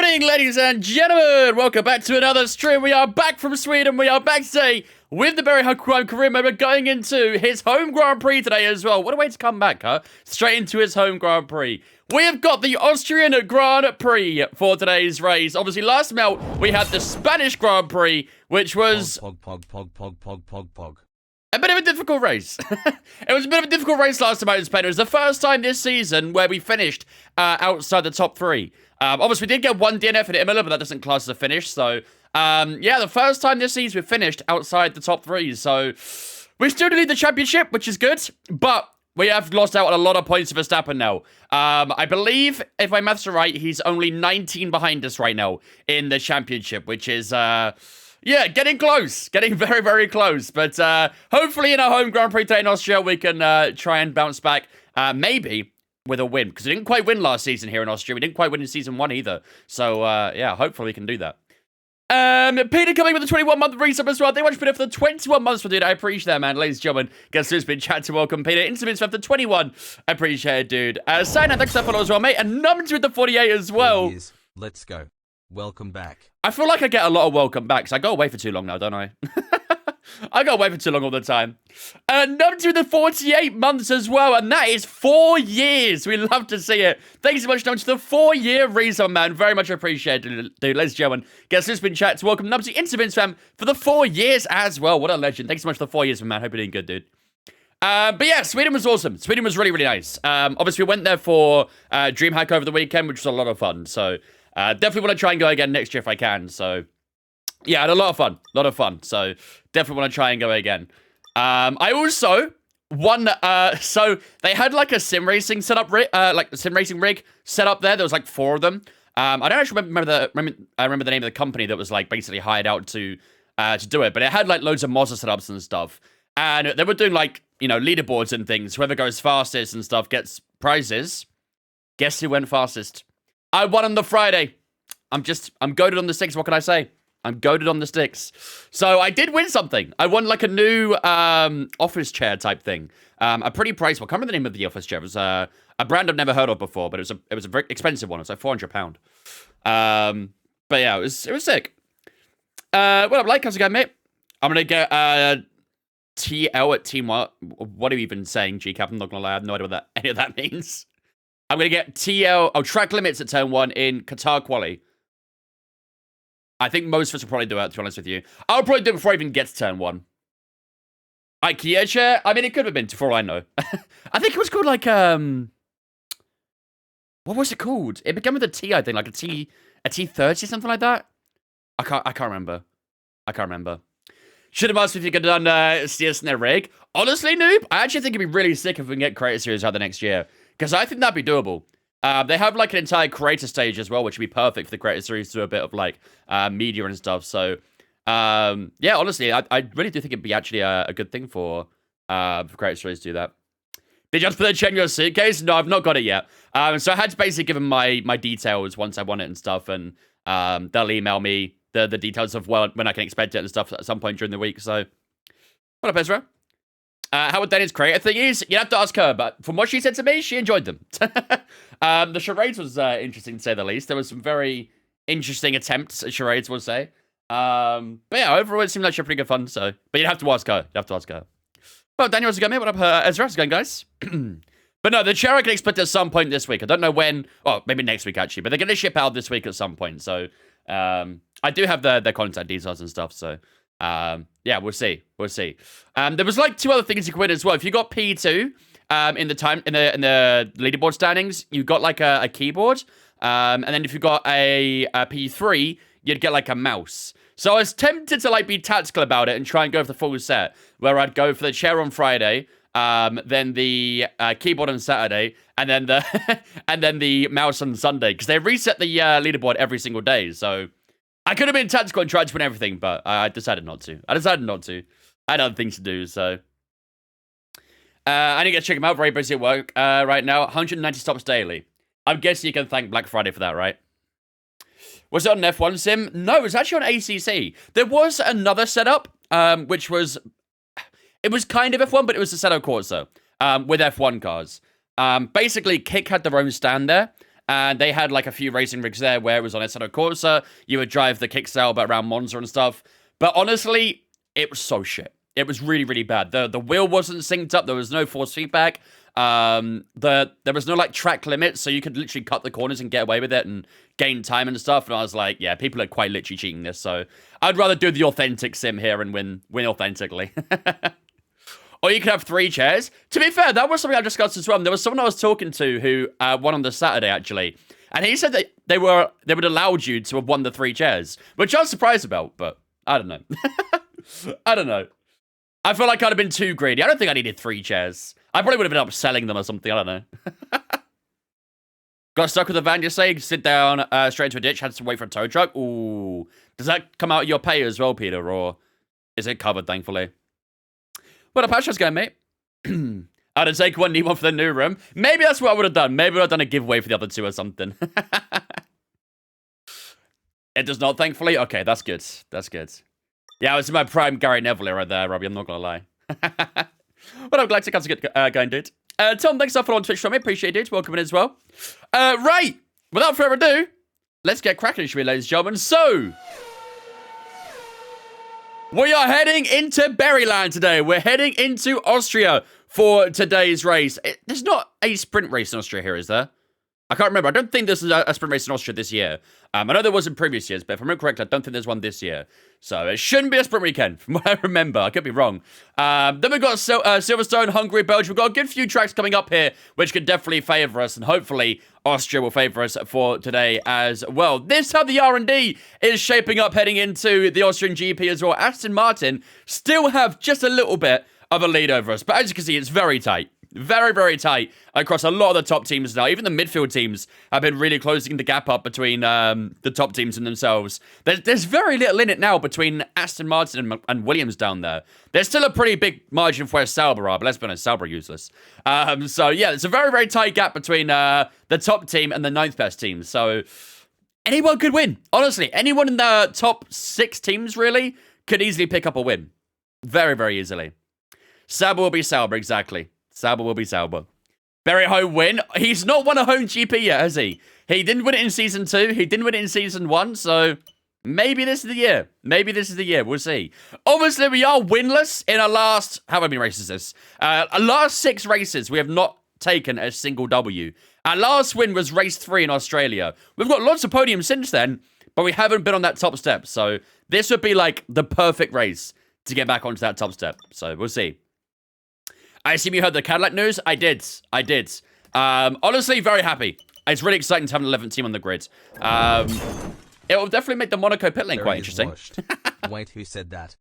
morning, ladies and gentlemen. Welcome back to another stream. We are back from Sweden. We are back today with the very Huckleheim career mode. We're going into his home Grand Prix today as well. What a way to come back, huh? Straight into his home Grand Prix. We have got the Austrian Grand Prix for today's race. Obviously, last time out, we had the Spanish Grand Prix, which was Pog. a bit of a difficult race. It was a bit of a difficult race last time out in Spain. It was the first time this season where we finished outside the top three. Obviously, we did get one DNF in Imola, but that doesn't class as a finish. So, yeah, the first time this season we finished outside the top three. So, we still lead the championship, which is good, but we have lost out on a lot of points to Verstappen now. I believe, if my maths are right, he's only 19 behind us right now in the championship, which is, yeah, getting close. Getting very, very close. But hopefully in our home Grand Prix today in Austria, we can try and bounce back, maybe with a win. Because we didn't quite win last season here in Austria. We didn't quite win in Season 1 either. So, yeah, hopefully we can do that. Peter coming with a 21-month resub as well. Thank you much, Peter, for the 21 months for dude. I appreciate that, man. Ladies and gentlemen, guess who's been chat to welcome Peter. Instruments for the 21. I appreciate it, dude. Sign thanks for that follow as well, mate. And numbers with the 48 as well. Let's go. Welcome back. I feel like I get a lot of welcome backs. I go away for too long now, don't I? I go away for too long all the time. Number with the 48 months as well, and that is 4 years. We love to see it. Thank you so much, number to the 4-year resub, man. Very much appreciated, dude. Ladies and gentlemen, guess who's been chat to welcome number to Intervins fam for the 4 years as well. What a legend. Thanks so much for the 4 years, man. Hope you're doing good, dude. But yeah, Sweden was awesome. Sweden was really, really nice. Obviously, we went there for DreamHack over the weekend, which was a lot of fun. So, definitely want to try and go again next year if I can. So, yeah, I had a lot of fun. So, definitely want to try and go again. I also won, so they had like a sim racing setup, like a sim racing rig set up there. There was like 4 of them. I don't actually remember the name of the company that was like basically hired out to do it, but it had like loads of Mazda setups and stuff. And they were doing like, you know, leaderboards and things. Whoever goes fastest and stuff gets prizes. Guess who went fastest? I won on the Friday. I'm goated on the sticks. What can I say? I'm goated on the sticks. So I did win something. I won like a new office chair type thing. A pretty pricey one. I can't remember the name of the office chair. It was a brand I've never heard of before, but it was a very expensive one. It was like £400. But yeah, it was sick. What up, like? How's it going, mate? I'm gonna get TL at Team what are you even saying, GCap? I'm not gonna lie, I have no idea what any of that means. I'm gonna get track limits at turn 1 in Qatar quali. I think most of us will probably do it, to be honest with you. I'll probably do it before I even get to turn 1. IKEA chair? I mean, it could have been, for all I know. I think it was called like, what was it called? It began with a T, I think, like a T30, something like that. I can't remember. Should have asked if you could have done CS in their rig. Honestly, noob, I actually think it'd be really sick if we can get Creator Series out the next year. Because I think that'd be doable. They have like an entire creator stage as well, which would be perfect for the Creator Series to do a bit of like media and stuff. So, yeah, honestly, I really do think it'd be actually a good thing for Creator Series to do that. Did you have to put a check in your suitcase? No, I've not got it yet. So I had to basically give them my details once I want it and stuff. And they'll email me the details of when I can expect it and stuff at some point during the week. So, what up, Ezra? How would Daniel's creator thing is? You'd have to ask her, but from what she said to me, she enjoyed them. The charades was interesting to say the least. There was some very interesting attempts at charades, we'll say. But yeah, overall it seemed like she had pretty good fun. So, but you'd have to ask her. Well, Daniel, how's it going, mate? What up, Ezra? How's it going, guys? But no, the chair I can expect at some point this week. I don't know when. Oh, maybe next week actually. But they're going to ship out this week at some point. So I do have their contact details and stuff. So. Yeah, we'll see. There was like 2 other things you could win as well. If you got P2 in the leaderboard standings, you got like a keyboard. And then if you got a P3, you'd get like a mouse. So I was tempted to like be tactical about it and try and go for the full set, where I'd go for the chair on Friday, then the keyboard on Saturday, and then the mouse on Sunday, because they reset the leaderboard every single day. So I could have been tactical and tried to win everything, but I decided not to. I had other things to do, so. I need to check them out. Very busy at work right now. 190 stops daily. I'm guessing you can thank Black Friday for that, right? Was it on an F1 sim? No, it was actually on ACC. There was another setup, which was. It was kind of F1, but it was a Seto Corso with F1 cars. Basically, Kick had their own stand there. and they had like a few racing rigs there where it was on Assetto Corsa. You would drive the Kicksale around Monza and stuff. But honestly, it was so shit. It was really, really bad. The wheel wasn't synced up. There was no force feedback. There was no like track limit, so you could literally cut the corners and get away with it and gain time and stuff. And I was like, yeah, people are quite literally cheating this. So I'd rather do the authentic sim here and win authentically. Or you could have 3 chairs. To be fair, that was something I discussed as well. There was someone I was talking to who won on the Saturday actually, and he said that they would allowed you to have won the 3 chairs, which I was surprised about. But I don't know. I don't know. I feel like I'd have been too greedy. I don't think I needed 3 chairs. I probably would have ended up selling them or something. I don't know. Got stuck with a van, you say? Sit down straight into a ditch, had to wait for a tow truck? Ooh. Does that come out of your pay as well, Peter? Or is it covered, thankfully? Well, the patch going, mate. I'd have taken need one for the new room. Maybe that's what I would have done. Maybe I'd have done a giveaway for the other 2 or something. It does not, thankfully. Okay, that's good. That's good. Yeah, I was in my prime Gary Neville right there, Robbie. I'm not going to lie. But I'm glad to get going, dude. Tom, thanks for on Twitch from me. Appreciate it. Welcome in as well. Right. Without further ado, let's get cracking, shall we, ladies and gentlemen? So, we are heading into Berryland today. We're heading into Austria for today's race. There's not a sprint race in Austria here, is there? I can't remember. I don't think this is a sprint race in Austria this year. I know there was in previous years, but if I'm not correct, I don't think there's one this year. So it shouldn't be a sprint weekend, from what I remember. I could be wrong. Then we've got Silverstone, Hungary, Belgium. We've got a good few tracks coming up here, which could definitely favour us, and hopefully Austria will favour us for today as well. This is how the R&D is shaping up heading into the Austrian GP as well. Aston Martin still have just a little bit of a lead over us, but as you can see, it's very tight. Very, very tight across a lot of the top teams now. Even the midfield teams have been really closing the gap up between the top teams and themselves. There's very little in it now between Aston Martin and Williams down there. There's still a pretty big margin for where Sauber are, but let's be honest, Sauber are useless. So yeah, it's a very, very tight gap between the top team and the 9th best team. So anyone could win. Honestly, anyone in the top 6 teams really could easily pick up a win. Very, very easily. Sauber will be Sauber, exactly. Sauber will be Sauber. Very home win. He's not won a home GP yet, has he? He didn't win it in Season 2. He didn't win it in Season 1, so maybe this is the year. Maybe this is the year. We'll see. Obviously, we are winless in our last... How many races is this? Our last 6 races, we have not taken a single W. Our last win was race 3 in Australia. We've got lots of podiums since then, but we haven't been on that top step. So this would be like the perfect race to get back onto that top step. So we'll see. I assume you heard the Cadillac news? I did. Honestly, very happy. It's really exciting to have an 11th team on the grid. It will definitely make the Monaco pit lane quite interesting. Wait, who said that?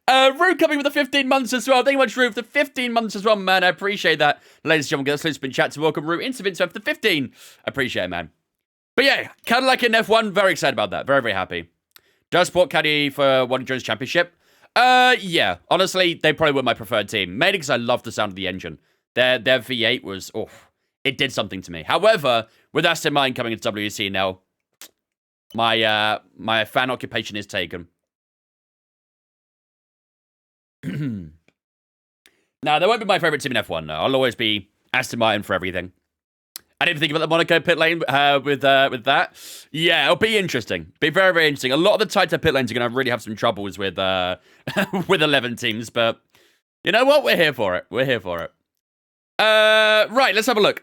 Rue coming with the 15 months as well. Thank you much, Rue, for the 15 months as well, man. I appreciate that. Ladies and gentlemen, get a spin chat to welcome Rue into Vince for the 15. I appreciate it, man. But yeah, Cadillac in F1, very excited about that. Very, very happy. Does support Caddy for one Jones Championship? Yeah. Honestly, they probably were my preferred team. Mainly because I love the sound of the engine. Their V8 was, it did something to me. However, with Aston Martin coming into WEC now, my fan occupation is taken. Now, they won't be my favorite team in F1, no. I'll always be Aston Martin for everything. I didn't think about the Monaco pit lane with that. Yeah, it'll be interesting. Be very, very interesting. A lot of the tighter pit lanes are going to really have some troubles with with 11 teams, but you know what? We're here for it. We're here for it. Right, let's have a look.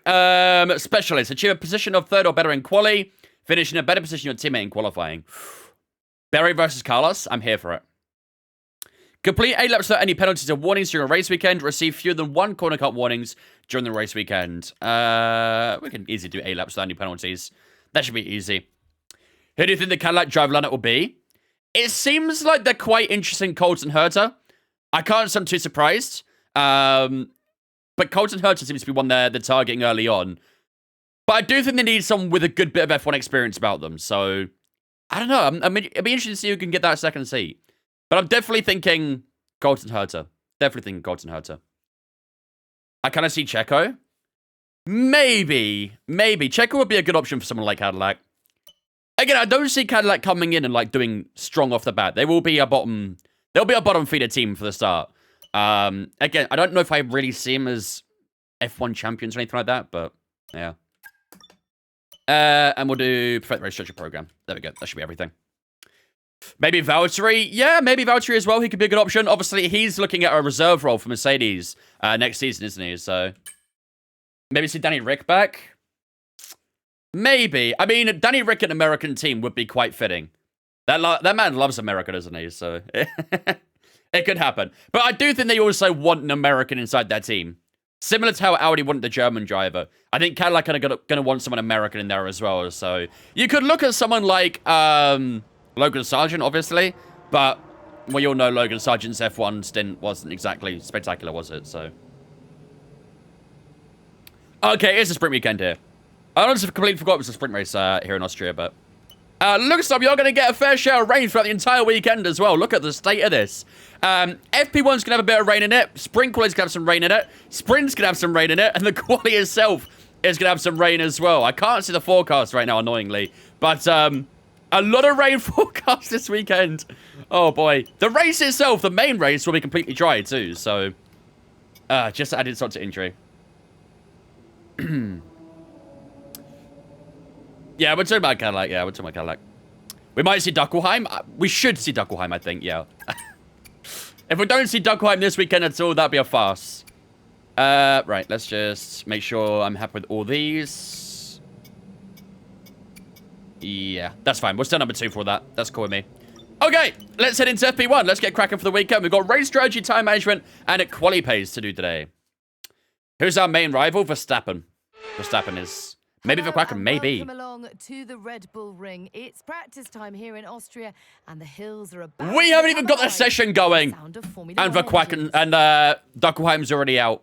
Specialist. Achieve a position of 3rd or better in quali. Finish in a better position than your teammate in qualifying. Berry versus Carlos. I'm here for it. Complete 8 laps without any penalties or warnings during a race weekend. Receive fewer than 1 corner cut warnings during the race weekend. We can easily do 8 laps without any penalties. That should be easy. Who do you think the Cadillac drive lineup will be? It seems like they're quite interesting, Colton Herta. I can't say I'm too surprised. But Colton Herta seems to be one they're targeting early on. But I do think they need someone with a good bit of F1 experience about them. So, I don't know. I mean, it'd be interesting to see who can get that second seat. But I'm definitely thinking Colton Herta. Definitely thinking Colton Herta. I kind of see Checo. Maybe. Checo would be a good option for someone like Cadillac. Again, I don't see Cadillac coming in and like doing strong off the bat. They will be a bottom... They'll be a bottom feeder team for the start. Again, I don't know if I really see them as F1 champions or anything like that, but yeah. And we'll do perfect race structure program. There we go. That should be everything. Maybe Valtteri. Yeah, maybe Valtteri as well. He could be a good option. Obviously, he's looking at a reserve role for Mercedes next season, isn't he? So maybe see Danny Rick back. Maybe. I mean, Danny Rick at an American team would be quite fitting. That man loves America, doesn't he? So it could happen. But I do think they also want an American inside their team. Similar to how Audi wanted the German driver. I think Cadillac are going to want someone American in there as well. So you could look at someone like Logan Sargent, obviously. But we all know Logan Sargent's F1 stint wasn't exactly spectacular, was it? So okay, it's a sprint weekend here. I honestly completely forgot it was a sprint race here in Austria, but looks like you're going to get a fair share of rain throughout the entire weekend as well. Look at the state of this. FP1's going to have a bit of rain in it. Sprint quality's going to have some rain in it. Sprint's going to have some rain in it. And the quality itself is going to have some rain as well. I can't see the forecast right now, annoyingly. But a lot of rain forecast this weekend. Oh, boy. The race itself, the main race, will be completely dry, too. So, just added insult to injury. Yeah, we're talking about Cadillac. Yeah, we're talking about Cadillac. We might see Huckleheim. We should see Huckleheim, I think. Yeah. If we don't see Huckleheim this weekend at all, that'd be a farce. Right, let's just make sure I'm happy with all these. Yeah, that's fine. We're still number 2 for that. That's cool with me. Okay, let's head into FP1. Let's get cracking for the weekend. We've got race strategy, time management, and a quali pace to do today. Who's our main rival? Verstappen. Verstappen is... Maybe Verstappen, maybe. Welcome along to the Red Bull Ring. It's practice time here in Austria, and the hills are about. We haven't even got the session going. And Verstappen and Huckleheim's already out.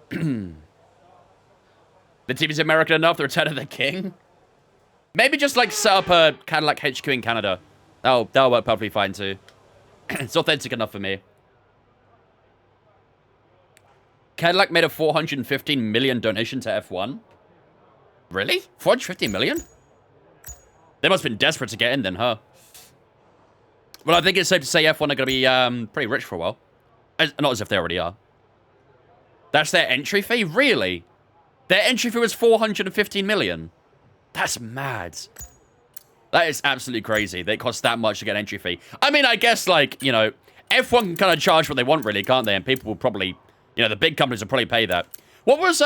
The team is American enough. The return of the king. Maybe just like set up a Cadillac HQ in Canada. That'll work perfectly fine too. It's authentic enough for me. Cadillac made a 415 million donation to F1. Really? 450 million? They must have been desperate to get in then, huh? Well, I think it's safe to say F1 are going to be pretty rich for a while. Not as if they already are. That's their entry fee? Really? Their entry fee was 415 million? That's mad. That is absolutely crazy. They cost that much to get an entry fee. I mean, I guess, like, you know, F1 can kind of charge what they want, really, can't they? And people will probably, you know, the big companies will probably pay that. What was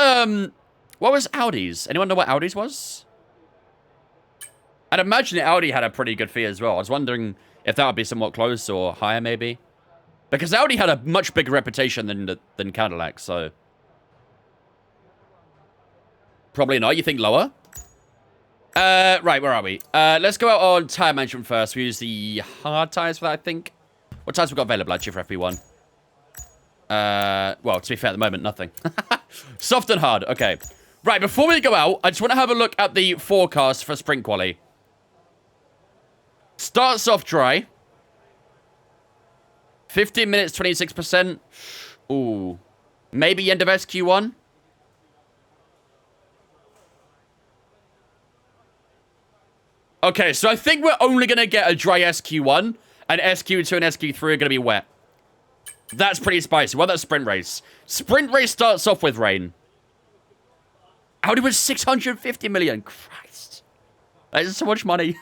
Audi's? Anyone know what Audi's was? I'd imagine that Audi had a pretty good fee as well. I was wondering if that would be somewhat close or higher, maybe. Because Audi had a much bigger reputation than Cadillac, so... Probably not. You think lower? Right, where are we? Let's go out on tire management first. We use the hard tires for that, I think. What tires we got available, actually, for FP1? Well, to be fair, at the moment, nothing. Soft and hard. Okay. Right, before we go out, I just want to have a look at the forecast for sprint quali. Starts off dry. 15 minutes, 26%. Ooh. Maybe end of SQ1. Okay, so I think we're only going to get a dry SQ1, and SQ2 and SQ3 are going to be wet. That's pretty spicy. Well, that's sprint race. Sprint race starts off with rain. Audi was 650 million. Christ. That is so much money.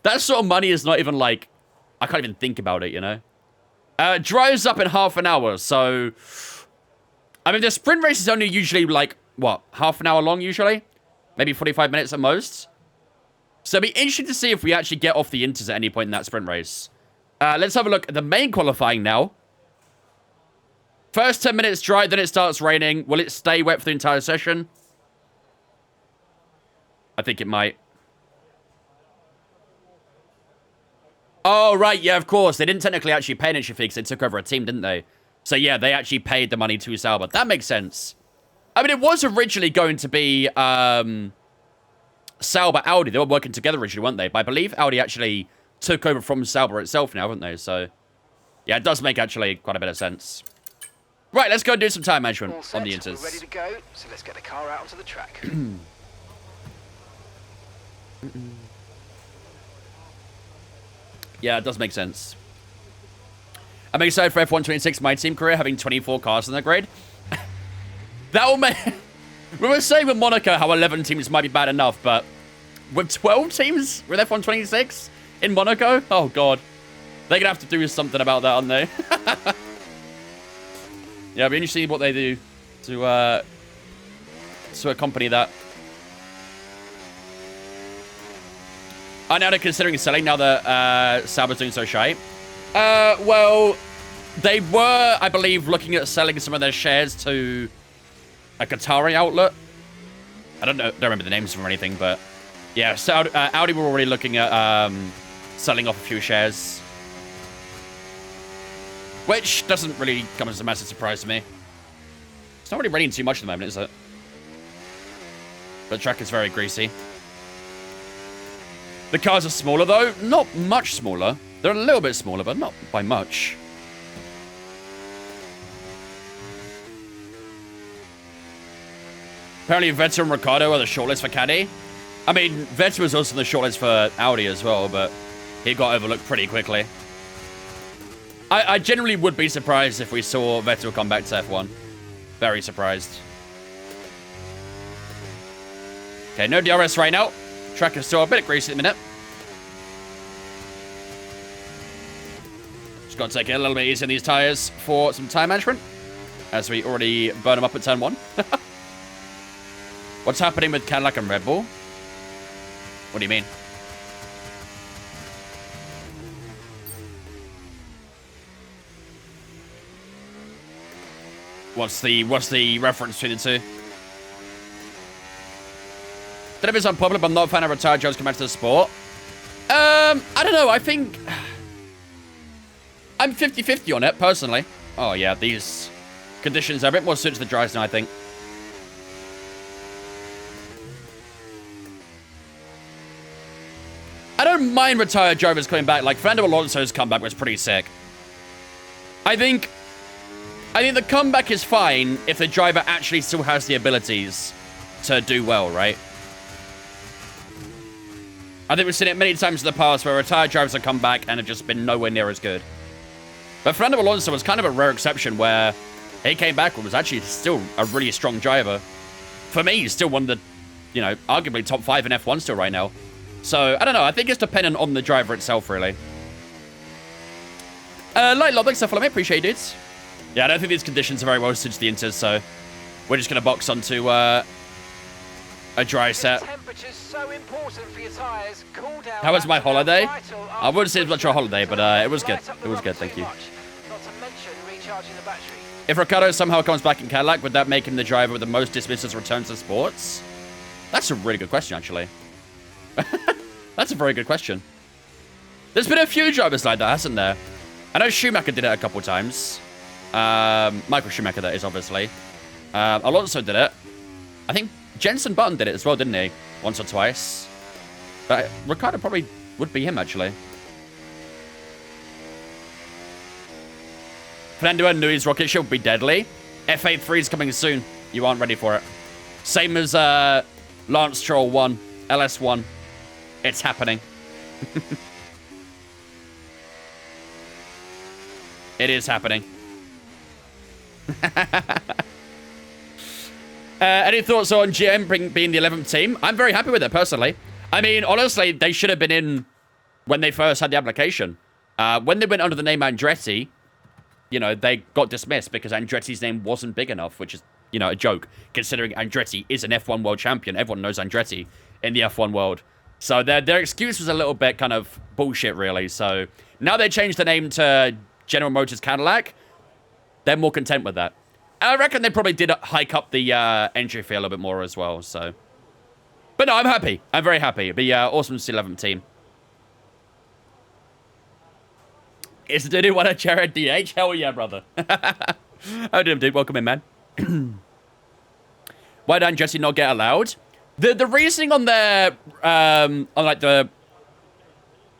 That sort of money is not even like... I can't even think about it, you know? Dries up in half an hour, so... I mean, the sprint race is only usually like, what? Half an hour long, usually? Maybe 45 minutes at most? So it'll be interesting to see if we actually get off the inters at any point in that sprint race. Let's have a look at the main qualifying now. First 10 minutes dry, then it starts raining. Will it stay wet for the entire session? I think it might. Oh, right, yeah, of course. They didn't technically actually pay an entry fee because they took over a team, didn't they? So, yeah, they actually paid the money to Sauber. That makes sense. I mean, it was originally going to be Sauber Audi. They were working together originally, weren't they? But I believe Audi actually took over from Sauber itself now, haven't they? So, yeah, it does make actually quite a bit of sense. Right, let's go and do some time management on the inters. We're ready to go, so let's get the car out onto the track. Yeah, it does make sense. I'm excited for F126, my team career, having 24 cars in the grid. We were saying with Monaco how 11 teams might be bad enough, but with 12 teams with F1 26 in Monaco, oh god. They're going to have to do something about that, aren't they? Yeah, it'll be interesting what they do to accompany that. I know they're considering selling now that Sauber's doing so shy. Well, they were, I believe, looking at selling some of their shares to a Qatari outlet. I don't remember the names or anything, but yeah, Audi were already looking at selling off a few shares. Which doesn't really come as a massive surprise to me. It's not really raining too much at the moment, is it? The track is very greasy. The cars are smaller, though. Not much smaller. They're a little bit smaller, but not by much. Apparently, Vettel and Ricciardo are the shortlist for Caddy. I mean, Vettel was also in the shortlist for Audi as well, but he got overlooked pretty quickly. I generally would be surprised if we saw Vettel come back to F1. Very surprised. Okay, no DRS right now. Track is still a bit greasy at the minute. Just got to take it a little bit easy on these tyres for some time management, as we already burn them up at turn 1. What's happening with Cadillac and Red Bull? What do you mean? What's the reference between the two? Don't know if it's unpopular, but I'm not a fan of retired drivers coming back to the sport. I don't know. I think I'm 50-50 on it, personally. Oh, yeah, these conditions are a bit more suited to the dries now, I think. I don't mind retired drivers coming back. Like, Fernando Alonso's comeback was pretty sick. I think the comeback is fine if the driver actually still has the abilities to do well, right? I think we've seen it many times in the past where retired drivers have come back and have just been nowhere near as good. But Fernando Alonso was kind of a rare exception where he came back and was actually still a really strong driver. For me, he's still one of the, you know, arguably top 5 in F1 still right now. So, I don't know. I think it's dependent on the driver itself, really. Light Lob, thanks for following me. Appreciate it. Yeah, I don't think these conditions are very well suited to the Inters, so we're just going to box onto a dry set. So important for your tires. Cool down. How was my holiday? I wouldn't say it was much of a holiday, but it was good. It was good, thank you. Not to mention recharging the battery. If Ricciardo somehow comes back in Cadillac, would that make him the driver with the most dismisses returns to sports? That's a really good question, actually. That's a very good question. There's been a few drivers like that, hasn't there? I know Schumacher did it a couple times. Michael Schumacher, that is, obviously. Alonso did it. I think Jenson Button did it as well, didn't he? Once or twice. But Ricciardo probably would be him, actually. Fernando knew his rocket ship would be deadly. F83 is coming soon. You aren't ready for it. Same as Lance Stroll 1, LS1. It's happening. It is happening. Any thoughts on GM being the 11th team? I'm very happy with it, personally. I mean, honestly, they should have been in when they first had the application. When they went under the name Andretti, you know, they got dismissed because Andretti's name wasn't big enough, which is, you know, a joke, considering Andretti is an F1 world champion. Everyone knows Andretti in the F1 world. So their excuse was a little bit kind of bullshit, really. So now they changed the name to General Motors Cadillac. They're more content with that. I reckon they probably did hike up the entry fee a little bit more as well, so. But no, I'm happy. I'm very happy. It'd be awesome to see 11th team. Is the dude want a chair at DH? Hell yeah, brother. How do you, dude? Welcome in, man. Why did Andretti not get allowed? The reasoning on their, on like the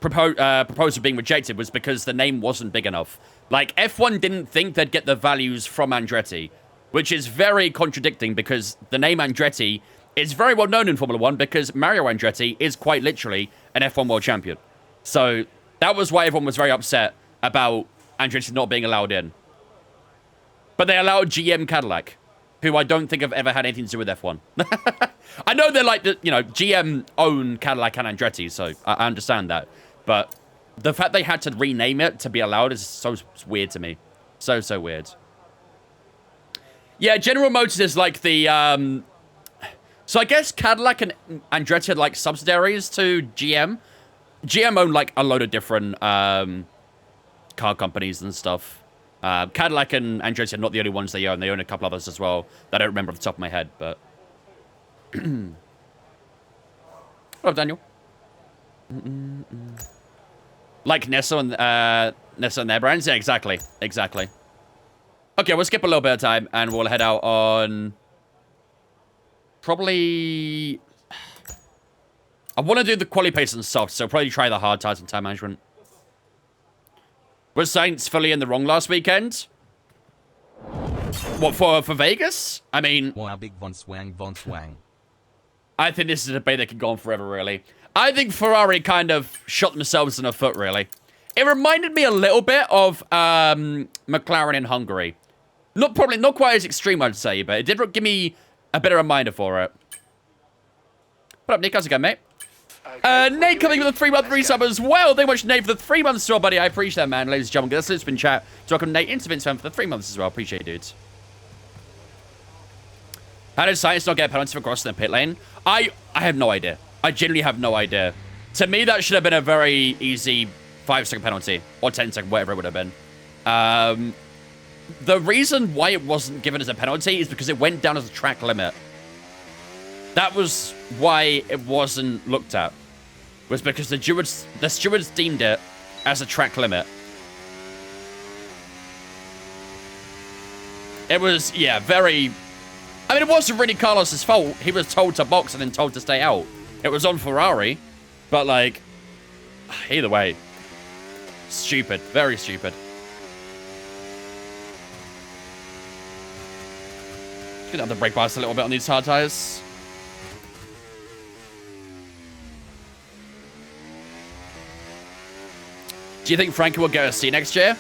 proposal being rejected was because the name wasn't big enough. Like, F1 didn't think they'd get the values from Andretti, which is very contradicting because the name Andretti is very well known in Formula 1 because Mario Andretti is quite literally an F1 world champion. So that was why everyone was very upset about Andretti not being allowed in. But they allowed GM Cadillac. who I don't think have ever had anything to do with F1. I know they're like, you know, GM own Cadillac and Andretti, so I understand that. But the fact they had to rename it to be allowed is so weird to me. So weird. Yeah, General Motors is like the, so I guess Cadillac and Andretti had like subsidiaries to GM. GM owned like a load of different car companies and stuff. Cadillac and Andretti are not the only ones they own. They own a couple others as well that I don't remember off the top of my head, but... What up, Daniel? Like Nessa and their brands? Yeah, exactly. Exactly. Okay, we'll skip a little bit of time and we'll head out on... Probably... I want to do the quali pace and soft, so probably try the hard tires and time management. Was Saints fully in the wrong last weekend? What, for Vegas? I mean... Wow, big von swang. I think this is a debate that could go on forever, really. I think Ferrari kind of shot themselves in the foot, really. It reminded me a little bit of McLaren in Hungary. Not quite as extreme, I'd say, but it did give me a better reminder for it. What up, Nick? How's it going, mate? Nate coming with a 3-month resub as well. Thank you much, Nate, for the 3 months as well, buddy. I appreciate that, man. Ladies and gentlemen, let's been chat. So welcome Nate into Vince fan for the 3 months as well. Appreciate it, dudes. How did Science not get a penalty for crossing the pit lane? I have no idea. I genuinely have no idea. To me, that should have been a very easy 5-second penalty. Or 10-second, whatever it would have been. The reason why it wasn't given as a penalty is because it went down as a track limit. That was why it wasn't looked at. Was because the stewards deemed it as a track limit. It was, yeah, very... I mean, it wasn't really Carlos's fault. He was told to box and then told to stay out. It was on Ferrari. But, like, either way. Stupid. Very stupid. Get down the brake bias a little bit on these hard tires. Do you think Frankie will get a seat next year?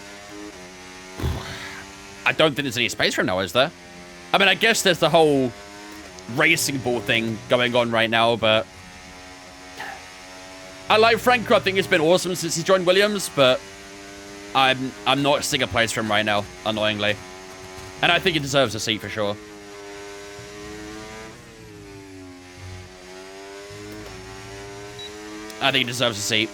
I don't think there's any space for him now, is there? I mean, I guess there's the whole racing ball thing going on right now, but... I like Franco. I think it's been awesome since he joined Williams, but I'm not seeing a place for him right now, annoyingly. And I think he deserves a seat for sure. I think he deserves a seat.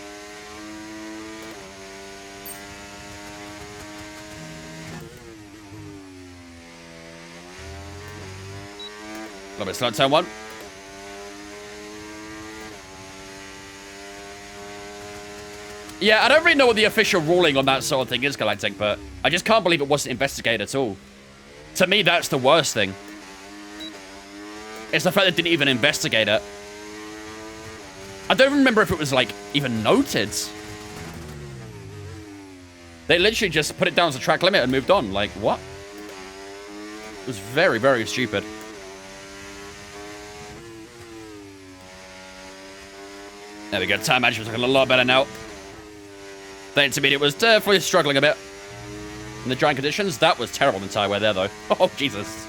A little bit slow, turn one. Yeah, I don't really know what the official ruling on that sort of thing is, Galactic, but I just can't believe it wasn't investigated at all. To me, that's the worst thing. It's the fact that they didn't even investigate it. I don't remember if it was, like, even noted. They literally just put it down as a track limit and moved on. Like, what? It was very, very stupid. There we go. Time management's looking a lot better now. The intermediate was definitely struggling a bit. In the drying conditions, that was terrible in tire wear there, though. Oh, Jesus.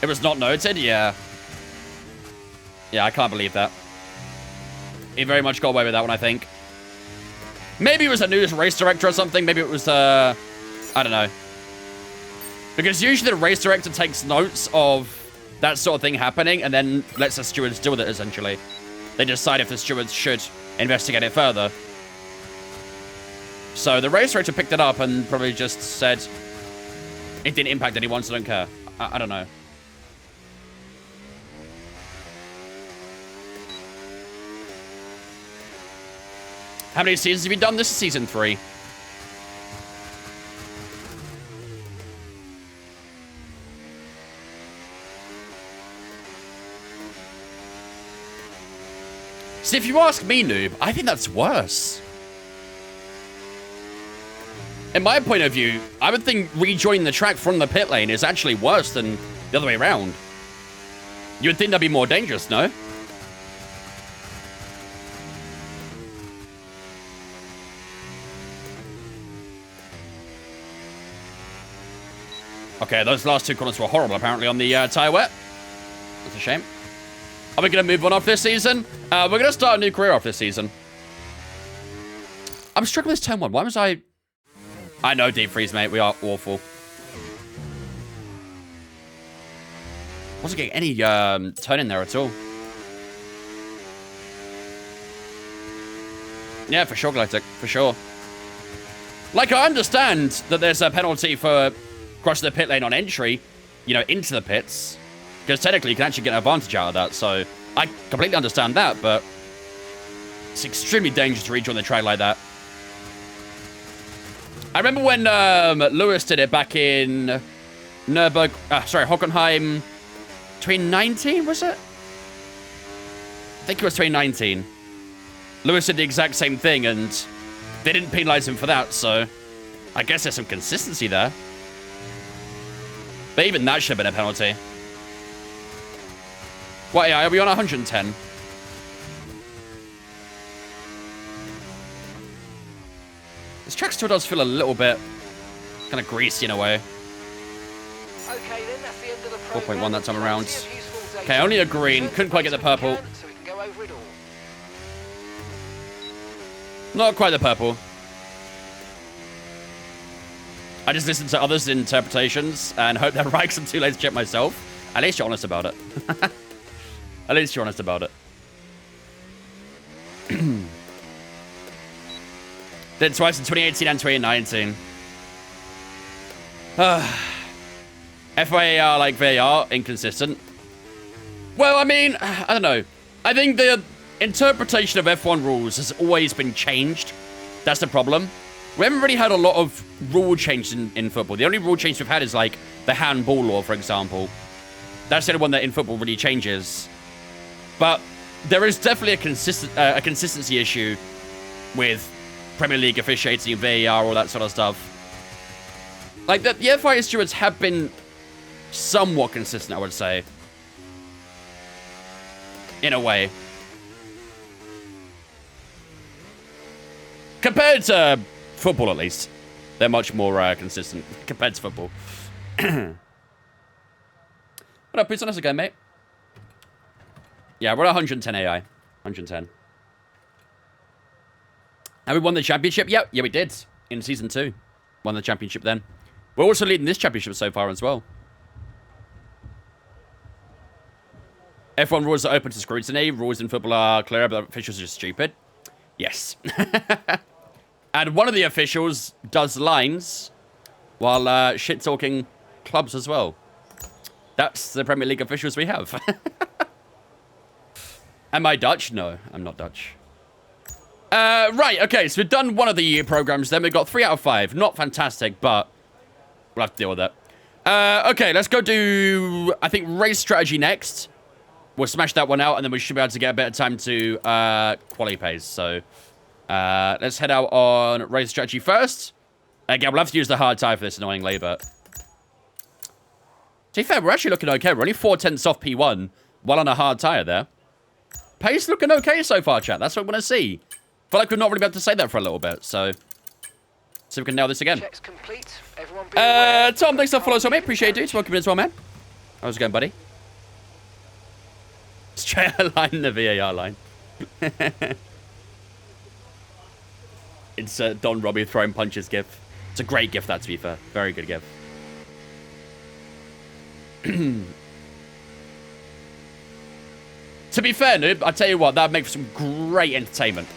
It was not noted? Yeah. Yeah, I can't believe that. He very much got away with that one, I think. Maybe it was a new race director or something. Maybe it was, I don't know. Because usually the race director takes notes of that sort of thing happening and then lets the stewards deal with it, essentially. They decide if the stewards should investigate it further. So the race director picked it up and probably just said it didn't impact anyone, so don't care. I don't know. How many seasons have you done? This is season 3. See, if you ask me, Noob, I think that's worse. In my point of view, I would think rejoining the track from the pit lane is actually worse than the other way around. You would think that'd be more dangerous, no? Okay, those last 2 corners were horrible, apparently, on the tyre wet. That's a shame. Are we going to move on off this season? We're going to start a new career off this season. I'm struggling with this turn 1. Why was I know, deep freeze, mate. We are awful. Wasn't getting any turn in there at all. Yeah, for sure, Galactic. For sure. Like, I understand that there's a penalty for crossing the pit lane on entry, you know, into the pits. Because technically, you can actually get an advantage out of that. So, I completely understand that, but it's extremely dangerous to rejoin the track like that. I remember when Lewis did it back in Hockenheim 2019, was it? I think it was 2019. Lewis did the exact same thing, and they didn't penalize him for that, so I guess there's some consistency there. But even that should have been a penalty. What, yeah, are we on 110? This track still does feel a little bit kind of greasy in a way. Okay, then that's the end of the program. 4.1 that time around. Plenty of useful data. Okay, only a green. Couldn't quite get the purple. So we can go over it all. Not quite the purple. I just listened to others' interpretations and hope they're right 'cause I'm too late to check myself. At least you're honest about it. At least you're honest about it. Did twice in 2018 and 2019. FIA like VAR, inconsistent. Well, I mean, I don't know. I think the interpretation of F1 rules has always been changed. That's the problem. We haven't really had a lot of rule changes in football. The only rule change we've had is like the handball law, for example. That's the only one that in football really changes. But there is definitely a consistency issue with Premier League officiating, VAR, all that sort of stuff. Like, the FIA stewards have been somewhat consistent, I would say. In a way. Compared to football, at least. They're much more consistent compared to football. What up, Poots? How's it going, mate? Yeah, we're at 110 AI. 110. And we won the championship? Yeah, we did. In Season 2. Won the championship then. We're also leading this championship so far as well. F1 rules are open to scrutiny. Rules in football are clear, but officials are just stupid. Yes. And one of the officials does lines while shit-talking clubs as well. That's the Premier League officials we have. Am I Dutch? No, I'm not Dutch. Right, okay, so we've done one of the year programs then. We've got 3 out of 5. Not fantastic, but we'll have to deal with that. Okay, let's go do, I think, race strategy next. We'll smash that one out, and then we should be able to get a bit of time to quali pace. So, let's head out on race strategy first. Again, we'll have to use the hard tire for this annoyingly, but to be fair, we're actually looking okay. We're only 4/10 off P1, while on a hard tire there. Pace looking okay so far, chat. That's what I want to see. Feel like we've not really been able to say that for a little bit, so see if we can nail this again. Checks complete. Everyone be aware. Tom, thanks for the follow, mate. Appreciate it, dude. Welcome in as well, man. How's it going, buddy? Straight line, the VAR line. It's Don Robbie throwing punches gif. It's a great gif, that, to be fair. Very good gif. To be fair, noob, I tell you what, that would make for some great entertainment.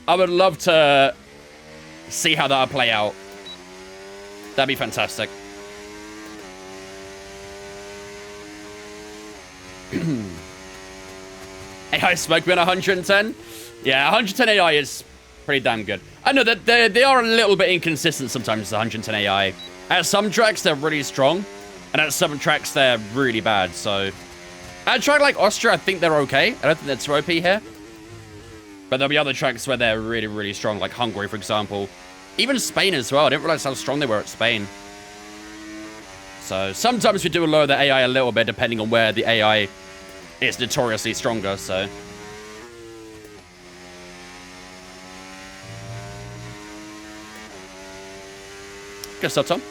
I would love to see how that would play out. That'd be fantastic. AI smoke me on 110? Yeah, 110 AI is pretty damn good. I know that they are a little bit inconsistent sometimes, the 110 AI. At some tracks, they're really strong. And at some tracks, they're really bad, so at a track like Austria, I think they're okay. I don't think they're too OP here. But there'll be other tracks where they're really, really strong, like Hungary, for example. Even Spain as well. I didn't realize how strong they were at Spain. So sometimes we do lower the AI a little bit, depending on where the AI is notoriously stronger, so Good stuff, Tom.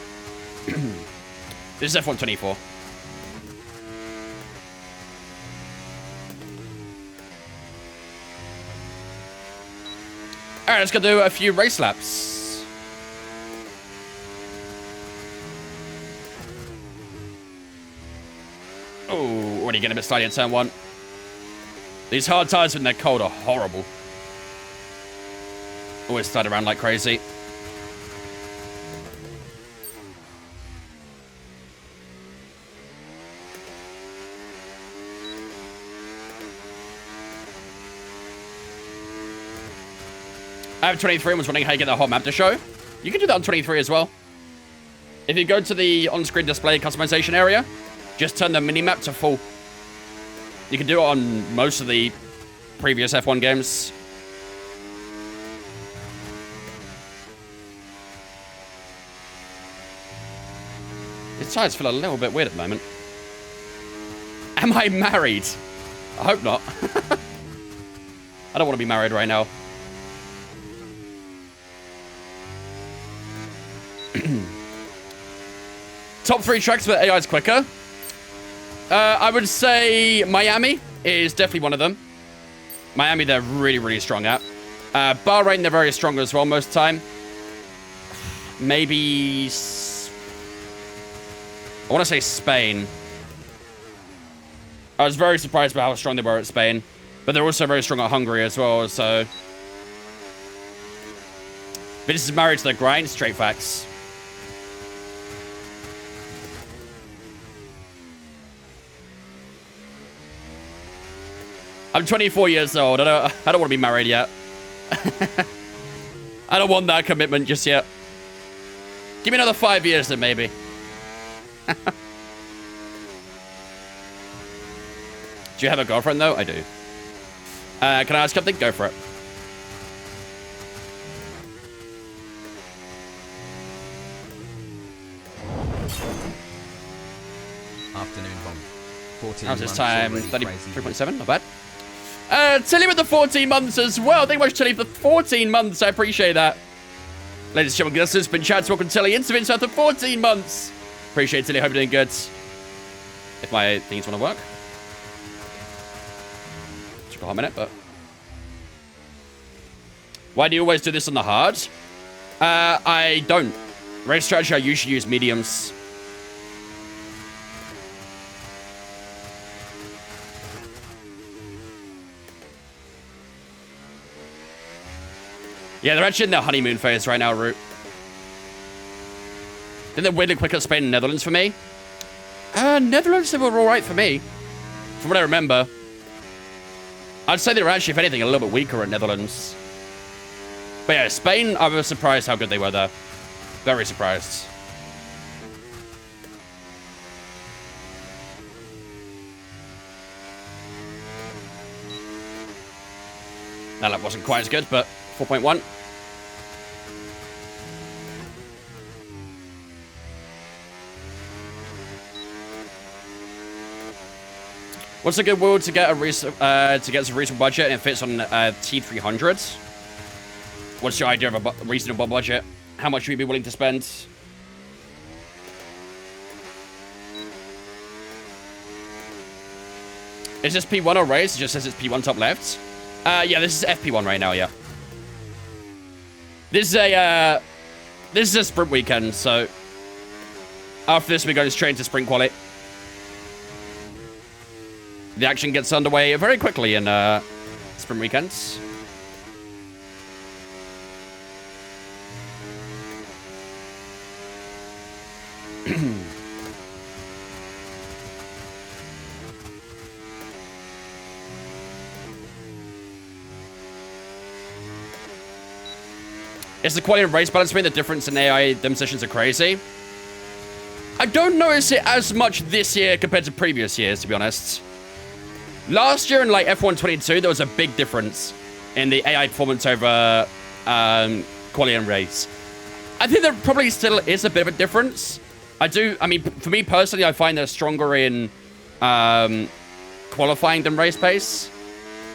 This is F124. All right, let's go do a few race laps. Oh, already getting a bit slidey in turn 1. These hard tires when they're cold are horrible. Always slide around like crazy. I have 23 and was wondering how you get the whole map to show. You can do that on 23 as well. If you go to the on-screen display customization area, just turn the mini-map to full. You can do it on most of the previous F1 games. His tires feel a little bit weird at the moment. Am I married? I hope not. I don't want to be married right now. Top 3 tracks where AI is quicker. I would say Miami is definitely one of them. Miami, they're really, really strong at. Bahrain, they're very strong as well most of the time. Maybe... I want to say Spain. I was very surprised by how strong they were at Spain. But they're also very strong at Hungary as well, so... But this is married to the grind, straight facts. I'm 24 years old. I don't want to be married yet. I don't want that commitment just yet. Give me another 5 years then, maybe. Do you have a girlfriend, though? I do. Can I ask something? Go for it. Afternoon bomb. 14 How's this months time? already, crazy. 33.7, not bad. Tilly with the 14 months as well. Thank you much, Tilly, for the 14 months. I appreciate that. Ladies and gentlemen, this has been Chad's welcome Tilly into Vince for 14 months. Appreciate it, Tilly. Hope you're doing good. If my things want to work. Took a hot minute, but... Why do you always do this on the hard? I don't. Race strategy, I usually use mediums. Yeah, they're actually in their honeymoon phase right now, Root. Then they're weirdly quick at Spain and Netherlands for me. Netherlands, they were alright for me. From what I remember. I'd say they were actually, if anything, a little bit weaker at Netherlands. But yeah, Spain, I was surprised how good they were there. Very surprised. That lap wasn't quite as good, but 4.1. What's a good wheel to get a reasonable budget and it fits on T300? What's your idea of a reasonable budget? How much would you be willing to spend? Is this P1 or race? It just says it's P1 top left. Yeah, this is FP1 right now, yeah. This is a sprint weekend, so after this we're going straight into sprint quali. The action gets underway very quickly in sprint weekends. Is the quality of race balance between the difference in AI? Them sessions are crazy. I don't notice it as much this year compared to previous years, to be honest. Last year in like F122, there was a big difference in the AI performance over quality and race. I think there probably still is a bit of a difference. I mean, for me personally, I find they're stronger in qualifying than race pace.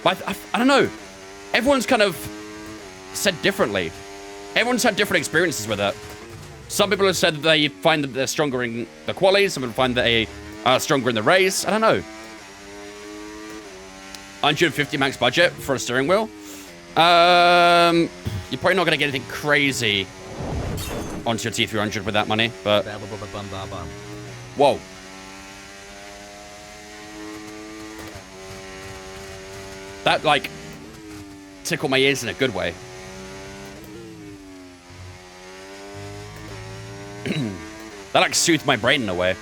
But I don't know. Everyone's kind of said differently. Everyone's had different experiences with it. Some people have said that they find that they're stronger in the qualies. Some people find that they are stronger in the race. I don't know. 150 max budget for a steering wheel. You're probably not going to get anything crazy onto your T300 with that money, but... Whoa. That, like, tickled my ears in a good way. That, like, soothed my brain in a way.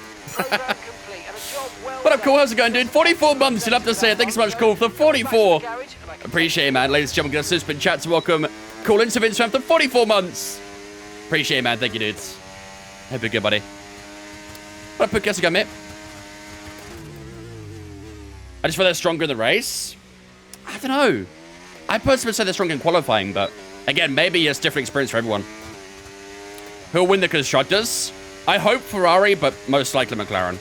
What up, cool? How's it going, dude? 44 months, you'd have to say it. Thanks so much, cool, for 44. Appreciate it, man. Ladies and gentlemen, gonna spin chat to welcome Cool into Vince for 44 months. Appreciate it, man. Thank you, dudes. Hope you're good, buddy. What up, Puck? How's it going, mate? I just feel they're stronger in the race. I don't know. I personally would say they're stronger in qualifying, but again, maybe it's different experience for everyone. Who'll win the constructors? I hope Ferrari, but most likely McLaren.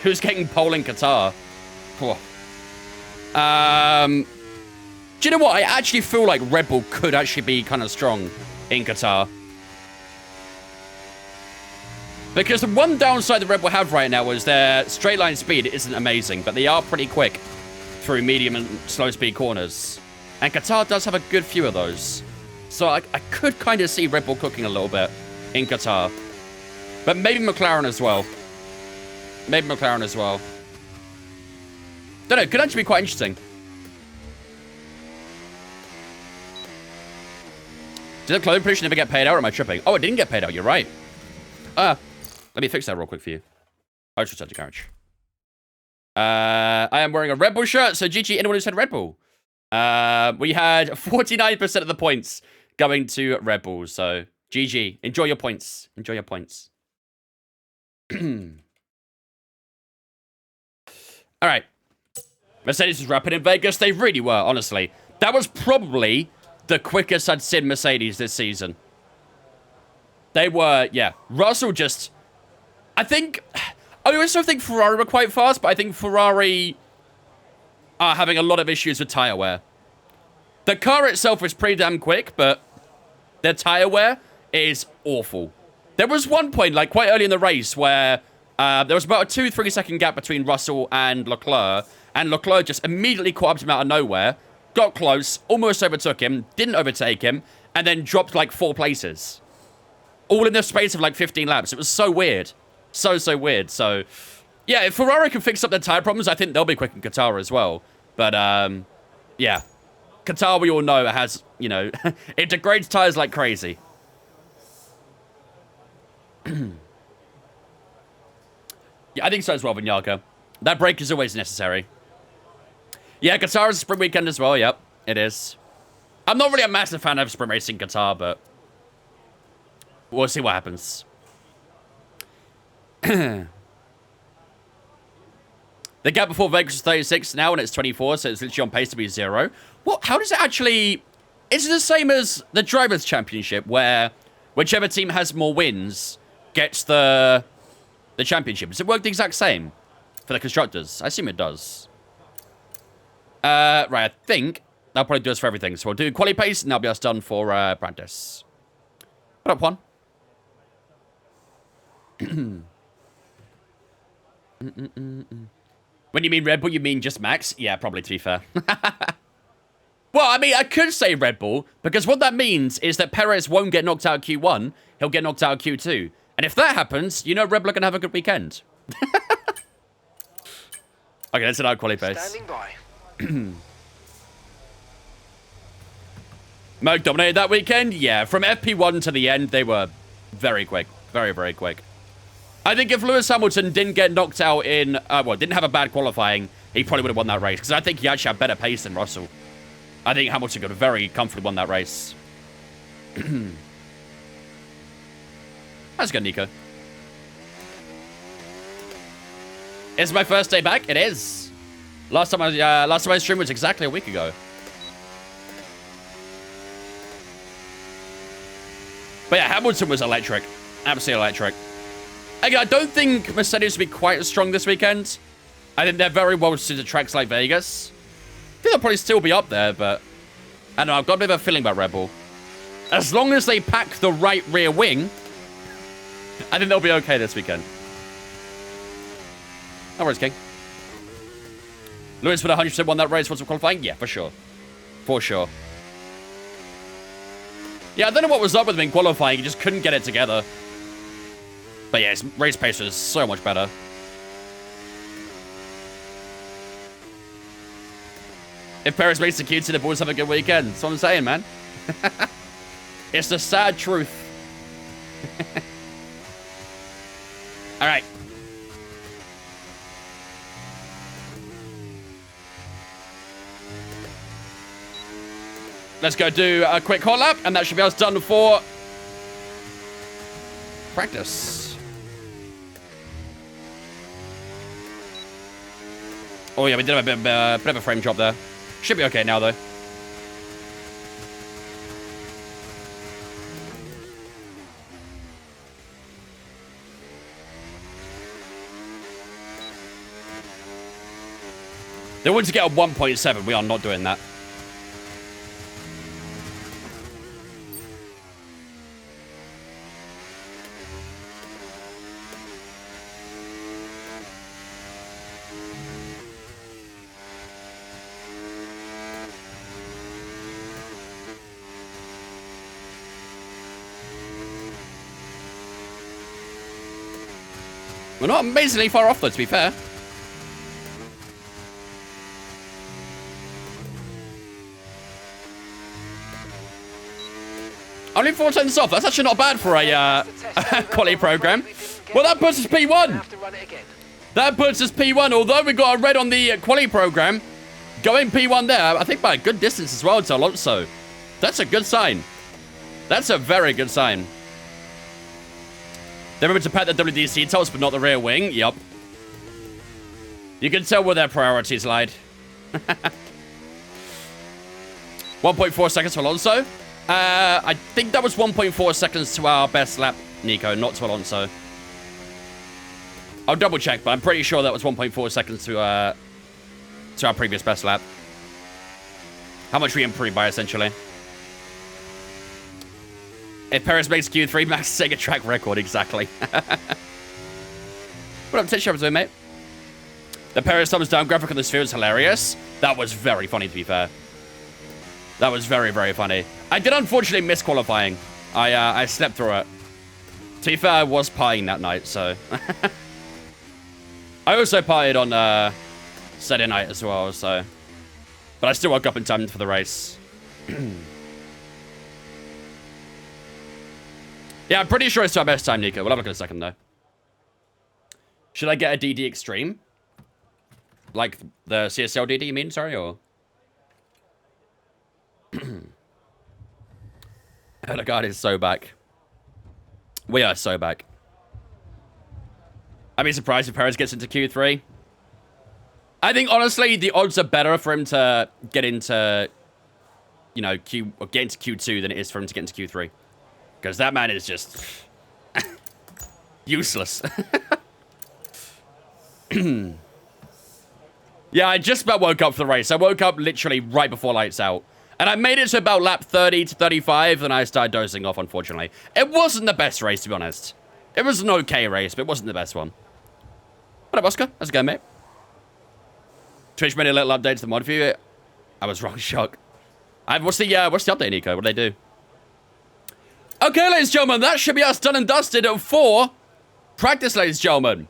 Who's getting pole in Qatar? Oh. Do you know what? I actually feel like Red Bull could actually be kind of strong in Qatar. Because the one downside that Red Bull have right now is their straight line speed isn't amazing, but they are pretty quick through medium and slow speed corners. And Qatar does have a good few of those. So I could kind of see Red Bull cooking a little bit in Qatar. But maybe McLaren as well. Maybe McLaren as well. Don't know, could actually be quite interesting. Did the clothing pollution never get paid out, or am I tripping? Oh, it didn't get paid out, you're right. Let me fix that real quick for you. I just returned to garage. I am wearing a Red Bull shirt, so GG, anyone who said Red Bull. We had 49% of the points going to Red Bull, so GG. Enjoy your points. Enjoy your points. All right. Mercedes was rapid in Vegas. They really were, honestly. That was probably the quickest I'd seen Mercedes this season. They were, yeah. Russell just... I also think Ferrari were quite fast, but I think Ferrari are having a lot of issues with tyre wear. The car itself is pretty damn quick, but their tyre wear is awful. There was one point, like quite early in the race, where there was about a 2-3 second gap between Russell and Leclerc just immediately caught up to him out of nowhere, got close, almost overtook him, didn't overtake him, and then dropped like 4 places. All in the space of like 15 laps. It was so weird. So weird. So, yeah, if Ferrari can fix up their tyre problems, I think they'll be quick in Qatar as well. But, yeah. Qatar, we all know, has, you know, it degrades tyres like crazy. Yeah, I think so as well, Vinyaka. That break is always necessary. Yeah, Qatar is a sprint weekend as well. Yep, it is. I'm not really a massive fan of sprint racing Qatar, but we'll see what happens. The gap before Vegas was 36 now, and it's 24, so it's literally on pace to be 0. What? How does it actually... Is it the same as the Drivers' Championship, where whichever team has more wins gets the championship? Does it work the exact same for the constructors? I assume it does. Right, I think that'll probably do us for everything. So we'll do quali pace, and that'll be us done for practice. What up, Juan? When you mean Red Bull, you mean just Max? Yeah, probably, to be fair. Well, I mean, I could say Red Bull, because what that means is that Perez won't get knocked out of Q1, he'll get knocked out of Q2. And if that happens, you know Red Bull are going to have a good weekend. Okay, that's an out quali pace. Standing by. Merc dominated that weekend? Yeah, from FP1 to the end, they were very quick. Very, very quick. I think if Lewis Hamilton didn't get knocked out in, didn't have a bad qualifying, he probably would have won that race. Because I think he actually had better pace than Russell. I think Hamilton could have very comfortably won that race. That's good, Nico. It's my first day back. It is. Last time I streamed was exactly a week ago. But yeah, Hamilton was electric. Absolutely electric. Again, I don't think Mercedes will be quite as strong this weekend. I think they're very well suited to tracks like Vegas. I think they'll probably still be up there, but I don't know, I've got a bit of a feeling about Red Bull. As long as they pack the right rear wing, I think they'll be okay this weekend. No worries, King. Lewis would 100% won that race once of qualifying? Yeah, for sure. For sure. Yeah, I don't know what was up with him in qualifying. He just couldn't get it together. But yeah, his race pace was so much better. If Perez makes the Q2, the boys have a good weekend. That's what I'm saying, man. It's the sad truth. All right. Let's go do a quick hot lap, and that should be us done for practice. Oh yeah, we did have a bit of a frame drop there. Should be okay now, though. They want to get a 1.7. We are not doing that. We're not amazingly far off, though, to be fair. Only 4 tenths off. That's actually not bad for a quality program. Well, that puts us P1. That puts us P1. Although we got a red on the quality program, going P1 there, I think by a good distance as well to Alonso. That's a good sign. That's a very good sign. They remember to pack the WDC tops, but not the rear wing. Yup. You can tell where their priorities lied. 1.4 seconds to Alonso. I think that was 1.4 seconds to our best lap, Nico, not to Alonso. I'll double check, but I'm pretty sure that was 1.4 seconds to our previous best lap. How much we improved by, essentially. If Perez makes Q3, Max is setting a track record, exactly. What up, Titch? Doing, mate? The Perez thumbs down graphic on this field is hilarious. That was very funny, to be fair. That was very, very funny. I did unfortunately miss qualifying. I slept through it. To be fair, I was partying that night, so. I also partied on Saturday night as well, so. But I still woke up in time for the race. Yeah, I'm pretty sure it's our best time, Nico. We'll have a look in a second, though. Should I get a DD Extreme? Like the CSL DD, you mean? Sorry, or? Odegaard is so back. We are so back. I'd be surprised if Perez gets into Q3. I think, honestly, the odds are better for him to get into, you know, get into Q2 than it is for him to get into Q3. Because that man is just useless. Yeah, I just about woke up for the race. I woke up literally right before lights out. And I made it to about lap 30 to 35, and I started dozing off, unfortunately. It wasn't the best race, to be honest. It was an okay race, but it wasn't the best one. What up, Oscar? How's it going, mate? Twitch made a little update to the mod view. I was wrong, shock. What's the update, Nico? What did they do? Okay, ladies and gentlemen, that should be us done and dusted for practice, ladies and gentlemen.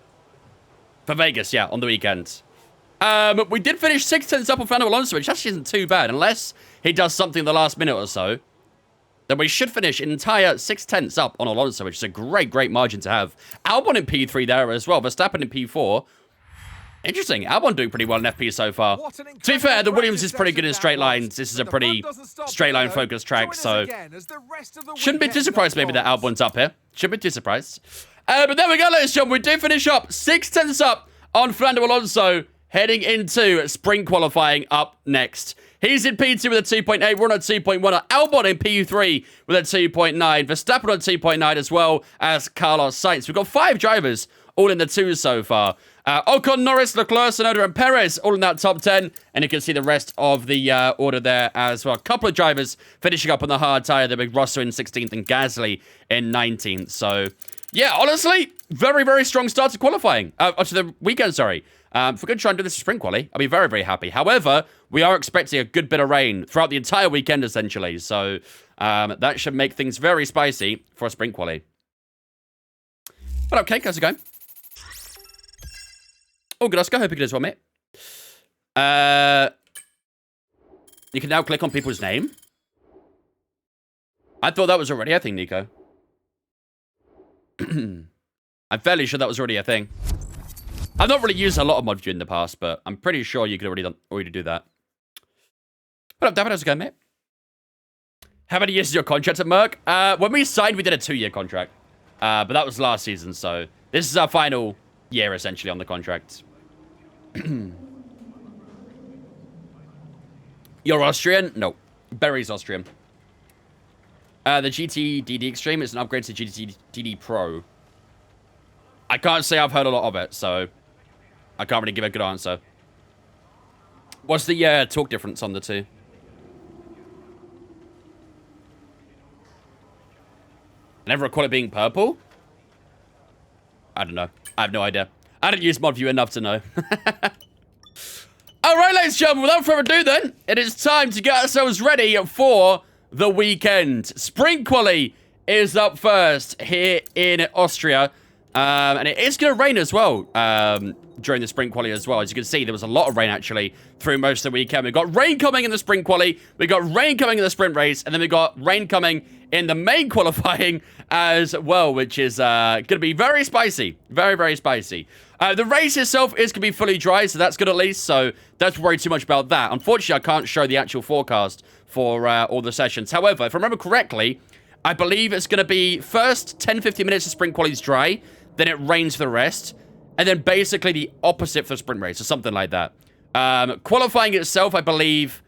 For Vegas, yeah, on the weekend. We did finish 6 tenths up on Fernando Alonso, which actually isn't too bad. Unless he does something in the last minute or so, then we should finish an entire 6 tenths up on Alonso, which is a great, great margin to have. Albon in P3 there as well. Verstappen in P4. Interesting. Albon doing pretty well in FP so far. To be fair, the Williams is pretty good in straight lines. This is a pretty straight line focused track, so shouldn't be too surprised maybe that Albon's up here. Shouldn't be too surprised. But there we go, ladies and gentlemen. We do finish up 6 tenths up on Fernando Alonso, heading into spring qualifying up next. He's in P2 with a 2.8. We're on a 2.1. Albon in P3 with a 2.9. Verstappen on 2.9 as well as Carlos Sainz. We've got 5 drivers all in the 2s so far. Ocon, Norris, Leclerc, Tsunoda, and Perez all in that top 10. And you can see the rest of the order there as well. A couple of drivers finishing up on the hard tyre. The big Russell in 16th and Gasly in 19th. So, yeah, honestly, very, very strong start to qualifying. To the weekend, sorry. If we're going to try and do this sprint quali, I'll be very, very happy. However, we are expecting a good bit of rain throughout the entire weekend, essentially. So, that should make things very spicy for a sprint quali. But okay, how's it going? Oh, good, Oscar. Hope you good as well, mate. You can now click on people's name. I thought that was already a thing, Nico. I'm fairly sure that was already a thing. I've not really used a lot of mod view in the past, but I'm pretty sure you could already do that. What up, David? How's it going, mate? How many years is your contract at Merck? When we signed, we did a 2-year contract. But that was last season, so this is our final year, essentially, on the contract. You're Austrian? No. Barry's Austrian. The GT DD Extreme is an upgrade to GT DD Pro. I can't say I've heard a lot of it, so I can't really give a good answer. What's the torque difference on the two? I never recall it being purple? I don't know. I have no idea. I didn't use mod view enough to know. Alright, ladies and gentlemen, without further ado then, it is time to get ourselves ready for the weekend. Sprint quali is up first here in Austria. And it is going to rain as well during the sprint quali as well. As you can see, there was a lot of rain actually through most of the weekend. We've got rain coming in the sprint quali. We've got rain coming in the sprint race. And then we've got rain coming in the main qualifying as well, which is going to be very spicy. Very, very spicy. The race itself is going to be fully dry, so that's good at least. So don't worry too much about that. Unfortunately, I can't show the actual forecast for all the sessions. However, if I remember correctly, I believe it's going to be first 10-15 minutes of sprint quali is dry. Then it rains for the rest, and then basically the opposite for the sprint race, or something like that. Qualifying itself, I believe,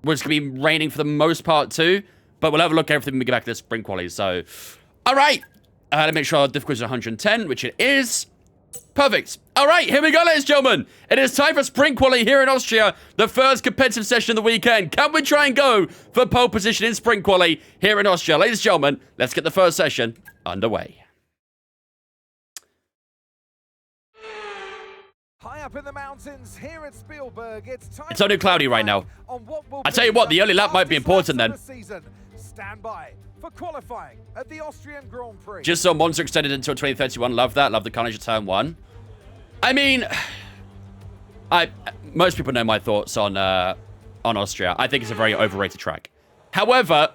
was going to be raining for the most part too, but we'll have a look at everything when we get back to the sprint quali. So, all right, let me make sure our difficulty is 110, which it is. Perfect. All right, here we go, ladies and gentlemen. It is time for sprint quali here in Austria, the first competitive session of the weekend. Can we try and go for pole position in sprint quali here in Austria? Ladies and gentlemen, let's get the first session underway. High up in the mountains here at Spielberg, it's only cloudy right now. I tell you what, the early lap might be important then. Stand by for qualifying at the Austrian Grand Prix. Just saw Monster extended until 2031. Love that. Love the carnage of turn 1. I mean, most people know my thoughts on Austria. I think it's a very overrated track. However,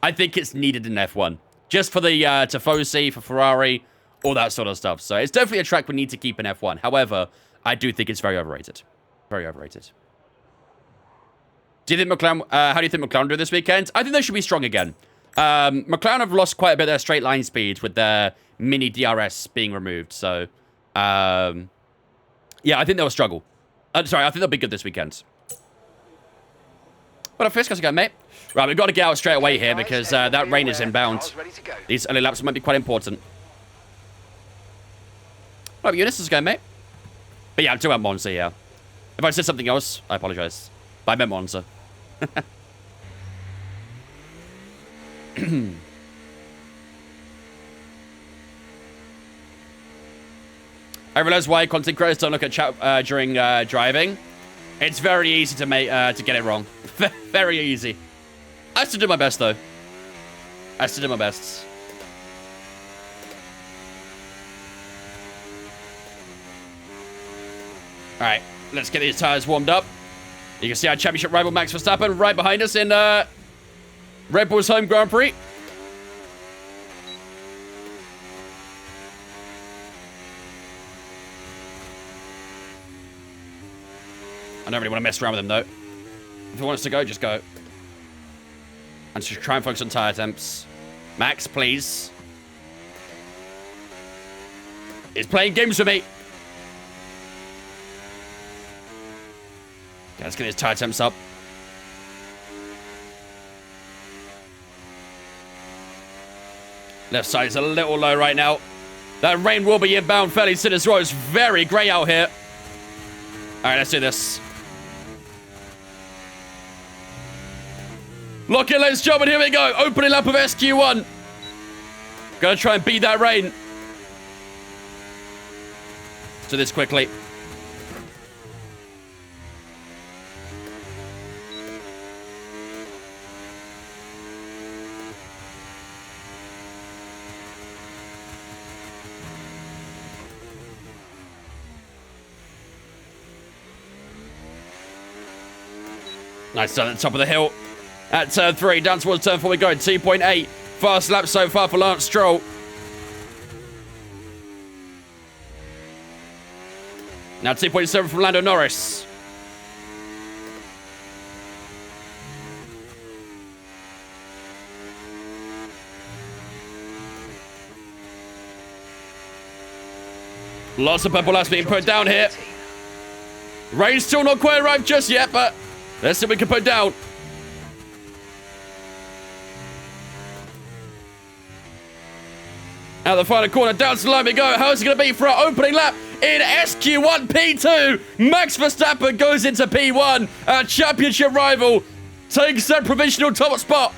I think it's needed in F1. Just for the Tifosi, for Ferrari, all that sort of stuff. So it's definitely a track we need to keep in F1. However, I do think it's very overrated. Very overrated. Do you think McLaren, how do you think McLaren do this weekend? I think they should be strong again. McLaren have lost quite a bit of their straight line speed with their mini DRS being removed. So, yeah, I think they'll struggle. Sorry, I think they'll be good this weekend. What up, Fisk? How's it going, mate? Right, we've got to get out straight away here because that rain is inbound. These early laps might be quite important. What up, Eunice? How's it going, mate? But yeah, I'm talking about Monza here. If I said something else, I apologize. But I meant Monza. I realize why content creators don't look at chat during driving. It's very easy to make to get it wrong. Very easy. I still do my best though. I still do my best. All right, let's get these tires warmed up. You can see our championship rival Max Verstappen right behind us in Red Bull's home Grand Prix. I don't really want to mess around with him though. If he wants to go, just go. And just try and focus on tire temps. Max, please. He's playing games with me. Okay, let's get his tire temps up. Left side is a little low right now. That rain will be inbound fairly soon as well. It's very grey out here. All right, let's do this. Lock it, ladies and gentlemen. Here we go. Opening lap of SQ1. Gonna try and beat that rain. Let's do this quickly. Nice turn at the top of the hill. At turn 3, down towards turn 4 we go. 2.8. Fast lap so far for Lance Stroll. Now 2.7 from Lando Norris. Lots of purple laps being put down here. Rain's still not quite arrived just yet, but let's see what we can put down. Out the final corner, down to the line we go. How's it going to be for our opening lap in SQ1 P2? Max Verstappen goes into P1. Our championship rival takes that provisional top spot.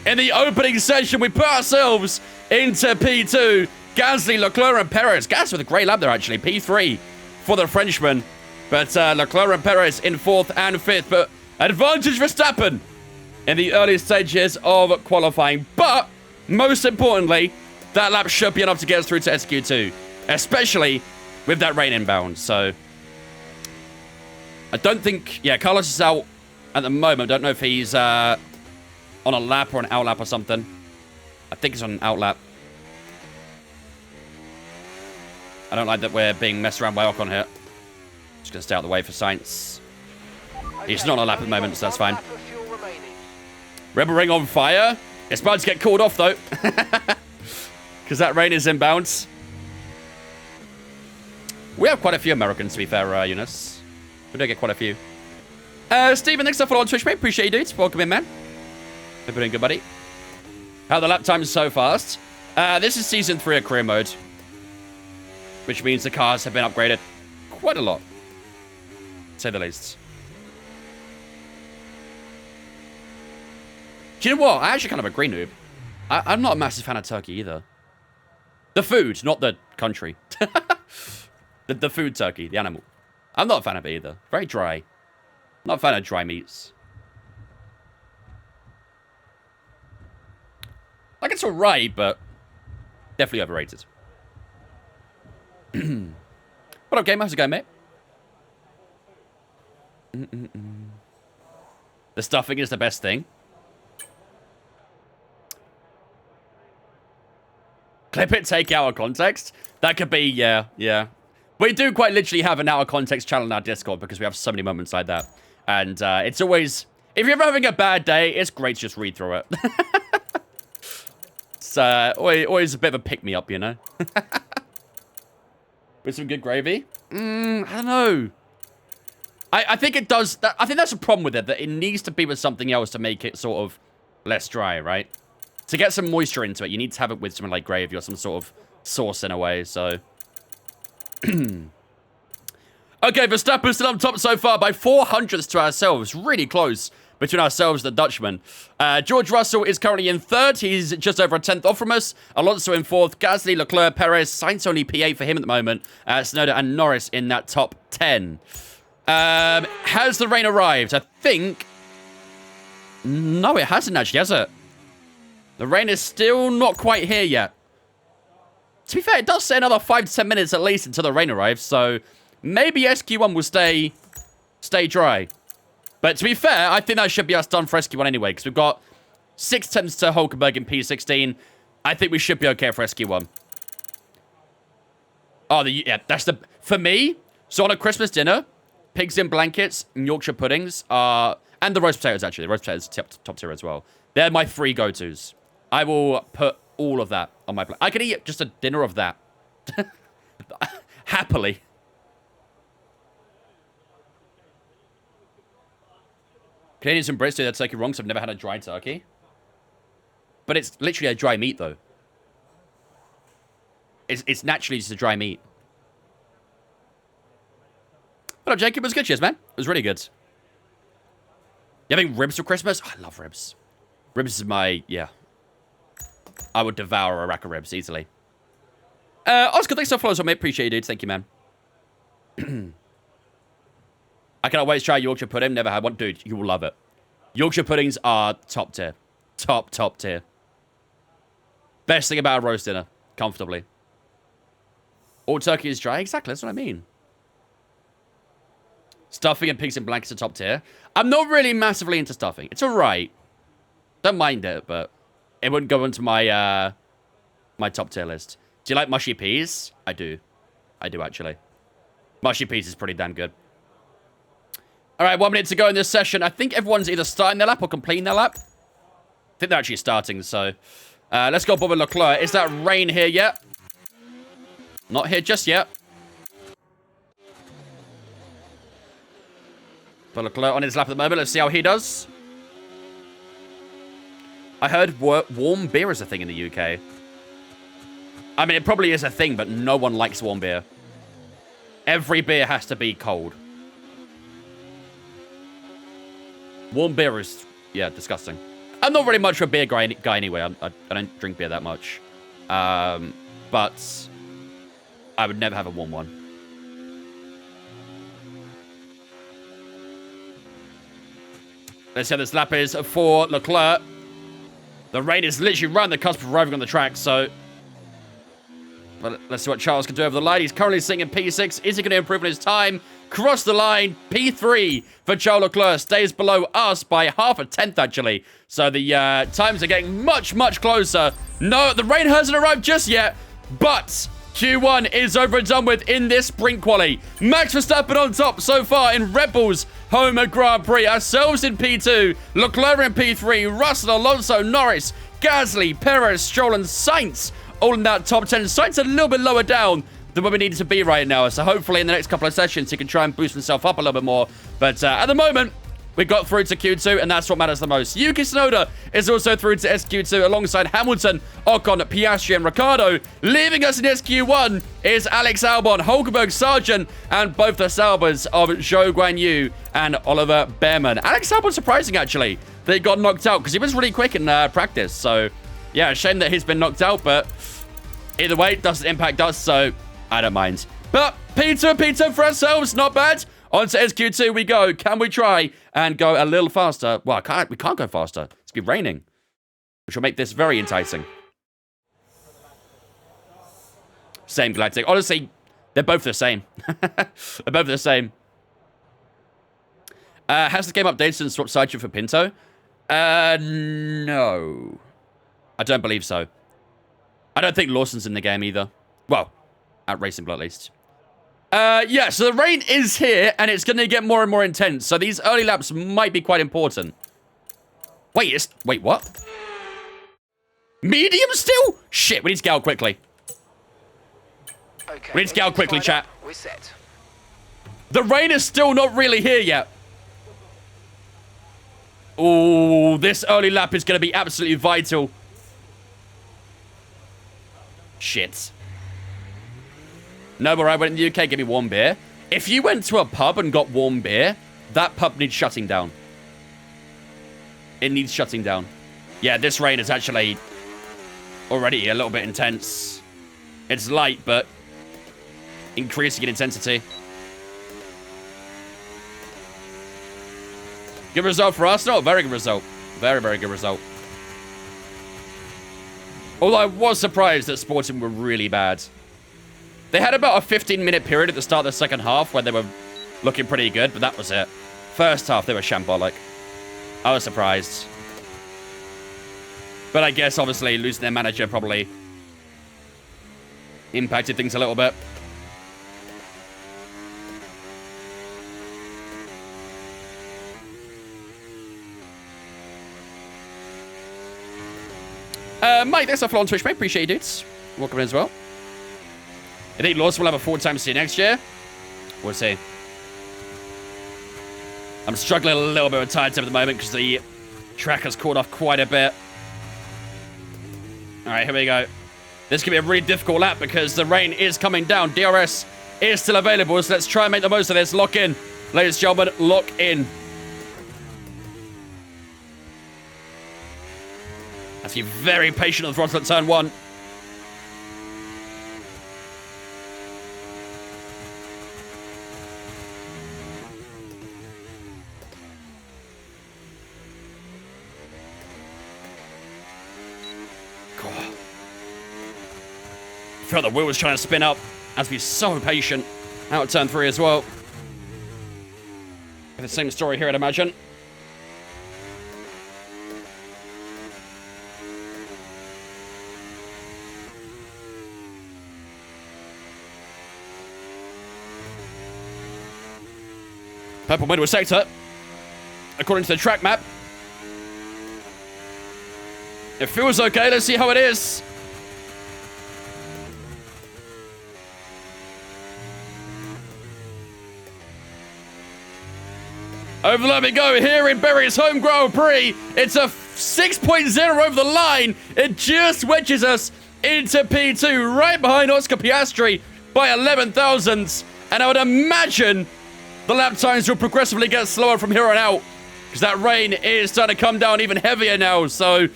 In the opening session, we put ourselves into P2. Gasly, Leclerc, and Perez. Gas with a great lap there, actually. P3 for the Frenchman. But Leclerc and Perez in 4th and 5th. But advantage Verstappen in the early stages of qualifying. But most importantly, that lap should be enough to get us through to SQ2, especially with that rain inbound. So I don't think, yeah, Carlos is out at the moment. I don't know if he's on a lap or an out lap or something. I think he's on an out lap. I don't like that we're being messed around by Ocon here. Just going to stay out of the way for Sainz. He's not on a lap at the moment, so that's fine. Rebel Ring on fire. It's about to get called off, though. Because that rain is inbound. We have quite a few Americans, to be fair, Eunice. We do get quite a few. Steven, thanks for following on Twitch, mate. Appreciate you, dudes. Welcome in, man. Hope you're doing good, buddy. How are the lap times so fast? This is Season 3 of Career Mode. Which means the cars have been upgraded quite a lot. To say the least. Do you know what? I actually kind of agree, noob. I'm not a massive fan of Turkey either. The food, not the country. the food Turkey, the animal. I'm not a fan of it either. Very dry. Not a fan of dry meats. Like, it's alright, but definitely overrated. What up, game? How's it going, mate? The stuffing is the best thing. Clip it, take out of context. That could be, yeah. We do quite literally have an out of context channel in our Discord because we have so many moments like that. And it's always, if you're ever having a bad day, it's great to just read through it. It's always a bit of a pick-me-up, you know? With some good gravy? I don't know. I think it does, I think that's a problem with it, that it needs to be with something else to make it sort of less dry, right? To get some moisture into it, you need to have it with something like gravy or some sort of sauce in a way, so. Okay, Verstappen's still on top so far by 400ths to ourselves. Really close between ourselves and the Dutchman. George Russell is currently in 3rd. He's just over a 10th off from us. Alonso in 4th. Gasly, Leclerc, Perez. Sainz only P8 for him at the moment. Tsunoda and Norris in that top 10. Has the rain arrived? I think. No, it hasn't actually, has it? The rain is still not quite here yet. To be fair, it does say another 5 to 10 minutes at least until the rain arrives, so maybe SQ1 will stay dry. But to be fair, I think that should be us done for SQ1 anyway, because we've got 6 tenths to Hulkenberg in P16. I think we should be okay for SQ1. Oh, yeah, that's the... For me, so on a Christmas dinner, pigs in blankets and Yorkshire puddings are... And the roast potatoes, actually. The roast potatoes top tier as well. They're my 3 go-tos. I will put all of that on my plate. I could eat just a dinner of that. Happily. Canadians and Brits do their turkey wrong, so I've never had a dry turkey. But it's literally a dry meat, though. It's naturally just a dry meat. Hello, Jacob. It was good, cheers, man. It was really good. You having ribs for Christmas? Oh, I love ribs. Ribs is my, yeah. I would devour a rack of ribs easily. Oscar, thanks for following, mate. Appreciate it, dude. Thank you, man. I cannot wait to try Yorkshire pudding. Never had one. Dude, you will love it. Yorkshire puddings are top tier. Top tier. Best thing about a roast dinner. Comfortably. All turkey is dry. Exactly, that's what I mean. Stuffing and pigs in blankets are top tier. I'm not really massively into stuffing. It's alright. Don't mind it, but it wouldn't go into my my top tier list. Do you like mushy peas? I do. I do, actually. Mushy peas is pretty damn good. Alright, 1 minute to go in this session. I think everyone's either starting their lap or completing their lap. I think they're actually starting, so... let's go Bob and Leclerc. Is that rain here yet? Not here just yet. Bob Leclerc on his lap at the moment. Let's see how he does. I heard warm beer is a thing in the UK. I mean, it probably is a thing, but no one likes warm beer. Every beer has to be cold. Warm beer is, yeah, disgusting. I'm not really much of a beer guy anyway. I don't drink beer that much. But I would never have a warm one. Let's see how this lap is for Leclerc. The rain is literally right on the cusp of arriving on the track, so... Well, let's see what Charles can do over the line. He's currently sitting in P6. Is he going to improve on his time? Cross the line. P3 for Charles Leclerc. Stays below us by half a tenth, actually. So the times are getting much, much closer. No, the rain hasn't arrived just yet. But Q1 is over and done with in this sprint quali. Max Verstappen on top so far in Red Bull's home Grand Prix. Ourselves in P2. Leclerc in P3. Russell, Alonso, Norris, Gasly, Perez, Stroll, and Sainz. All in that top 10. Sainz a little bit lower down than where we need to be right now. So hopefully in the next couple of sessions, he can try and boost himself up a little bit more. But at the moment, we got through to Q2, and that's what matters the most. Yuki Tsunoda is also through to SQ2 alongside Hamilton, Ocon, Piastri, and Ricciardo. Leaving us in SQ1 is Alex Albon, Hulkenberg, Sargent, and both the Saubers of Zhou Guanyu and Oliver Behrman. Alex Albon surprising, actually, that he got knocked out because he was really quick in practice. So, yeah, shame that he's been knocked out, but either way, it doesn't impact us, so I don't mind. But P2 for ourselves, not bad. On to SQ2 we go. Can we try and go a little faster? Well, we can't go faster. It's been raining, which will make this very enticing. Same Galactic. Honestly, they're both the same. They're both the same. Has the game updated and swapped Sideshow for Pinto? No. I don't believe so. I don't think Lawson's in the game either. Well, at Racing Blue at least. Yeah, so the rain is here, and it's going to get more and more intense. So these early laps might be quite important. Wait, what? Medium still? Shit, we need to get out quickly. Okay, We need to get out quickly, chat. We're set. The rain is still not really here yet. Oh, this early lap is going to be absolutely vital. Shit. No, but I went in the UK, give me warm beer. If you went to a pub and got warm beer, that pub needs shutting down. It needs shutting down. Yeah, this rain is actually already a little bit intense. It's light, but increasing in intensity. Good result for Arsenal. Very good result. Very, very good result. Although I was surprised that Sporting were really bad. They had about a 15-minute period at the start of the second half where they were looking pretty good, but that was it. First half, they were shambolic. I was surprised. But I guess, obviously, losing their manager probably impacted things a little bit. Mike, thanks for following on Twitch, mate. Appreciate you, dudes. Welcome in as well. I think Lawson will have a 4-time seat next year. We'll see. I'm struggling a little bit with time at the moment because the track has caught off quite a bit. All right, here we go. This could be a really difficult lap because the rain is coming down. DRS is still available, so let's try and make the most of this. Lock in. Ladies and gentlemen, lock in. Has to be very patient on the throttle at turn 1. I felt the wheel was trying to spin up. Has to be so patient. Out of turn 3 as well. The same story here, I'd imagine. Purple middle sector. According to the track map. It feels okay. Let's see how it is. Over the line we go here in Berry's home Grand Prix. It's a 6.0 over the line. It just wedges us into P2, right behind Oscar Piastri by 11 thousandths. And I would imagine the lap times will progressively get slower from here on out, because that rain is starting to come down even heavier now. So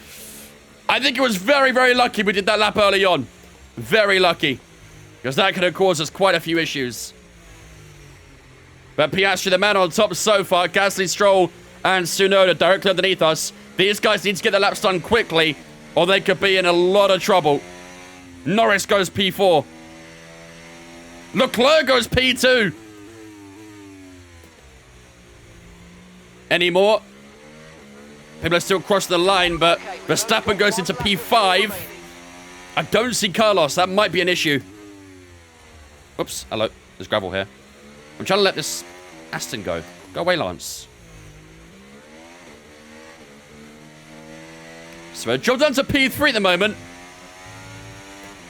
I think it was very, very lucky we did that lap early on. Very lucky, because that could have caused us quite a few issues. But Piastri, the man on top so far, Gasly, Stroll, and Tsunoda directly underneath us. These guys need to get their laps done quickly, or they could be in a lot of trouble. Norris goes P4. Leclerc goes P2. Any more? People are still crossing the line, but Verstappen goes into P5. I don't see Carlos. That might be an issue. Oops. Hello. There's gravel here. I'm trying to let this Aston go. Go away, Lance. So we're dropped down to P3 at the moment.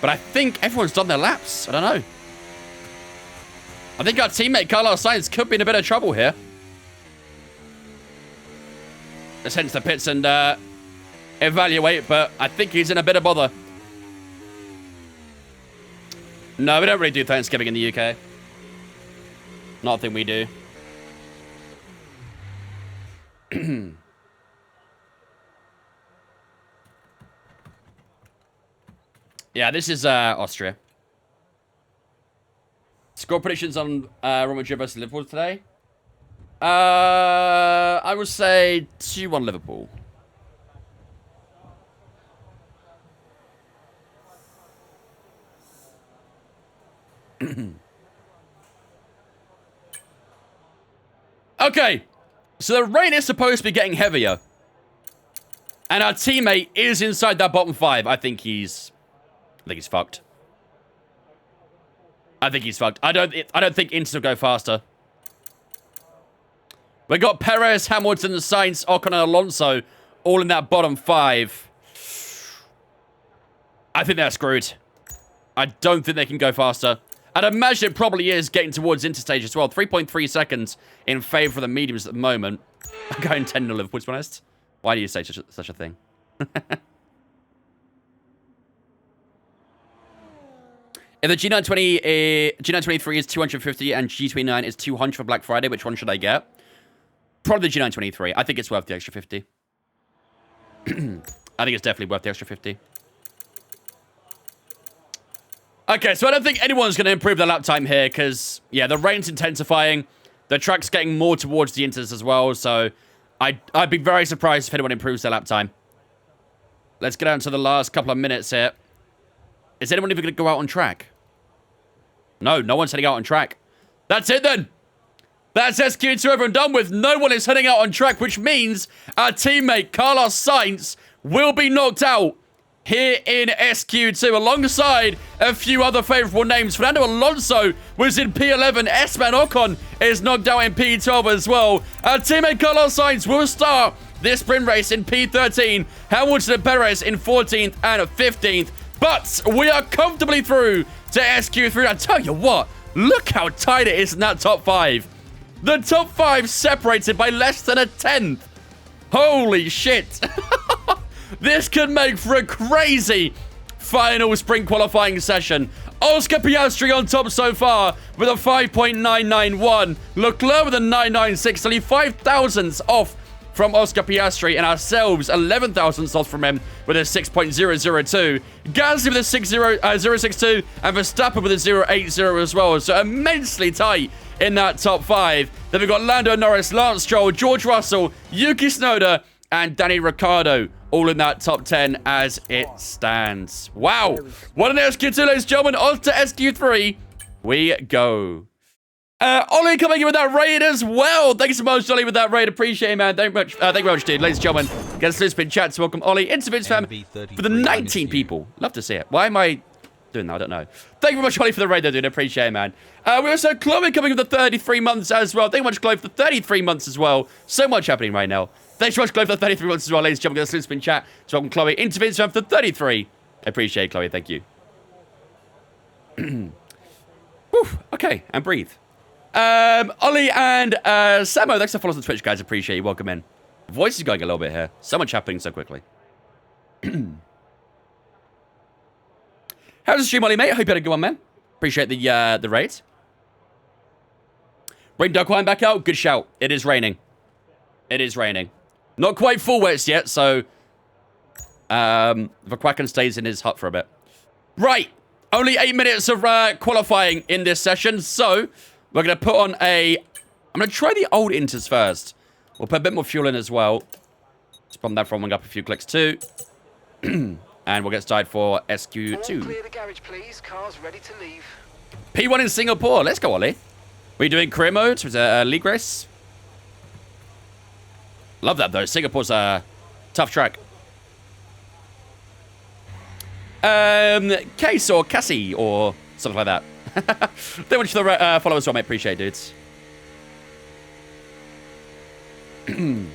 But I think everyone's done their laps. I don't know. I think our teammate Carlos Sainz could be in a bit of trouble here. Let's head to the pits and evaluate, but I think he's in a bit of bother. No, we don't really do Thanksgiving in the UK. Not a thing we do. Yeah, this is Austria. Score predictions on Real Madrid versus Liverpool today. I would say 2-1 Liverpool. Okay, so the rain is supposed to be getting heavier, and our teammate is inside that bottom 5. I think he's fucked. I think he's fucked. I don't think Inter will go faster. We got Perez, Hamilton, Sainz, Ocon, and Alonso all in that bottom 5. I think they're screwed. I don't think they can go faster. I'd imagine it probably is getting towards interstage as well. 3.3 seconds in favour of the mediums at the moment. I'm going 10 to Liverpool, to be honest. Why do you say such a thing? If the G923 is 250 and G29 is 200 for Black Friday, which one should I get? Probably the G923. I think it's worth the extra 50. I think it's definitely worth the extra 50. Okay, so I don't think anyone's going to improve their lap time here because, yeah, the rain's intensifying. The track's getting more towards the Inters as well, so I'd be very surprised if anyone improves their lap time. Let's get down to the last couple of minutes here. Is anyone even going to go out on track? No, no one's heading out on track. That's it then. That's SQ2 over and done with. No one is heading out on track, which means our teammate Carlos Sainz will be knocked out here in SQ2 alongside a few other favourable names. Fernando Alonso was in P11. Esteban Ocon is knocked out in P12 as well. Our teammate Carlos Sainz will start this sprint race in P13. Hamilton and Perez in 14th and 15th. But we are comfortably through to SQ3. I tell you what, look how tight it is in that top 5. The top 5 separated by less than a 10th. Holy shit. This could make for a crazy final sprint qualifying session. Oscar Piastri on top so far with a 5.991. Leclerc with a 996, only 5 thousandths off from Oscar Piastri, and ourselves 11 thousandths off from him with a 6.002. Gasly with a 062, and Verstappen with a 080 as well. So immensely tight in that top 5. Then we've got Lando Norris, Lance Stroll, George Russell, Yuki Tsunoda, and Danny Ricciardo all in that top 10 as it stands. Wow. What an SQ2, ladies and gentlemen. On to SQ3 we go. Ollie coming in with that raid as well. Thank you so much, Ollie, with that raid. Appreciate it, man. Thank you very much, dude. Ladies and gentlemen, get us spin chat to welcome Ollie into Vince Fam for the 19 people. Love to see it. Why am I doing that? I don't know. Thank you very much, Ollie, for the raid, though, dude. Appreciate it, man. We also have Chloe coming with the 33 months as well. Thank you much, Chloe, for the 33 months as well. So much happening right now. Thanks so much, Chloe, for the 33 months as well, ladies and gentlemen. Get us spin chat to welcome Chloe into Vince Fam for the 33. I appreciate it, Chloe. Thank you. Whew, okay, and breathe. Ollie and Samo, thanks for following us on Twitch, guys. Appreciate you. Welcome in. Voice is going a little bit here. So much happening so quickly. How's the stream, Ollie, mate? I hope you had a good one, man. Appreciate the raid. Bring Huckleheim back out. Good shout. It is raining. It is raining. Not quite full wets yet, so Verquacken stays in his hut for a bit. Right. Only 8 minutes of qualifying in this session, so we're going to put on a... I'm going to try the old Inters first. We'll put a bit more fuel in as well. Let's pump that throttling up a few clicks too. And we'll get started for SQ2. Clear the garage, please. Cars ready to leave. P1 in Singapore. Let's go, Ollie. We're doing career mode. Was a league race. Love that, though. Singapore's a tough track. Case or Cassie or something like that. Thank you much for the follow as well, mate. Appreciate it, dudes.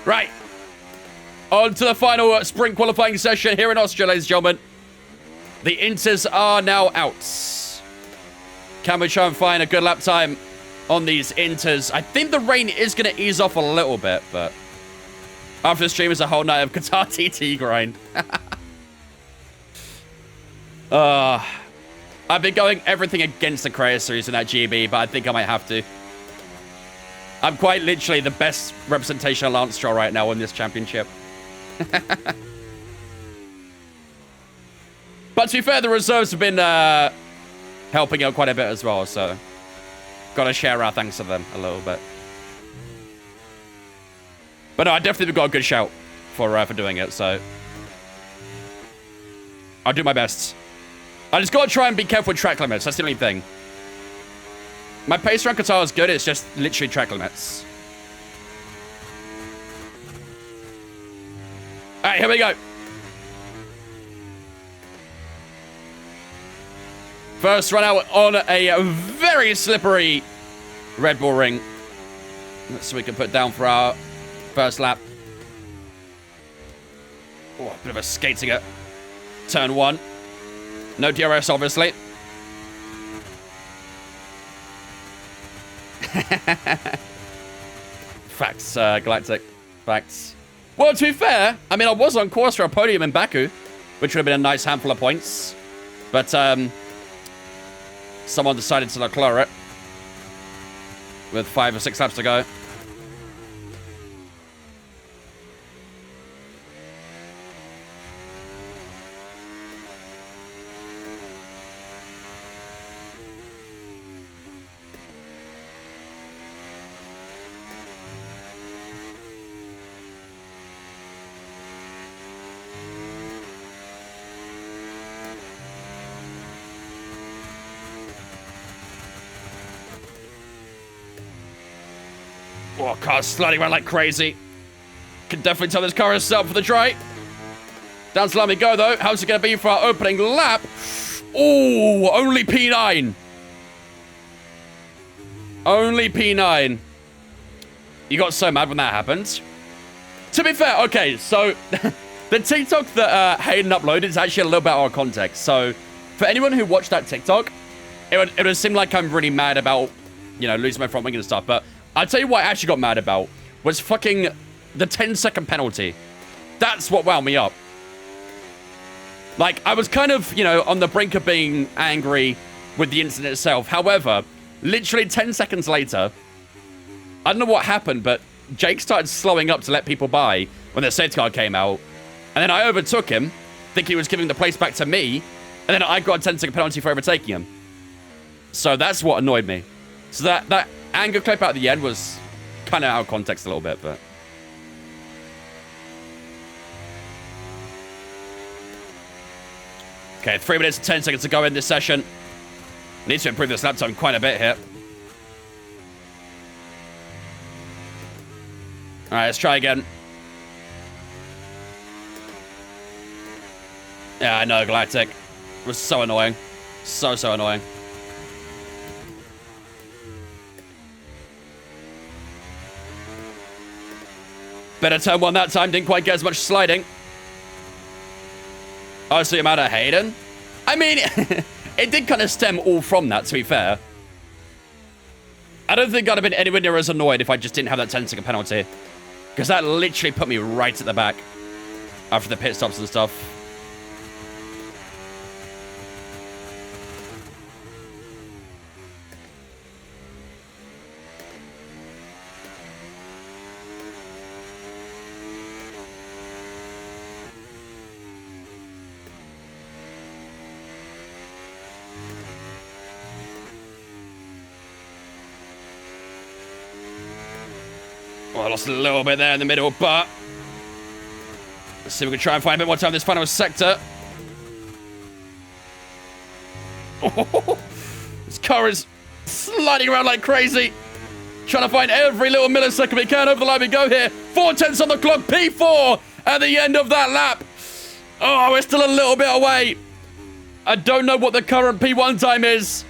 Right. On to the final sprint qualifying session here in Austria, ladies and gentlemen. The Inters are now out. Can we try and find a good lap time on these Inters? I think the rain is going to ease off a little bit, but after the stream is a whole night of Qatar TT grind. I've been going everything against the Creator Series in that GB, but I think I might have to. I'm quite literally the best representation of Lance Stroll right now in this championship. But to be fair, the reserves have been helping out quite a bit as well, so gotta share our thanks to them a little bit. But no, I definitely got a good shout for doing it, so I'll do my best. I just gotta try and be careful with track limits. That's the only thing. My pace around Qatar is good. It's just literally track limits. All right, here we go. First run out on a very slippery Red Bull ring. So we can put down for our first lap. Oh, a bit of a skating at turn 1. No DRS, obviously. Facts, Galactic. Facts. Well, to be fair, I mean, I was on course for a podium in Baku, which would have been a nice handful of points. But, someone decided to Leclerc it with 5 or 6 laps to go. Oh, car's sliding around like crazy. Can definitely tell this car is set up for the dry. Down to let me go, though. How's it going to be for our opening lap? Oh, only P9. Only P9. You got so mad when that happened. To be fair, okay, so the TikTok that Hayden uploaded is actually a little bit out of context. So for anyone who watched that TikTok, it would seem like I'm really mad about, you know, losing my front wing and stuff. But I'll tell you what I actually got mad about was fucking the 10-second penalty. That's what wound me up. Like, I was kind of, you know, on the brink of being angry with the incident itself. However, literally 10 seconds later, I don't know what happened, but Jake started slowing up to let people by when the safety car came out. And then I overtook him, thinking he was giving the place back to me. And then I got a 10-second penalty for overtaking him. So that's what annoyed me. So that anger clip out at the end was kind of out of context a little bit, but... Okay, 3 minutes and 10 seconds to go in this session. Need to improve this lap time quite a bit here. Alright, let's try again. Yeah, I know, Galactic. It was so annoying. So annoying. Better turn one that time. Didn't quite get as much sliding. Oh, so you're mad at Hayden? I mean, it did kind of stem all from that, to be fair. I don't think I'd have been anywhere near as annoyed if I just didn't have that 10-second penalty. Because that literally put me right at the back after the pit stops and stuff. Well, I lost a little bit there in the middle, but let's see if we can try and find a bit more time in this final sector. Oh, this car is sliding around like crazy. Trying to find every little millisecond we can. Over the line we go here. 4/10 on the clock. P4 at the end of that lap. Oh, we're still a little bit away. I don't know what the current P1 time is,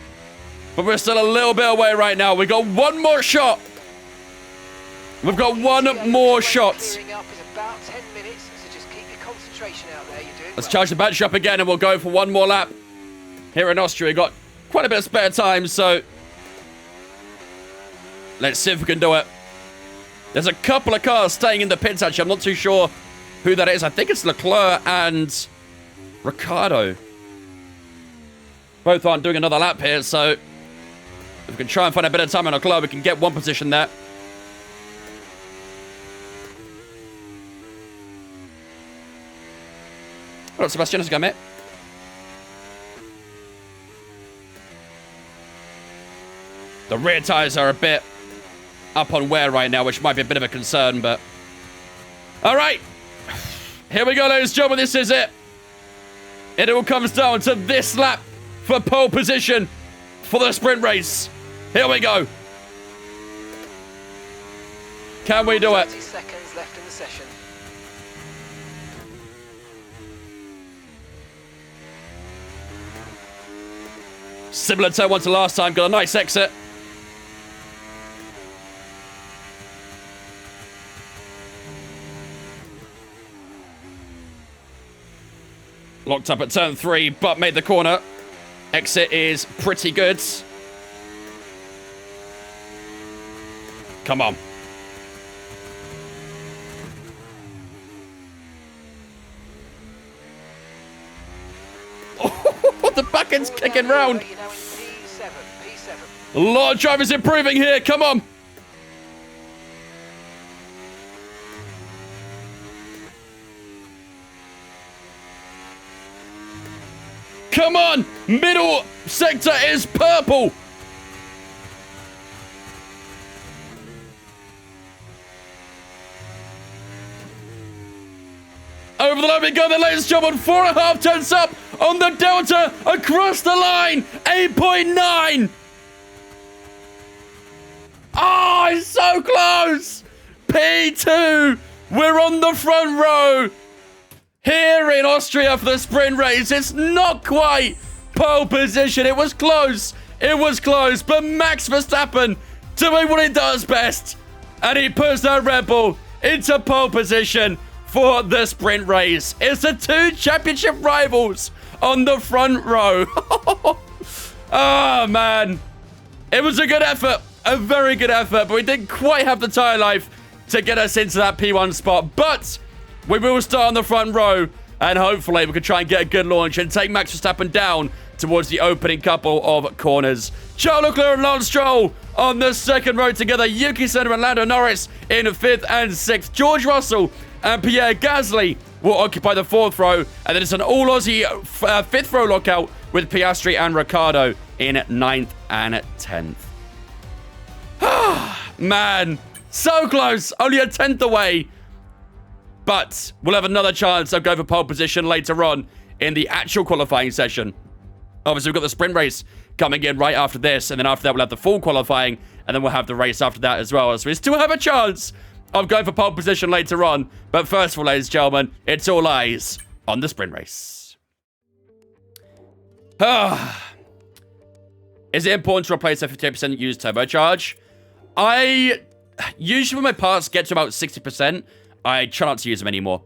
but we're still a little bit away right now. We got one more shot. We've got one more shot. Let's charge the battery up again and we'll go for one more lap. Here in Austria, we've got quite a bit of spare time, so let's see if we can do it. There's a couple of cars staying in the pits, actually. I'm not too sure who that is. I think it's Leclerc and Ricciardo. Both aren't doing another lap here, so if we can try and find a bit of time on Leclerc, we can get one position there. All right, Sebastian, let's go, mate. The rear tyres are a bit up on wear right now, which might be a bit of a concern, but... All right. Here we go, ladies and gentlemen. This is it. It all comes down to this lap for pole position for the sprint race. Here we go. Can we do it? 30 seconds left in the session. Similar turn one to last time. Got a nice exit. Locked up at turn 3, but made the corner. Exit is pretty good. Come on. Oh, the back end's kicking round. A lot of drivers improving here. Come on. Come on. Middle sector is purple. Over the line we go then, ladies and gentlemen. 4.5 tenths up on the Delta across the line. 8.9. Oh, it's so close. P2. We're on the front row. Here in Austria for the sprint race. It's not quite pole position. It was close. It was close. But Max Verstappen doing what he does best. And he puts that Red Bull into pole position for the sprint race. It's the two championship rivals on the front row. Oh, man. It was a good effort. A very good effort. But we didn't quite have the tyre life to get us into that P1 spot. But we will start on the front row And hopefully we can try and get a good launch and take Max Verstappen down towards the opening couple of corners. Charles Leclerc and Lance Stroll on the second row together. Yuki Tsunoda and Lando Norris in 5th and 6th. George Russell and Pierre Gasly will occupy the 4th row. And then it's an all-Aussie 5th row lockout with Piastri and Ricciardo in 9th and 10th. Man, so close. Only a 10th away. But we'll have another chance of going for pole position later on in the actual qualifying session. Obviously, we've got the sprint race coming in right after this. And then after that, we'll have the full qualifying. And then we'll have the race after that as well. So we still have a chance of going for pole position later on. But first of all, ladies and gentlemen, it's all eyes on the sprint race. Is it important to replace a 58% used turbocharge? Usually when my parts get to about 60%, I try not to use them anymore.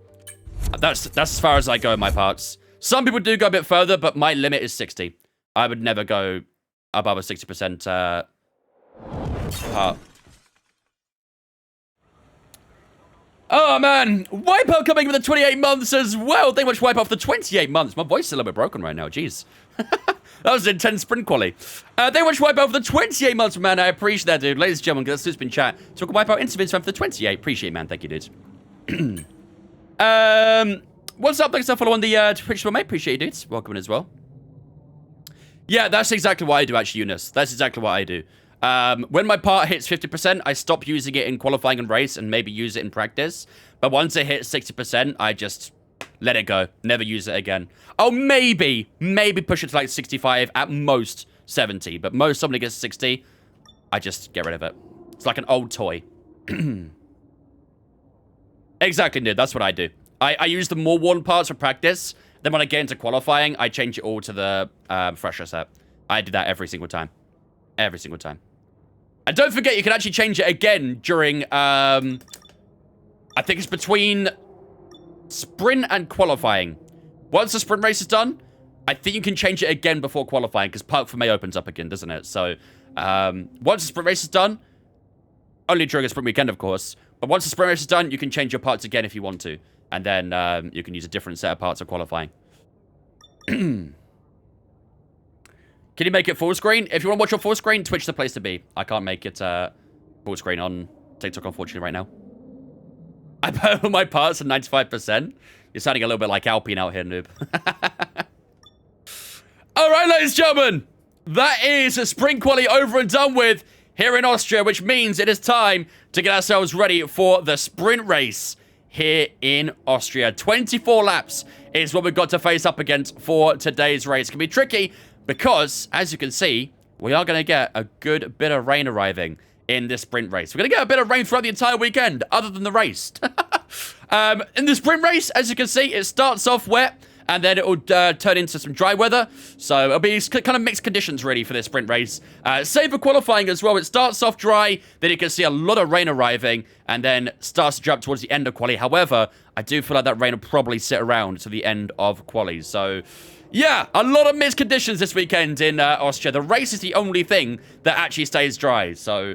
That's as far as I go in my parts. Some people do go a bit further, but my limit is 60. I would never go above a 60% part. Oh, man. Wipeout coming with the 28 months as well. They much wipe off the 28 months. My voice is a little bit broken right now. Jeez. That was an intense sprint quali. They watch Wipeout for the 28 months, man. I appreciate that, dude. Ladies and gentlemen, that's just been chat. So we can Wipeout Incidents for the 28. Appreciate it, man. Thank you, dudes. What's up? Thanks for following the Twitch, mate. Appreciate you, dudes. Welcome in as well. Yeah, that's exactly what I do, actually, Eunice. That's exactly what I do. When my part hits 50%, I stop using it in qualifying and race and maybe use it in practice. But once it hits 60%, I just let it go. Never use it again. Oh, maybe push it to like 65, at most 70. But most somebody gets 60, I just get rid of it. It's like an old toy. Exactly, dude. That's what I do. I use the more worn parts for practice. Then when I get into qualifying, I change it all to the fresher set. I do that every single time. Every single time. And don't forget, you can actually change it again during, I think it's between sprint and qualifying. Once the sprint race is done, I think you can change it again before qualifying, because Park for May opens up again, doesn't it? So, once the sprint race is done, only during a sprint weekend, of course, but once the sprint race is done, you can change your parts again if you want to. And then, you can use a different set of parts for qualifying. Can you make it full screen? If you want to watch on full screen, Twitch the place to be. I can't make it full screen on TikTok, unfortunately, right now. I put my parts at 95%. You're sounding a little bit like Alpine out here, noob. All right, ladies and gentlemen. That is a sprint quali over and done with here in Austria, which means it is time to get ourselves ready for the sprint race here in Austria. 24 laps is what we've got to face up against for today's race. It can be tricky because, as you can see, we are going to get a good bit of rain arriving in this sprint race. We're going to get a bit of rain throughout the entire weekend, other than the race. In the sprint race, as you can see, it starts off wet, and then it will turn into some dry weather. So it'll be kind of mixed conditions, really, for this sprint race. Same for qualifying as well. It starts off dry, then you can see a lot of rain arriving, and then starts to drop towards the end of quali. However, I do feel like that rain will probably sit around to the end of quali. So yeah, a lot of mixed conditions this weekend in Austria. The race is the only thing that actually stays dry. So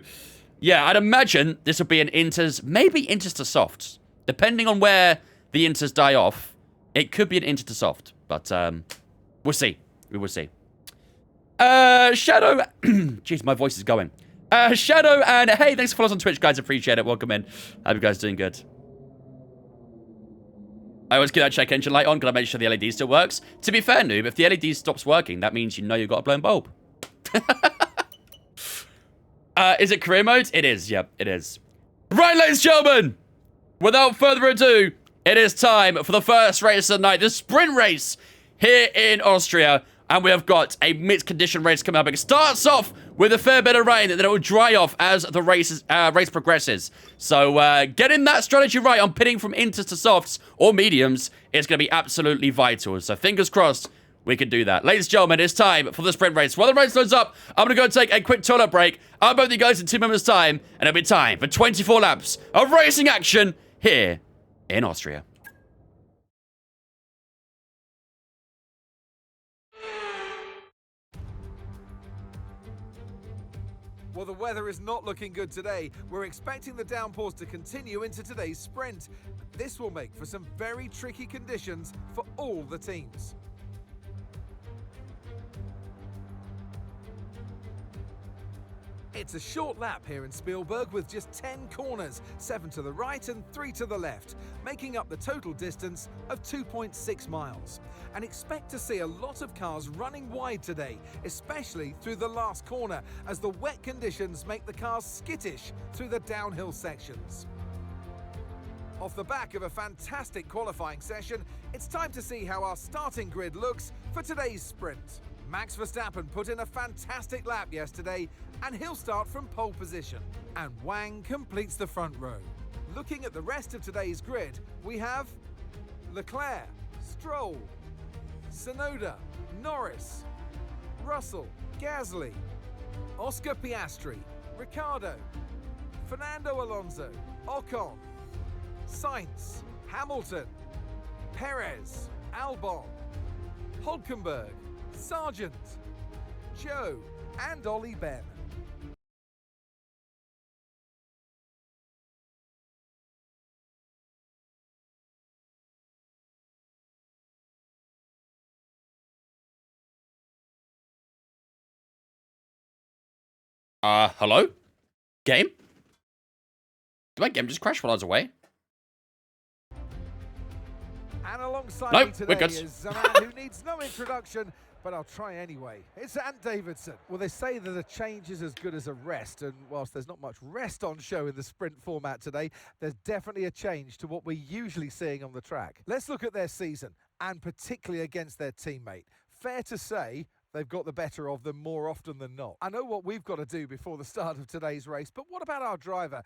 yeah, I'd imagine this will be an inters, maybe inters to softs. Depending on where the inters die off, it could be an inter to soft. But we'll see. We will see. Shadow. Jeez, my voice is going. Shadow and hey, thanks for following us on Twitch, guys. Appreciate it. Welcome in. Hope you guys are doing good. I always keep that check engine light on because I make sure the LED still works. To be fair, noob, if the LED stops working, that means you know you've got a blown bulb. Is it career mode? It is. Yep, it is. Right, ladies and gentlemen. Without further ado, it is time for the first race of the night, the sprint race here in Austria. And we have got a mixed condition race coming up. It starts off with a fair bit of rain, and then it will dry off as the race progresses. So getting that strategy right on pitting from inters to softs or mediums is going to be absolutely vital. So fingers crossed we can do that. Ladies and gentlemen, it's time for the sprint race. While the race loads up, I'm going to go take a quick toilet break. I'll be with you guys in 2 minutes' time, and it'll be time for 24 laps of racing action here in Austria. Well, the weather is not looking good today. We're expecting the downpours to continue into today's sprint. This will make for some very tricky conditions for all the teams. It's a short lap here in Spielberg with just 10 corners, 7 to the right and 3 to the left, making up the total distance of 2.6 miles. And expect to see a lot of cars running wide today, especially through the last corner, as the wet conditions make the cars skittish through the downhill sections. Off the back of a fantastic qualifying session, it's time to see how our starting grid looks for today's sprint. Max Verstappen put in a fantastic lap yesterday, and he'll start from pole position. And Wang completes the front row. Looking at the rest of today's grid, we have Leclerc, Stroll, Tsunoda, Norris, Russell, Gasly, Oscar Piastri, Ricciardo, Fernando Alonso, Ocon, Sainz, Hamilton, Perez, Albon, Hulkenberg, Sargent, Joe, and Ollie Ben. Hello? Game? Did my game just crash while I was away? And alongside Nope, me we're today good. is a man who needs no introduction, but I'll try anyway. It's Ant Davidson. Well, they say that a change is as good as a rest, and whilst there's not much rest on show in the sprint format today, there's definitely a change to what we're usually seeing on the track. Let's look at their season, and particularly against their teammate. Fair to say, they've got the better of them more often than not. I know what we've got to do before the start of today's race, but what about our driver?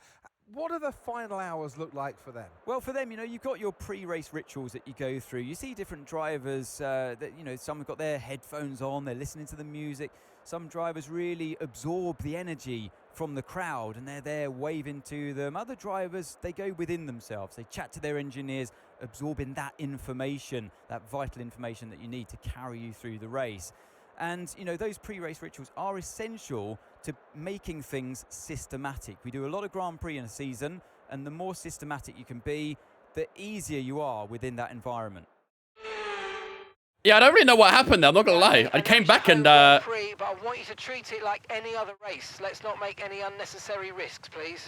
What do the final hours look like for them? Well, for them, you've got your pre-race rituals that you go through. You see different drivers that, some have got their headphones on, they're listening to the music. Some drivers really absorb the energy from the crowd and they're there waving to them. Other drivers, they go within themselves. They chat to their engineers, absorbing that information, that vital information that you need to carry you through the race. And, those pre-race rituals are essential to making things systematic. We do a lot of Grand Prix in a season, and the more systematic you can be, the easier you are within that environment. Yeah, I don't really know what happened there, I'm not gonna lie. I came back and, Grand Prix, but I want you to treat it like any other race. Let's not make any unnecessary risks, please.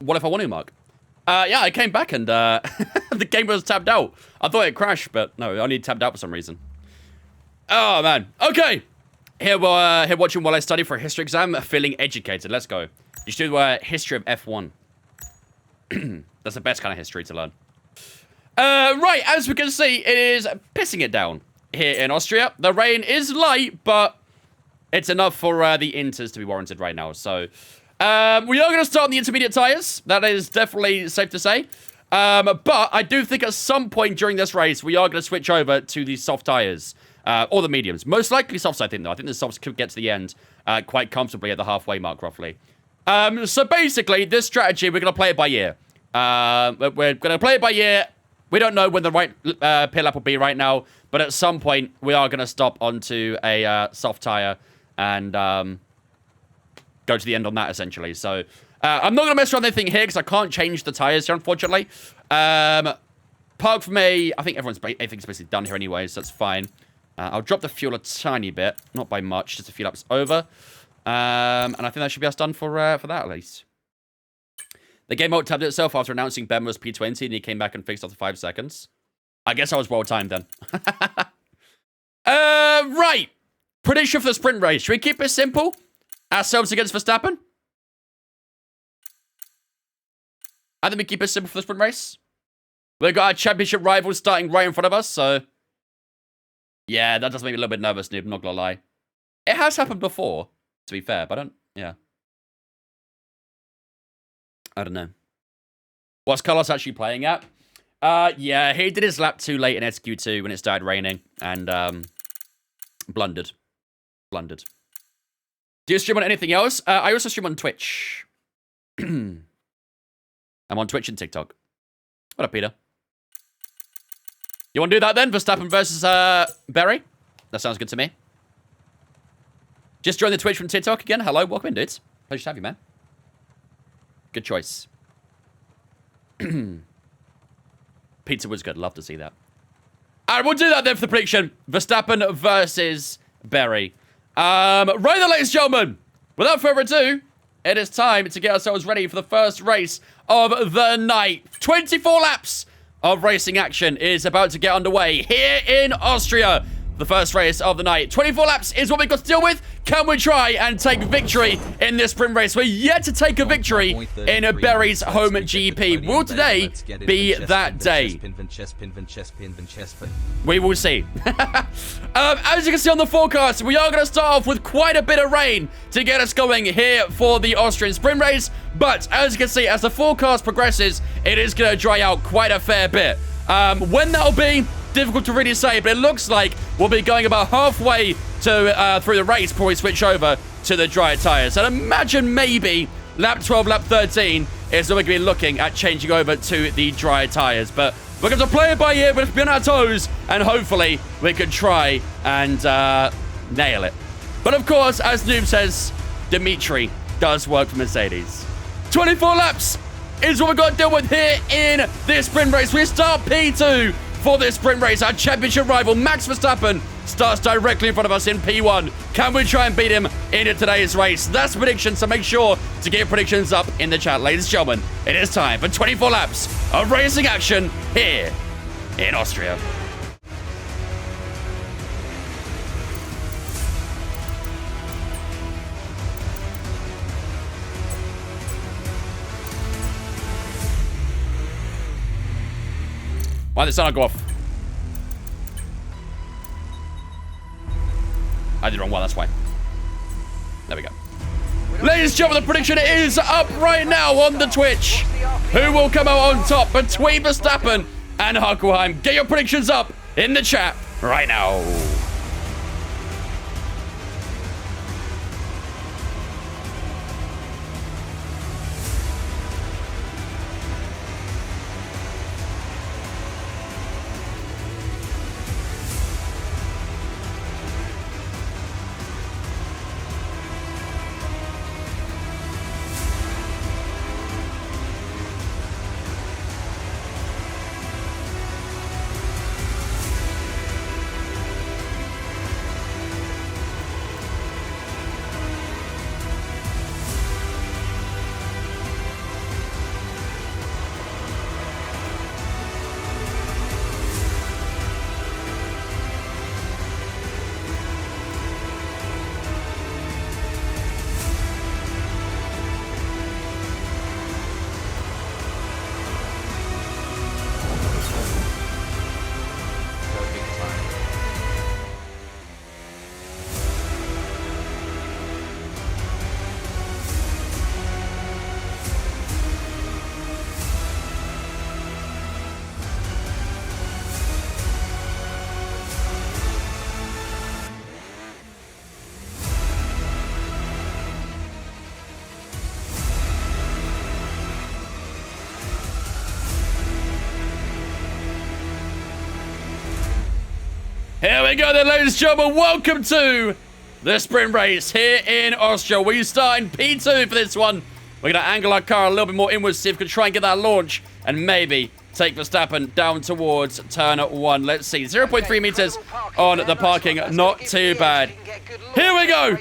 What if I want to, Mark? Yeah, I came back and, the game was tabbed out. I thought it crashed, but no, it only tabbed out for some reason. Oh, man. Okay. Here watching while I study for a history exam, feeling educated. Let's go. You should do history of F1. That's the best kind of history to learn. Right, as we can see, it is pissing it down here in Austria. The rain is light, but it's enough for the inters to be warranted right now. So, we are going to start on the intermediate tyres. That is definitely safe to say. But I do think at some point during this race, we are going to switch over to the soft tyres. Or the mediums. Most likely softs, I think, though. I think the softs could get to the end quite comfortably at the halfway mark, roughly. So basically, this strategy, we're going to play it by ear. We're going to play it by ear. We don't know when the right pit lap will be right now, but at some point, we are going to stop onto a soft tyre and go to the end on that, essentially. So, I'm not going to mess around with anything here, because I can't change the tyres here, unfortunately. Apart from I think everything's basically done here anyway, so that's fine. I'll drop the fuel a tiny bit, not by much, just a few laps over. And I think that should be us done for that, at least. The game mode tabbed itself after announcing Ben was P20, and he came back and fixed after 5 seconds. I guess I was well-timed then. Right. Prediction for the sprint race. Should we keep it simple? Ourselves against Verstappen? I think we keep it simple for the sprint race. We've got our championship rivals starting right in front of us, so... Yeah, that does make me a little bit nervous, Noob, I'm not gonna lie. It has happened before, to be fair, but yeah. I don't know. What's Carlos actually playing at? Yeah, he did his lap too late in SQ2 when it started raining, and, blundered. Do you stream on anything else? I also stream on Twitch. I'm on Twitch and TikTok. What up, Peter? You want to do that then? Verstappen versus Berry? That sounds good to me. Just join the Twitch from TikTok again. Hello, welcome in, dudes. Pleasure to have you, man. Good choice. Pizza was good. Love to see that. All right, we'll do that then for the prediction. Verstappen versus Berry. Right then, ladies and gentlemen, without further ado, it is time to get ourselves ready for the first race of the night. 24 laps of racing action is about to get underway here in Austria. The first race of the night. 24 laps is what we've got to deal with. Can we try and take victory in this sprint race? We're yet to take a victory in Berry's home GP. Will today be that day? We will see. As you can see on the forecast, we are going to start off with quite a bit of rain to get us going here for the Austrian sprint race. But as you can see, as the forecast progresses, it is going to dry out quite a fair bit. When that'll be, difficult to really say, but it looks like we'll be going about halfway to through the race before we switch over to the dry tires. And imagine maybe lap 12, lap 13 is when we're going to be looking at changing over to the dry tires. But we're going to play it by ear, we're going to be on our toes, and hopefully we can try and nail it. But of course, as Noob says, Dimitri does work for Mercedes. 24 laps is what we've got to deal with here in this sprint race. We start P2 for this sprint race. Our championship rival, Max Verstappen, starts directly in front of us in P1. Can we try and beat him in today's race? That's the prediction, so make sure to get your predictions up in the chat. Ladies and gentlemen, it is time for 24 laps of racing action here in Austria. Why did the sun not go off? I did wrong one, that's why. There we go. Ladies and gentlemen, the prediction is up right now on the Twitch. Who will come out on top between Verstappen and Huckleheim? Get your predictions up in the chat right now. Here we go then, ladies and gentlemen. Welcome to the sprint race here in Austria. We start in P2 for this one. We're going to angle our car a little bit more inwards, see if we can try and get that launch and maybe take Verstappen down towards turn 1. Let's see, 0.3 meters on the parking. Not too bad. Here we go.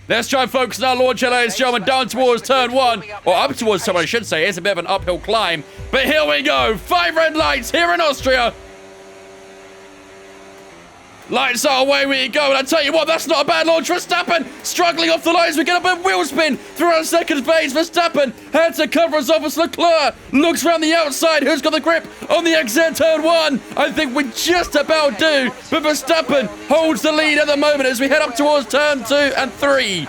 Let's try and focus on our launch here, ladies and gentlemen, down towards turn 1. Or up towards turn 1, I should say. It's a bit of an uphill climb. But here we go. 5 red lights here in Austria. Lights are, away we go, and I tell you what, that's not a bad launch. Verstappen struggling off the lines. We get up a wheel spin through our second phase. Verstappen had to cover us off as Leclerc looks around the outside. Who's got the grip on the exit turn 1? I think we just about do, but Verstappen holds the lead at the moment as we head up towards turn 2 and 3.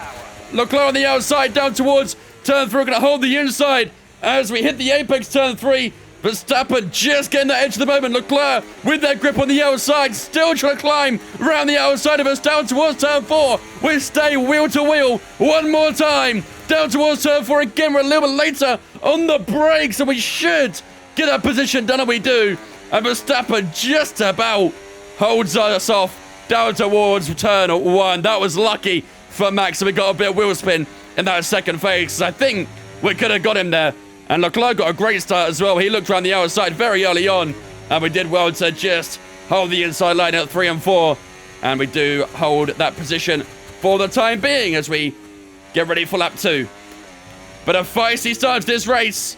Leclerc on the outside down towards turn 3. We're going to hold the inside as we hit the apex turn 3. Verstappen just getting that edge at the moment. Leclerc with that grip on the outside, still trying to climb around the outside of us down towards turn 4. We stay wheel to wheel one more time. Down towards turn 4 again. We're a little bit later on the brakes, and we should get that position done, and we do. And Verstappen just about holds us off down towards turn 1. That was lucky for Max, and we got a bit of wheel spin in that second phase. I think we could have got him there. And Leclerc got a great start as well. He looked around the outside very early on. And we did well to just hold the inside line at 3 and 4. And we do hold that position for the time being as we get ready for lap 2. But a feisty start to this race.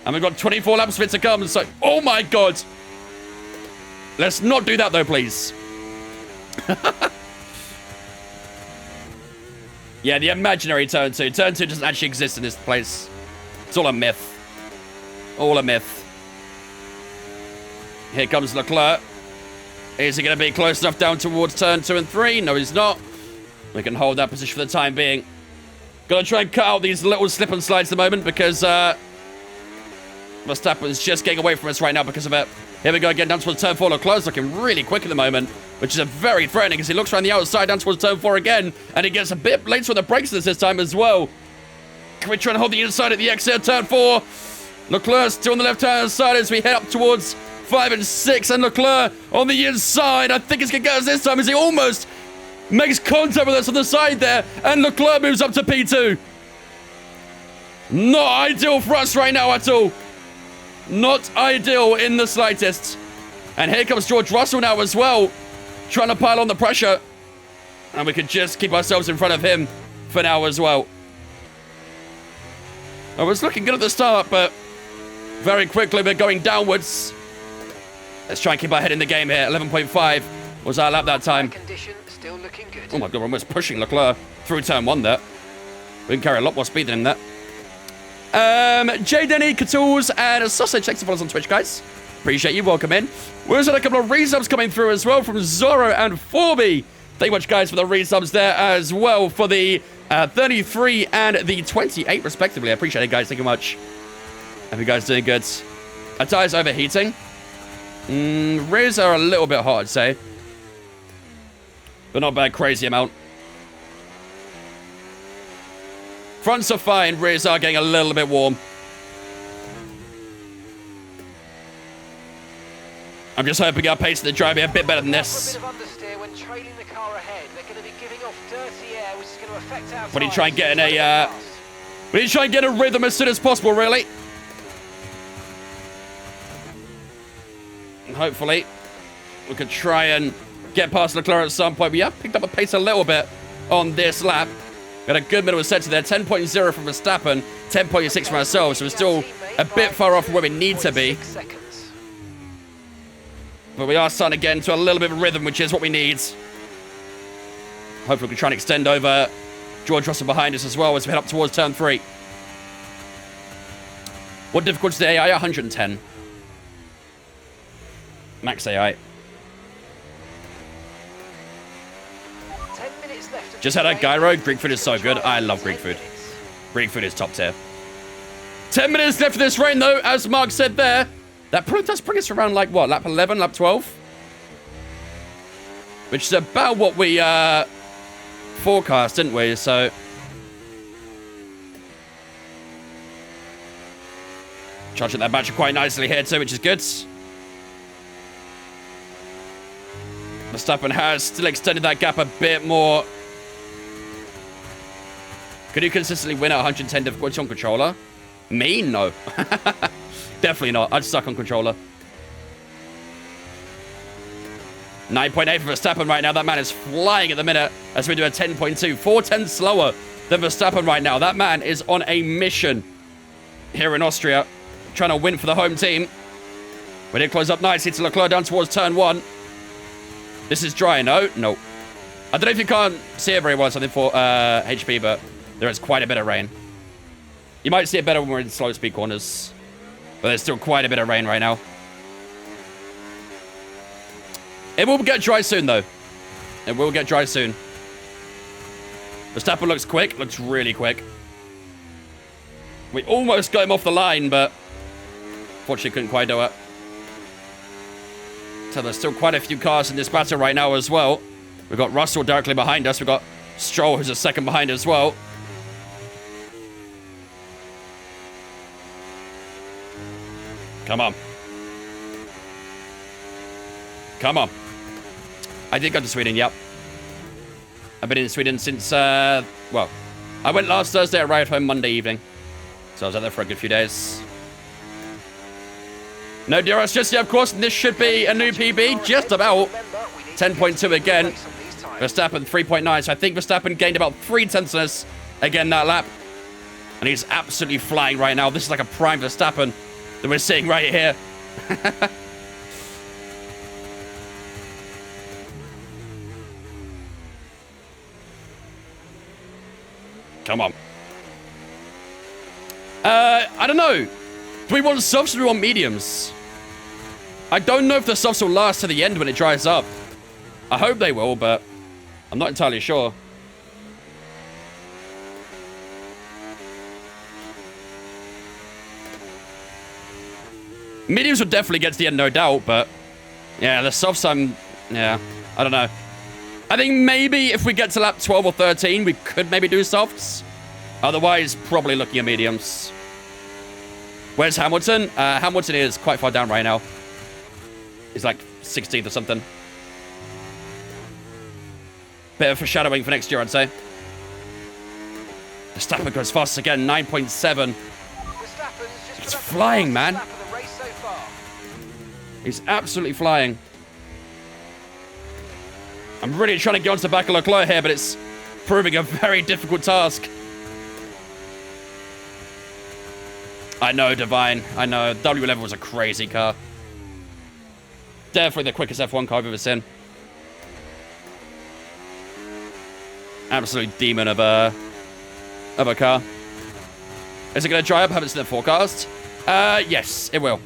And we've got 24 laps for it to come. So, oh my God. Let's not do that though, please. Yeah, the imaginary turn 2. Turn 2 doesn't actually exist in this place. It's all a myth. All a myth. Here comes Leclerc. Is he going to be close enough down towards turn 2 and 3? No, he's not. We can hold that position for the time being. Got to try and cut out these little slip and slides at the moment because Verstappen's just getting away from us right now because of it. Here we go again down towards turn 4. Leclerc's looking really quick at the moment, which is a very threatening as he looks around the outside down towards turn 4 again, and he gets a bit late with the brakes this time as well. Can we try and hold the inside at the exit of turn 4? Leclerc still on the left-hand side as we head up towards 5 and 6, and Leclerc on the inside. I think it's going to get us this time as he almost makes contact with us on the side there, and Leclerc moves up to P2. Not ideal for us right now at all. Not ideal in the slightest. And here comes George Russell now as well, trying to pile on the pressure. And we could just keep ourselves in front of him for now as well. I was looking good at the start, but very quickly we're going downwards. Let's try and keep our head in the game here. 11.5 was our lap that time. Condition still looking good. Oh my God, we're almost pushing Leclerc through turn 1 there. We can carry a lot more speed than him there. J Denny, Catools, and a Sausage. Thanks for following us on Twitch, guys. Appreciate you. Welcome in. We've also had a couple of resubs coming through as well from Zorro and Forby. Thank you much, guys, for the resubs there as well for the 33 and the 28, respectively. I appreciate it, guys. Thank you much. Hope you guys doing good. Our tires overheating. Rears are a little bit hot, I'd say. But not by a crazy amount. Fronts are fine. Rears are getting a little bit warm. I'm just hoping our pace of the drive be a bit better than this. What We need to try and get in a we need to try and get a rhythm as soon as possible, really. And hopefully we could try and get past Leclerc at some point. We have picked up a pace a little bit on this lap. Got a good middle sector there. 10.0 from Verstappen, 10.6 from ourselves. So we're still a bit far off from where we need to be. But we are starting to get into a little bit of rhythm, which is what we need. Hopefully we can try and extend over George Russell behind us as well as we head up towards turn 3. What difficulty is the AI? 110. Max AI. 10 minutes left. Just had a gyro. Greek food is so good. I love Greek food. Greek food is top tier. 10 minutes left of this rain, though, as Mark said there. That probably does bring us around, like, what, lap 11, lap 12? Which is about what we forecast, didn't we? So charging that battery quite nicely here, too, which is good. Verstappen has still extended that gap a bit more. Could you consistently win at 110 difficulty on controller? Me? No. Definitely not. I'd suck on controller. 9.8 for Verstappen right now. That man is flying at the minute as we do a 10.2. 4/10 slower than Verstappen right now. That man is on a mission here in Austria, trying to win for the home team. We did close up nicely to Leclerc down towards turn 1. This is dry, no? No. I don't know if you can't see it very well, something for HP, but there is quite a bit of rain. You might see it better when we're in slow speed corners, but there's still quite a bit of rain right now. It will get dry soon, though. It will get dry soon. Verstappen looks quick, looks really quick. We almost got him off the line, but fortunately couldn't quite do it. So there's still quite a few cars in this battle right now as well. We've got Russell directly behind us. We've got Stroll, who's a second behind as well. Come on. Come on. I did go to Sweden, yep. I've been in Sweden since, well, I went last Thursday, I arrived home Monday evening. So I was out there for a good few days. No DRS just yet, of course, and this should be a new PB, just about. 10.2 again. Verstappen 3.9, so I think Verstappen gained about 0.3 on us again that lap. And he's absolutely flying right now. This is like a prime Verstappen that we're seeing right here. Come on. I don't know. Do we want softs or do we want mediums? I don't know if the softs will last to the end when it dries up. I hope they will, but I'm not entirely sure. Mediums will definitely get to the end, no doubt, but yeah, the softs, yeah, I don't know. I think maybe if we get to lap 12 or 13, we could maybe do softs. Otherwise, probably looking at mediums. Where's Hamilton? Hamilton is quite far down right now. He's like 16th or something. Bit of foreshadowing for next year, I'd say. Verstappen goes fast again, 9.7. He's flying, man. He's absolutely flying. I'm really trying to get onto the back of Leclerc here, but it's proving a very difficult task. I know, Divine. I know. W11 was a crazy car. Definitely the quickest F1 car I've ever seen. Absolute demon of a car. Is it going to dry up? Haven't seen the forecast. Yes, it will.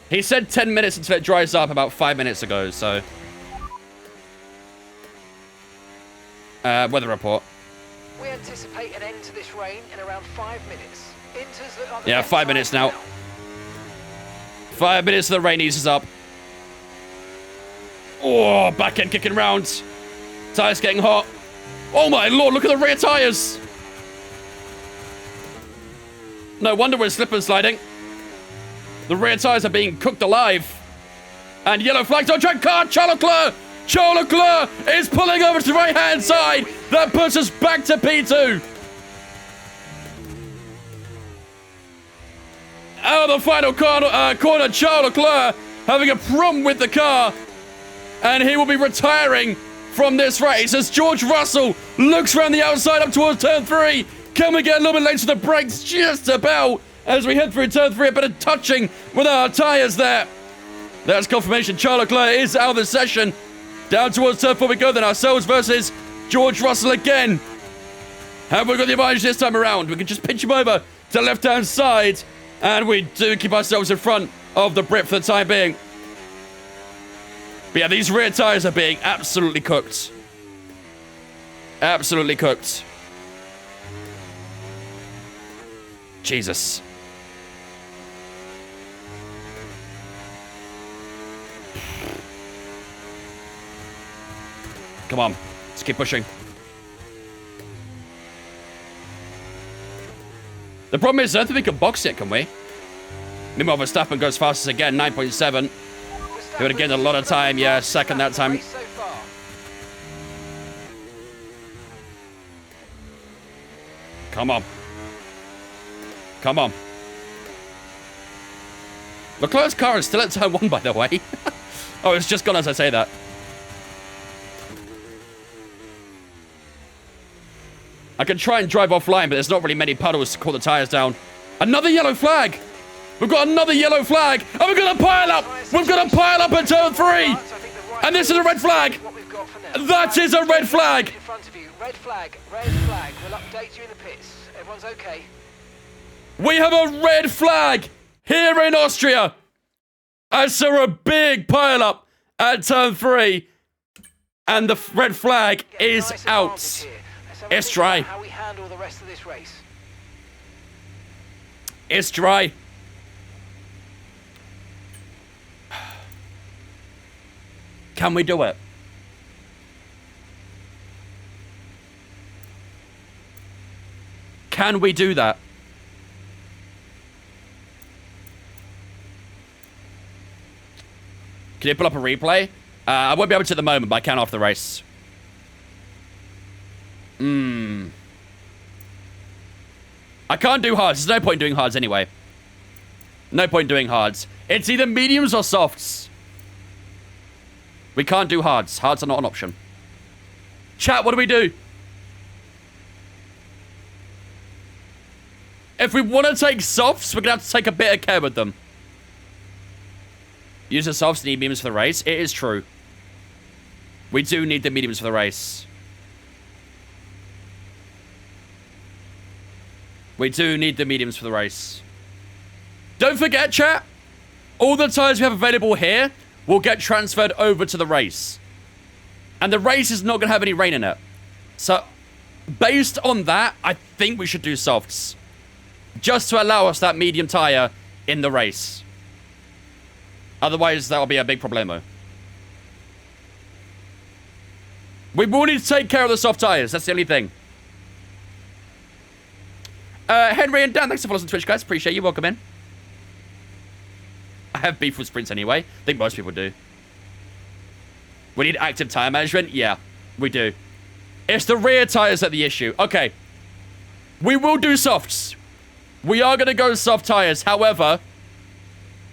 He said 10 minutes until it dries up about 5 minutes ago, so. Weather report. We anticipate an end to this rain in around 5 minutes. Inters look like the Yeah, best 5 minutes now. 5 minutes, the rain eases up. Oh, back end kicking round. Tires getting hot. Oh my lord, look at the rear tires. No wonder we're slip and sliding. The rear tires are being cooked alive. And yellow flags on track car. Charles Leclerc. Charles Leclerc is pulling over to the right-hand side. That puts us back to P2. Out of the final corner, Charles Leclerc having a problem with the car. And he will be retiring from this race as George Russell looks around the outside up towards turn 3. Can we get a little bit late to the brakes? Just about as we head through turn 3. A bit of touching with our tyres there. That's confirmation. Charles Leclerc is out of the session. Down towards turn 4 we go then. Ourselves versus George Russell again. Have we got the advantage this time around? We can just pitch him over to the left-hand side. And we do keep ourselves in front of the Brit for the time being. But yeah, these rear tyres are being absolutely cooked. Absolutely cooked. Jesus. Come on. Let's keep pushing. The problem is, I don't think we can box it, can we? Meanwhile, Verstappen goes fastest again, 9.7. He would have gained a lot of time. Yeah, second that time. Come on. Come on. Leclerc's car is still at turn 1, by the way. Oh, it's just gone as I say that. I can try and drive offline, but there's not really many puddles to cool the tires down. Another yellow flag. We've got another yellow flag. And we're going to pile up. We've got to pile up at turn 3. And this is a red flag. That is a red flag. In front of you. Red flag. Red flag. We'll update you in the pits. Everyone's okay. We have a red flag here in Austria. I saw a big pile up at turn 3. And the red flag is out. It's dry. How we handle the rest of this race. It's dry. Can we do it? Can we do that? Can you pull up a replay? I won't be able to at the moment, but I can after the race. I can't do hards. There's no point doing hards anyway. No point doing hards. It's either mediums or softs. We can't do hards. Hards are not an option. Chat, what do we do? If we want to take softs, we're going to have to take a bit of care with them. Use the softs, need mediums for the race. It is true. We do need the mediums for the race. We do need the mediums for the race. Don't forget, chat, all the tyres we have available here will get transferred over to the race. And the race is not going to have any rain in it. So, based on that, I think we should do softs. Just to allow us that medium tyre in the race. Otherwise, that'll be a big problemo. We will need to take care of the soft tyres. That's the only thing. Henry and Dan, thanks for following us on Twitch, guys. Appreciate you. Welcome in. I have beef with sprints anyway. I think most people do. We need active tyre management. Yeah, we do. It's the rear tyres that are the issue. Okay. We will do softs. We are going to go soft tyres. However,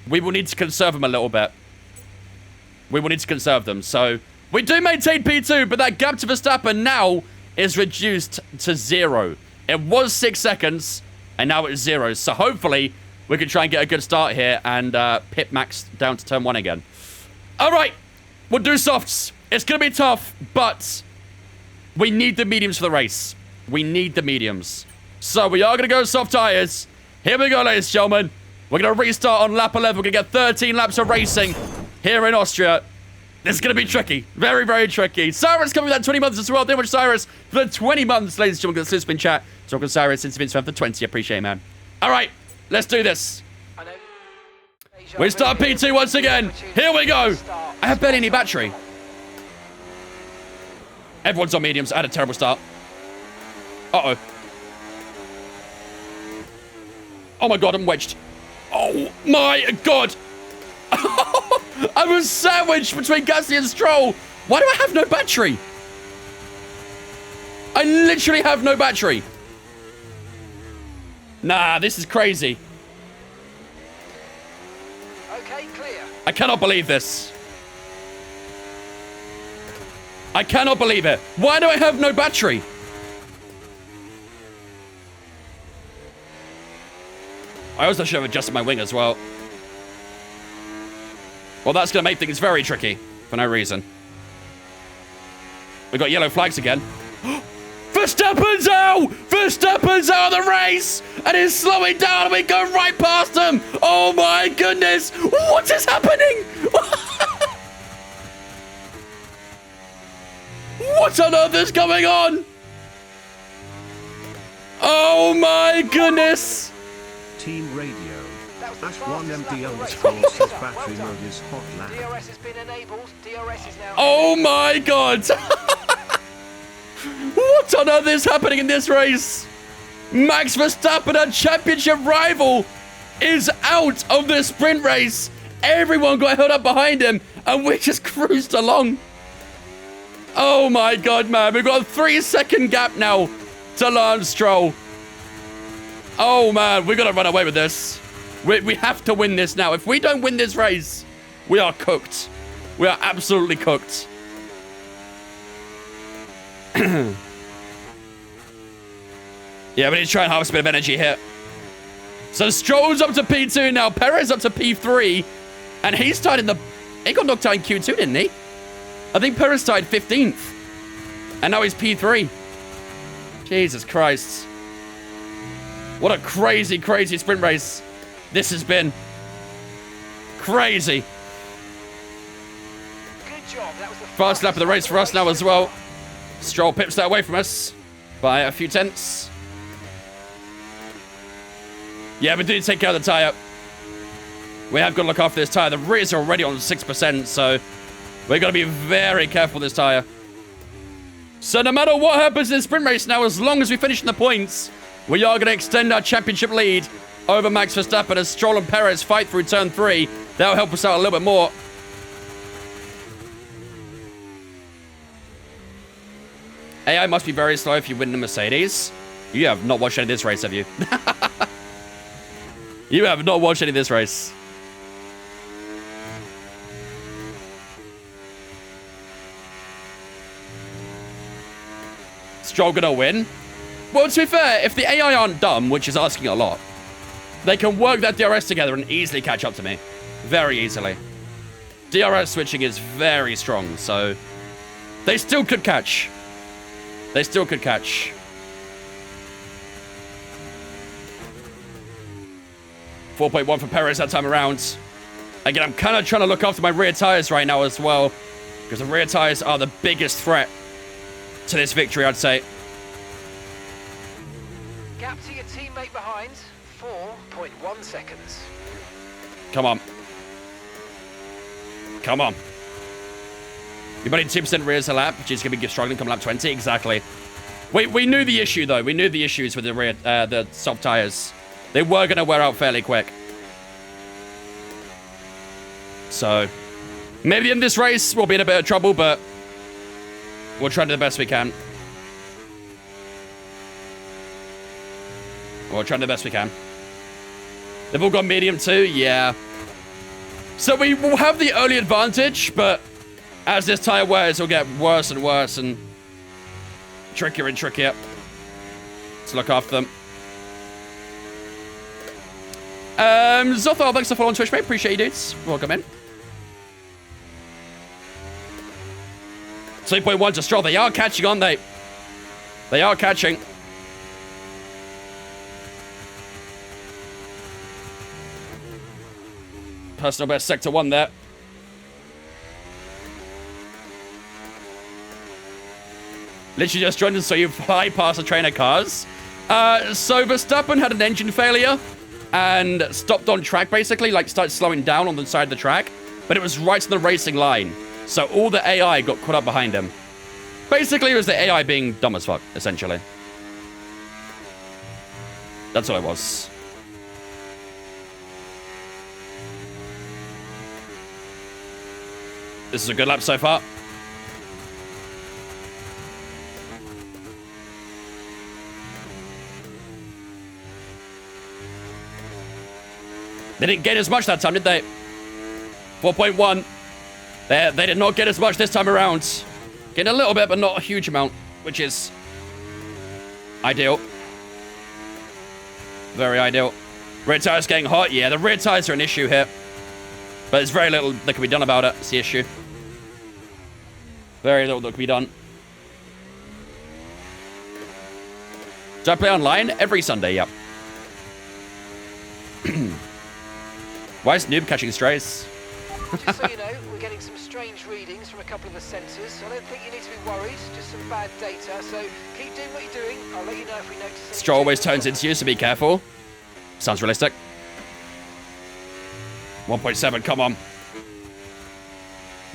we will need to conserve them a little bit. We will need to conserve them. So, we do maintain P2, but that gap to Verstappen now is reduced to 0. It was 6 seconds, and now it's 0. So, hopefully, we can try and get a good start here and pit Max down to turn 1 again. All right. We'll do softs. It's going to be tough, but we need the mediums for the race. We need the mediums. So, we are going to go soft tyres. Here we go, ladies and gentlemen. We're going to restart on lap 11. We're going to get 13 laps of racing here in Austria. This is going to be tricky. Very, very tricky. Cyrus coming with that 20 months as well. Thank you much, Cyrus, for the 20 months, ladies and gentlemen. Got the spin chat. Talking Cyrus since Vince fan for 20. Appreciate it, man. All right. Let's do this. We start P2 once again. Here we go. I have barely any battery. Everyone's on mediums. I had a terrible start. Uh-oh. Oh, my God. I'm wedged. Oh, my God. I was sandwiched between Gasly and Stroll. Why do I have no battery? I literally have no battery. Nah, this is crazy. Okay, clear. I cannot believe this. I cannot believe it. Why do I have no battery? I also should have adjusted my wing as well. Well, that's going to make things very tricky for no reason. We've got yellow flags again. Verstappen's out! Verstappen's out of the race! And he's slowing down and we go right past him! Oh my goodness! What is happening? What on earth is going on? Oh my goodness! Team Radio. That was the #1 fastest MD lap of the race. underscore says Well battery done. mode is hot lap. DRS has been enabled. DRS is now... Oh my God! What on earth is happening in this race? Max Verstappen, a championship rival, is out of the sprint race. Everyone got held up behind him, and we just cruised along. Oh my God, man. We've got a 3-second gap now to Lance Stroll. Oh, man. We've got to run away with this. We have to win this now. If we don't win this race, we are cooked. We are absolutely cooked. Yeah, we need to try and harvest a bit of energy here. So Stroll's up to P2 now. Perez up to P3. And he started in the... He got knocked out in Q2, didn't he? I think Perez started 15th. And now he's P3. Jesus Christ. What a crazy, crazy sprint race this has been. Crazy. Good job. That was the Fast lap of the race for us now as well. Stroll pips that away from us by a few tenths. Yeah, we do take care of the tyre. We have got to look after this tyre. The rears are already on 6%, so we've got to be very careful with this tyre. So no matter what happens in the sprint race now, as long as we finish in the points, we are going to extend our championship lead over Max Verstappen as Stroll and Perez fight through turn 3. That'll help us out a little bit more. AI must be very slow if you win the Mercedes. You have not watched any of this race, have you? You have not watched any of this race. Stroll gonna win? Well, to be fair, if the AI aren't dumb, which is asking a lot, they can work that DRS together and easily catch up to me. Very easily. DRS switching is very strong, so they still could catch. They still could catch. .4.1 for Perez that time around. Again, I'm kind of trying to look after my rear tires right now as well, because the rear tires are the biggest threat to this victory, I'd say. Gap to your teammate behind, 4.1 seconds. Come on. Come on. You're running 2% rears a lap, which is going to be struggling come lap 20. Exactly. We knew the issue, though. We knew the issues with the rear, the soft tires. They were going to wear out fairly quick. So, maybe in this race, we'll be in a bit of trouble, but we'll try to do the best we can. We'll try to do the best we can. They've all got medium too? Yeah. So we will have the early advantage, but as this tire wears, it'll get worse and worse and trickier and trickier to look after them. Zothar, thanks for following Twitch, mate. Appreciate you, dudes. Welcome in. 3.1 to Stroll. They are catching, aren't they? They are catching. Personal best sector 1 there. Literally just joined us, so you fly past the trainer cars. So Verstappen had an engine failure and stopped on track, basically, like started slowing down on the side of the track, but it was right to the racing line. So all the AI got caught up behind him. Basically, it was the AI being dumb as fuck, essentially. That's all it was. This is a good lap so far. They didn't get as much that time, did they? 4.1. They did not get as much this time around. Getting a little bit, but not a huge amount, which is ideal. Very ideal. Rear tires getting hot. Yeah, the rear tires are an issue here. But there's very little that can be done about it. It's the issue. Very little that can be done. Do I play online? Every Sunday, yep. Why is Noob catching strays? Just so you know, we're getting some strange readings from a couple of the sensors. I don't think you need to be worried, just some bad data. So keep doing what you're doing. I'll let you know if we notice anything. Stroll always turns into you, so be careful. Sounds realistic. 1.7, come on.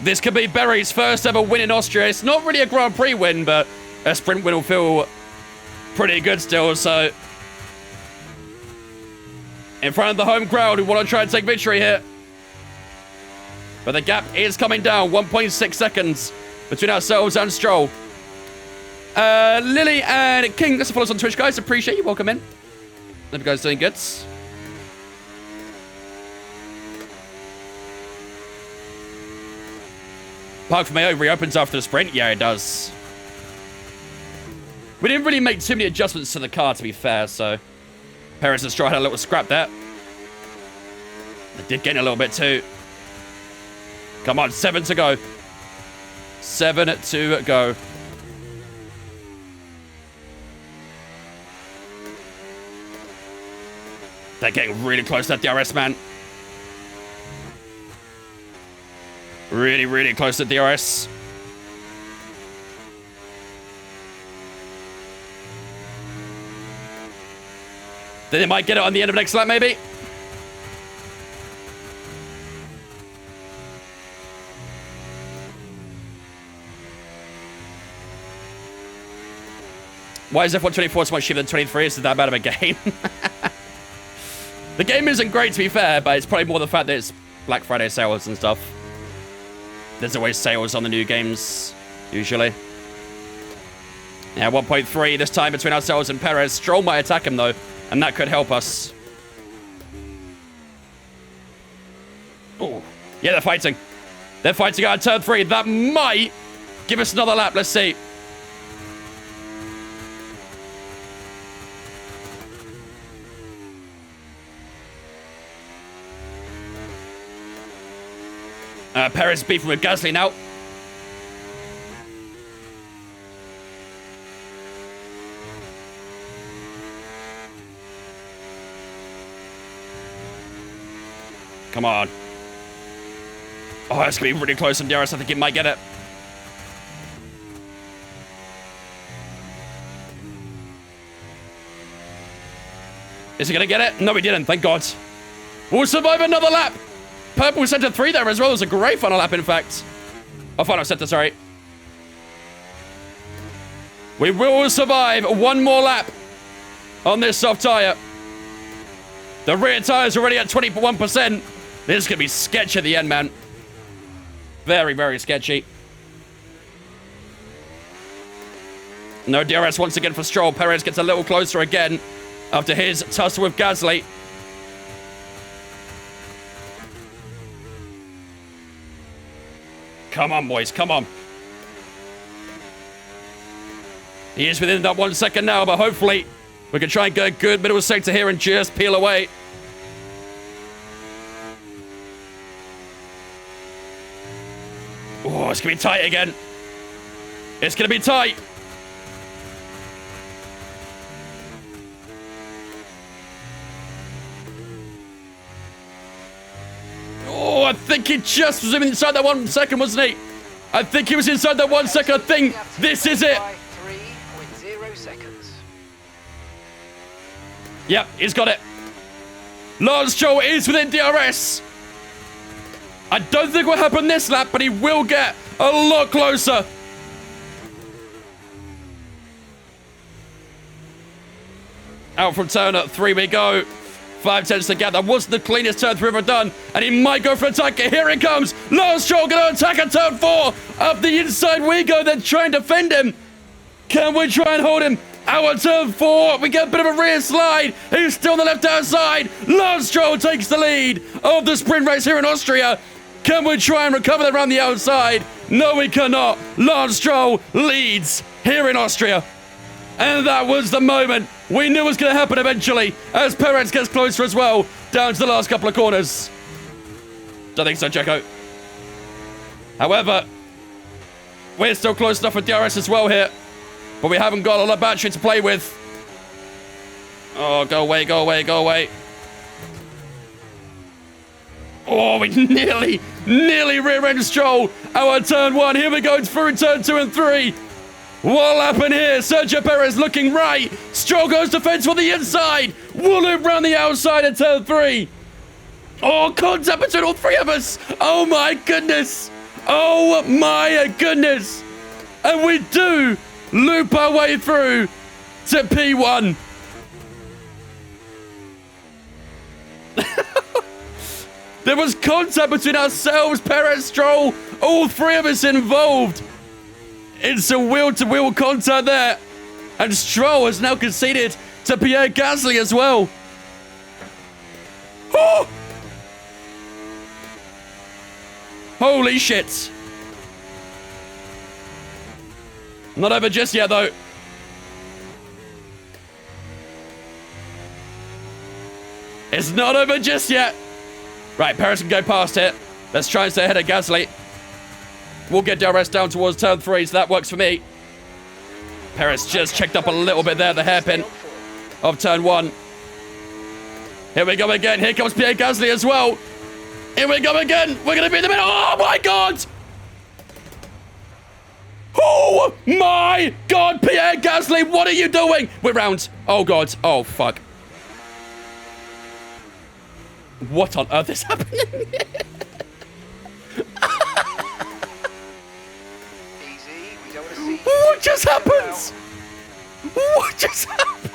This could be Berry's first ever win in Austria. It's not really a Grand Prix win, but a sprint win will feel pretty good still, so in front of the home crowd who want to try and take victory here. But the gap is coming down. 1.6 seconds between ourselves and Stroll. Lily and King, let's follow us on Twitch, guys. Appreciate you. Welcome in. Hope you guys doing good. Park for Mayo reopens after the sprint. Yeah, it does. We didn't really make too many adjustments to the car, to be fair, so Perez and Stroll had a little scrap there. They did gain a little bit too. Come on, 7 to go. 7 to go. They're getting really close to that DRS, man. Really, really close to DRS. Then they might get it on the end of next lap, maybe. Why is F1 24 so much cheaper than 23? Is it that bad of a game? The game isn't great, to be fair, but it's probably more the fact that it's Black Friday sales and stuff. There's always sales on the new games, usually. Yeah, 1.3 this time between ourselves and Perez. Stroll might attack him, though, and that could help us. Oh, yeah, they're fighting. They're fighting out turn 3. That might give us another lap. Let's see. Perez beefing with Gasly now. Come on. Oh, it's going to be really close on DRS. I think he might get it. Is he going to get it? No, he didn't. Thank God. We'll survive another lap. Purple center 3 there as well. It was a great final lap, in fact. Oh, final center, sorry. We will survive one more lap on this soft tire. The rear tire's already at 21%. This is going to be sketchy at the end, man. Very, very sketchy. No DRS once again for Stroll. Perez gets a little closer again after his tussle with Gasly. Come on, boys. Come on. He is within that 1 second now, but hopefully we can try and go good middle sector here and just peel away. Oh, it's going to be tight again. It's going to be tight. Oh, I think he just was inside that 1 second, wasn't he? I think he was inside that 1 second. I think this is it. 3.0 seconds. Yep, he's got it. Lance Stroll is within DRS. I don't think what happened this lap, but he will get a lot closer. Out from turn 3 we go. 5 tenths to get. That wasn't the cleanest turn 3 ever done. And he might go for an attack. Here it comes. Lance Stroll going to attack at turn 4. Up the inside we go. Then try and defend him. Can we try and hold him? Out at turn 4. We get a bit of a rear slide. He's still on the left-hand side. Lance Stroll takes the lead of the sprint race here in Austria. Can we try and recover that around the outside? No, we cannot. Lance Stroll leads here in Austria. And that was the moment we knew was going to happen eventually as Perez gets closer as well down to the last couple of corners. Don't think so, Checo. However, we're still close enough for DRS as well here. But we haven't got a lot of battery to play with. Oh, go away, go away, go away. Oh, we nearly rear-ended Stroll out of turn 1. Here we go through turn 2 and 3. What'll happen here? Sergio Perez looking right. Stroll goes to fence for the inside. We'll loop round the outside at turn 3. Oh, contact between all 3 of us. Oh, my goodness. Oh, my goodness. And we do loop our way through to P1. There was contact between ourselves, Perez, Stroll, all 3 of us involved. It's a wheel-to-wheel contact there. And Stroll has now conceded to Pierre Gasly as well. Oh! Holy shit. Not over just yet, though. It's not over just yet. Right, Perez can go past it. Let's try and stay ahead of Gasly. We'll get DRS down towards turn 3, so that works for me. Perez just checked up a little bit there, the hairpin of turn 1. Here we go again. Here comes Pierre Gasly as well. Here we go again. We're going to be in the middle. Oh, my God. Oh, my God, Pierre Gasly. What are you doing? We're round. Oh, God. Oh, fuck. What on earth is happening? What just happened? What just happened?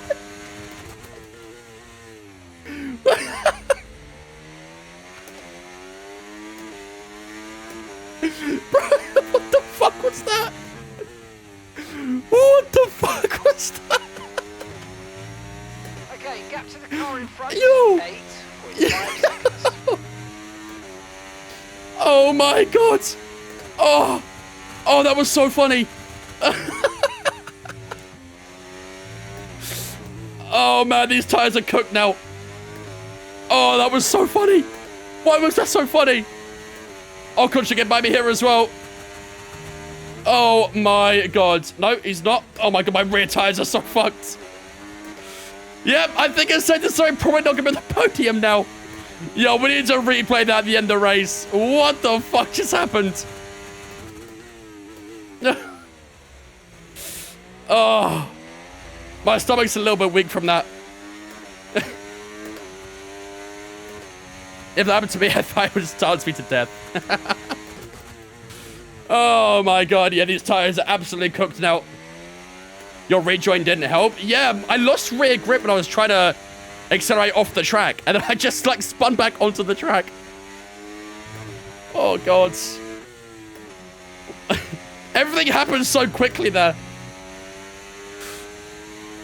Bro, what the fuck was that? What the fuck? my God. Oh, oh, that was so funny. Oh, man, these tires are cooked now. Oh, that was so funny. Why was that so funny? Oh, could you get by me here as well? Oh, my God. No, he's not. Oh, my God, my rear tires are so fucked. Yep, I think it's safe to say I'm probably not going to be on the podium now. Yo, we need to replay that at the end of the race. What the fuck just happened? Oh, my stomach's a little bit weak from that. If that happened to me, I would start me to death. Oh my God, yeah, these tires are absolutely cooked now. Your rejoin didn't help? Yeah, I lost rear grip when I was trying to accelerate off the track, and then I just like spun back onto the track. Oh God. Everything happened so quickly there.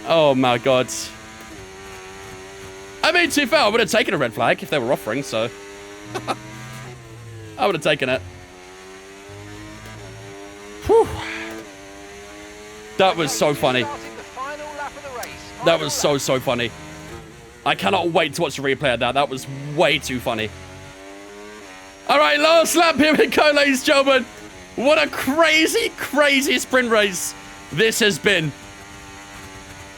Oh my God. I mean, to be fair, I would have taken a red flag if they were offering, so. I would have taken it. Whew. That was so funny. That was so funny. I cannot wait to watch the replay of that. That was way too funny. All right, last lap. Here we go, ladies and gentlemen. What a crazy, crazy sprint race this has been.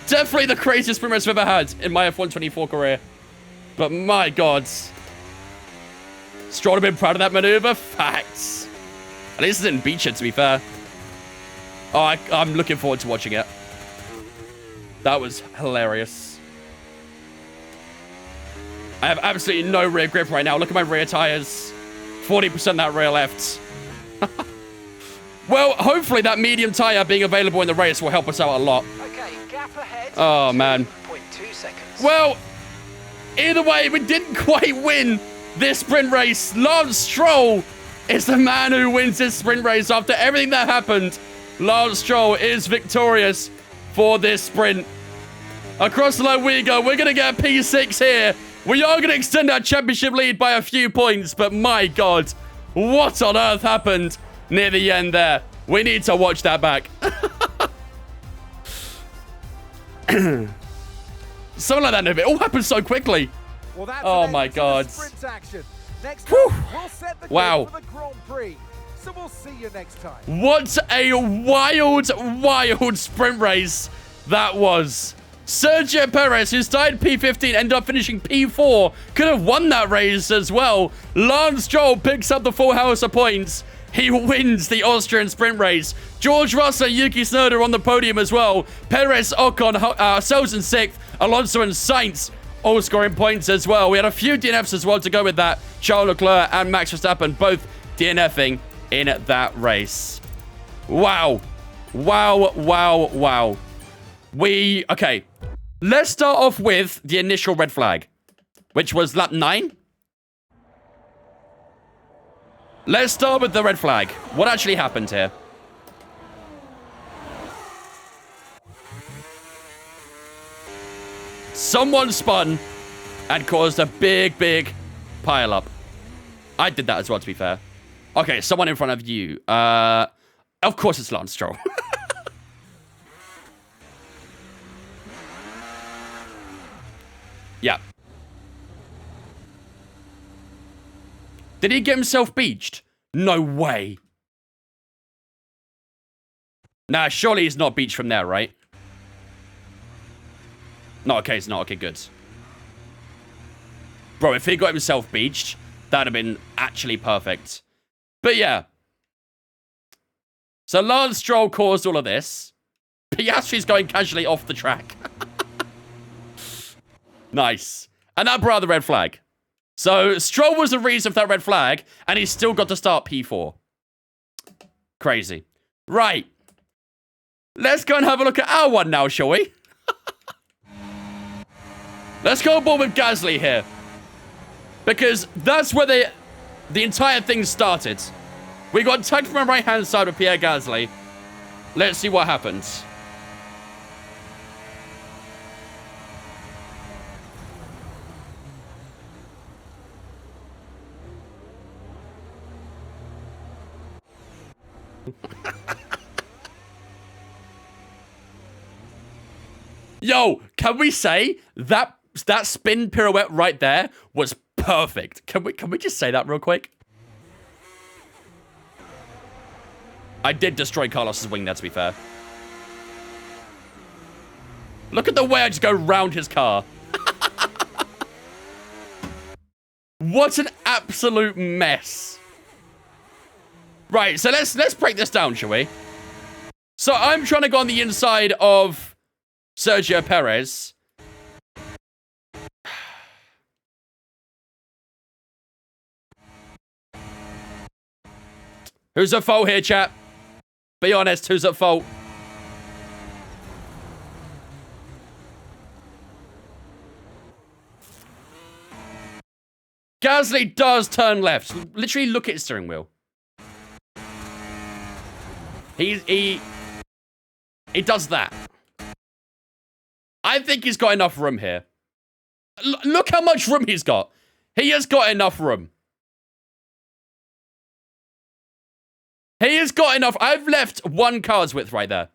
Definitely the craziest sprint race I've ever had in my F124 career. But my God. Stroll have been proud of that maneuver. Facts. At least it didn't beach it, to be fair. Oh, I'm looking forward to watching it. That was hilarious. I have absolutely no rear grip right now. Look at my rear tires. 40% that rear left. Well, hopefully that medium tire being available in the race will help us out a lot. Okay, gap ahead. Oh, man. 0.2 seconds. Well, either way, we didn't quite win this sprint race. Lance Stroll is the man who wins this sprint race. After everything that happened, Lance Stroll is victorious for this sprint. Across the line we go. We're going to get a P6 here. We are going to extend our championship lead by a few points, but my God, what on earth happened near the end there? We need to watch that back. Something like that, it all happened so quickly. Well, that's oh my God. Sprint action. Next Whew. up, we'll set the Wow. for the Grand Prix. So we'll see you next time. What a wild, wild sprint race that was. Sergio Perez, who started P15, ended up finishing P4, could have won that race as well. Lance Stroll picks up the full house of points. He wins the Austrian sprint race. George Russell, Yuki Tsunoda on the podium as well. Perez, Ocon, Sells in 6th. Alonso and Sainz all scoring points as well. We had a few DNFs as well to go with that. Charles Leclerc and Max Verstappen both DNFing in that race. Wow. Wow, wow, wow. Okay. Let's start off with the initial red flag, which was lap 9. Let's start with the red flag. What actually happened here? Someone spun and caused a big, big pile up. I did that as well, to be fair. Okay, someone in front of you. Of course it's Lance Stroll. Yeah. Did he get himself beached? No way. Nah, surely he's not beached from there, right? No, okay, it's not. Okay, good. Bro, if he got himself beached, that'd have been actually perfect. But yeah. So Lance Stroll caused all of this. Piastri's going casually off the track. Nice. And that brought the red flag. So Stroll was the reason for that red flag, and he still got to start P4. Crazy. Right. Let's go and have a look at our one now, shall we? Let's go aboard with Gasly here. Because that's where the entire thing started. We got tagged from our right-hand side with Pierre Gasly. Let's see what happens. Yo, can we say that spin pirouette right there was perfect? Can we just say that real quick? I did destroy Carlos's wing there, to be fair. Look at the way I just go round his car. What an absolute mess. Right, so let's break this down, shall we? So I'm trying to go on the inside of Sergio Perez. Who's at fault here, chat? Be honest, who's at fault? Gasly does turn left. Literally look at his steering wheel. He does that. I think he's got enough room here. Look how much room he's got. He has got enough room. He has got enough. I've left one car's width right there.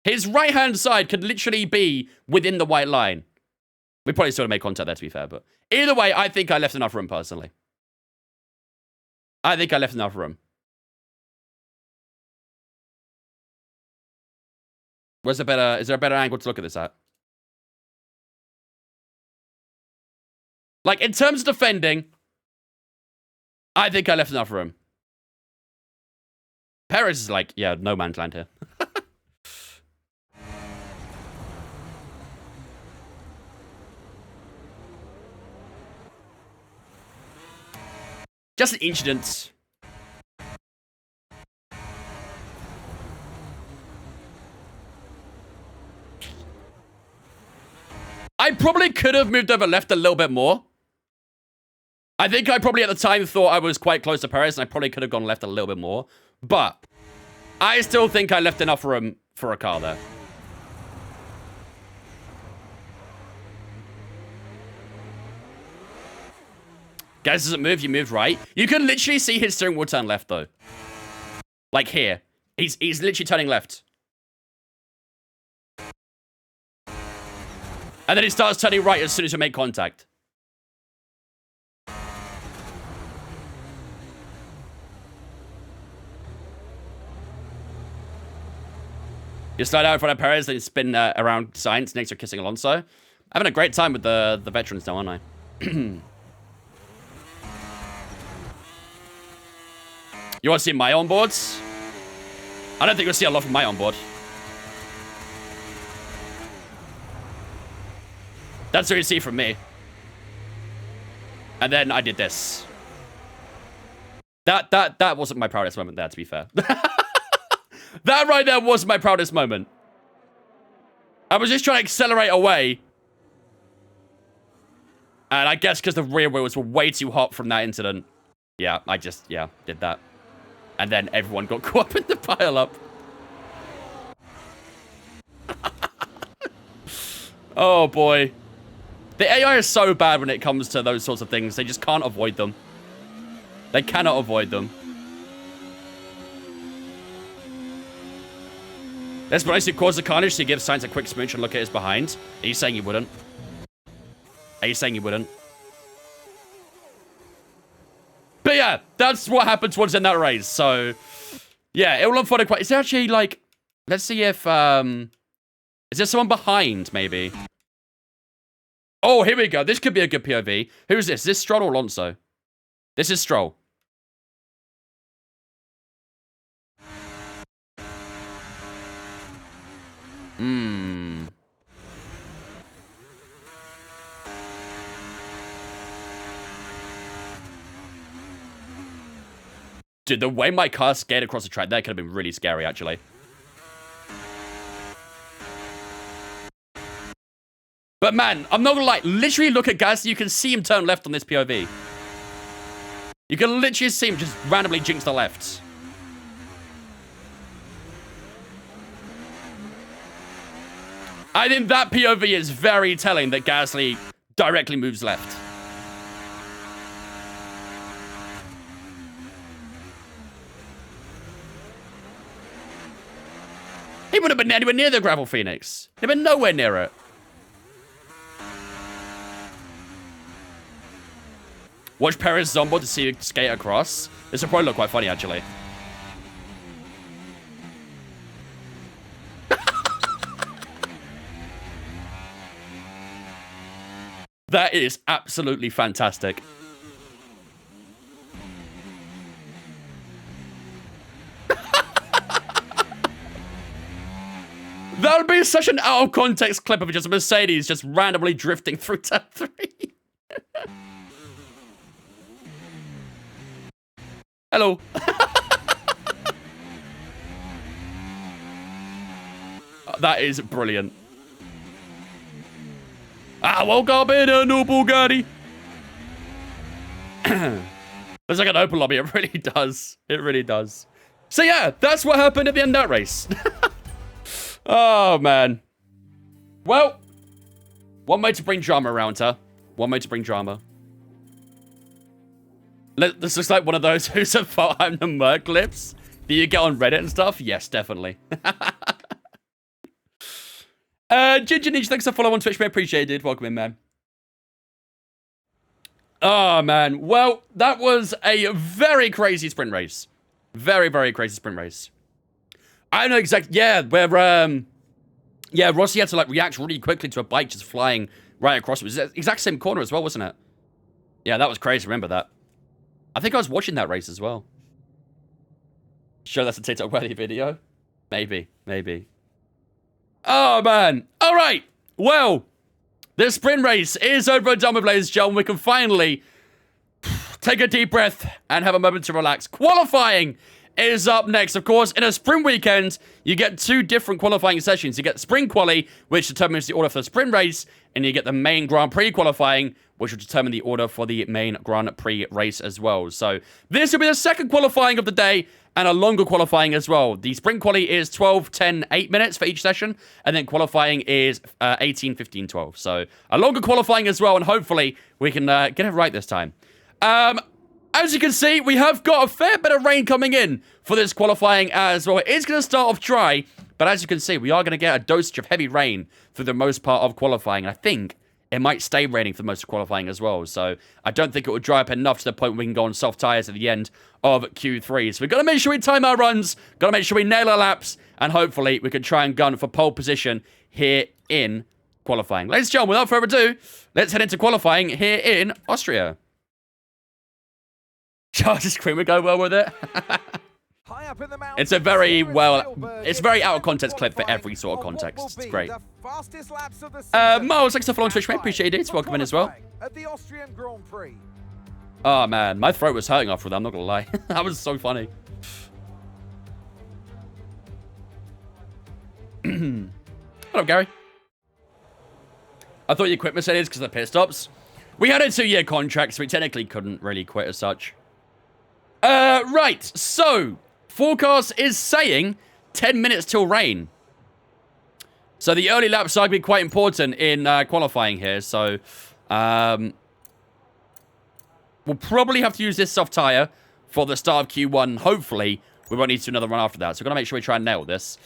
His right-hand side could literally be within the white line. We probably still made contact there, to be fair, but either way, I think I left enough room, personally. I think I left enough room. Is there a better angle to look at this at? Like, in terms of defending, I think I left enough room. Perez is like, yeah, no man's land here. Just an incident. I probably could have moved over left a little bit more. I think I probably at the time thought I was quite close to Perez, and I probably could have gone left a little bit more. But I still think I left enough room for a car there. Guys, doesn't move, you moved right. You can literally see his steering wheel turn left, though. Like here. He's literally turning left. And then it starts turning right as soon as you make contact. You slide out in front of Perez, then you spin around Sainz next to kissing Alonso. Having a great time with the veterans now, aren't I? You want to see my onboards? I don't think you'll see a lot from my onboard. That's what you see from me. And then I did this. That wasn't my proudest moment there, to be fair. That right there was my proudest moment. I was just trying to accelerate away. And I guess because the rear wheels were way too hot from that incident. Yeah, I just, did that. And then everyone got caught up in the pile-up. Oh, boy. The AI is so bad when it comes to those sorts of things. They just can't avoid them. They cannot avoid them. Let's be honest, you cause the carnage, so you give Sainz a quick smooch and look at his behind. Are you saying you wouldn't? Are you saying you wouldn't? But yeah, that's what happened towards the end of that race. So, yeah, it will unfold quite... Is there actually, like... Let's see if, is there someone behind, maybe? Oh, here we go. This could be a good POV. Who's this? Is this Stroll or Alonso? This is Stroll. Dude, the way my car skated across the track there could have been really scary, actually. But man, I'm not gonna lie. Literally look at Gasly. You can see him turn left on this POV. You can literally see him just randomly jinx the left. I think that POV is very telling that Gasly directly moves left. wouldn't have been anywhere near the gravel Phoenix. They've been nowhere near it. Watch Perez Zombo to see you skate across. This will probably look quite funny, actually. That is absolutely fantastic. That would be such an out of context clip of just a Mercedes just randomly drifting through turn 3. Hello. That is brilliant. I woke up in a new Bugatti. Looks like an open lobby. It really does. It really does. So yeah, that's what happened at the end of that race. Oh, man. Well, one way to bring drama around her. One way to bring drama. This looks like one of those who's a fault I'm the Merc clips that you get on Reddit and stuff. Yes, definitely. Ginger Ninja, thanks for follow on Twitch, man. Appreciated. Welcome in, man. Oh, man. Well, that was a very crazy sprint race. Very, very crazy sprint race. I don't know exactly. Yeah, where, yeah, Rossi had to, like, react really quickly to a bike just flying right across. It was the exact same corner as well, wasn't it? Yeah, that was crazy. Remember that. I think I was watching that race as well. Sure, that's a TikTok-worthy video? Maybe, maybe. Oh, man. All right. Well, this sprint race is over and done with, ladies and gentlemen. We can finally take a deep breath and have a moment to relax. Qualifying is up next. Of course, in a sprint weekend, you get two different qualifying sessions. You get sprint quali, which determines the order for the sprint race, and you get the main Grand Prix qualifying, which will determine the order for the main Grand Prix race as well. So this will be the second qualifying of the day, and a longer qualifying as well. The sprint quali is 12, 10, 8 minutes for each session, and then qualifying is 18, 15, 12. So a longer qualifying as well, and hopefully we can get it right this time. As you can see, we have got a fair bit of rain coming in for this qualifying as well. It is going to start off dry, but as you can see, we are going to get a dosage of heavy rain for the most part of qualifying. I think it might stay raining for most of qualifying as well. So I don't think it will dry up enough to the point where we can go on soft tyres at the end of Q3. So we've got to make sure we time our runs, got to make sure we nail our laps, and hopefully we can try and gun for pole position here in qualifying. Ladies and gentlemen, without further ado, let's head into qualifying here in Austria. Charges Queen would go well with it. It's a very it's a very out of context clip for every sort of context. It's great. Miles, thanks for following Twitch, mate. Appreciate it. Welcome in as well. At the Austrian Grand Prix. Oh man, my throat was hurting after that. I'm not gonna lie. That was so funny. Hello, Gary. I thought you quit Mercedes because of the pit stops. We had a 2-year contract, so we technically couldn't really quit as such. Right, so forecast is saying 10 minutes till rain. So the early laps are going to be quite important in qualifying here. So we'll probably have to use this soft tyre for the start of Q1. Hopefully, we won't need to do another run after that. So we're going to make sure we try and nail this.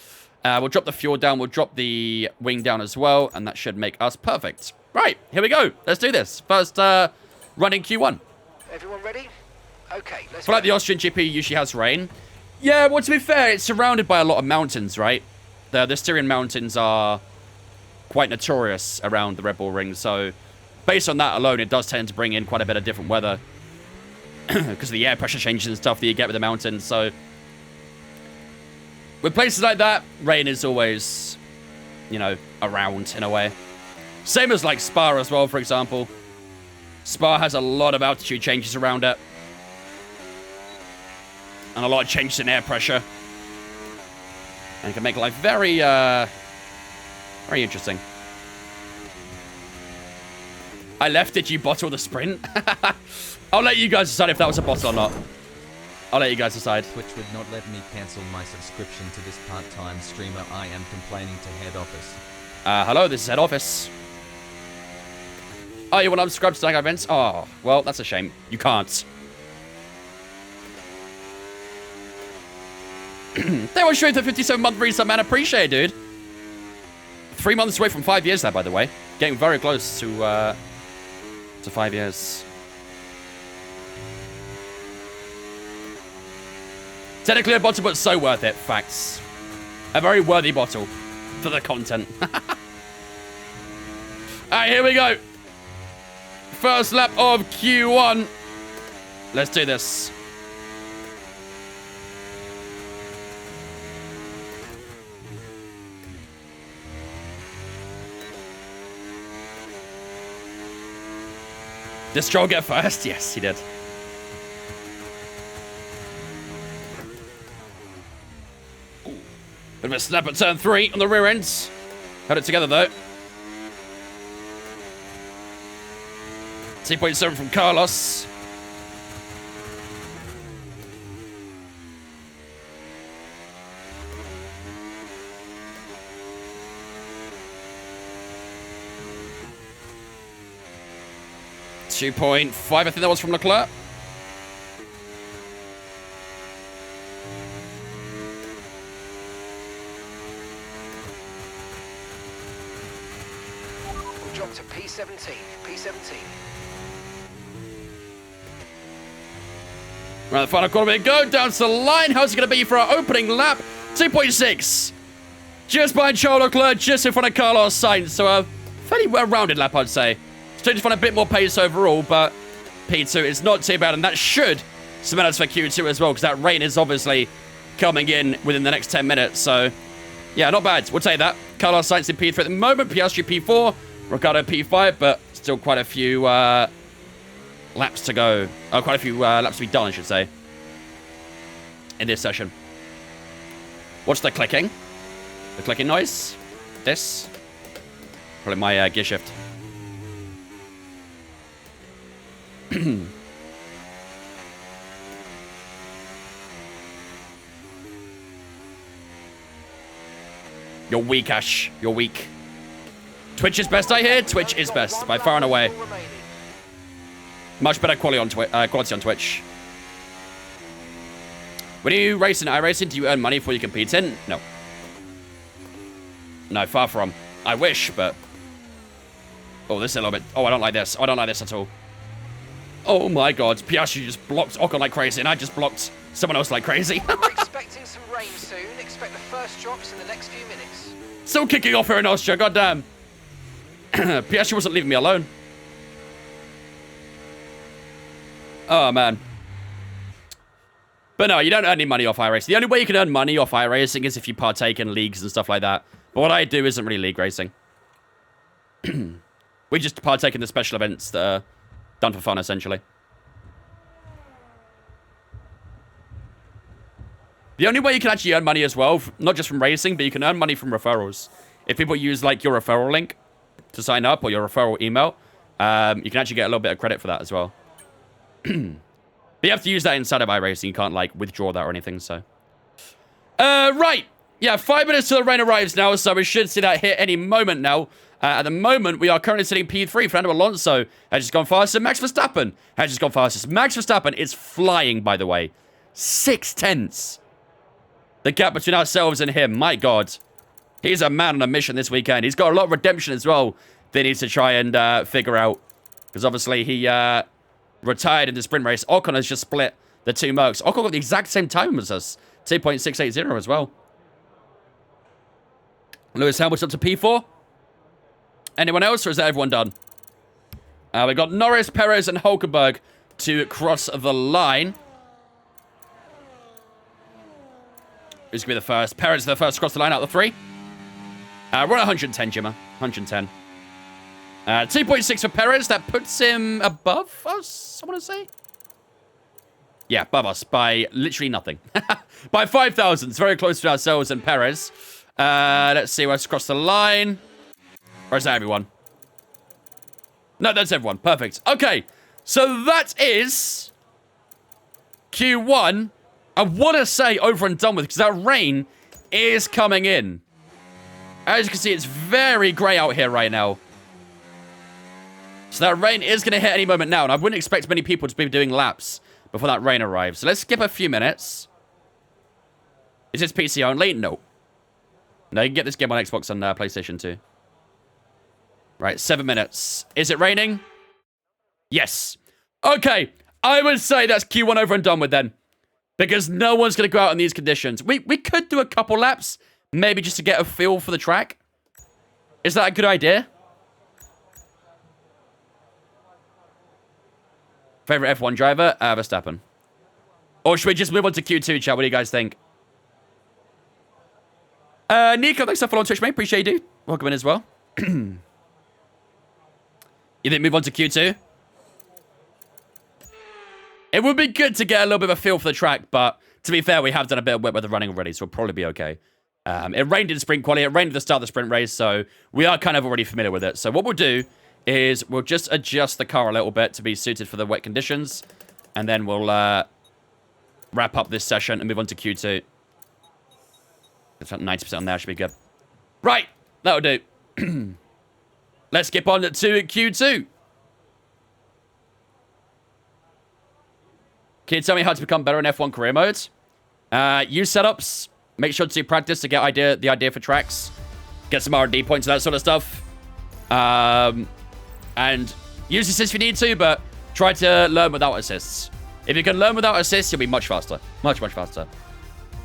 We'll drop the fuel down. We'll drop the wing down as well. And that should make us perfect. Right, here we go. Let's do this. First run in Q1. Everyone ready? Okay, let's I feel like the Austrian GP usually has rain. Yeah, well, to be fair, it's surrounded by a lot of mountains, right? The Styrian Mountains are quite notorious around the Red Bull Ring, so based on that alone, it does tend to bring in quite a bit of different weather because of the air pressure changes and stuff that you get with the mountains, so with places like that, rain is always, you know, around in a way. Same as, like, Spa as well, for example. Spa has a lot of altitude changes around it. And a lot of changes in air pressure. And it can make life very, very interesting. I left. Did you bottle the sprint? I'll let you guys decide if that was a bottle or not. I'll let you guys decide. Twitch would not let me cancel my subscription to this part-time streamer. I am complaining to head office. Hello, this is head office. Oh, you want to unsubscribe to Tag Events? Oh, well, that's a shame. You can't. They were shooting the 57-month reset, man. Appreciate it, dude. 3 months away from 5 years there, by the way. Getting very close to 5 years. Technically a bottle, but so worth it. Facts. A very worthy bottle for the content. Alright, here we go. First lap of Q1. Let's do this. Did Stroll get first? Yes, he did. Bit of a snap at turn 3 on the rear ends. Held it together though. 2.7 from Carlos. .5, I think that was from Leclerc. We'll drop to P17. P17. Right, the final corner we go. Down to the line. How's it going to be for our opening lap? 2.6. Just behind Charles Leclerc, just in front of Carlos Sainz. So a fairly well-rounded lap, I'd say. Still just want a bit more pace overall, but P2 is not too bad. And that should cement us for Q2 as well, because that rain is obviously coming in within the next 10 minutes. So, yeah, not bad. We'll take that. Carlos Sainz in P3 at the moment. Piastri P4. Ricciardo P5, but still quite a few laps to go. Oh, quite a few laps to be done, I should say, in this session. What's the clicking? The clicking noise? This? Probably my gear shift. You're weak, Ash. You're weak. Twitch is best, I hear. Twitch is best, by far and away. Much better quality on Twitch. When you race in iRacing, do you earn money before you compete in? No. No, far from. I wish, but... Oh, this is a little bit... Oh, I don't like this. I don't like this at all. Oh my god. Piastri just blocked Ocon like crazy, and I just blocked someone else like crazy. We're expecting some rain soon. Expect the first drops in the next few minutes. Still kicking off here in Austria, goddamn. Piastri wasn't leaving me alone. Oh, man. But no, you don't earn any money off iRacing. The only way you can earn money off iRacing is if you partake in leagues and stuff like that. But what I do isn't really league racing. We just partake in the special events that are done for fun, essentially. The only way you can actually earn money as well, not just from racing, but you can earn money from referrals. If people use, like, your referral link to sign up, or your referral email, you can actually get a little bit of credit for that as well. But you have to use that inside of iRacing. You can't, like, withdraw that or anything, so. Right. Yeah, 5 minutes till the rain arrives now, so we should see that hit any moment now. At the moment, we are currently sitting P3. Fernando Alonso has just gone faster. Max Verstappen has just gone fastest. Max Verstappen is flying, by the way. 6/10. The gap between ourselves and him. My God. He's a man on a mission this weekend. He's got a lot of redemption as well that he needs to try and figure out. Because obviously he retired in the sprint race. Ocon has just split the two Mercs. Ocon got the exact same time as us. 2.680 as well. Lewis Hamilton up to P4. Anyone else, or is that everyone done? We've got Norris, Perez, and Hulkenberg to cross the line. Who's going to be the first? Perez is the first to cross the line out of the three. We're at 110, Jimmer. 110. 2.6 for Perez. That puts him above us, I want to say. Yeah, above us by literally nothing. By 5 thousandths. Very close to ourselves and Perez. Let's see what's across the line. Or is that everyone? No, that's everyone. Perfect. Okay. So that is Q1. I want to say over and done with, because that rain is coming in. As you can see, it's very grey out here right now. So that rain is going to hit any moment now, and I wouldn't expect many people to be doing laps before that rain arrives. So let's skip a few minutes. Is this PC only? No. No, you can get this game on Xbox and PlayStation 2. Right, 7 minutes. Is it raining? Yes. Okay, I would say that's Q1 over and done with then. Because no one's going to go out in these conditions. We could do a couple laps, maybe just to get a feel for the track. Is that a good idea? Favorite F1 driver? Verstappen. Or should we just move on to Q2, chat? What do you guys think? Nico, thanks for following Twitch, mate. Appreciate you, dude. Welcome in as well. You think move on to Q2? It would be good to get a little bit of a feel for the track, but to be fair, we have done a bit of wet weather running already, so we'll probably be okay. It rained in sprint quali, it rained at the start of the sprint race, so we are kind of already familiar with it. So what we'll do is we'll just adjust the car a little bit to be suited for the wet conditions, and then we'll wrap up this session and move on to Q2. It's at 90% on there, should be good. Right, that'll do. Let's skip on to Q2. Can you tell me how to become better in F1 career mode? Use setups. Make sure to practice to get the idea for tracks. Get some R&D points and that sort of stuff. And use assists if you need to, but try to learn without assists. If you can learn without assists, you'll be much faster. Much, much faster.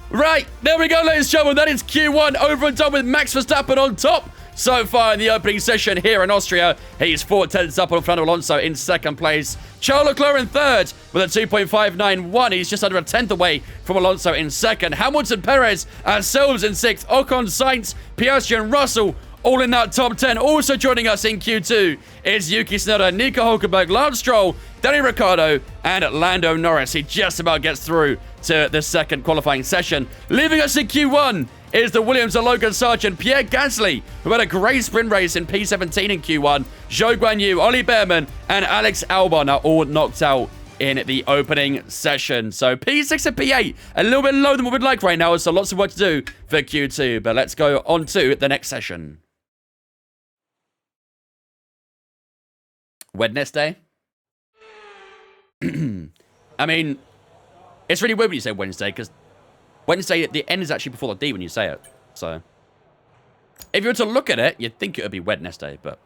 Right, there we go, ladies and gentlemen. That is Q1 over and done with Max Verstappen on top. So far in the opening session here in Austria, he's 4 tenths up on Fernando Alonso in second place. Charles Leclerc in third with a 2.591. He's just under a tenth away from Alonso in second. Hamilton, Perez, ourselves in sixth. Ocon, Sainz, Piastri and Russell all in that top 10. Also joining us in Q2 is Yuki Tsunoda, Nico Hulkenberg, Lance Stroll, Danny Ricciardo, and Lando Norris. He just about gets through to the second qualifying session. Leaving us in Q1 is the Williams of Logan Sargent, Pierre Gasly, who had a great sprint race in P17 in Q1. Zhou Guanyu, Ollie Behrman, and Alex Albon are all knocked out in the opening session. So P6 and P8, a little bit lower than what we'd like right now, so lots of work to do for Q2. But let's go on to the next session. Wednesday? I mean, it's really weird when you say Wednesday, because Wednesday, the N is actually before the D when you say it. So, if you were to look at it, you'd think it would be Wednesday, but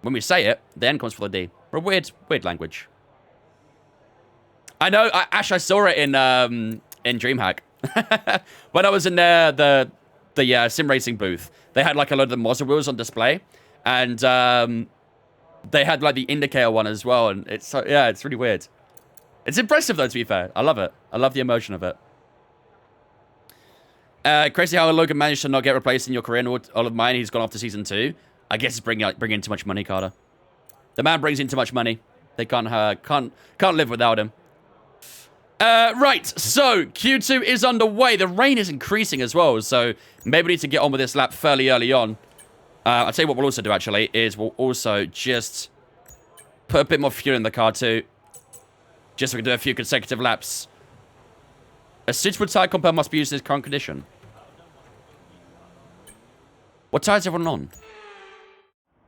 when we say it, the N comes before the D. We're a weird language. I know, Ash, I saw it in DreamHack. When I was in the sim racing booth, they had like a load of the Mazda wheels on display, and they had like the indicator one as well, and it's really weird. It's impressive though, to be fair. I love it. I love the emotion of it. Crazy how Logan managed to not get replaced in your career and all of mine. He's gone off to season 2. I guess it's bringing in too much money, Carter. The man brings in too much money. They can't live without him. Right, so Q2 is underway. The rain is increasing as well, so maybe we need to get on with this lap fairly early on. I'll tell you what we'll also do, actually, is we'll also just put a bit more fuel in the car, too. Just so we can do a few consecutive laps. A suitable tire compound must be used in its current condition. What tire is everyone on?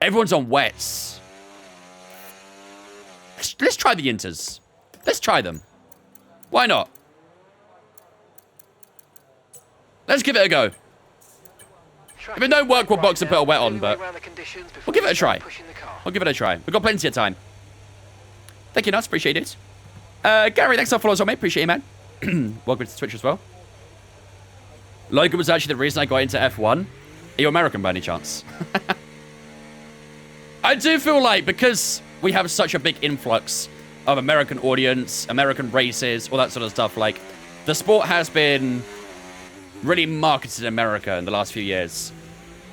Everyone's on wets. Let's try the Inters. Let's try them. Why not? Let's give it a go. If it don't work, we'll box and put a wet on, but we'll give it a try. We'll give it a try. We've got plenty of time. Thank you, Nuts. Appreciate it. Gary, thanks for following us on, mate. Appreciate you, man. Welcome to Twitch as well. Logan was actually the reason I got into F1. Are you American by any chance? I do feel like because we have such a big influx of American audience, American races, all that sort of stuff, like the sport has been really marketed in America in the last few years.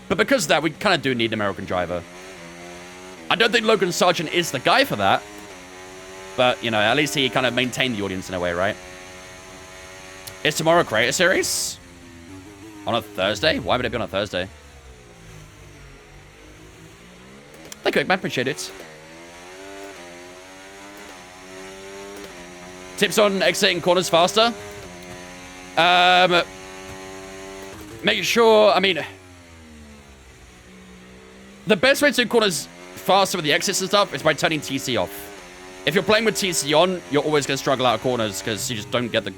But because of that, we kind of do need an American driver. I don't think Logan Sargent is the guy for that. But, you know, at least he kind of maintained the audience in a way, right? Is tomorrow Creator Series? On a Thursday? Why would it be on a Thursday? Thank you, man. Appreciate it. Tips on exiting corners faster? Make sure, I mean, the best way to do corners faster with the exits and stuff is by turning TC off. If you're playing with TC on, you're always going to struggle out of corners because you just don't get the,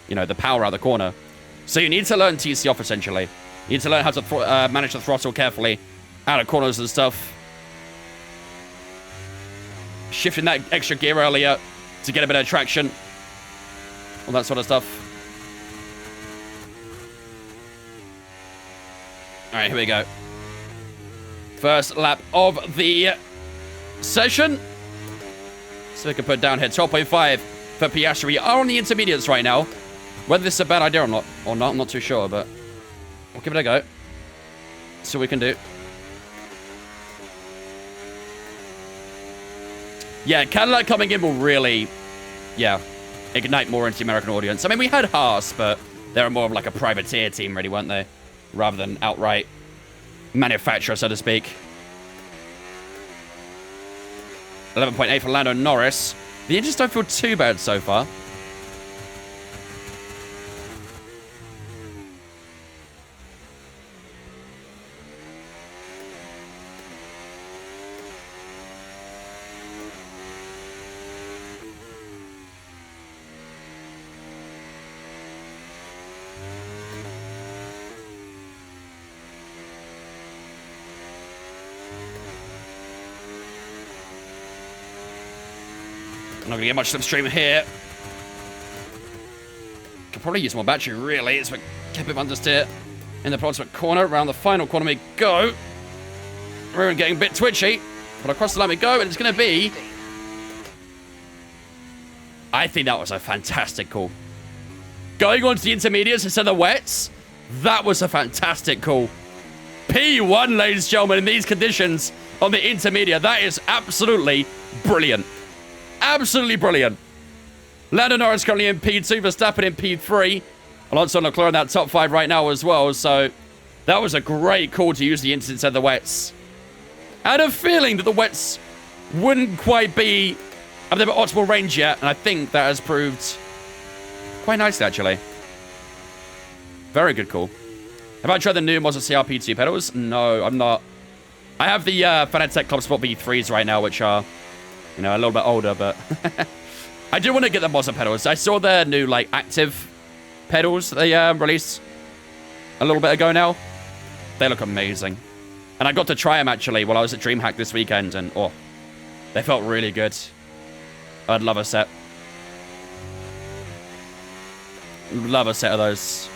you know, the power out of the corner. So you need to learn TC off, essentially. You need to learn how to manage the throttle carefully out of corners and stuff. Shifting that extra gear earlier to get a bit of traction. All that sort of stuff. All right, here we go. First lap of the session. So we can put down here 12.5 for Piastri. We are on the intermediates right now. Whether this is a bad idea or not, I'm not too sure, but we'll give it a go. See what we can do. Yeah, Cadillac coming in will really, ignite more into the American audience. I mean, we had Haas, but they were more of like a privateer team, really, weren't they? Rather than outright manufacturer, so to speak. 11.8 for Lando Norris. The engines don't feel too bad so far. I'm not going to get much slipstream here. Could probably use more battery, really, as we keep it understeer in the penultimate corner. Around the final corner we go. We're getting a bit twitchy, but across the line we go, and it's going to be... I think that was a fantastic call. Going on to the intermediates instead of the wets, that was a fantastic call. P1, ladies and gentlemen, in these conditions on the intermediate. That is absolutely brilliant. Absolutely brilliant. Lando Norris currently in P2, Verstappen in P3. Alonso and Leclerc in that top 5 right now as well. So that was a great call to use the instance of the wets. I had a feeling that the wets wouldn't quite be at their optimal range yet. And I think that has proved quite nicely, actually. Very good call. Have I tried the new Mazda CR-P2 pedals? No, I'm not. I have the Fanatec Club Sport B3s right now, which are... you know, a little bit older, but I do want to get the Mazda pedals. I saw their new, like, active pedals they released a little bit ago now. They look amazing. And I got to try them, actually, while I was at DreamHack this weekend, and, oh, they felt really good. I'd love a set. Love a set of those.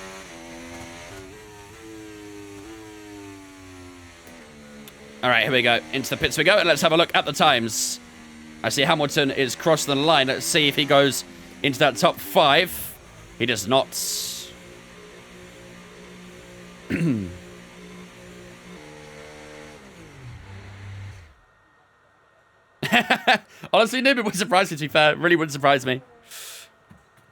All right, here we go. Into the pits we go, and let's have a look at the times. I see Hamilton is crossing the line. Let's see if he goes into that top 5. He does not. Honestly, nobody would surprise me, to be fair. Really wouldn't surprise me.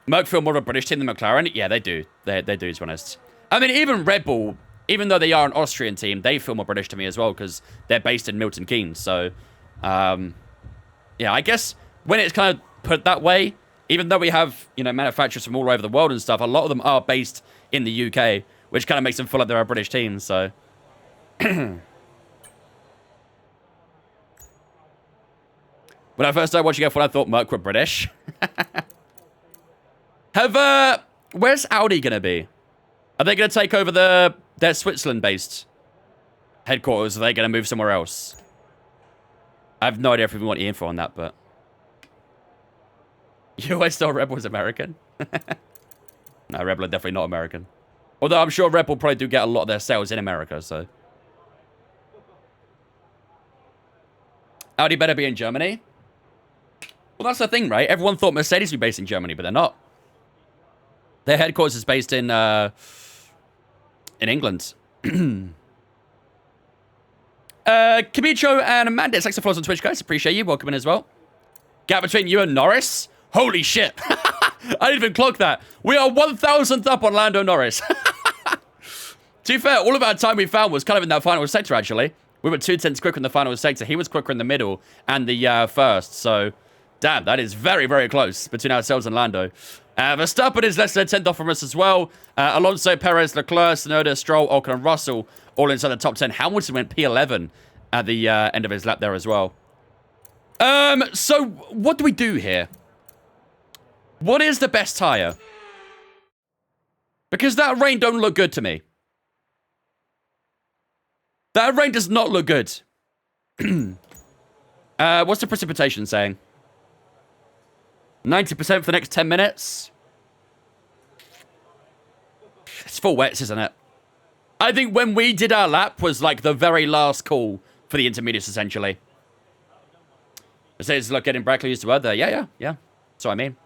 Merc feel more of a British team than McLaren? Yeah, they do. They do, to be honest. I mean, even Red Bull, even though they are an Austrian team, they feel more British to me as well, because they're based in Milton Keynes. So, yeah, I guess when it's kind of put that way, even though we have, you know, manufacturers from all over the world and stuff, a lot of them are based in the UK, which kind of makes them feel like they're a British team, so. When I first started watching F1, I thought Merc were British. Where's Audi going to be? Are they going to take over their Switzerland-based headquarters? Or are they going to move somewhere else? I have no idea if we want info on that, but... You always thought Red Bull was American? No, Red Bull are definitely not American. Although I'm sure Red Bull probably do get a lot of their sales in America, so... Audi better be in Germany? Well, that's the thing, right? Everyone thought Mercedes would be based in Germany, but they're not. Their headquarters is based in England. Kamicho and Amanda, thanks for following on Twitch, guys. Appreciate you. Welcome in as well. Gap between you and Norris? Holy shit. I didn't even clock that. We are 1,000th up on Lando Norris. To be fair, all of our time we found was kind of in that final sector, actually. We were 2/10 quicker in the final sector. He was quicker in the middle and the first. So, damn, that is very, very close between ourselves and Lando. Verstappen is less than a 10th off from us as well. Alonso, Perez, Leclerc, Tsunoda, Stroll, Ocon, and Russell all inside the top 10. Hamilton went P11 at the end of his lap there as well. So, what do we do here? What is the best tyre? Because that rain don't look good to me. That rain does not look good. What's the precipitation saying? 90% for the next 10 minutes? It's full wets, isn't it? I think when we did our lap was like the very last call for the intermediates, essentially. It says, look, getting Brackley used to weather. Yeah. That's what I mean.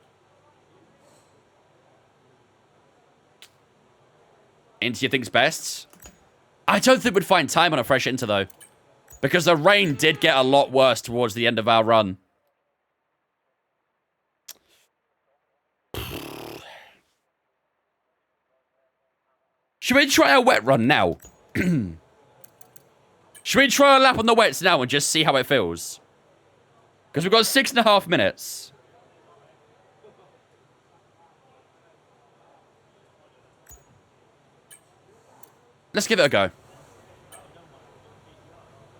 Inter thinks best. I don't think we'd find time on a fresh Inter, though. Because the rain did get a lot worse towards the end of our run. Should we try a wet run now? Should we try a lap on the wets now and just see how it feels? Because we've got 6.5 minutes. Let's give it a go.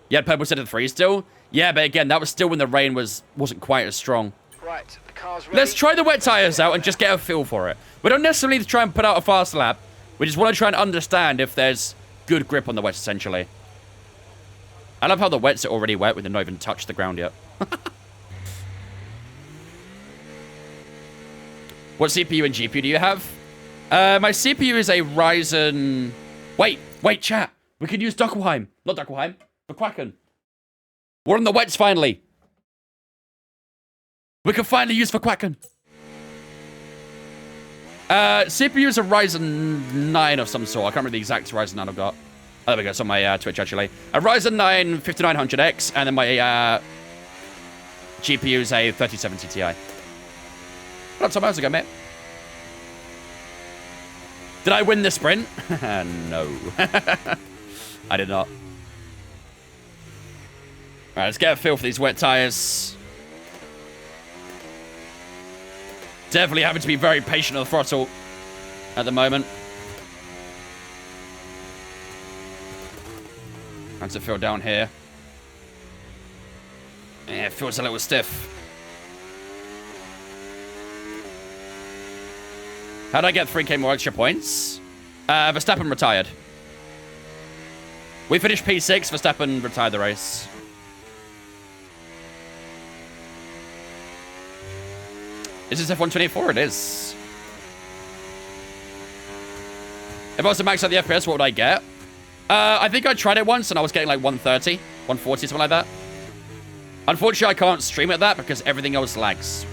Yeah, purple set of 3 still. Yeah, but again, that was still when the rain wasn't quite as strong. Right, the car's ready. Let's try the wet tires out and just get a feel for it. We don't necessarily need to try and put out a fast lap. We just want to try and understand if there's good grip on the wets, essentially. I love how the wets are already wet when they've not even touched the ground yet. What CPU and GPU do you have? My CPU is a Ryzen... Wait, chat. We can use Huckleheim. Not Huckleheim. Verquacken. We're on the wets, finally. We can finally use Verquacken. CPU is a Ryzen 9 of some sort. I can't remember the exact Ryzen 9 I've got. Oh, there we go. It's on my Twitch, actually. A Ryzen 9 5900X, and then my GPU is a 3070 Ti. Not some hours ago, mate. Did I win the sprint? No. I did not. Alright, let's get a feel for these wet tires. Definitely having to be very patient on the throttle at the moment. How does it feel down here? Yeah, it feels a little stiff. How did I get 3k more extra points? Verstappen retired. We finished P6, Verstappen retired the race. Is this F124? It is. If I was to max out the FPS, what would I get? I think I tried it once and I was getting like 130, 140, something like that. Unfortunately, I can't stream at that because everything else lags.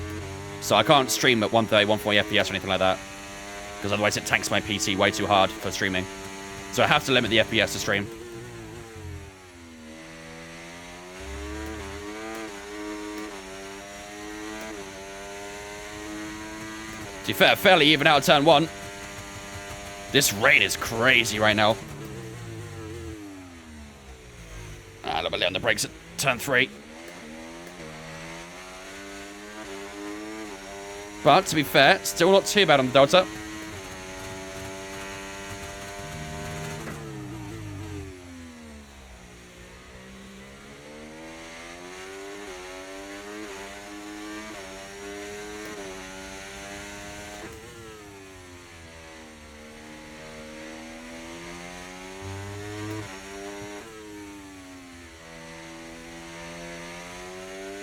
So I can't stream at 130, 140 FPS or anything like that. Because otherwise it tanks my PC way too hard for streaming. So I have to limit the FPS to stream. To be fair, fairly even out of turn 1. This rain is crazy right now. A little bit late on the brakes at turn 3. But, to be fair, still not too bad on the Delta.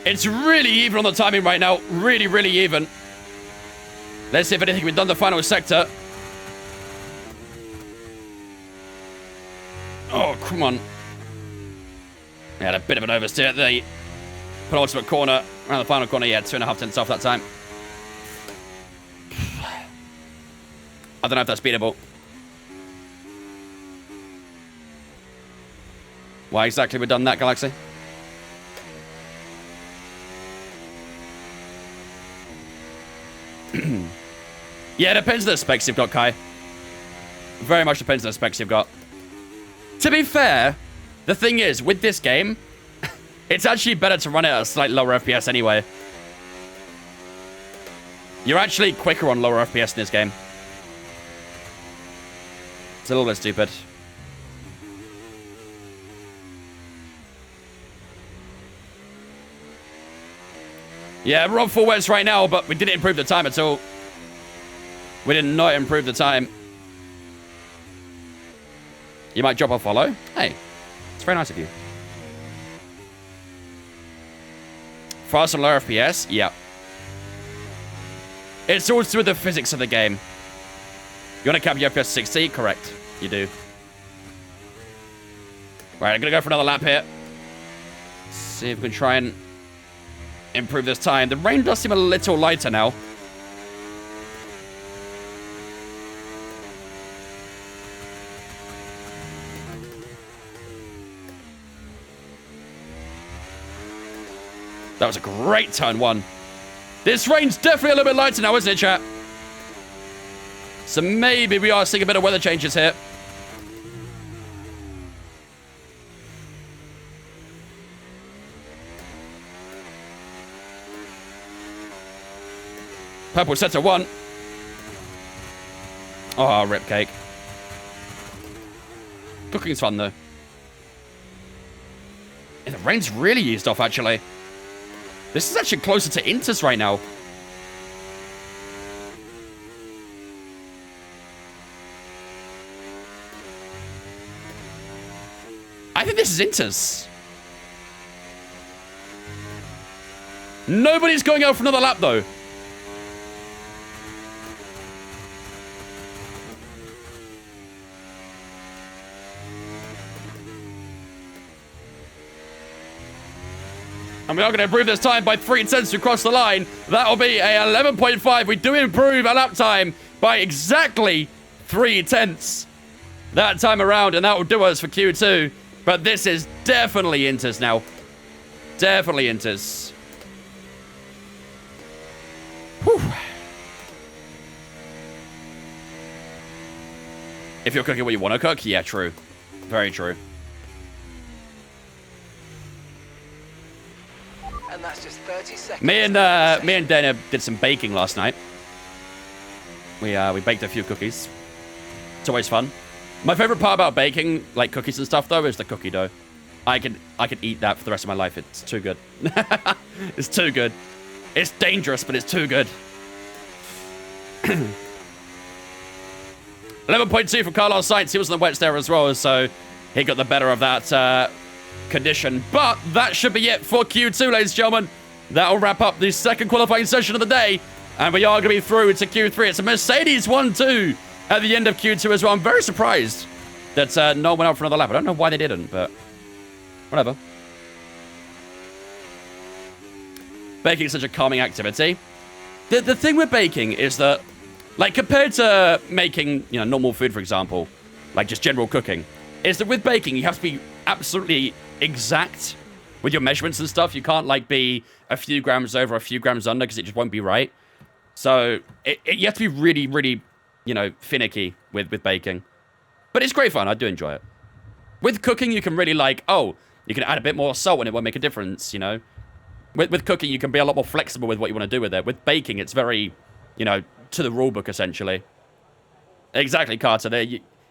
It's really even on the timing right now. Really, really even. Let's see if anything can be done in the final sector. Oh, come on. We had a bit of an oversteer at the penultimate corner. Around the final corner, yeah, 2.5 tenths off that time. I don't know if that's beatable. Why exactly we've done that, Galaxy? Yeah, it depends on the specs you've got, Kai. Very much depends on the specs you've got. To be fair, the thing is, with this game, it's actually better to run it at a slightly lower FPS anyway. You're actually quicker on lower FPS in this game. It's a little bit stupid. Yeah, we're on full wets right now, but we didn't improve the time at all. We did not improve the time. You might drop a follow. Hey, it's very nice of you. Fast and low FPS? Yeah. It's all to do with the physics of the game. You want to cap your FPS 60? Correct. You do. Right, I'm going to go for another lap here. See if we can try and improve this time. The rain does seem a little lighter now. That was a great turn one. This rain's definitely a little bit lighter now, isn't it, chat? So maybe we are seeing a bit of weather changes here. Purple set to 1. Oh, rip cake. Cooking's fun, though. Yeah, the rain's really eased off, actually. This is actually closer to Inters right now. I think this is Inters. Nobody's going out for another lap, though. And we are going to improve this time by 3/10 to cross the line. That'll be a 11.5. We do improve our lap time by exactly 3/10 that time around. And that will do us for Q2. But this is definitely Inters now. Definitely Inters. Whew. If you're cooking what you want to cook, yeah, true. Very true. And that's just 30 seconds. Me and Dana did some baking last night. We baked a few cookies. It's always fun. My favorite part about baking, like cookies and stuff, though, is the cookie dough. I could eat that for the rest of my life. It's too good. It's too good. It's dangerous, but it's too good. 11.2 for Carlos Sainz. He was in the wets there as well, so he got the better of that condition. But that should be it for Q2, ladies and gentlemen. That'll wrap up the second qualifying session of the day, and we are going to be through to Q3. It's a Mercedes 1-2 at the end of Q2 as well. I'm very surprised that no one went out for another lap. I don't know why they didn't, but whatever. Baking is such a calming activity. The thing with baking is that, like, compared to making, you know, normal food, for example, like just general cooking, is that with baking, you have to be absolutely exact with your measurements and stuff. You can't, like, be a few grams over, a few grams under, because it just won't be right. So you have to be really, really, you know, finicky with baking. But it's great fun. I do enjoy it. With cooking, you can really, like, oh, you can add a bit more salt and it won't make a difference, you know. With cooking, you can be a lot more flexible with what you want to do with it. With baking, it's very, you know, to the rule book, essentially. Exactly, Carter.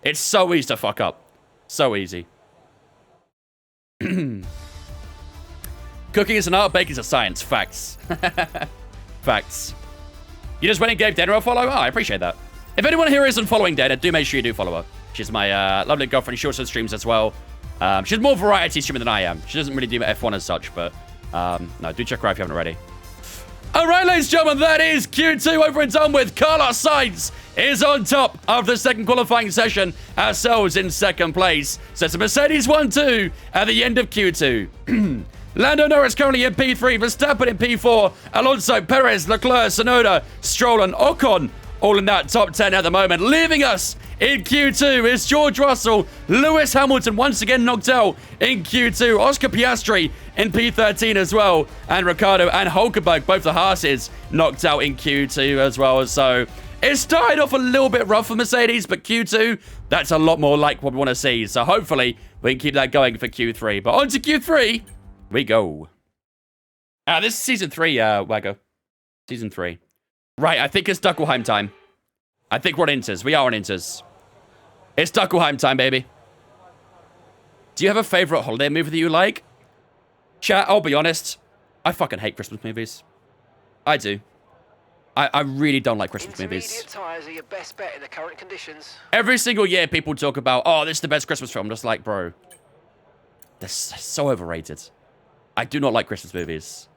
It's so easy to fuck up. So easy. Cooking is an art, baking is a science. Facts. Facts. You just went and gave Dana a follow? Oh, I appreciate that. If anyone here isn't following Dana, do make sure you do follow her. She's my lovely girlfriend. She also streams as well. She's more variety streamer than I am. She doesn't really do F1 as such, but no, do check her out if you haven't already. All right, ladies and gentlemen, that is Q2 over and done with. Carlos Sainz is on top of the second qualifying session. Ourselves in second place. So it's a Mercedes 1-2 at the end of Q2. Lando Norris currently in P3, Verstappen in P4, Alonso, Perez, Leclerc, Tsunoda, Stroll and Ocon all in that top 10 at the moment. Leaving us in Q2 is George Russell, Lewis Hamilton once again knocked out in Q2, Oscar Piastri in P13 as well, and Ricciardo and Hulkenberg, both the Haas's, knocked out in Q2 as well. So it started off a little bit rough for Mercedes, but Q2, that's a lot more like what we want to see. So hopefully we can keep that going for Q3. But on to Q3 we go. This is Season 3, Waggo. Season 3. Right, I think it's Huckleheim time. I think we're on Inters. We are on Inters. It's Huckleheim time, baby. Do you have a favorite holiday movie that you like? Chat, I'll be honest. I fucking hate Christmas movies. I do. I really don't like Christmas movies. Intermediate tyres are your best bet in the current conditions. Every single year, people talk about, oh, this is the best Christmas film. I'm just like, bro, they're so overrated. I do not like Christmas movies.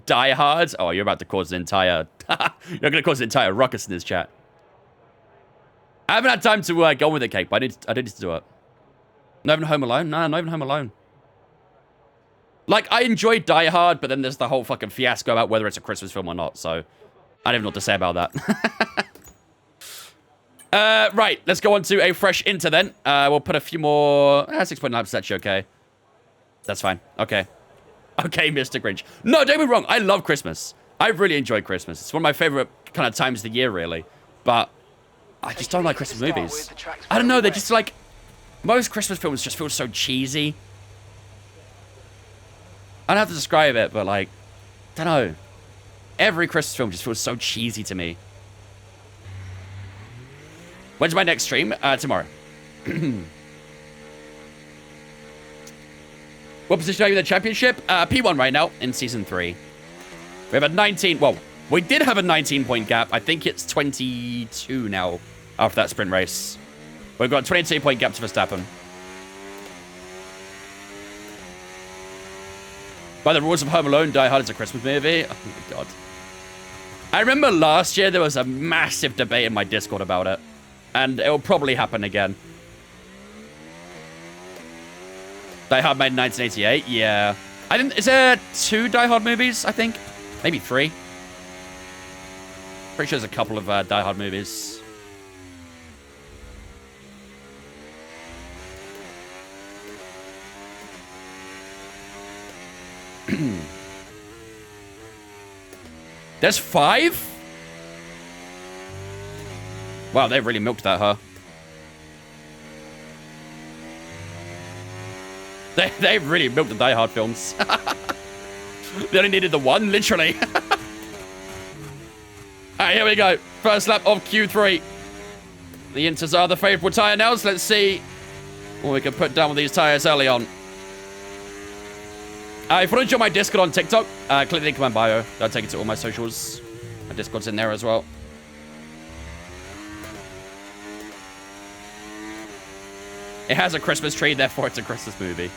Die Hard? Oh, you're about to cause an entire... you're going to cause an entire ruckus in this chat. I haven't had time to go on with it, Cake, but I did need to do it. Not even Home Alone? No, not even Home Alone. Like, I enjoyed Die Hard, but then there's the whole fucking fiasco about whether it's a Christmas film or not, so I don't even know what to say about that. Right, let's go on to a fresh Inter then. We'll put a few more... 6.9% actually, okay. That's fine. Okay. Okay, Mr. Grinch. No, don't get me wrong. I love Christmas. I really enjoy Christmas. It's one of my favorite kind of times of the year, really. But I just don't like Christmas movies. I don't know. They're just like... Most Christmas films just feel so cheesy. I don't have to describe it, but like... I don't know. Every Christmas film just feels so cheesy to me. When's my next stream? Tomorrow. What position are you in the championship? P1 right now in Season 3. We have a 19... Well, we did have a 19-point gap. I think it's 22 now after that sprint race. We've got a 22-point gap to Verstappen. By the rules of Home Alone, Die Hard is a Christmas movie. Oh my god. I remember last year there was a massive debate in my Discord about it. And it will probably happen again. Die Hard made in 1988? Yeah. I think, is there 2 Die Hard movies, I think? Maybe 3. Pretty sure there's a couple of Die Hard movies. There's 5? Wow, they really milked that, huh? They really milked the Die Hard films. They only needed the 1, literally. Alright, here we go. First lap of Q3. The Inters are the favourable tyre now, so let's see what we can put down with these tyres early on. If you want to join my Discord on TikTok, click the link in my bio. That'll take you to all my socials. My Discord's in there as well. It has a Christmas tree, therefore it's a Christmas movie.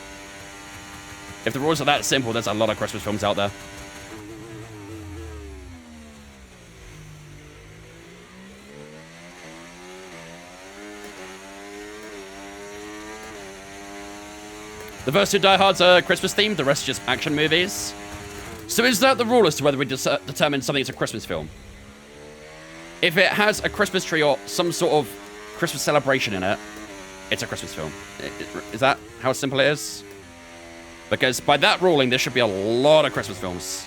If the rules are that simple, there's a lot of Christmas films out there. The first 2 Die Hards are Christmas themed, the rest are just action movies. So is that the rule as to whether we determine something is a Christmas film? If it has a Christmas tree or some sort of Christmas celebration in it, it's a Christmas film. Is that how simple it is? Because by that ruling, there should be a lot of Christmas films.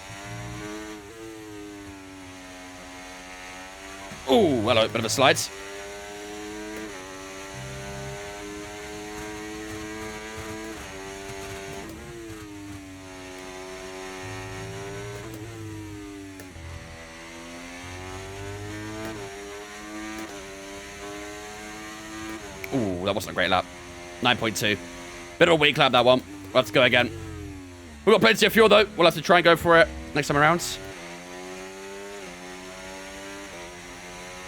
Ooh, hello, bit of a slide. Ooh, that wasn't a great lap. 9.2. Bit of a weak lap, that one. We'll have to go again. We've got plenty of fuel, though. We'll have to try and go for it next time around.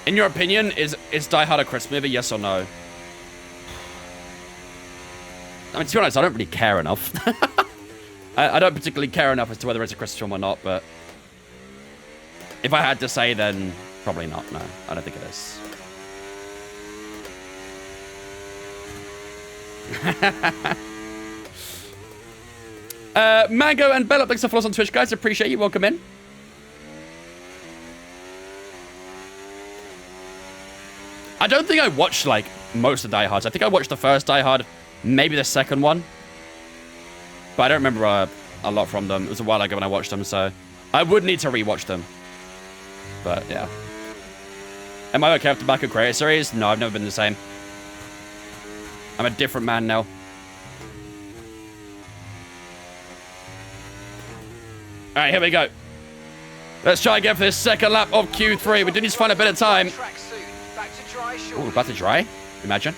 In your opinion, is Die Hard a Christmas movie, yes or no? I mean, to be honest, I don't really care enough. I don't particularly care enough as to whether it's a Christmas film or not, but... if I had to say, then probably not. No, I don't think it is. Mango and Bella, thanks for following us on Twitch, guys. Appreciate you. Welcome in. I don't think I watched, like, most of Die Hards. I think I watched the first Die Hard, maybe the second one. But I don't remember a lot from them. It was a while ago when I watched them, so I would need to rewatch them. But, yeah. Am I okay with the Tobacco Creator series? No, I've never been the same. I'm a different man now. Alright, here we go. Let's try again for this second lap of Q3. We do need to find a bit of time. Ooh, about to dry? Imagine.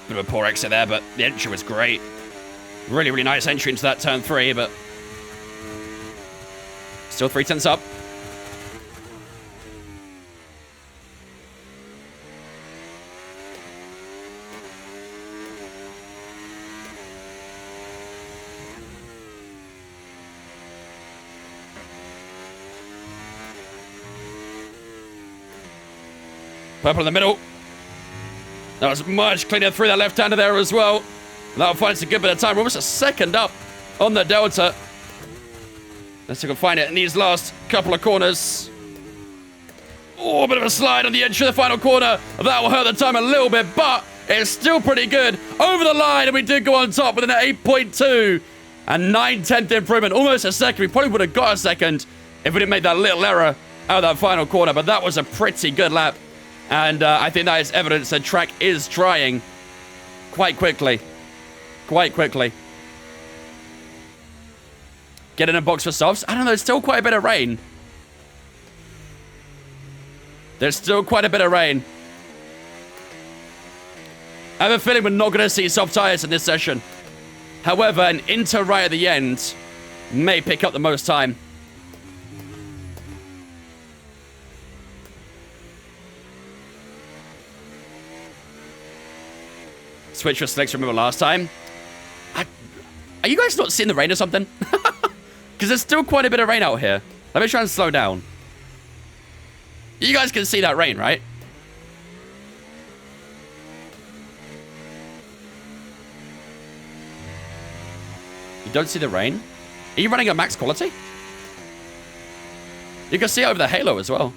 Bit of a poor exit there, but the entry was great. Really, really nice entry into that turn 3, but still 0.3 up. Purple in the middle. That was much cleaner through that left-hander there as well. That'll find us a good bit of time. We're almost a second up on the Delta. Let's see if we can find it in these last couple of corners. Oh, a bit of a slide on the edge of the final corner. That will hurt the time a little bit, but it's still pretty good. Over the line, and we did go on top with an 8.2 and 9/10 improvement. Almost a second. We probably would have got a second if we didn't make that little error out of that final corner, but that was a pretty good lap. And I think that is evidence that track is trying quite quickly. Quite quickly. Get in a box for softs. I don't know, there's still quite a bit of rain. There's still quite a bit of rain. I have a feeling we're not going to see soft tires in this session. However, an inter right at the end may pick up the most time. Switch for slicks, remember last time? Are you guys not seeing the rain or something? Because there's still quite a bit of rain out here. Let me try and slow down. You guys can see that rain, right? You don't see the rain? Are you running at max quality? You can see it over the halo as well.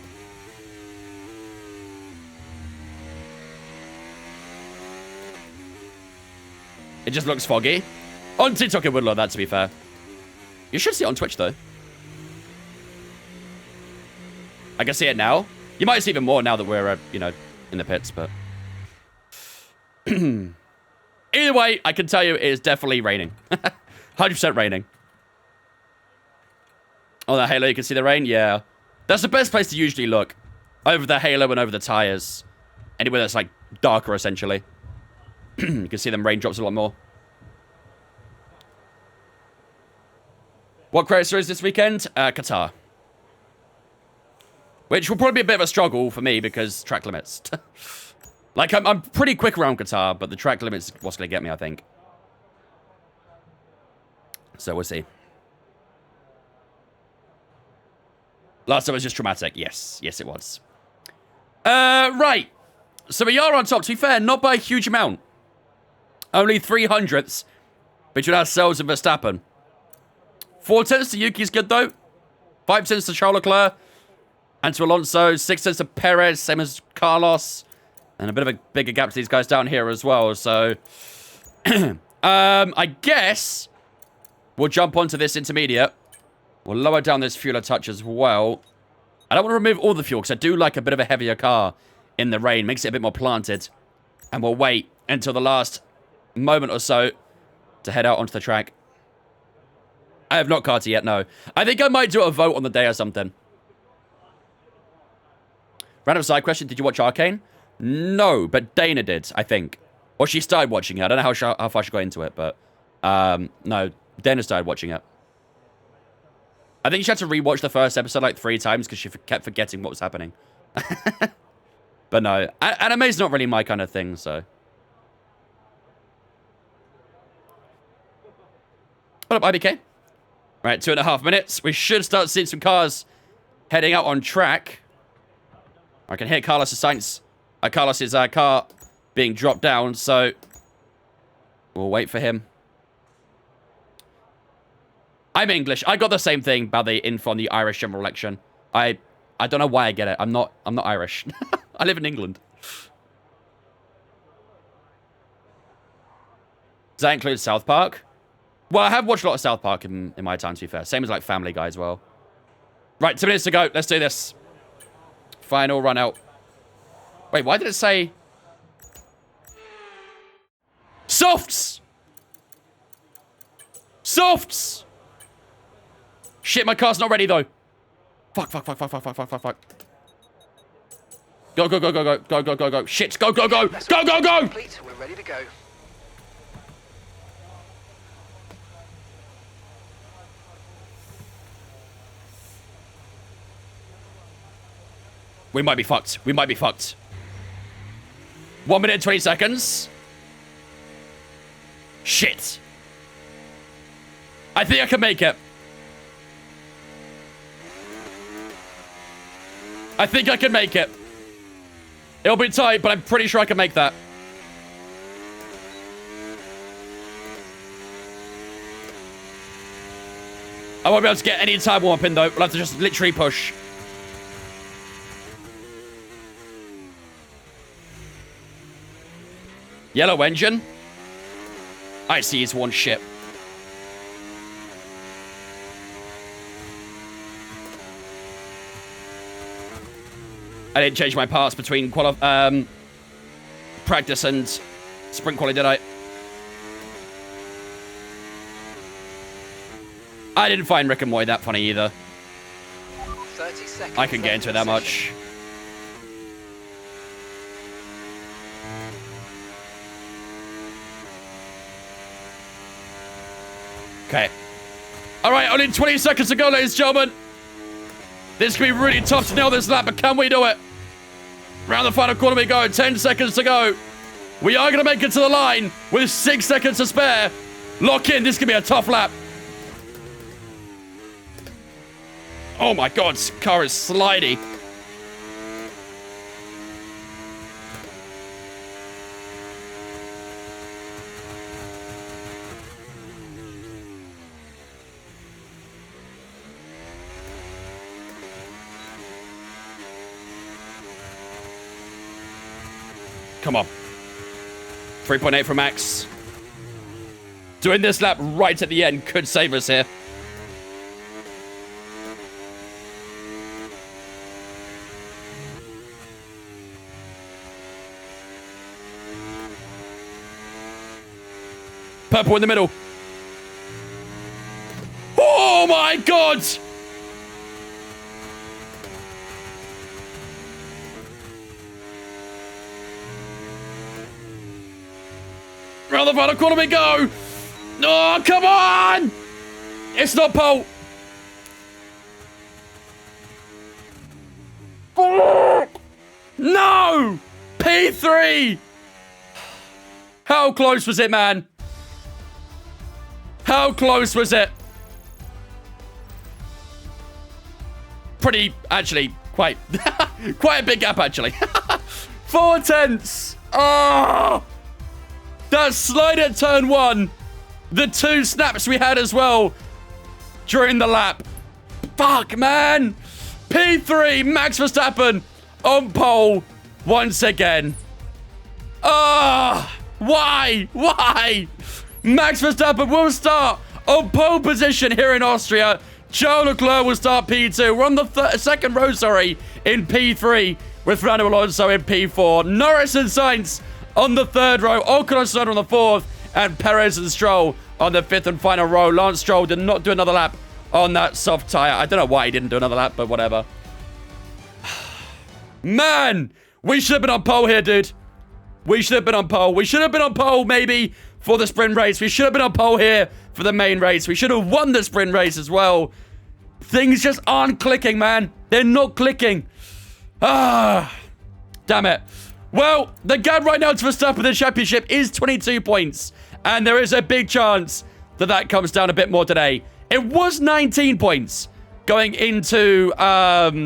It just looks foggy. On TikTok, it would look that, to be fair. You should see it on Twitch, though. I can see it now. You might see even more now that we're, you know, in the pits, but... Either way, I can tell you it is definitely raining. 100% raining. Oh, the halo, you can see the rain? Yeah. That's the best place to usually look. Over the halo and over the tires. Anywhere that's, like, darker, essentially. You can see them raindrops a lot more. What racer is this weekend? Qatar. Which will probably be a bit of a struggle for me because track limits. Like, I'm pretty quick around Qatar, but the track limits is what's going to get me, I think. So we'll see. Last time was just traumatic. Yes. Yes, it was. Right. So we are on top. To be fair, not by a huge amount. Only 0.03 between ourselves and Verstappen. 0.4 to Yuki's good, though. 5 to Charles Leclerc. And to Alonso. 6 to Perez, same as Carlos. And a bit of a bigger gap to these guys down here as well. So, I guess we'll jump onto this intermediate. We'll lower down this fuel a touch as well. I don't want to remove all the fuel because I do like a bit of a heavier car in the rain. Makes it a bit more planted. And we'll wait until the last moment or so to head out onto the track. I have not karted yet, no. I think I might do a vote on the day or something. Random side question, did you watch Arcane? No, but Dana did, I think. Or she started watching it. I don't know how far she got into it, but... no, Dana started watching it. I think she had to rewatch the first episode like 3 times because she kept forgetting what was happening. But no, anime's not really my kind of thing, so... What up, IBK? Right, 2.5 minutes. We should start seeing some cars heading out on track. I can hear Carlos's car being dropped down, so we'll wait for him. I'm English. I got the same thing about the info on the Irish general election. I don't know why I get it. I'm not Irish. I live in England. Does that include South Park? Well, I have watched a lot of South Park in my time, to be fair. Same as, like, Family Guy as well. Right, 2 minutes to go. Let's do this. Final run out. Wait, why did it say... Softs! Softs! Shit, my car's not ready, though. Fuck. Go, go, go, go, go, go, go, go, go. Shit, go, go, go, go, go, go! Complete. We're ready to go. We might be fucked. We might be fucked. 1 minute, 20 seconds. Shit. I think I can make it. I think I can make it. It'll be tight, but I'm pretty sure I can make that. I won't be able to get any time warm up in, though. We'll have to just literally push. Yellow engine. I see it's one ship. I didn't change my parts between practice and sprint quality, did I? I didn't find Rick and Morty that funny either. 30 seconds. I couldn't get into it that much. Okay. All right, only 20 seconds to go, ladies and gentlemen. This can be really tough to nail this lap, but can we do it? Round the final corner we go. 10 seconds to go. We are going to make it to the line with 6 seconds to spare. Lock in. This could be a tough lap. Oh my God, this car is slidey. Come on. 3.8 for Max. Doing this lap right at the end could save us here. Purple in the middle. Oh my God! Round the final corner we go. Oh, come on! It's not pole. No! P3! How close was it, man? How close was it? Pretty, actually, quite a big gap, actually. 4 tenths. Oh! That slide at turn 1. The 2 snaps we had as well during the lap. Fuck, man. P3, Max Verstappen on pole once again. Ah, why? Why? Max Verstappen will start on pole position here in Austria. Charles Leclerc will start P2. We're on the second row, in P3 with Fernando Alonso in P4. Norris and Sainz on the third row. Ocon on the fourth. And Perez and Stroll on the fifth and final row. Lance Stroll did not do another lap on that soft tire. I don't know why he didn't do another lap, but whatever. Man, we should have been on pole here, dude. We should have been on pole. We should have been on pole, maybe, for the sprint race. We should have been on pole here for the main race. We should have won the sprint race as well. Things just aren't clicking, man. They're not clicking. Ah, damn it. Well, the gap right now to Verstappen in the championship is 22 points. And there is a big chance that that comes down a bit more today. It was 19 points going into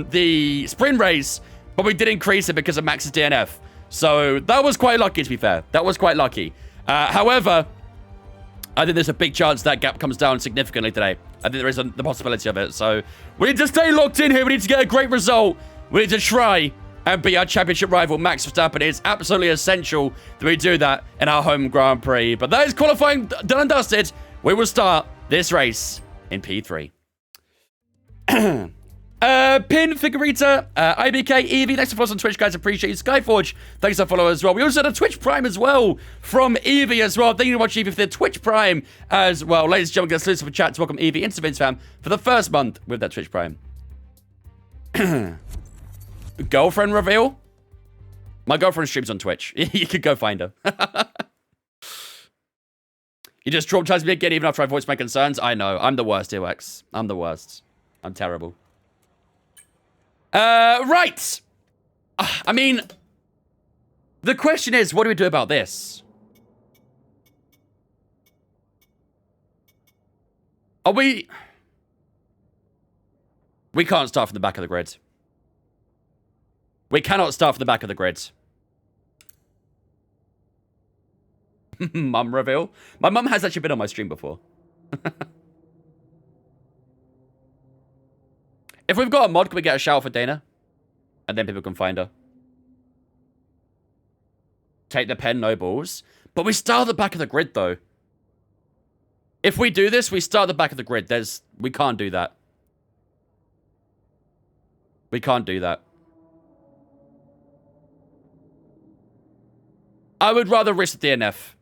the sprint race, but we did increase it because of Max's DNF. So that was quite lucky, to be fair. That was quite lucky. However, I think there's a big chance that gap comes down significantly today. I think there is the possibility of it. So we need to stay locked in here. We need to get a great result. We need to try and beat our championship rival, Max Verstappen. It's absolutely essential that we do that in our home Grand Prix. But that is qualifying done and dusted. We will start this race in P3. Pin Figurita, IBK, Evie, thanks for following us on Twitch, guys. Appreciate you. Skyforge, thanks for following as well. We also had a Twitch Prime as well from Evie as well. Thank you to watch Evie for the Twitch Prime as well. Ladies and gentlemen, get a super chat to welcome Evie into Vince Fam for the first month with that Twitch Prime. Girlfriend reveal? My girlfriend streams on Twitch. You could go find her. You just traumatized me again even after I voiced my concerns. I know. I'm the worst, UX. I'm the worst. I'm terrible. Right. I mean, the question is, what do we do about this? Are we... We can't start from the back of the grid. We cannot start from the back of the grid. Mum reveal. My mum has actually been on my stream before. If we've got a mod, can we get a shout for Dana? And then people can find her. Take the pen, no balls. But we start at the back of the grid, though. If we do this, we start at the back of the grid. We can't do that. We can't do that. I would rather risk the DNF.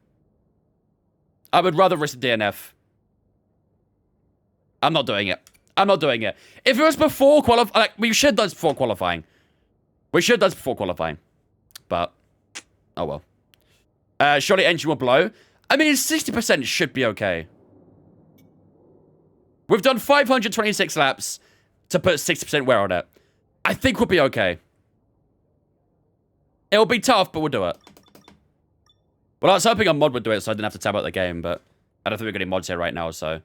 I would rather risk the DNF. I'm not doing it. I'm not doing it. If it was before qualifying, like, we should have done this before qualifying. We should have done this before qualifying. But, oh well. Surely engine will blow. I mean, 60% should be okay. We've done 526 laps to put 60% wear on it. I think we'll be okay. It'll be tough, but we'll do it. Well, I was hoping a mod would do it so I didn't have to tab out the game, but I don't think we're getting mods here right now, so...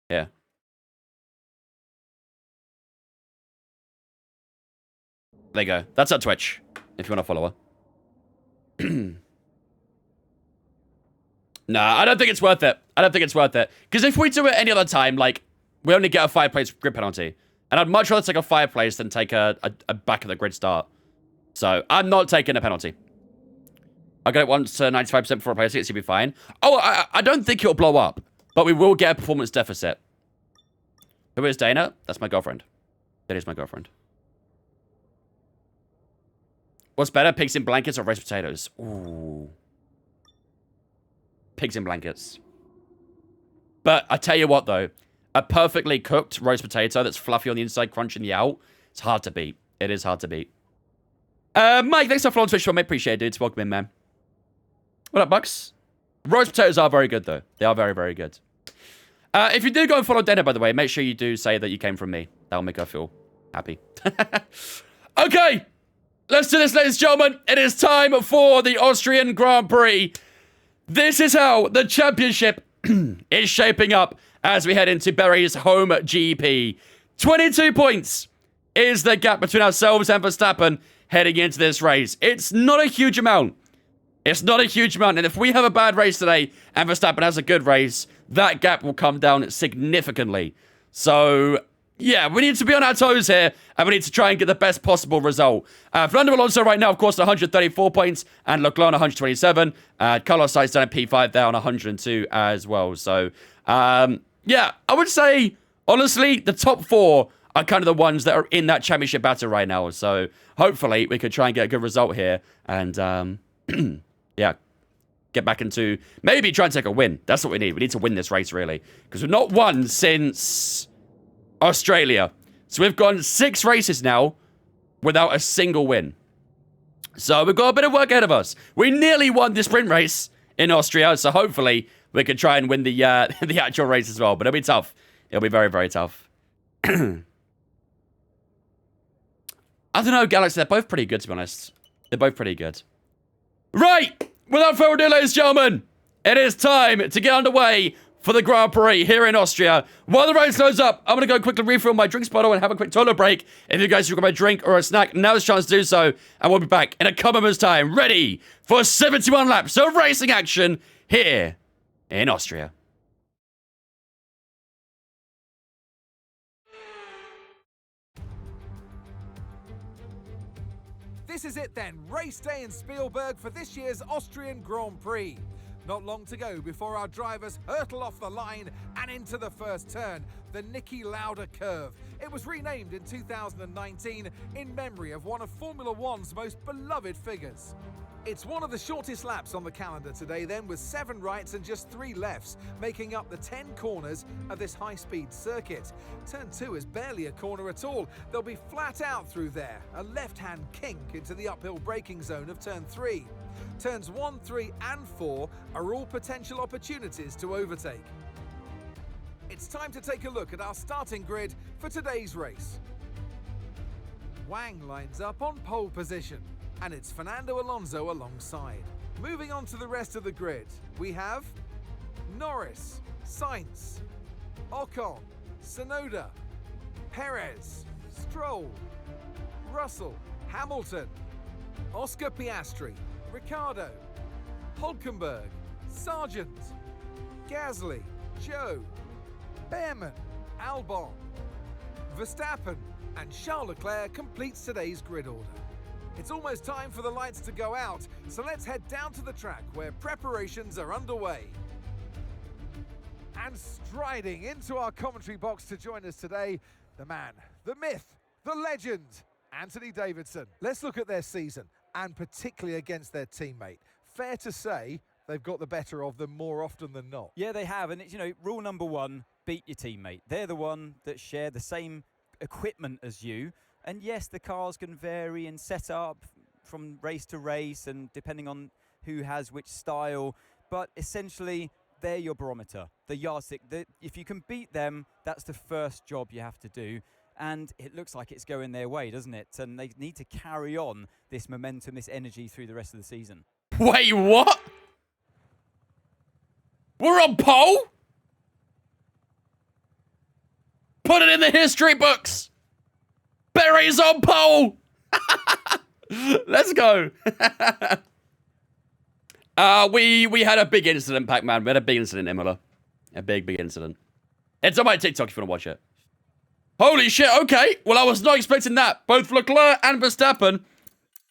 Yeah. There you go. That's our Twitch, if you want to follow her. Nah, I don't think it's worth it. I don't think it's worth it. Because if we do it any other time, like, we only get a 5-place grid penalty. And I'd much rather take a 5-place than take a back of the grid start. So, I'm not taking a penalty. I'll get it once to 95% before replacing it, so you'll be fine. Oh, I don't think it'll blow up. But we will get a performance deficit. Who is Dana? That's my girlfriend. That is my girlfriend. What's better, pigs in blankets or roast potatoes? Ooh. Pigs in blankets. But I tell you what, though. A perfectly cooked roast potato that's fluffy on the inside, crunchy on the out. It's hard to beat. It is hard to beat. Mike, thanks for following Twitch, mate. Appreciate it, dudes. Welcome in, man. What up, Bucks? Roast potatoes are very good, though. They are very, very good. If you do go and follow Dana, by the way, make sure you do say that you came from me. That'll make her feel happy. Okay. Let's do this, ladies and gentlemen. It is time for the Austrian Grand Prix. This is how the championship is shaping up as we head into Barry's home GP. 22 points is the gap between ourselves and Verstappen heading into this race. It's not a huge amount. It's not a huge amount. And if we have a bad race today and Verstappen has a good race, that gap will come down significantly. So, yeah, we need to be on our toes here, and we need to try and get the best possible result. Fernando Alonso right now, of course, 134 points, and Leclerc on 127. Carlos Sainz down at P5 there on 102 as well. So, yeah, I would say, honestly, the top 4 are kind of the ones that are in that championship battle right now. So, hopefully, we could try and get a good result here, and, yeah, get back into maybe try and take a win. That's what we need. We need to win this race, really, because we've not won since Australia. So we've gone 6 races now without a single win. So we've got a bit of work ahead of us. We nearly won the sprint race in Austria, so hopefully we can try and win the the actual race as well. But it'll be tough. It'll be very, very tough. I don't know, Galaxy. They're both pretty good, to be honest. They're both pretty good. Right! Without further ado, ladies and gentlemen, it is time to get underway for the Grand Prix here in Austria. While the race loads up, I'm going to go quickly refill my drinks bottle and have a quick toilet break. If you guys require a drink or a snack, now's the chance to do so. And we'll be back in a couple minutes' time, ready for 71 laps of racing action here in Austria. This is it then, race day in Spielberg for this year's Austrian Grand Prix. Not long to go before our drivers hurtle off the line and into the first turn, the Niki Lauda curve. It was renamed in 2019 in memory of one of Formula One's most beloved figures. It's one of the shortest laps on the calendar today then, with 7 rights and just 3 lefts, making up the 10 corners of this high-speed circuit. Turn 2 is barely a corner at all. They'll be flat out through there, a left-hand kink into the uphill braking zone of turn 3. Turns 1, 3 and 4 are all potential opportunities to overtake. It's time to take a look at our starting grid for today's race. Wang lines up on pole position, and it's Fernando Alonso alongside. Moving on to the rest of the grid, we have Norris, Sainz, Ocon, Tsunoda, Perez, Stroll, Russell, Hamilton, Oscar Piastri, Ricciardo, Hulkenberg, Sargent, Gasly, Joe, Behrman, Albon, Verstappen, and Charles Leclerc completes today's grid order. It's almost time for the lights to go out, so let's head down to the track where preparations are underway. And striding into our commentary box to join us today, the man, the myth, the legend, Anthony Davidson. Let's look at their season, and particularly against their teammate. Fair to say they've got the better of them more often than not. Yeah, they have, and it's, you know, rule number 1, beat your teammate. They're the one that share the same equipment as you. And yes, the cars can vary in setup from race to race and depending on who has which style. But essentially, they're your barometer, the yardstick. If you can beat them, that's the first job you have to do. And it looks like it's going their way, doesn't it? And they need to carry on this momentum, this energy through the rest of the season. Wait, what? We're on pole? Put it in the history books. Berry's on pole. Let's go. We had a big incident, Pac-Man. We had a big incident, Imola. A big incident. It's on my TikTok if you want to watch it. Holy shit, okay. Well, I was not expecting that. Both Leclerc and Verstappen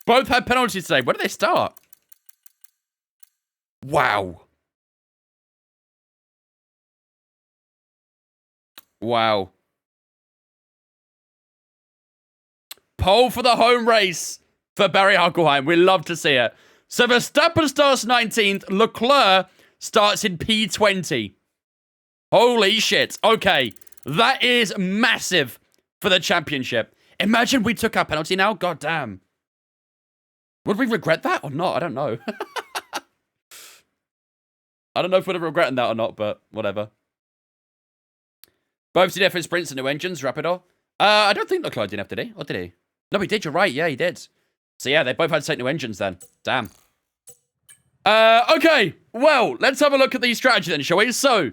both had penalties today. Where did they start? Wow. Wow. Pole for the home race for Barry Huckleheim. We love to see it. So Verstappen starts 19th. Leclerc starts in P20. Holy shit. Okay. That is massive for the championship. Imagine we took our penalty now. God damn. Would we regret that or not? I don't know. I don't know if we'd have regretted that or not, but whatever. Both DNF in sprints and new engines. Rapido. I don't think Leclerc DNF, did he? Or did he? No, he did. You're right. Yeah, he did. So, yeah, they both had to take new engines then. Damn. Okay. Well, let's have a look at the strategy then, shall we? So,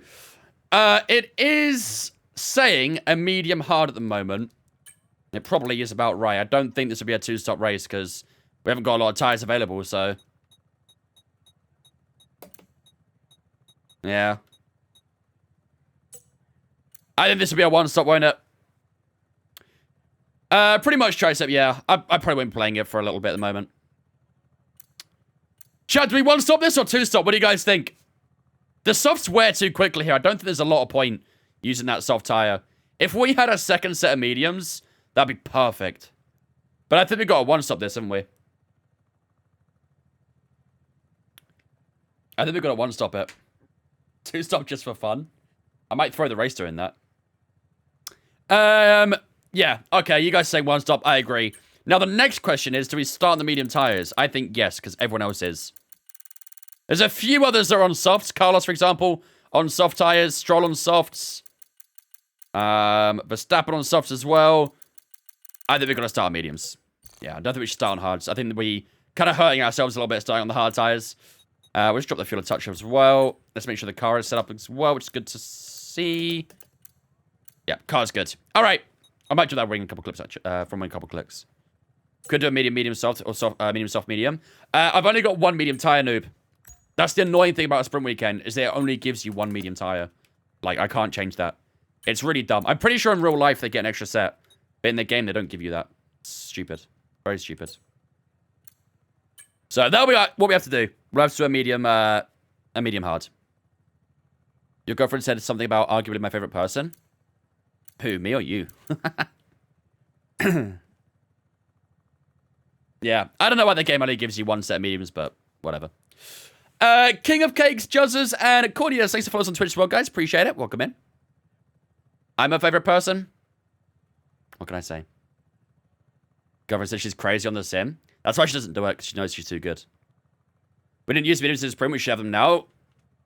it is saying a medium hard at the moment. It probably is about right. I don't think this will be a 2-stop race because we haven't got a lot of tyres available, so. Yeah. I think this will be a 1-stop, won't it? Pretty much tricep, yeah. I probably won't be playing it for a little bit at the moment. Chad, do we 1-stop this or 2-stop? What do you guys think? The softs wear too quickly here. I don't think there's a lot of point using that soft tire. If we had a second set of mediums, that'd be perfect. But I think we've got a 1-stop this, haven't we? I think we've got a 1-stop it. 2-stop just for fun. I might throw the race during that. Yeah, okay, you guys say 1-stop. I agree. Now, the next question is, do we start on the medium tires? I think yes, because everyone else is. There's a few others that are on softs. Carlos, for example, on soft tires. Stroll on softs. Verstappen on softs as well. I think we're going to start on mediums. Yeah, I don't think we should start on hards. I think we kind of hurting ourselves a little bit starting on the hard tires. We'll just drop the fuel a touch as well. Let's make sure the car is set up as well, which is good to see. Yeah, car's good. All right. I might do that ring a couple clips, from a couple clicks. Could do a medium, soft, or soft, medium, soft, medium. I've only got one medium tire, noob. That's the annoying thing about a sprint weekend, is that it only gives you one medium tire. Like, I can't change that. It's really dumb. I'm pretty sure in real life they get an extra set. But in the game, they don't give you that. It's stupid. Very stupid. So that'll be what we have to do. We'll have to do a medium hard. Your girlfriend said something about arguably my favorite person. Who, me or you? Yeah, I don't know why the game only gives you one set of mediums, but whatever. King of Cakes, Juzzers, and Cornelius, thanks for following us on Twitch as well, guys. Appreciate it. Welcome in. I'm my favorite person. What can I say? Governor says she's crazy on the sim. That's why she doesn't do it, because she knows she's too good. We didn't use mediums in this spring. We should have them now.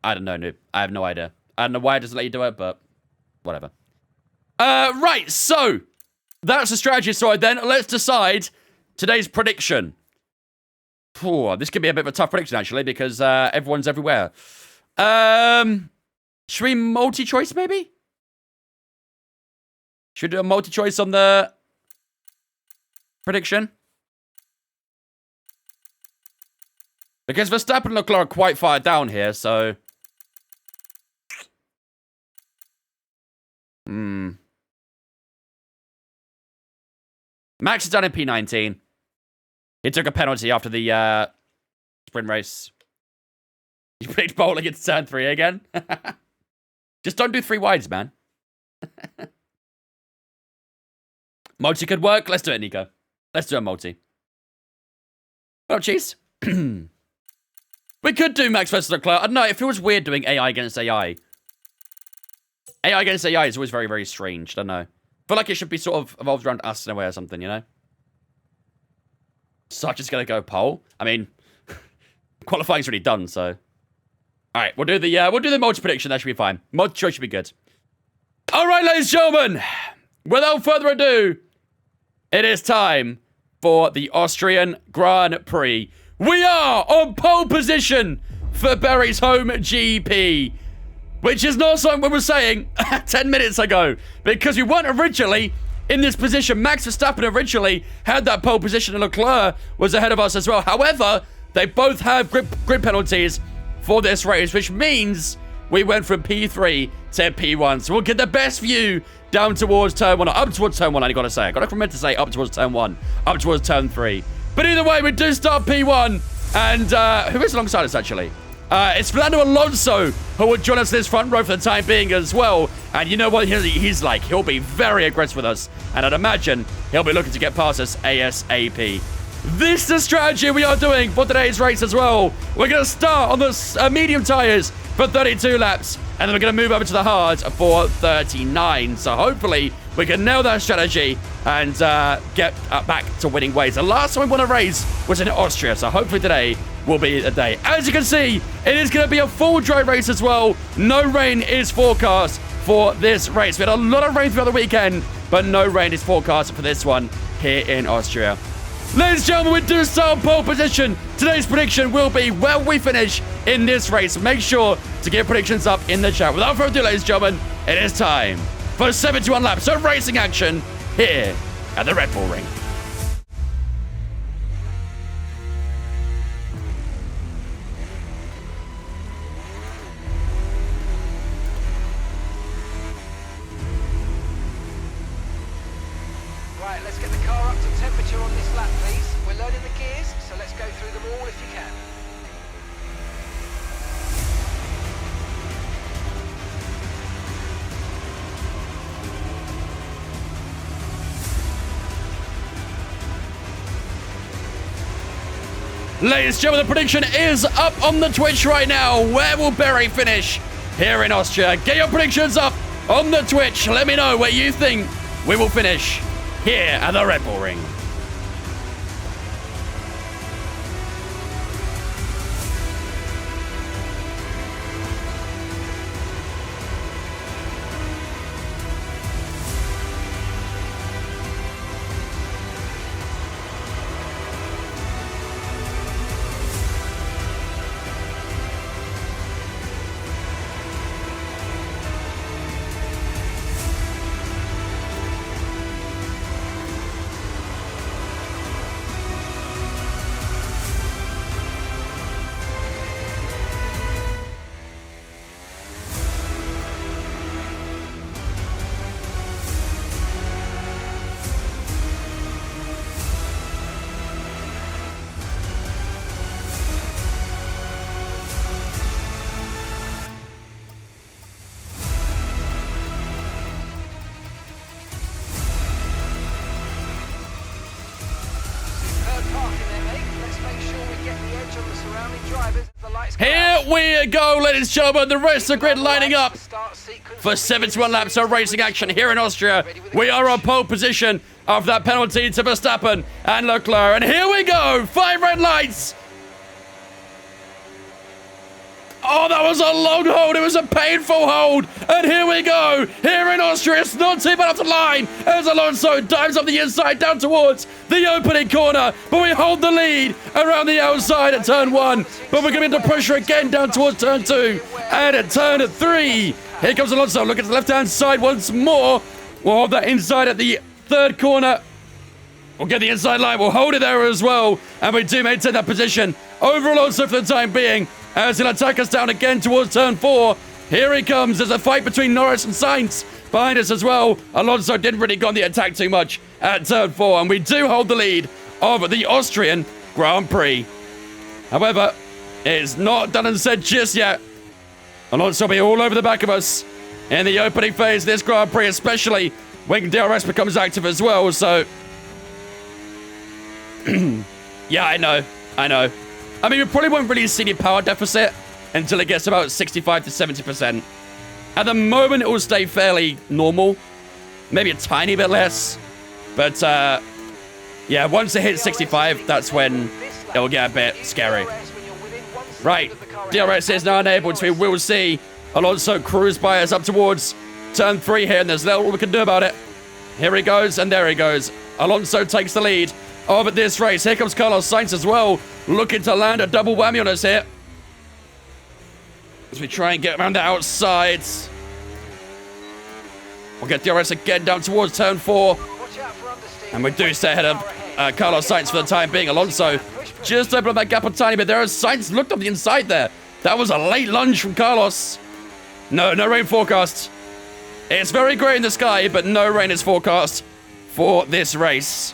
I don't know, noob. I have no idea. I don't know why it doesn't let you do it, but whatever. Right, so that's the strategy side then. Let's decide today's prediction. This could be a bit of a tough prediction, actually, because everyone's everywhere. Should we multi-choice, maybe? Should we do a multi-choice on the prediction? Because Verstappen and Leclerc are quite far down here, so... Max is done in P19. He took a penalty after the sprint race. You played bowling into turn 3 again? Just don't do 3 wides, man. Multi could work. Let's do it, Nico. Let's do a multi. Oh, cheese. We could do Max versus Leclerc. I don't know. It feels weird doing AI against AI. AI against AI is always very, very strange. I don't know. I feel like it should be sort of evolved around us in a way or something, you know? Such is going to go pole. I mean, qualifying's already done, so... Alright, we'll do the multi prediction. That should be fine. Multi choice should be good. Alright, ladies and gentlemen. Without further ado, it is time for the Austrian Grand Prix. We are on pole position for Barry's home GP. Which is not something we were saying 10 minutes ago. Because we weren't originally in this position. Max Verstappen originally had that pole position and Leclerc was ahead of us as well. However, they both have grid penalties for this race, which means we went from P3 to P1. So we'll get the best view down towards turn 1, or up towards turn 1, I gotta say. I gotta remember to say up towards turn 1, up towards turn 3. But either way, we do start P1. And who is alongside us, actually? It's Fernando Alonso, who will join us in this front row for the time being as well. And you know what he's like? He'll be very aggressive with us. And I'd imagine he'll be looking to get past us ASAP. This is the strategy we are doing for today's race as well. We're going to start on the medium tyres for 32 laps. And then we're going to move over to the hard for 39. So hopefully we can nail that strategy and get back to winning ways. The last time we won a race was in Austria. So hopefully today will be the day. As you can see, it is going to be a full dry race as well. No rain is forecast for this race. We had a lot of rain throughout the weekend, but no rain is forecast for this one here in Austria. Ladies and gentlemen, we do start on pole position. Today's prediction will be where we finish in this race. Make sure to get predictions up in the chat. Without further ado, ladies and gentlemen, it is time for 71 laps of racing action here at the Red Bull Ring. Right, let's get the car up to temperature on this lap, please. We're loading the gears, so let's go through them all if you can. Ladies and gentlemen, the prediction is up on the Twitch right now. Where will Barry finish here in Austria? Get your predictions up on the Twitch. Let me know where you think we will finish here at the Red Bull Ring. we go, ladies and gentlemen. The rest of the grid lining up for 71 laps of racing action here in Austria. We are on pole position after that penalty to Verstappen and Leclerc. And here we go. 5 red lights. Oh, that was a long hold. It was a painful hold. And here we go. Here in Austria, it's not too bad off the line as Alonso dives up the inside down towards the opening corner. But we hold the lead around the outside at turn 1. But we're going to pressure again down towards turn 2. And at turn 3, here comes Alonso. Look at the left-hand side once more. We'll hold that inside at the 3rd corner. We'll get the inside line. We'll hold it there as well. And we do maintain that position over Alonso for the time being. As he'll attack us down again towards turn 4. Here he comes. There's a fight between Norris and Sainz behind us as well. Alonso didn't really go on the attack too much at turn 4. And we do hold the lead of the Austrian Grand Prix. However, it's not done and said just yet. Alonso will be all over the back of us in the opening phase of this Grand Prix, especially when DRS becomes active as well. So, yeah, I know. I mean, we probably won't really see the power deficit until it gets about 65 to 70%. At the moment, it will stay fairly normal. Maybe a tiny bit less. But, yeah, once it hits 65, that's when it will get a bit scary. Right, DRS is now enabled, so we will see Alonso cruise by us up towards turn 3 here, and there's little we can do about it. Here he goes, and there he goes. Alonso takes the lead over this race. Here comes Carlos Sainz as well, looking to land a double whammy on us here. As we try and get around the outside. We'll get DRS again down towards turn 4. And we do stay ahead of Carlos Sainz for the time being. Alonso just opened up that gap a tiny bit there as Sainz looked up the inside there. That was a late lunge from Carlos. No rain forecast. It's very grey in the sky, but no rain is forecast for this race.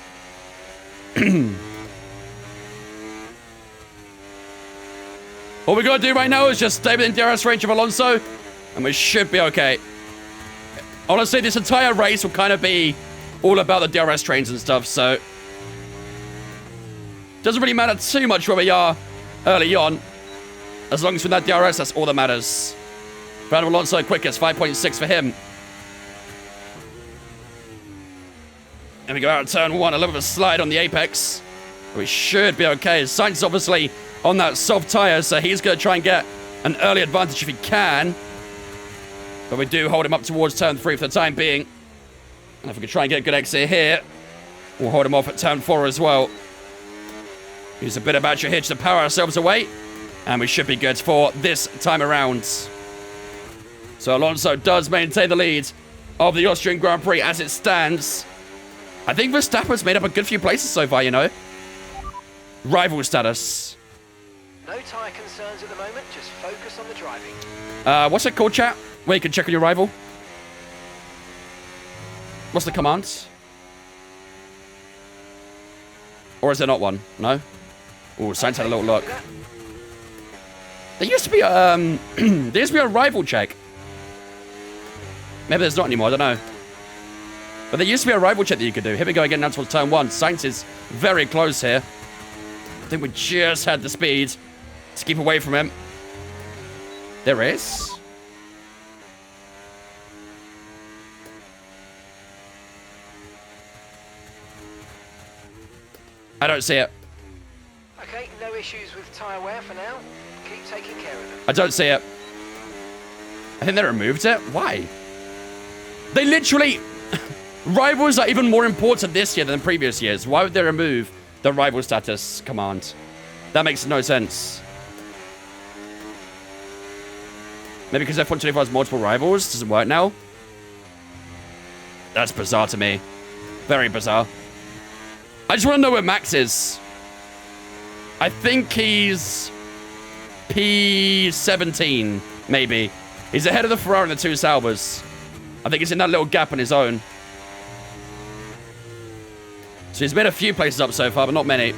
All we got to do right now is just stay within DRS range of Alonso, and we should be okay. Honestly, this entire race will kind of be all about the DRS trains and stuff, so doesn't really matter too much where we are early on. As long as we're in that DRS, that's all that matters. Fernando Alonso quickest, 5.6 for him. And we go out of turn 1, a little bit of a slide on the apex. We should be okay. Sainz obviously on that soft tyre, so he's going to try and get an early advantage if he can. But we do hold him up towards turn 3 for the time being. And if we can try and get a good exit here, we'll hold him off at turn 4 as well. Use a bit of battery hitch to power ourselves away. And we should be good for this time around. So Alonso does maintain the lead of the Austrian Grand Prix as it stands. I think Verstappen's made up a good few places so far, you know. Rival status. No tyre concerns at the moment, just focus on the driving. What's it called, chat? Where you can check on your rival? What's the command? Or is there not one? No? Oh, Sainz had a little look. There used to be a rival check. Maybe there's not anymore, I don't know. But there used to be a rival check that you could do. Here we go again, now towards turn 1. Sainz is very close here. I think we just had the speed to keep away from him. There is. I don't see it. Okay, no issues with tyre wear for now. Keep taking care of them. I don't see it. I think they removed it. Why? They literally... Rivals are even more important this year than previous years. Why would they remove the rival status command? That makes no sense. Maybe because F1 25 has multiple rivals? Doesn't work now? That's bizarre to me. Very bizarre. I just want to know where Max is. I think he's P17, maybe. He's ahead of the Ferrari and the 2 Saubers. I think he's in that little gap on his own. So he's been a few places up so far, but not many.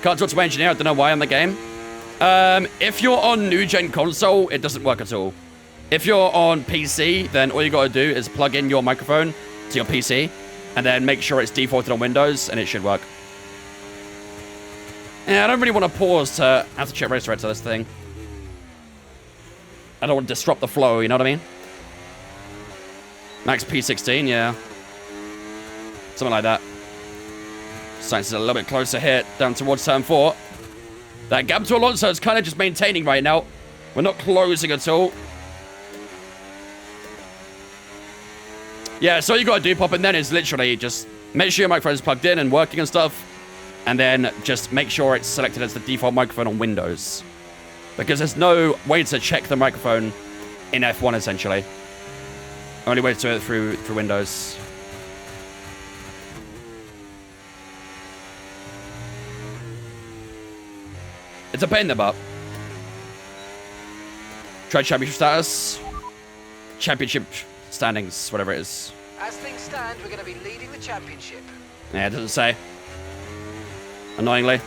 Can't talk to my engineer. I don't know why on the game. If you're on new-gen console, it doesn't work at all. If you're on PC, then all you got to do is plug in your microphone to your PC, and then make sure it's defaulted on Windows, and it should work. Yeah, I don't really want to pause to have to check race director this thing. I don't want to disrupt the flow, you know what I mean? Max P16, yeah. Something like that. Sainz is a little bit closer here, down towards turn 4. That gap to Alonso is kind of just maintaining right now. We're not closing at all. Yeah, so all you got to do, pop in then, is literally just make sure your microphone's plugged in and working and stuff. And then just make sure it's selected as the default microphone on Windows. Because there's no way to check the microphone in F1, essentially. Only way to do it through Windows. It's a pain in the butt. Try championship status. Championship standings, whatever it is. As things stand, we're going to be leading the championship. Yeah, it doesn't say. Annoyingly.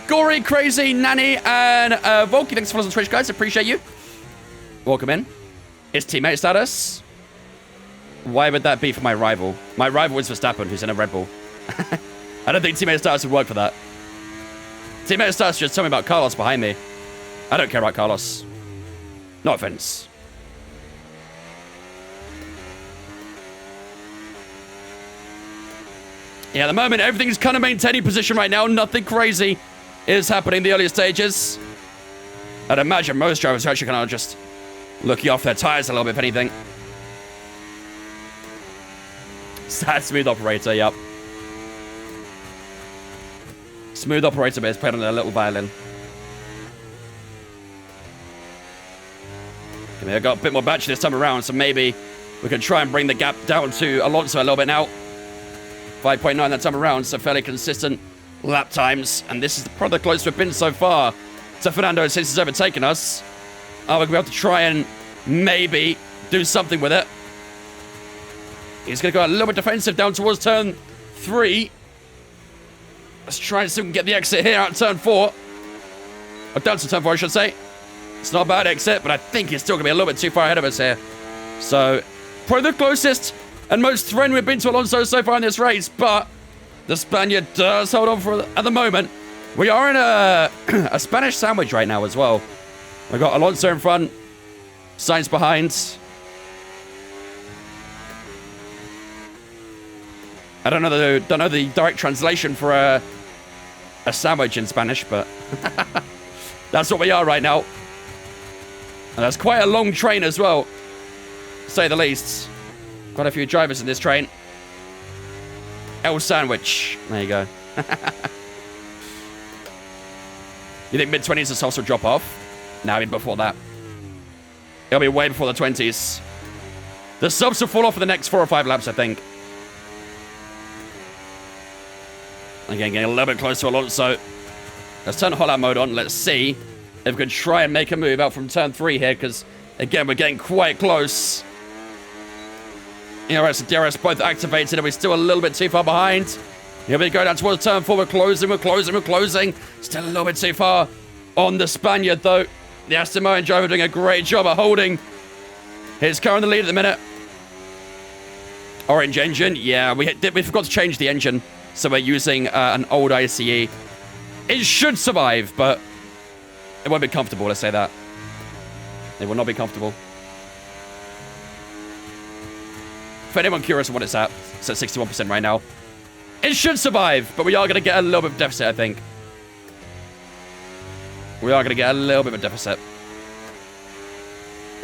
Gory, Crazy, Nanny, and Volky, thanks for following on Twitch, guys. Appreciate you. Welcome in. It's teammate status. Why would that be for my rival? My rival is Verstappen, who's in a Red Bull. I don't think teammate status would work for that. Teammate status just tell me about Carlos behind me. I don't care about Carlos. No offense. Yeah, at the moment, everything's kind of maintaining position right now. Nothing crazy is happening in the earlier stages. I'd imagine most drivers are actually kind of just looking off their tires a little bit, if anything. Sad smooth operator, yep. Smooth operator, but it's played on a little violin. Okay, I've got a bit more battery this time around, so maybe we can try and bring the gap down to Alonso a little bit now. 5.9 that time around, so fairly consistent lap times. And this is probably the closest we've been so far to Fernando since he's overtaken us. We're going to have to try and maybe do something with it. He's going to go a little bit defensive down towards turn 3. Let's try and see if we can get the exit here out turn 4. Or down to turn 4, I should say. It's not a bad exit, but I think it's still going to be a little bit too far ahead of us here. So, probably the closest and most threatening we've been to Alonso so far in this race, but the Spaniard does hold on for at the moment. We are in a Spanish sandwich right now as well. We've got Alonso in front, Sainz behind. I don't know the direct translation for a sandwich in Spanish, but that's what we are right now. And that's quite a long train as well, to say the least. Quite a few drivers in this train. El Sandwich. There you go. You think mid-20s is also drop off? No, I mean before that. It'll be way before the 20s. The subs will fall off for the next 4 or 5 laps, I think. Again, getting a little bit close to Alonso. Let's turn hot lap mode on. Let's see if we can try and make a move out from turn 3 here, because, again, we're getting quite close. ERS and DRS both activated, and we're still a little bit too far behind. Here we go down towards turn 4. We're closing. Still a little bit too far on the Spaniard, though. The Aston Martin driver doing a great job of holding his car in the lead at the minute. Orange engine. Yeah, we forgot to change the engine, so we're using an old ICE. It should survive, but it won't be comfortable, let's say that. It will not be comfortable. For anyone curious on what it's at 61% right now. It should survive, but we are going to get a little bit of deficit, I think. We are going to get a little bit of a deficit.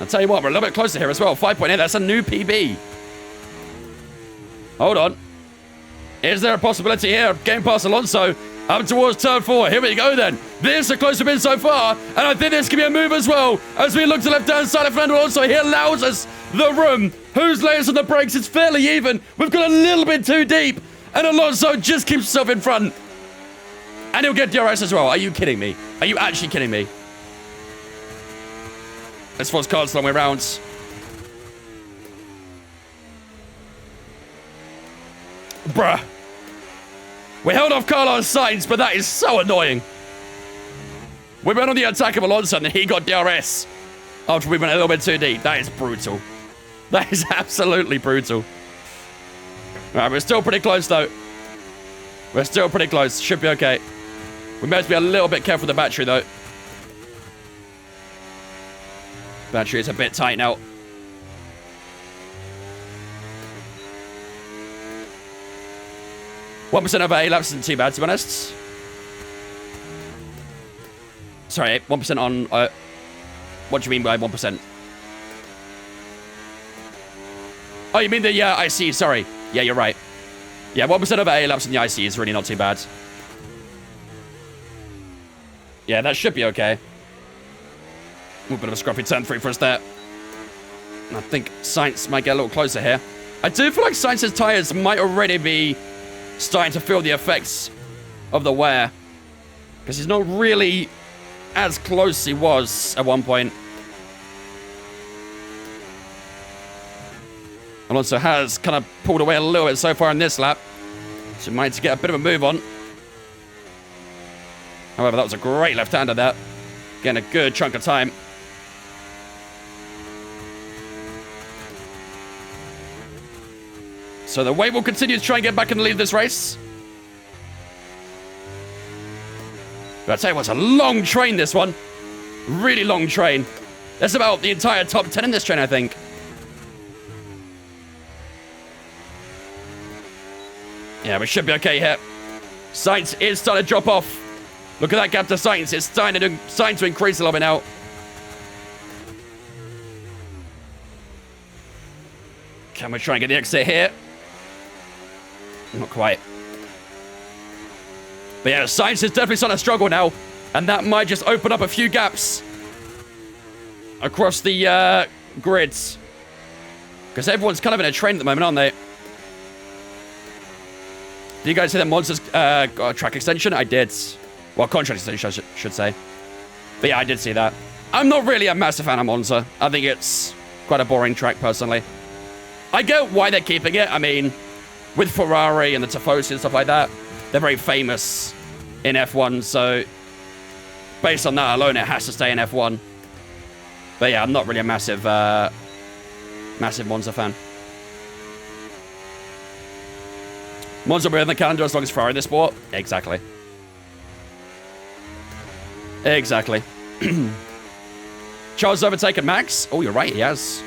I'll tell you what, we're a little bit closer here as well. 5.8, that's a new PB. Hold on. Is there a possibility here of getting past Alonso up towards turn 4? Here we go then. This is the closest we've been so far, and I think this could be a move as well. As we look to left-hand side of Fernando Alonso, he allows us the room. Who's layers on the brakes? It's fairly even. We've got a little bit too deep, and Alonso just keeps himself in front. And he'll get DRS as well. Are you kidding me? Are you actually kidding me? Let's force cars the long way around. Bruh. We held off Carlos Sainz, but that is so annoying. We went on the attack of Alonso, and he got DRS after we went a little bit too deep. That is brutal. That is absolutely brutal. All right, we're still pretty close, though. We're still pretty close. Should be okay. We may have to be a little bit careful with the battery, though. Battery is a bit tight now. %1 over 8 laps isn't too bad, to be honest. Sorry, 1% on... what do you mean by 1%? Oh, you mean the IC, sorry. Yeah, you're right. Yeah, 1% over 8 laps in the IC is really not too bad. Yeah, that should be okay. A little bit of a scruffy turn 3 for us there. I think Sainz might get a little closer here. I do feel like Sainz's tyres might already be starting to feel the effects of the wear. Because he's not really as close as he was at one point. Alonso has kind of pulled away a little bit so far in this lap. So he might get a bit of a move on. However, that was a great left-hander there. Getting a good chunk of time. So the wave will continue to try and get back in the lead of this race. But I'll tell you what, it's a long train, this one. Really long train. That's about the entire top 10 in this train, I think. Yeah, we should be okay here. Sainz is starting to drop off. Look at that gap to Sainz. It's starting to increase a little bit now. Can we try and get the exit here? Not quite. But yeah, Sainz is definitely starting to struggle now. And that might just open up a few gaps across the grids. Because everyone's kind of in a train at the moment, aren't they? Did you guys see that Monster's got a track extension? I did. Well, contract extension, I should say. But yeah, I did see that. I'm not really a massive fan of Monza. I think it's quite a boring track, personally. I get why they're keeping it. I mean, with Ferrari and the Tifosi and stuff like that, they're very famous in F1. So, based on that alone, it has to stay in F1. But yeah, I'm not really a massive Monza fan. Monza will be in the calendar as long as Ferrari in the sport. Exactly. Exactly. Charles has overtaken Max. Oh, you're right, he has.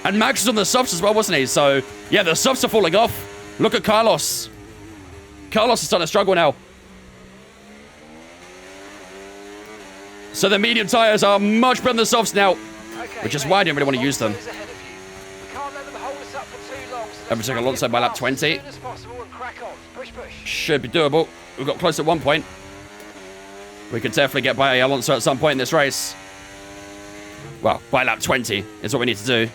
And Max was on the softs as well, wasn't he? So, yeah, the softs are falling off. Look at Carlos. Carlos is starting to struggle now. So the medium tyres are much better than the softs now. Okay, which is why I didn't really want to use them. Overtaking Alonso by lap 20. Should be doable. We've got close at one point. We could definitely get by Alonso at some point in this race. Well, by lap 20 is what we need to do.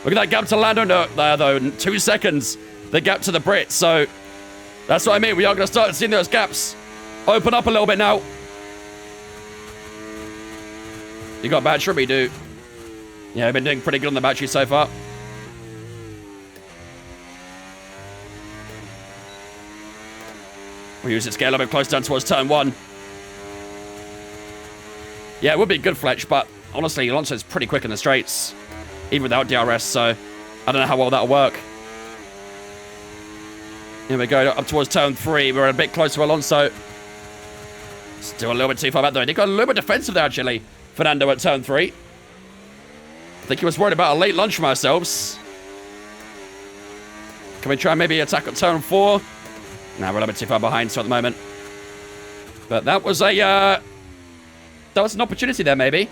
Look at that gap to Lando there, though. 2 seconds. The gap to the Brits. So, that's what I mean. We are going to start seeing those gaps open up a little bit now. You got battery? We do. Yeah, we've been doing pretty good on the battery so far. We use it to get a little bit close down towards turn 1. Yeah, it would be good, Fletch, but honestly, Alonso's pretty quick in the straights, even without DRS, so I don't know how well that'll work. Here we go, up towards turn 3. We're a bit close to Alonso. Still a little bit too far back, though. He got a little bit defensive there, actually, Fernando at turn 3. I think he was worried about a late lunge from ourselves. Can we try and maybe attack at turn 4? Nah, we're a little bit too far behind, so at the moment. But that was a, that was an opportunity there, maybe.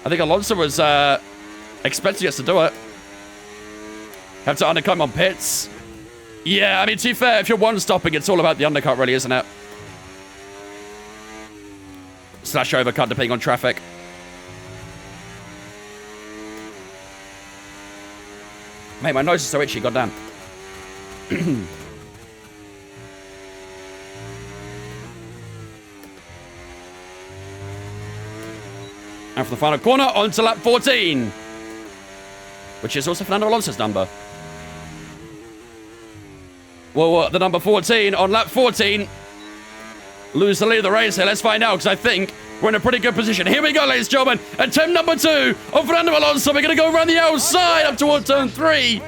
I think Alonso was, expecting us to do it. Have to undercut him on pits. Yeah, I mean, to be fair, if you're one-stopping, it's all about the undercut, really, isn't it? Slash overcut, depending on traffic. Mate, my nose is so itchy, goddamn. And for the final corner, on to lap 14. Which is also Fernando Alonso's number. Well, the number 14 on lap 14. Lose the lead of the race here. Let's find out, because I think we're in a pretty good position. Here we go, ladies and gentlemen. Attempt number 2 of Fernando Alonso. We're going to go around the outside up towards turn 3.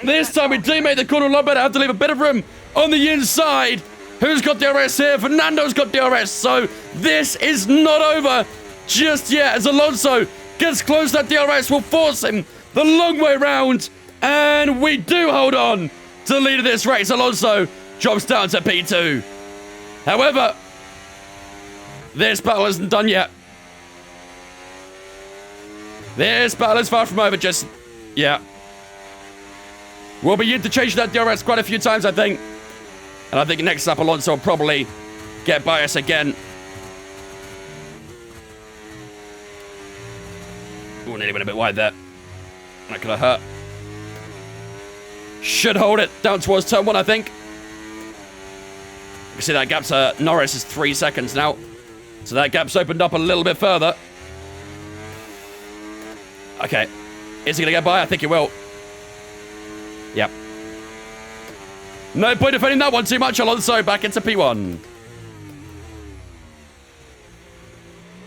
This time we do make the corner a lot better. I have to leave a bit of room on the inside. Who's got DRS here? Fernando's got DRS, so this is not over just yet as Alonso gets close. That DRS will force him the long way round, and we do hold on to the lead of this race. Alonso drops down to P2. However, this battle isn't done yet. This battle is far from over, just, yeah. We'll be interchanging that DRS quite a few times, I think. And I think next up, Alonso will probably get by us again. Ooh, nearly went a bit wide there. That could have hurt. Should hold it down towards turn 1, I think. You can see that gap to Norris is 3 seconds now. So that gap's opened up a little bit further. Okay. Is he going to get by? I think he will. Yep. No point defending that one too much. Alonso back into P1.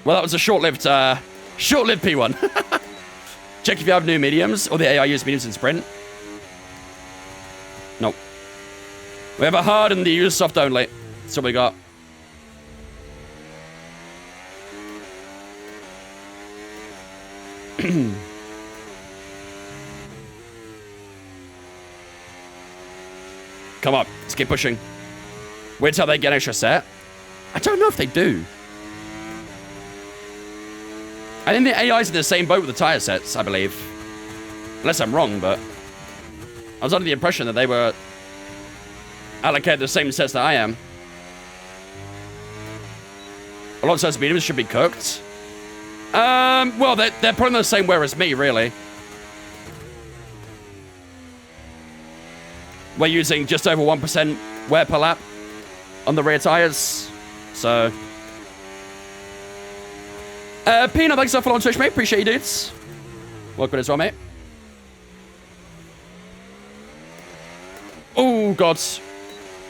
Well, that was a short-lived P1. Check if you have new mediums or the AI use mediums in sprint. Nope. We have a hard and the use soft only. That's what we got. Come on, let's keep pushing. Wait till they get extra set. I don't know if they do. I think the AI's in the same boat with the tire sets, I believe. Unless I'm wrong, but I was under the impression that they were allocated the same sets that I am. Alonso's mediums should be cooked. Well, they're probably the same wear as me, really. We're using just over 1% wear per lap on the rear tires. So, Pino, thanks for following on Twitch, mate. Appreciate you, dudes. Welcome as well, mate. Oh, God.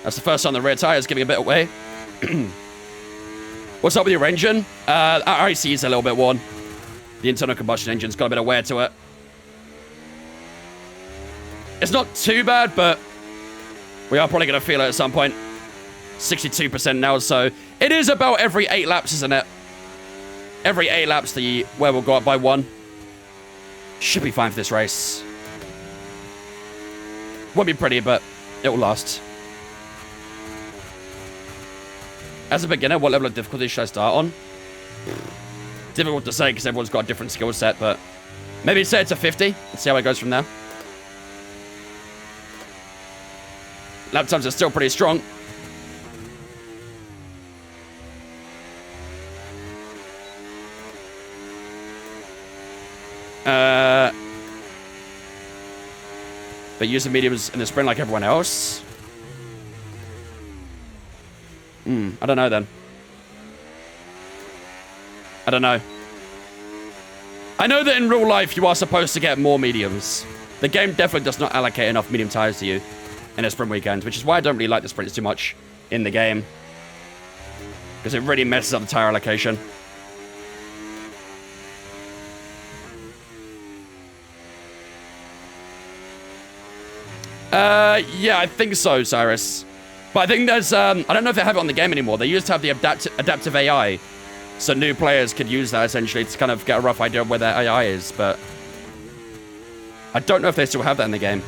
That's the first time the rear tires giving a bit away. What's up with your engine? Our IC is a little bit worn. The internal combustion engine's got a bit of wear to it. It's not too bad, but we are probably going to feel it at some point. 62% now, so it is about every 8 laps, isn't it? Every 8 laps, the wear will go up by 1. Should be fine for this race. Won't be pretty, but it will last. As a beginner, what level of difficulty should I start on? Difficult to say because everyone's got a different skill set, but maybe set it to 50 and see how it goes from there. Lap times are still pretty strong. But use the mediums in the sprint like everyone else. I don't know then. I don't know. I know that in real life you are supposed to get more mediums. The game definitely does not allocate enough medium tires to you in a sprint weekend, which is why I don't really like the sprints too much in the game. Because it really messes up the tire allocation. Yeah, I think so, Cyrus. But I think there's, I don't know if they have it on the game anymore. They used to have the adaptive AI. So new players could use that, essentially, to kind of get a rough idea of where their AI is. But I don't know if they still have that in the game.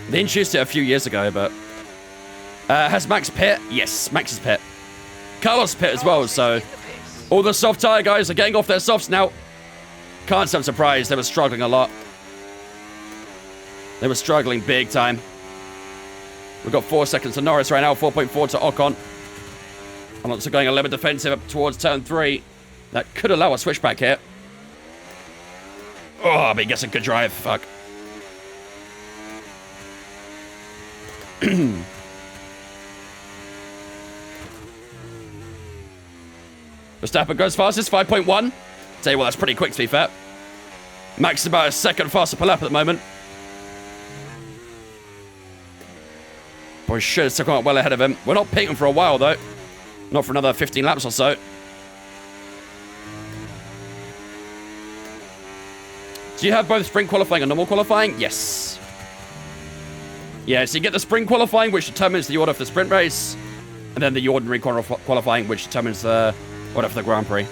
They introduced it a few years ago, but... has Max pit? Yes, Max is pit. Carlos pit as well, so... all the soft tire guys are getting off their softs now. Can't say I'm surprised. They were struggling a lot. They were struggling big time. We've got 4 seconds to Norris right now, 4.4 to Ocon. Alonso going a little bit defensive up towards turn 3. That could allow a switchback here. Oh, but he gets a good drive. Fuck. Verstappen goes fastest, 5.1. Tell you what, that's pretty quick to be fair. Max is about a second faster per lap at the moment. Boy, should have still come up well ahead of him. We're not pitting for a while, though. Not for another 15 laps or so. Do you have both sprint qualifying and normal qualifying? Yes. Yeah, so you get the sprint qualifying, which determines the order for the sprint race, and then the ordinary qualifying, which determines the order for the Grand Prix.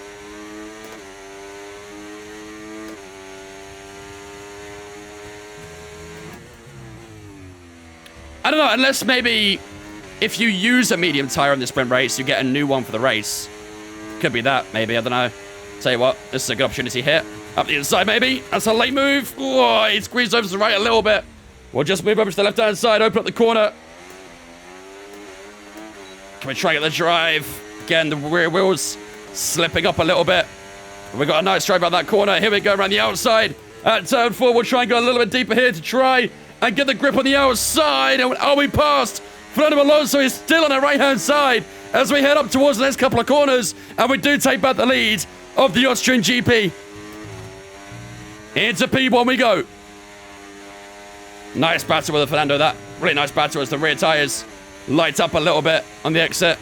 I don't know, unless maybe if you use a medium tire in the sprint race, you get a new one for the race. Could be that, maybe, I don't know. Tell you what, this is a good opportunity here. Up the inside, maybe. That's a late move. Oh, he squeezed over to the right a little bit. We'll just move over to the left-hand side, open up the corner. Can we try and get the drive? Again, the rear wheels slipping up a little bit. We got a nice drive out that corner. Here we go around the outside. At turn 4, we'll try and go a little bit deeper here to try and get the grip on the outside. And we passed. Fernando Alonso is still on the right-hand side as we head up towards the next couple of corners. And we do take back the lead of the Austrian GP. Into P1 we go. Nice battle with Fernando, that. Really nice battle as the rear tyres light up a little bit on the exit.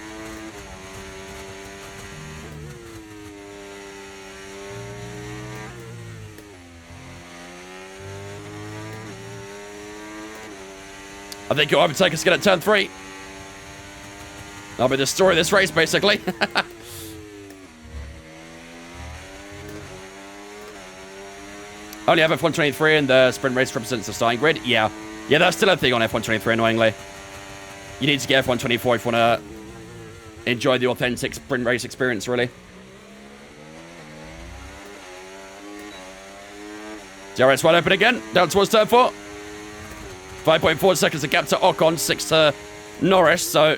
I think he'll overtake us again at turn 3. That'll be the story of this race, basically. Only have F123 and the sprint race represents the starting grid. Yeah, that's still a thing on F123, annoyingly. You need to get F124 if you want to enjoy the authentic sprint race experience, really. DRS wide open again, down towards turn 4. 5.4 seconds of gap to Ocon, 6 to Norris, so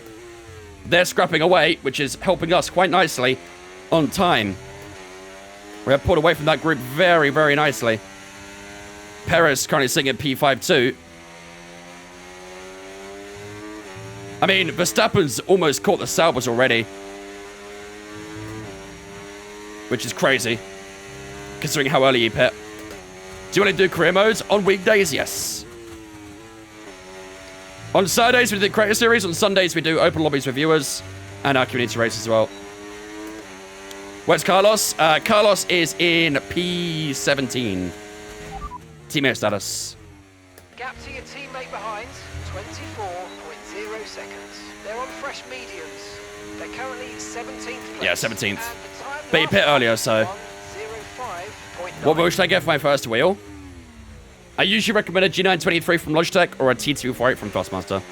they're scrapping away, which is helping us quite nicely on time. We have pulled away from that group very, very nicely. Perez currently sitting at P5-2. I mean, Verstappen's almost caught the Saubers already. Which is crazy, considering how early he pit. Do you want to do career modes? On weekdays, yes. On Saturdays, we do the Creator Series. On Sundays, we do open lobbies with viewers and our community race as well. Where's Carlos? Carlos is in P17. Teammate status. Gap to your teammate behind, 24.0 seconds. They're on fresh mediums. They're currently 17th place. Yeah, 17th. But he pit earlier, so. What wheel should I get for my first wheel? I usually recommend a G923 from Logitech or a T248 from Thrustmaster.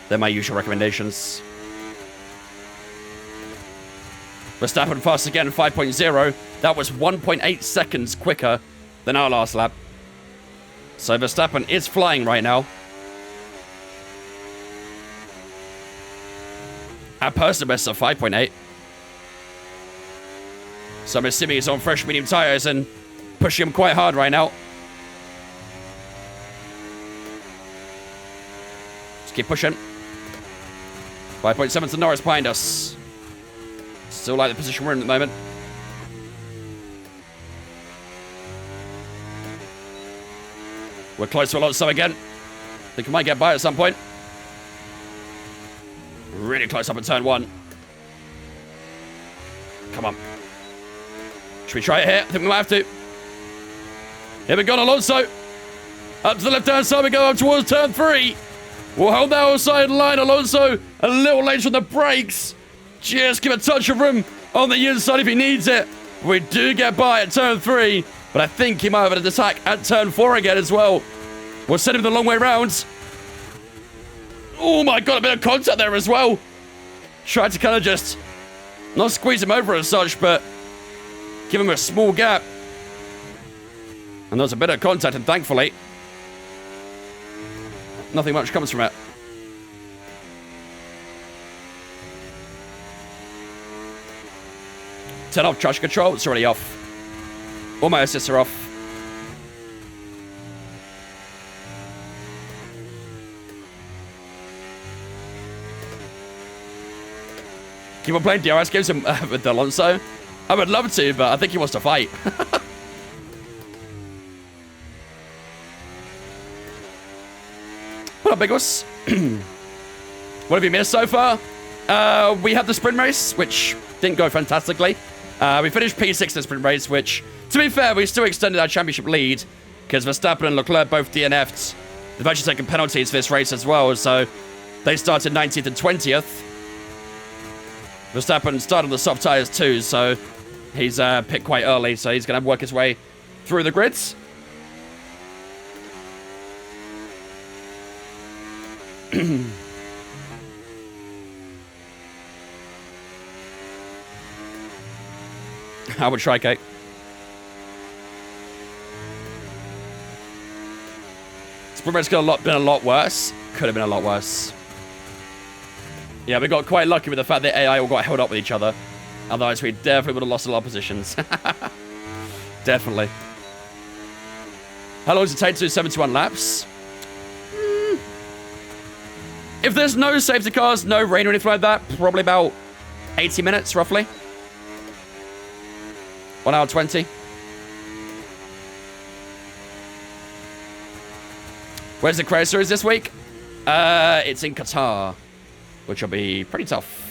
They're my usual recommendations. Verstappen fast again, 5.0. That was 1.8 seconds quicker than our last lap. So Verstappen is flying right now. Our personal best of 5.8. So I'm assuming he's on fresh medium tires and pushing him quite hard right now. Just keep pushing. 5.7 to Norris behind us. Still like the position we're in at the moment. We're close to Alonso again. Think we might get by at some point. Really close up at turn 1. Come on. Should we try it here? I think we might have to. Here we go, Alonso. Up to the left-hand side we go, up towards turn 3. We'll hold that outside line. Alonso a little later on the brakes. Just give a touch of room on the inside if he needs it. We do get by at turn 3, but I think he might have an attack at turn 4 again as well. We'll send him the long way round. Oh my god, a bit of contact there as well. Tried to kind of just not squeeze him over as such, but give him a small gap. And there's a bit of contact, and thankfully, nothing much comes from it. Turn off traction control. It's already off. All my assists are off. Keep on playing DRS games with Alonso. I would love to, but I think he wants to fight. What up, Bigos? What have you missed so far? We had the sprint race, which didn't go fantastically. We finished P6 in the sprint race, which, to be fair, we still extended our championship lead because Verstappen and Leclerc both DNF'd They've actually taken penalties for this race as well, so they started 19th and 20th. Verstappen started on the soft tyres too, so he's picked quite early, so he's going to work his way through the grids. I would try, Kate. Sprint race could have been a lot worse. Could have been a lot worse. Yeah, we got quite lucky with the fact that AI all got held up with each other. Otherwise, we definitely would have lost a lot of positions. Definitely. How long does it take to do 71 laps? If there's no safety cars, no rain or anything like that, probably about 80 minutes, roughly. 1 hour 20. Where's the Crash Series this week? It's in Qatar, which will be pretty tough.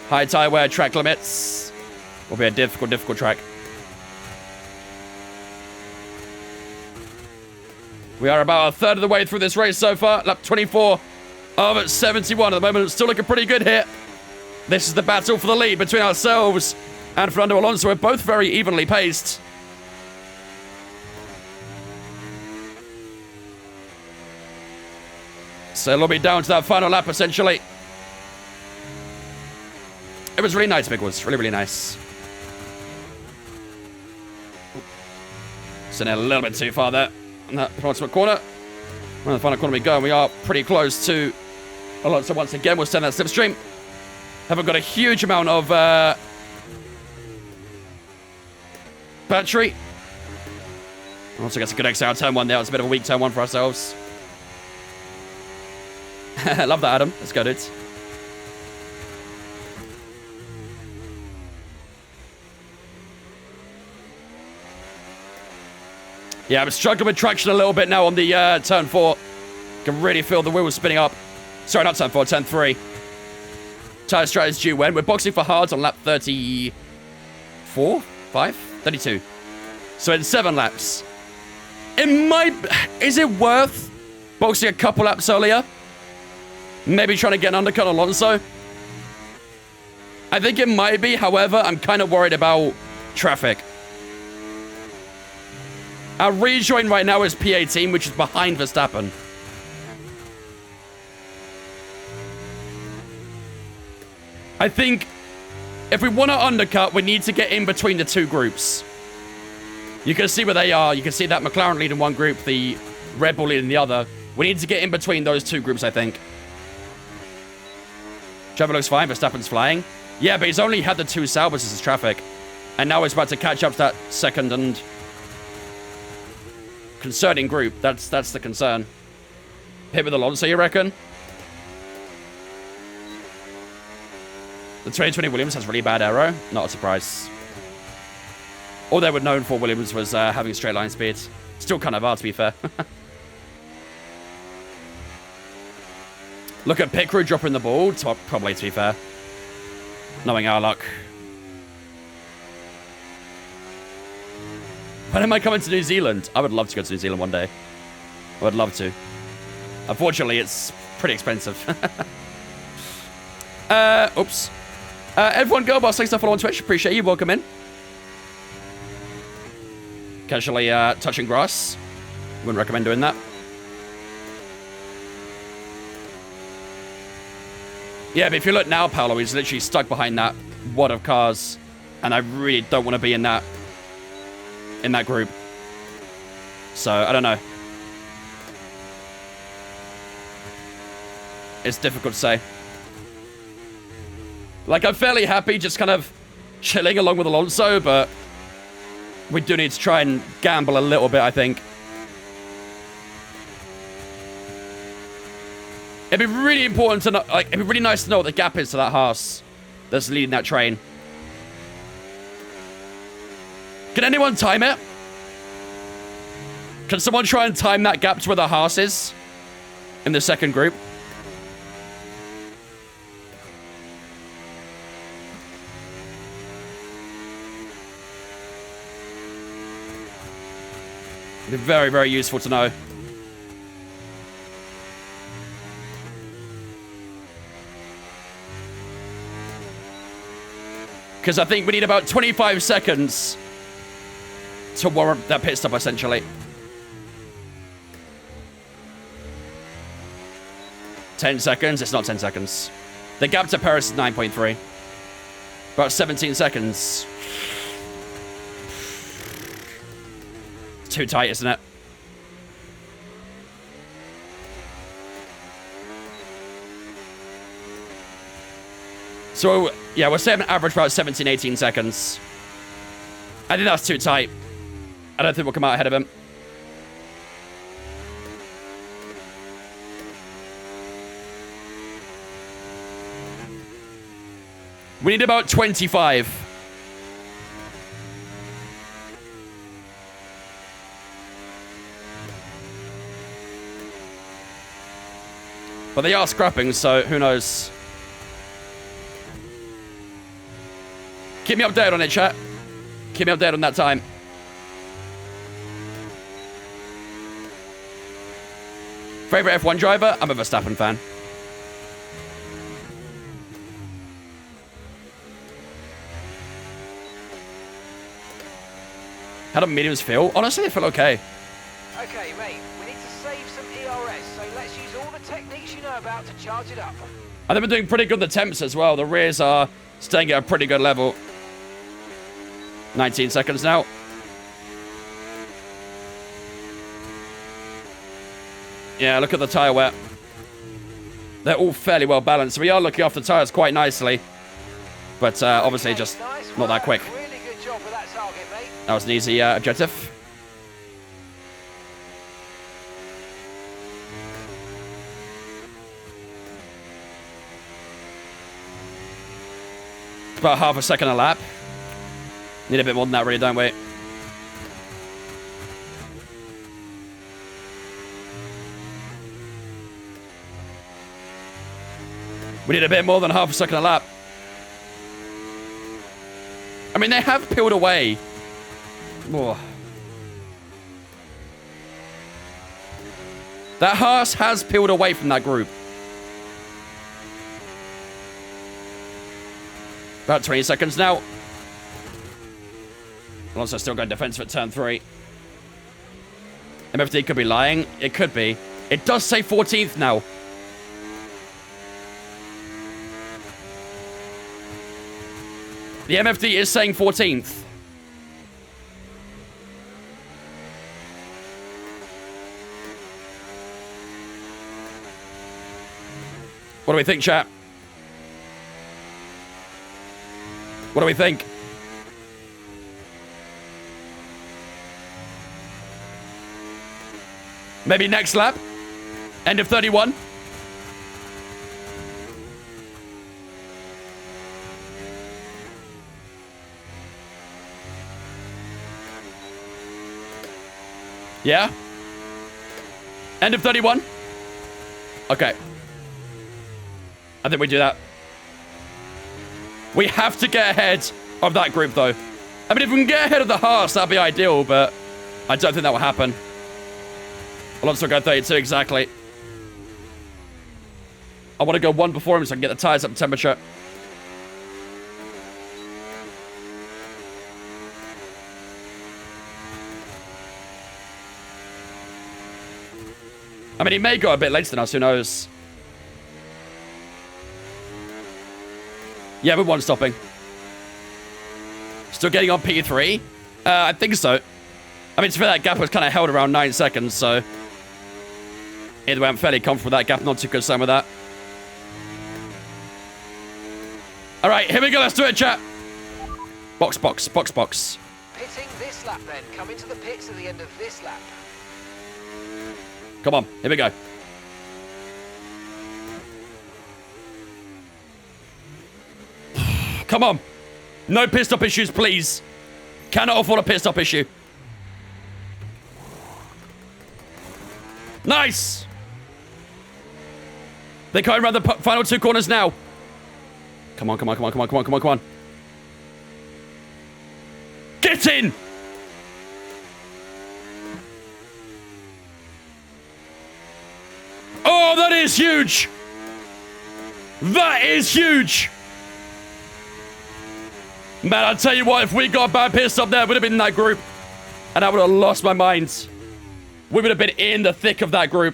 High tire wear, track limits. Will be a difficult track. We are about a third of the way through this race so far. Lap 24 of 71 at the moment. It's still looking pretty good here. This is the battle for the lead between ourselves and Fernando Alonso. We're both very evenly paced. So it'll be down to that final lap, essentially. It was really nice, Big Woods. Really, really nice. Sitting a little bit too far there. In that penultimate corner. When the final corner we go, we are pretty close to Alonso once again. We'll send that slipstream. Haven't got a huge amount of battery. Also gets a good exit out turn one there. It's a bit of a weak turn one for ourselves. Love that, Adam. Let's go, dudes. Yeah, I'm struggling with traction a little bit now on the turn 4. Can really feel the wheels spinning up. Sorry, not turn 4, turn 3. Tire strat is due when? We're boxing for hards on lap 34? 5? 32. So in 7 laps. Is it worth boxing a couple laps earlier? Maybe trying to get an undercut on Alonso? I think it might be, however, I'm kind of worried about traffic. Our rejoin right now is P18, which is behind Verstappen. I think if we want to undercut, we need to get in between the two groups. You can see where they are. You can see that McLaren lead in one group, the Red Bull lead in the other. We need to get in between those two groups, I think. Trevor looks fine. Verstappen's flying. Yeah, but he's only had the 2 Saubers as traffic. And now he's about to catch up to that second and concerning group. That's the concern. Hit with Alonso, you reckon? The 2020 Williams has really bad aero. Not a surprise. All they were known for, Williams, was having straight line speed. Still kind of hard, to be fair. Look at pit crew dropping the ball. Probably, to be fair. Knowing our luck. When am I coming to New Zealand? I would love to go to New Zealand one day. I would love to. Unfortunately, it's pretty expensive. Oops. Everyone go, boss. Thanks for following on Twitch. Appreciate you. Welcome in. Casually touching grass. Wouldn't recommend doing that. Yeah, but if you look now, Paolo, he's literally stuck behind that wad of cars. And I really don't want to be in that group. So, I don't know. It's difficult to say. Like, I'm fairly happy just kind of chilling along with Alonso, but we do need to try and gamble a little bit, I think. It'd be really important to know, like, it'd be really nice to know what the gap is to that Haas that's leading that train. Can anyone time it? Can someone try and time that gap to where the Haas is in the second group? Be very, very useful to know. Because I think we need about 25 seconds to warrant that pit stop, essentially. 10 seconds? It's not 10 seconds. The gap to Paris is 9.3. About 17 seconds. It's too tight, isn't it? So, yeah, we're saying average about 17, 18 seconds. I think that's too tight. I don't think we'll come out ahead of him. We need about 25. But they are scrapping, so who knows? Keep me updated on it, chat. Keep me updated on that time. Favorite F1 driver? I'm a Verstappen fan. How do mediums feel? Honestly, they feel okay. Okay, mate, we need to save some ERS, so let's use all the techniques you know about to charge it up. And they've been doing pretty good the temps as well. The rears are staying at a pretty good level. 19 seconds now. Yeah, look at the tyre wear. They're all fairly well balanced. We are looking after tyres quite nicely. But obviously just not that quick. Really good job with that target, mate. That was an easy objective. About half a second a lap. Need a bit more than that, really, don't we? We need a bit more than half a second a lap. I mean, they have peeled away. Oh. That Haas has peeled away from that group. About 20 seconds now. Alonso still going defensive at turn 3. MFD could be lying. It could be. It does say 14th now. The MFD is saying 14th. What do we think, chat? What do we think? Maybe next lap? End of 31? Yeah? End of 31? Okay. I think we do that. We have to get ahead of that group, though. I mean, if we can get ahead of the Haas, that'd be ideal, but I don't think that will happen. Alonso go 32, exactly. I want to go one before him so I can get the tyres up to temperature. I mean, he may go a bit later than us, who knows? Yeah, we're one stopping. Still getting on P3? I think so. I mean, to be fair, that gap was kind of held around 9 seconds, so... Either way, I'm fairly confident with that gap. Not too concerned with that. Alright, here we go. Let's do it, chat. Box, box, box, box. Pitting this lap, then. Come into the pits at the end of this lap. Come on, here we go. Come on. No pit stop issues, please. Cannot afford a pit stop issue. Nice. They're going around the final 2 corners now. Come on, come on, come on, come on, come on, come on, come on. Get in. Oh, that is huge. That is huge. Man, I tell you what, if we got a bad pit stop there, would have been in that group. And I would have lost my mind. We would have been in the thick of that group.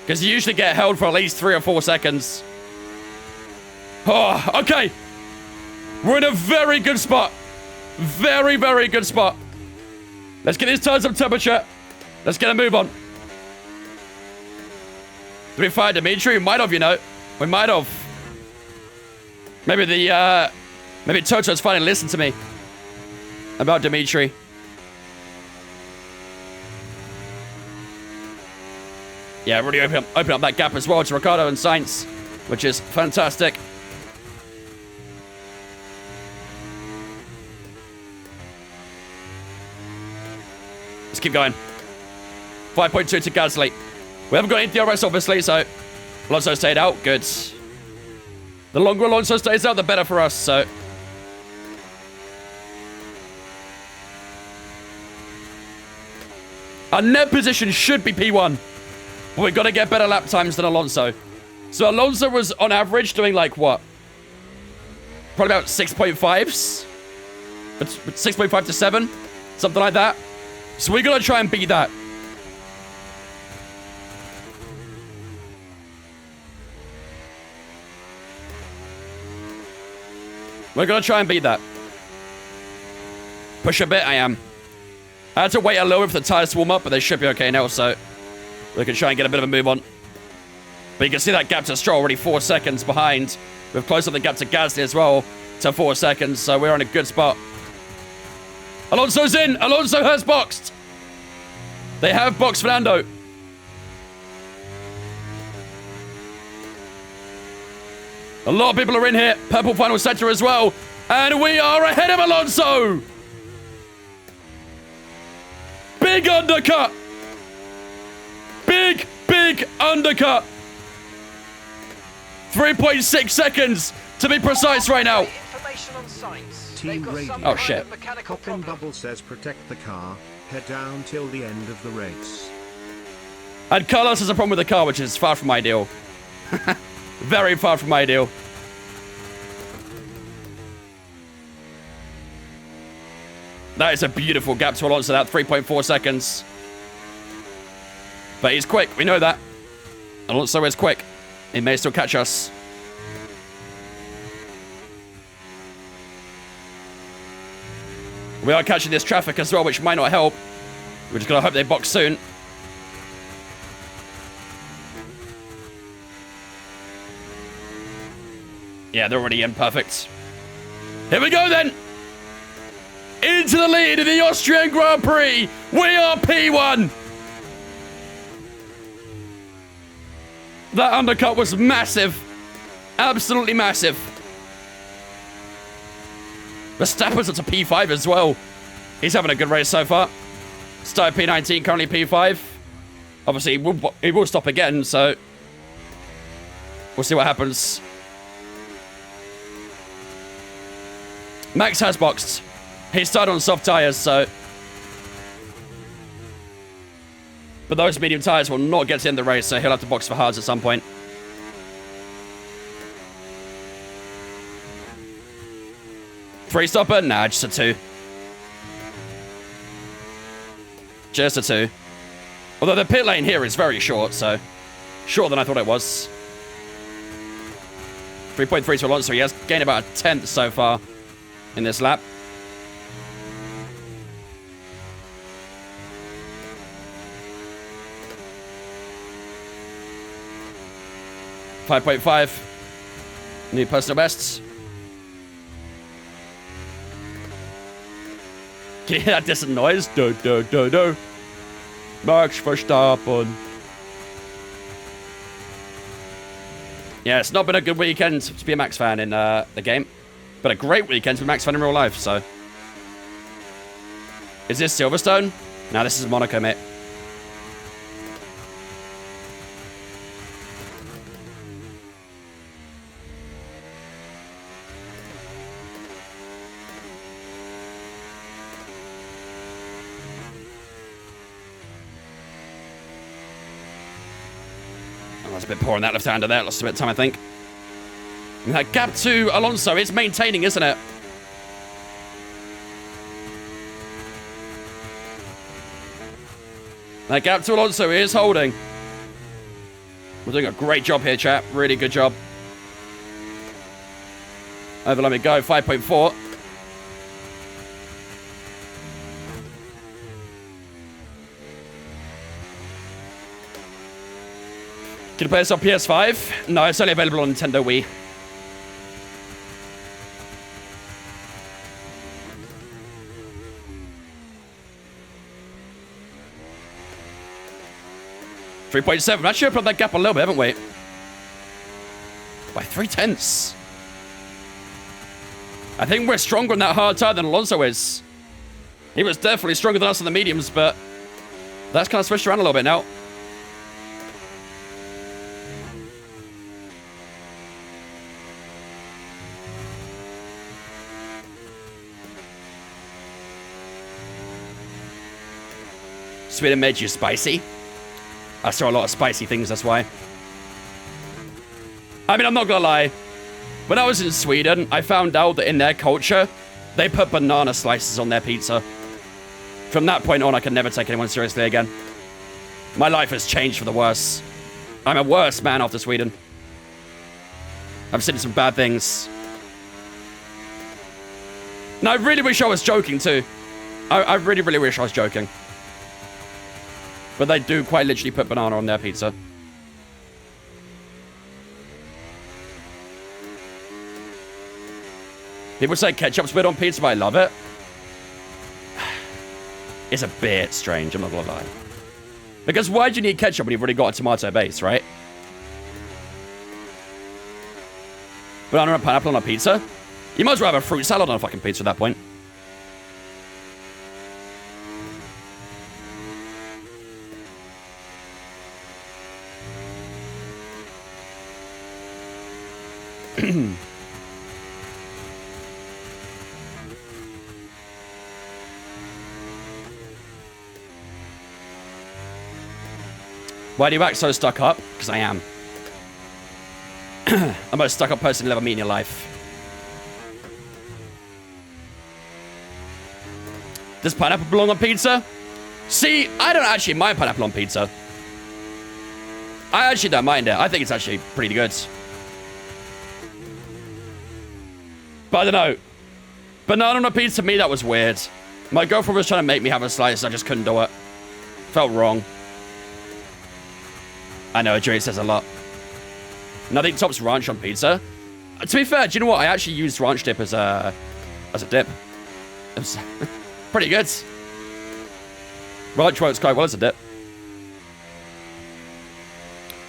Because you usually get held for at least 3 or 4 seconds. Oh, okay. We're in a very good spot. Very, very good spot. Let's get these tires up temperature. Let's get a move on. Did we fire Dimitri? We might have, you know. We might have. Maybe maybe Toto's finally listened to me about Dimitri. Yeah, really open up that gap as well to Ricciardo and Sainz, which is fantastic. Let's keep going. 5.2 to Gasly. We haven't got any DRS, obviously, so Alonso stayed out. Good. The longer Alonso stays out, the better for us, so. Our net position should be P1. But we've got to get better lap times than Alonso. So Alonso was, on average, doing like, what? Probably about 6.5s? 6.5 to 7? Something like that. So we're going to try and beat that. We're going to try and beat that. Push a bit, I am. I had to wait a little bit for the tires to warm up, but they should be okay now, so we can try and get a bit of a move on. But you can see that gap to Stroll already 4 seconds behind. We've closed up the gap to Gasly as well to 4 seconds, so we're in a good spot. Alonso's in! Alonso has boxed! They have boxed Fernando. A lot of people are in here. Purple final sector as well. And we are ahead of Alonso! Big undercut! Big, big undercut! 3.6 seconds to be precise right now. Information on Sainz. Team radio. Oh, shit. Coppin Bubble says protect the car. Head down till the end of the race. And Carlos has a problem with the car, which is far from ideal. Very far from ideal. That is a beautiful gap to Alonso, that 3.4 seconds. But he's quick, we know that. Alonso is quick. He may still catch us. We are catching this traffic as well, which might not help. We're just going to hope they box soon. Yeah, they're already in. Perfect. Here we go then. Into the lead of the Austrian Grand Prix. We are P1. That undercut was massive. Absolutely massive. Verstappen's up to P5 as well. He's having a good race so far. Started P19, currently P5. Obviously, he will stop again, so we'll see what happens. Max has boxed. He started on soft tyres, so. But those medium tyres will not get to the end of the race, so he'll have to box for hards at some point. Three stopper? Nah, just a 2. Just a 2. Although the pit lane here is very short, so shorter than I thought it was. 3.3 to Alonso. He has gained about a 10th so far in this lap. .5. New personal bests. Can you hear that distant noise? Do, do, do, do. Max Verstappen. Yeah, it's not been a good weekend to be a Max fan in the game. But a great weekend to be a Max fan in real life, so. Is this Silverstone? No, this is Monaco, mate. was a bit poor on that left-hander there. Lost a bit of time, I think. And that gap to Alonso is maintaining, isn't it? That gap to Alonso is holding. We're doing a great job here, chap. Really good job. Over, let me go. 5.4. Can you play this on PS5? No, it's only available on Nintendo Wii. .7. I should have put that gap a little bit, haven't we? By 0.3. I think we're stronger on that hard tire than Alonso is. He was definitely stronger than us on the mediums, but that's kind of switched around a little bit now. Sweden made you spicy. I saw a lot of spicy things, that's why. I mean, I'm not gonna lie. When I was in Sweden, I found out that in their culture, they put banana slices on their pizza. From that point on, I can never take anyone seriously again. My life has changed for the worse. I'm a worse man after Sweden. I've seen some bad things. No, I really wish I was joking too. I really, really wish I was joking. But they do quite literally put banana on their pizza. People say ketchup's weird on pizza, but I love it. It's a bit strange, I'm not gonna lie. Because why do you need ketchup when you've already got a tomato base, right? Banana and pineapple on a pizza? You might as well have a fruit salad on a fucking pizza at that point. Why do you act so stuck up? Because I am. I'm the most stuck up person you'll ever meet in your life. Does pineapple belong on pizza? See, I don't actually mind pineapple on pizza. I actually don't mind it. I think it's actually pretty good. But I don't know. Banana on a pizza, to me, that was weird. My girlfriend was trying to make me have a slice. I just couldn't do it. Felt wrong. I know, Jerry says a lot. Nothing tops ranch on pizza. To be fair, do you know what? I actually used ranch dip as a dip. It was pretty good. Ranch works quite well as a dip.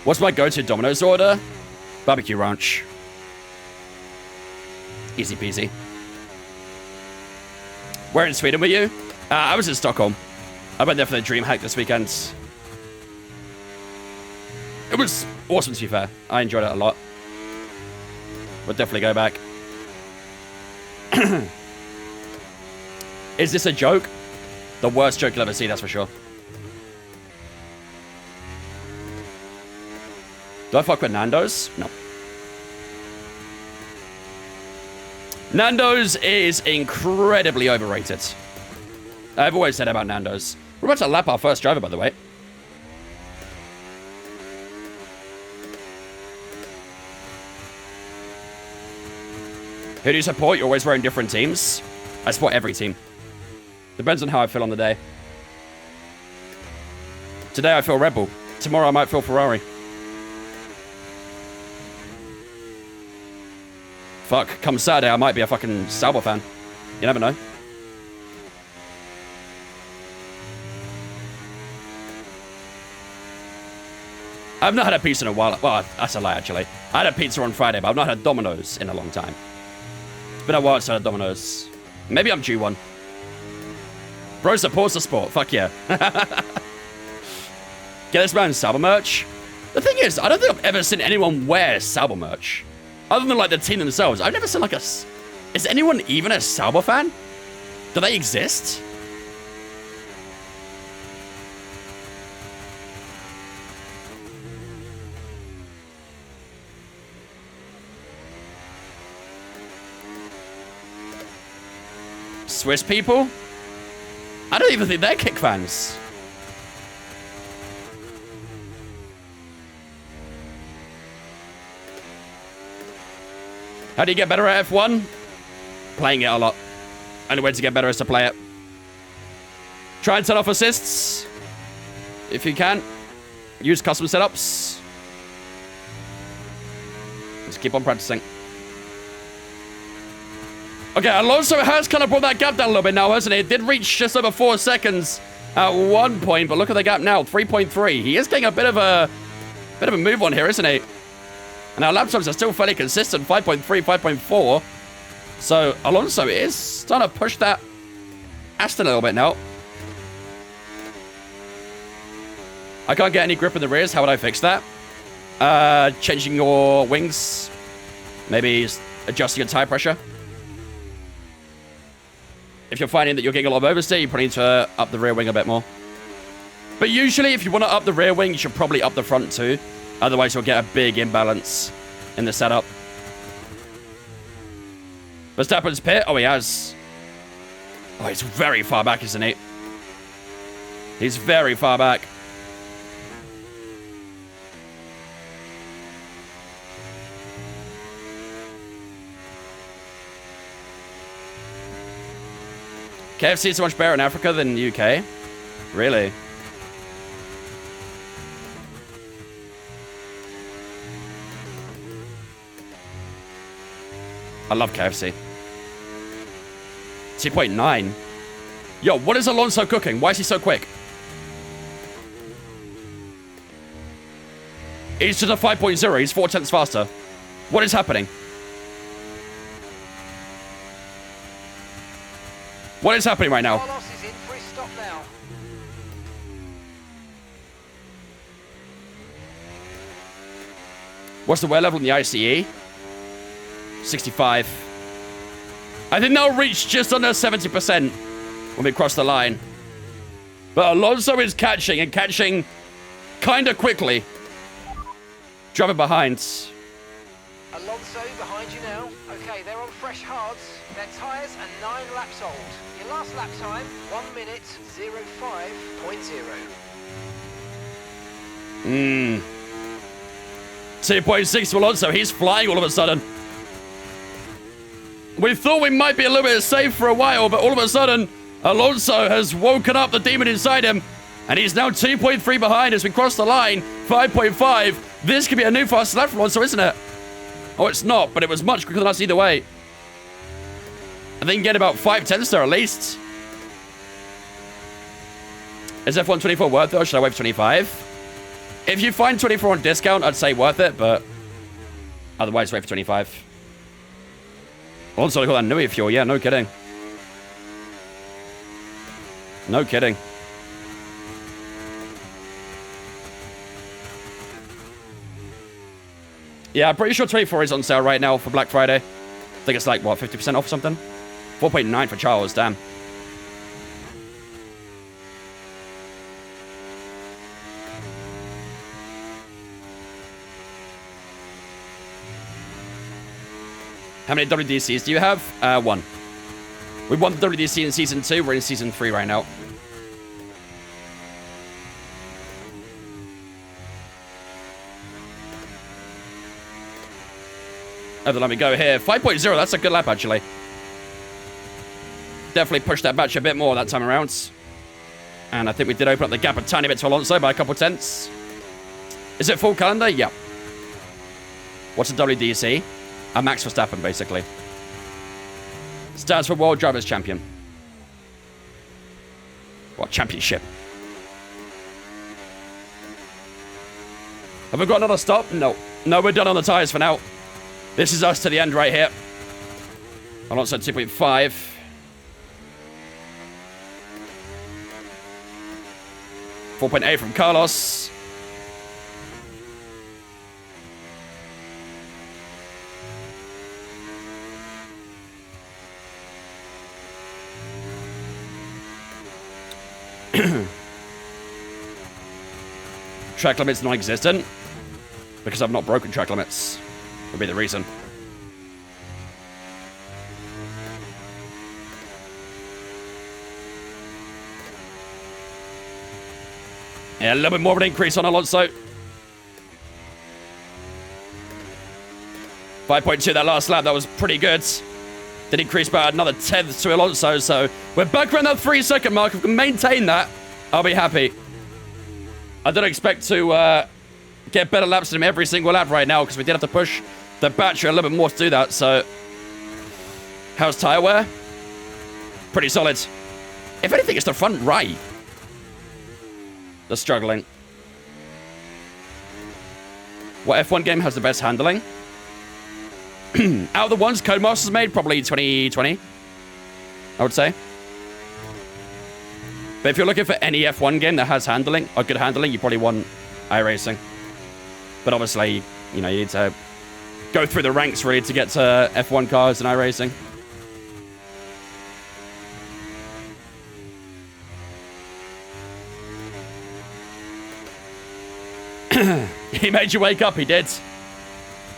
What's my go-to Domino's order? Barbecue ranch. Easy peasy. Where in Sweden were you? I was in Stockholm. I went there for the dream hack this weekend. It was awesome, to be fair. I enjoyed it a lot. Would definitely go back. Is this a joke? The worst joke you'll ever see, that's for sure. Do I fuck with Nando's? No. Nando's is incredibly overrated. I've always said about Nando's. We're about to lap our first driver, by the way. Who do you support? You're always wearing different teams. I support every team. Depends on how I feel on the day. Today I feel Red Bull. Tomorrow I might feel Ferrari. Fuck, come Saturday I might be a fucking Sauber fan. You never know. I've not had a pizza in a while. Well, that's a lie, actually. I had a pizza on Friday, but I've not had Domino's in a long time. It's been a while since I had Domino's. Maybe I'm due one. Bro supports the sport. Fuck yeah. Get this man Sauber merch. The thing is, I don't think I've ever seen anyone wear Sauber merch. Other than, like, the team themselves. I've never seen, like, a... Is anyone even a Sauber fan? Do they exist? Swiss people? I don't even think they're kick fans. How do you get better at F1? Playing it a lot. Only way to get better is to play it. Try and turn off assists. If you can. Use custom setups. Just keep on practicing. Okay, Alonso has kind of brought that gap down a little bit now, hasn't he? It did reach just over 4 seconds at one point, but look at the gap now, 3.3. He is getting a bit of a move on here, isn't he? And our lap times are still fairly consistent, 5.3, 5.4. So Alonso is starting to push that Aston a little bit now. I can't get any grip in the rears. How would I fix that? Changing your wings. Maybe adjusting your tire pressure. If you're finding that you're getting a lot of oversteer, you probably need to up the rear wing a bit more. But usually, if you want to up the rear wing, you should probably up the front too. Otherwise, you'll get a big imbalance in the setup. Verstappen's pit. Oh, he has. Oh, he's very far back, isn't he? He's very far back. KFC is so much better in Africa than the UK? Really? I love KFC. 2.9. Yo, what is Alonso cooking? Why is he so quick? He's just a 5.0. He's 4 tenths faster. What is happening? What is happening right now? Carlos is in for his stop now. What's the wear level in the ICE? 65. I think they'll reach just under 70% when we cross the line. But Alonso is catching, and catching kind of quickly. Driving behind. Alonso behind you now. Okay, they're on fresh hards. Their tyres are 9 laps old. Your last lap time, 1 minute 05.0. 2.6 to Alonso. He's flying all of a sudden. We thought we might be a little bit safe for a while, but all of a sudden, Alonso has woken up the demon inside him, and he's now 2.3 behind as we cross the line. 5.5. This could be a new fast lap for Alonso, isn't it? Oh, it's not, but it was much quicker than us either way. I think get about 5 tenths there at least. Is F1 24 worth it, or should I wait for 25? If you find 24 on discount, I'd say worth it, but otherwise wait for 25. Also, look at that Nui fuel. Yeah, no kidding. No kidding. Yeah, I'm pretty sure 24 is on sale right now for Black Friday. I think it's like, what, 50% off or something? 4.9 for Charles, damn. How many WDCs do you have? 1. We won the WDC in Season 2. We're in Season 3 right now. Oh, then let me go here. 5.0, that's a good lap, actually. Definitely pushed that batch a bit more that time around. And I think we did open up the gap a tiny bit to Alonso by a couple tenths. Is it full calendar? Yeah. What's a WDC? A Max Verstappen, basically. Stands for World Drivers' Champion. What, championship? Have we got another stop? No. No, we're done on the tyres for now. This is us to the end right here. Alonso 2.5. .8 from Carlos. Track limits non-existent because I've not broken track limits would be the reason. Yeah, a little bit more of an increase on Alonso. 5.2 that last lap. That was pretty good. Did increase by another 10th to Alonso. So we're back around that 3-second mark. If we can maintain that, I'll be happy. I don't expect to get better laps than him every single lap right now because we did have to push the battery a little bit more to do that. So how's tyre wear? Pretty solid. If anything, it's the front right. They're struggling. What F1 game has the best handling? Out of the ones Codemasters made, probably 2020, I would say. But if you're looking for any F1 game that has handling, or good handling, you probably want iRacing. But obviously, you know, you need to go through the ranks really to get to F1 cars and iRacing. He made you wake up, he did.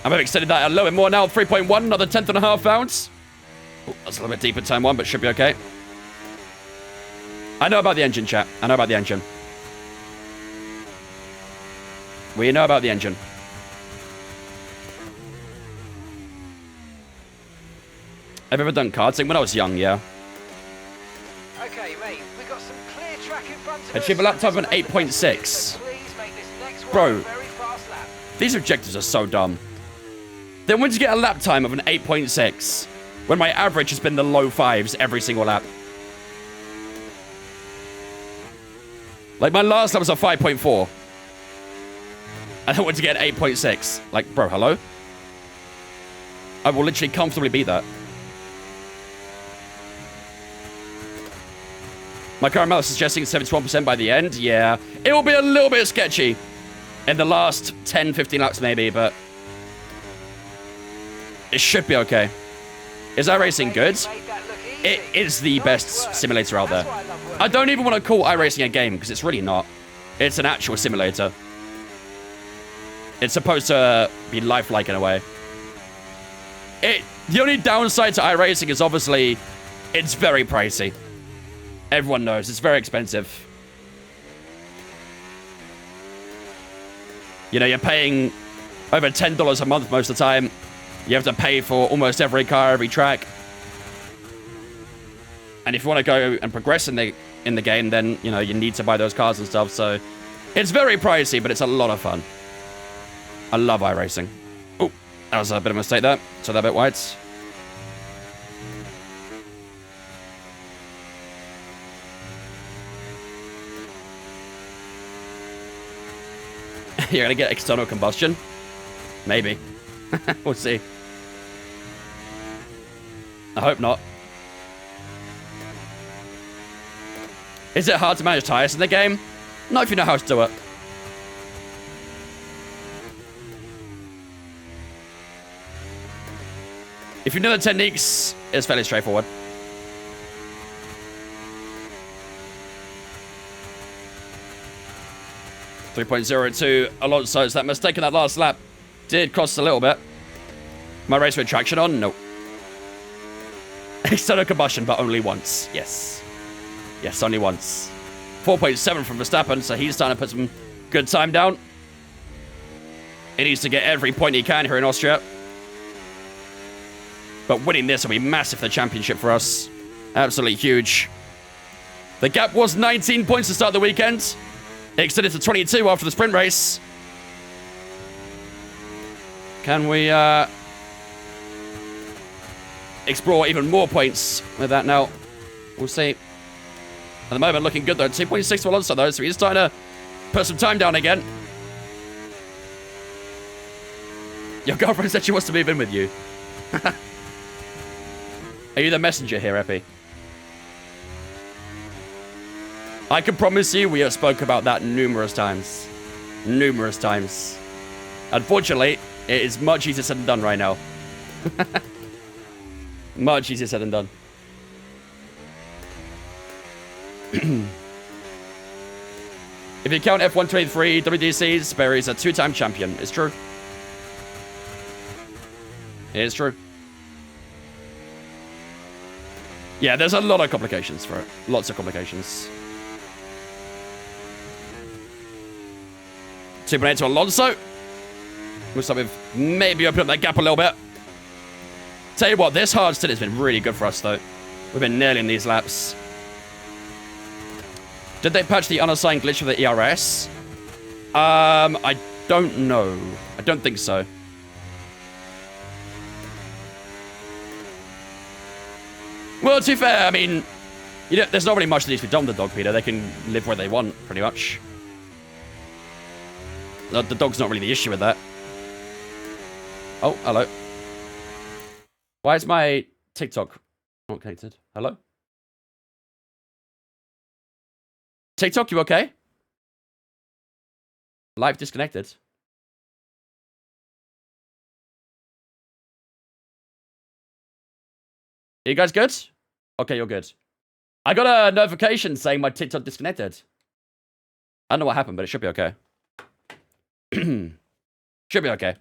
I've extended that a little bit more now, 3.1, another 10.5 pounds. Ooh, that's a little bit deeper turn one, but should be okay. I know about the engine, chat. I know about the engine. We know about the engine. Have you ever done karting? When I was young, yeah. Okay, mate, we got some clear track in front of us. Achieve a lap time of an 8.6. Bro, these objectives are so dumb. Then when you get a lap time of an 8.6, when my average has been the low 5s every single lap. Like, my last lap was a 5.4. And I want to get 8.6. Like, bro, hello? I will literally comfortably beat that. My current math is suggesting 71% by the end. Yeah, it will be a little bit sketchy in the last 10, 15 laps maybe, but it should be okay. Is iRacing good? It is the best simulator out there. I don't even want to call iRacing a game because it's really not. It's an actual simulator. It's supposed to be lifelike in a way. The only downside to iRacing is obviously it's very pricey. Everyone knows it's very expensive. You know, you're paying over $10 a month most of the time. You have to pay for almost every car, every track. And if you want to go and progress in the game, then, you know, you need to buy those cars and stuff. So it's very pricey, but it's a lot of fun. I love iRacing. Oh, that was a bit of a mistake there. So that bit wide. You're going to get external combustion? Maybe. We'll see. I hope not. Is it hard to manage tires in the game? Not if you know how to do it. If you know the techniques, it's fairly straightforward. .02 Alonso's. That mistake in that last lap did cost a little bit. My race with traction on? Nope. External combustion, but only once. Yes. Yes, only once. 4.7 from Verstappen, so he's starting to put some good time down. He needs to get every point he can here in Austria. But winning this will be massive for the championship for us. Absolutely huge. The gap was 19 points to start the weekend. It extended to 22 after the sprint race. Can we explore even more points with that now? We'll see. At the moment, looking good though. 2.6 for Alonso though, so he's starting to put some time down again. Your girlfriend said she wants to move in with you. Are you the messenger here, Epi? I can promise you we have spoke about that numerous times. Numerous times. Unfortunately, it is much easier said than done right now. Much easier said than done. If you count F123 WDCs, Barry's a 2-time champion. It's true. It is true. Yeah, there's a lot of complications for it. Lots of complications. 2.8 to Alonso. Looks like we've maybe opened up that gap a little bit. Tell you what, this hard stint has been really good for us, though. We've been nailing these laps. Did they patch the unassigned glitch for the ERS? I don't know. I don't think so. Well, to be fair, I mean, you know, there's not really much that needs to be done with the dog, Peter. They can live where they want, pretty much. The dog's not really the issue with that. Oh, hello. Why is my TikTok not connected? Hello? TikTok, you okay? Live disconnected. Are you guys good? Okay, you're good. I got a notification saying my TikTok disconnected. I don't know what happened, but it should be okay. Should be okay.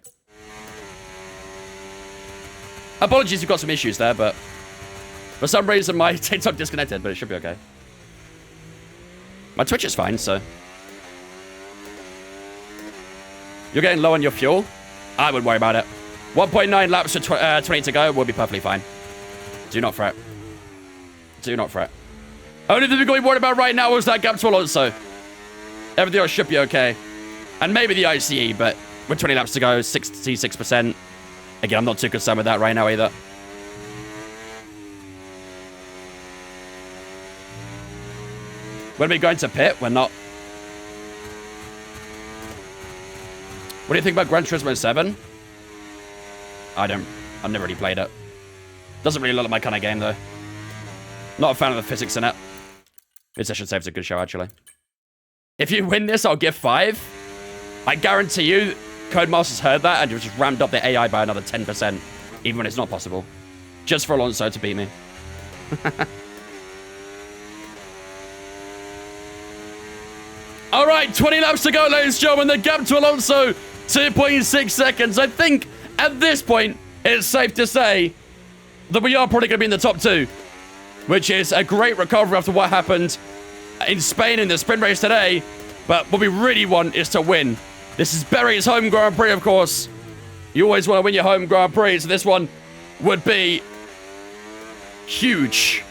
Apologies, you've got some issues there, but for some reason my TikTok disconnected, but it should be okay. My Twitch is fine, so. You're getting low on your fuel? I wouldn't worry about it. 1.9 laps for 20 to go. We'll be perfectly fine. Do not fret. Do not fret. Only thing we're going to be worried about right now is that gap to Alonso. Everything else should be okay. And maybe the ICE, but with 20 laps to go, 66%. Again, I'm not too concerned with that right now either. When are we going to pit? We're not. What do you think about Gran Turismo 7? I've never really played it. Doesn't really look like my kind of game, though. Not a fan of the physics in it. I should say it's a good show, actually. If you win this, I'll give 5. I guarantee you, Codemasters heard that and just rammed up the AI by another 10%, even when it's not possible. Just for Alonso to beat me. All right, 20 laps to go, ladies and gentlemen. The gap to Alonso, 2.6 seconds. I think at this point, it's safe to say that we are probably going to be in the top 2, which is a great recovery after what happened in Spain in the sprint race today. But what we really want is to win. This is Berry's home Grand Prix, of course. You always want to win your home Grand Prix, so this one would be huge.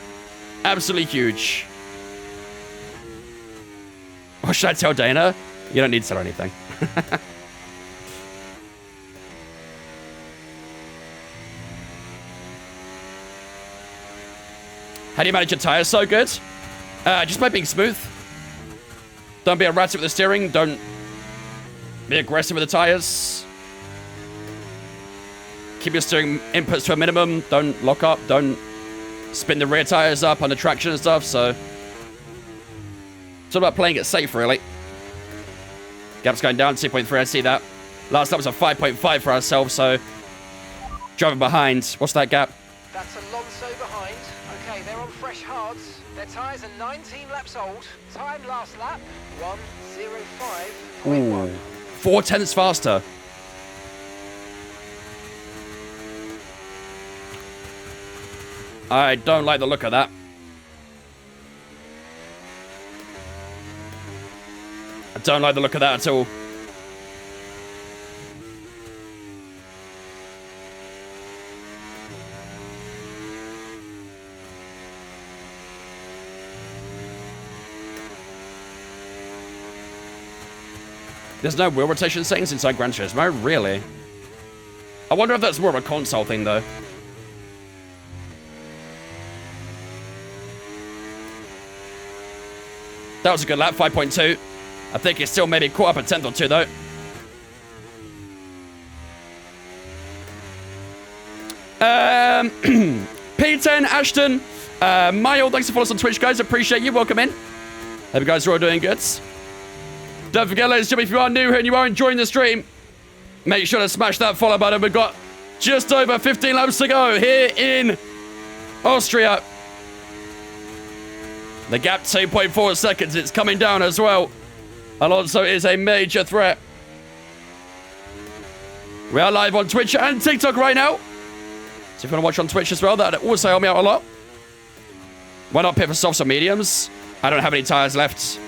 Absolutely huge. What should I tell Dana? You don't need to tell her anything. How do you manage your tires so good? Just by being smooth. Don't be erratic with the steering. Don't be aggressive with the tires. Keep your steering inputs to a minimum. Don't lock up. Don't spin the rear tires up under traction and stuff. So it's all about playing it safe, really. Gap's going down, 2.3. I see that. Last lap was a 5.5 for ourselves, so driving behind. What's that gap? That's Alonso behind. Okay, they're on fresh hards. Their tyres are 19 laps old. Time last lap, 1:05.1. 4 tenths faster. I don't like the look of that. I don't like the look of that at all. There's no wheel rotation settings inside Gran Turismo? Really? I wonder if that's more of a console thing, though. That was a good lap, 5.2. I think it's still maybe caught up a tenth or two, though. P10, Ashton, Mayo, thanks for following us on Twitch, guys. Appreciate you. Welcome in. Hope you guys are all doing good. Don't forget, ladies and gentlemen, if you are new here and you are enjoying the stream, make sure to smash that follow button. We've got just over 15 laps to go here in Austria. The gap, 2.4 seconds. It's coming down as well. Alonso is a major threat. We are live on Twitch and TikTok right now. So if you want to watch on Twitch as well, that would also help me out a lot. Why not pit for softs or mediums? I don't have any tires left.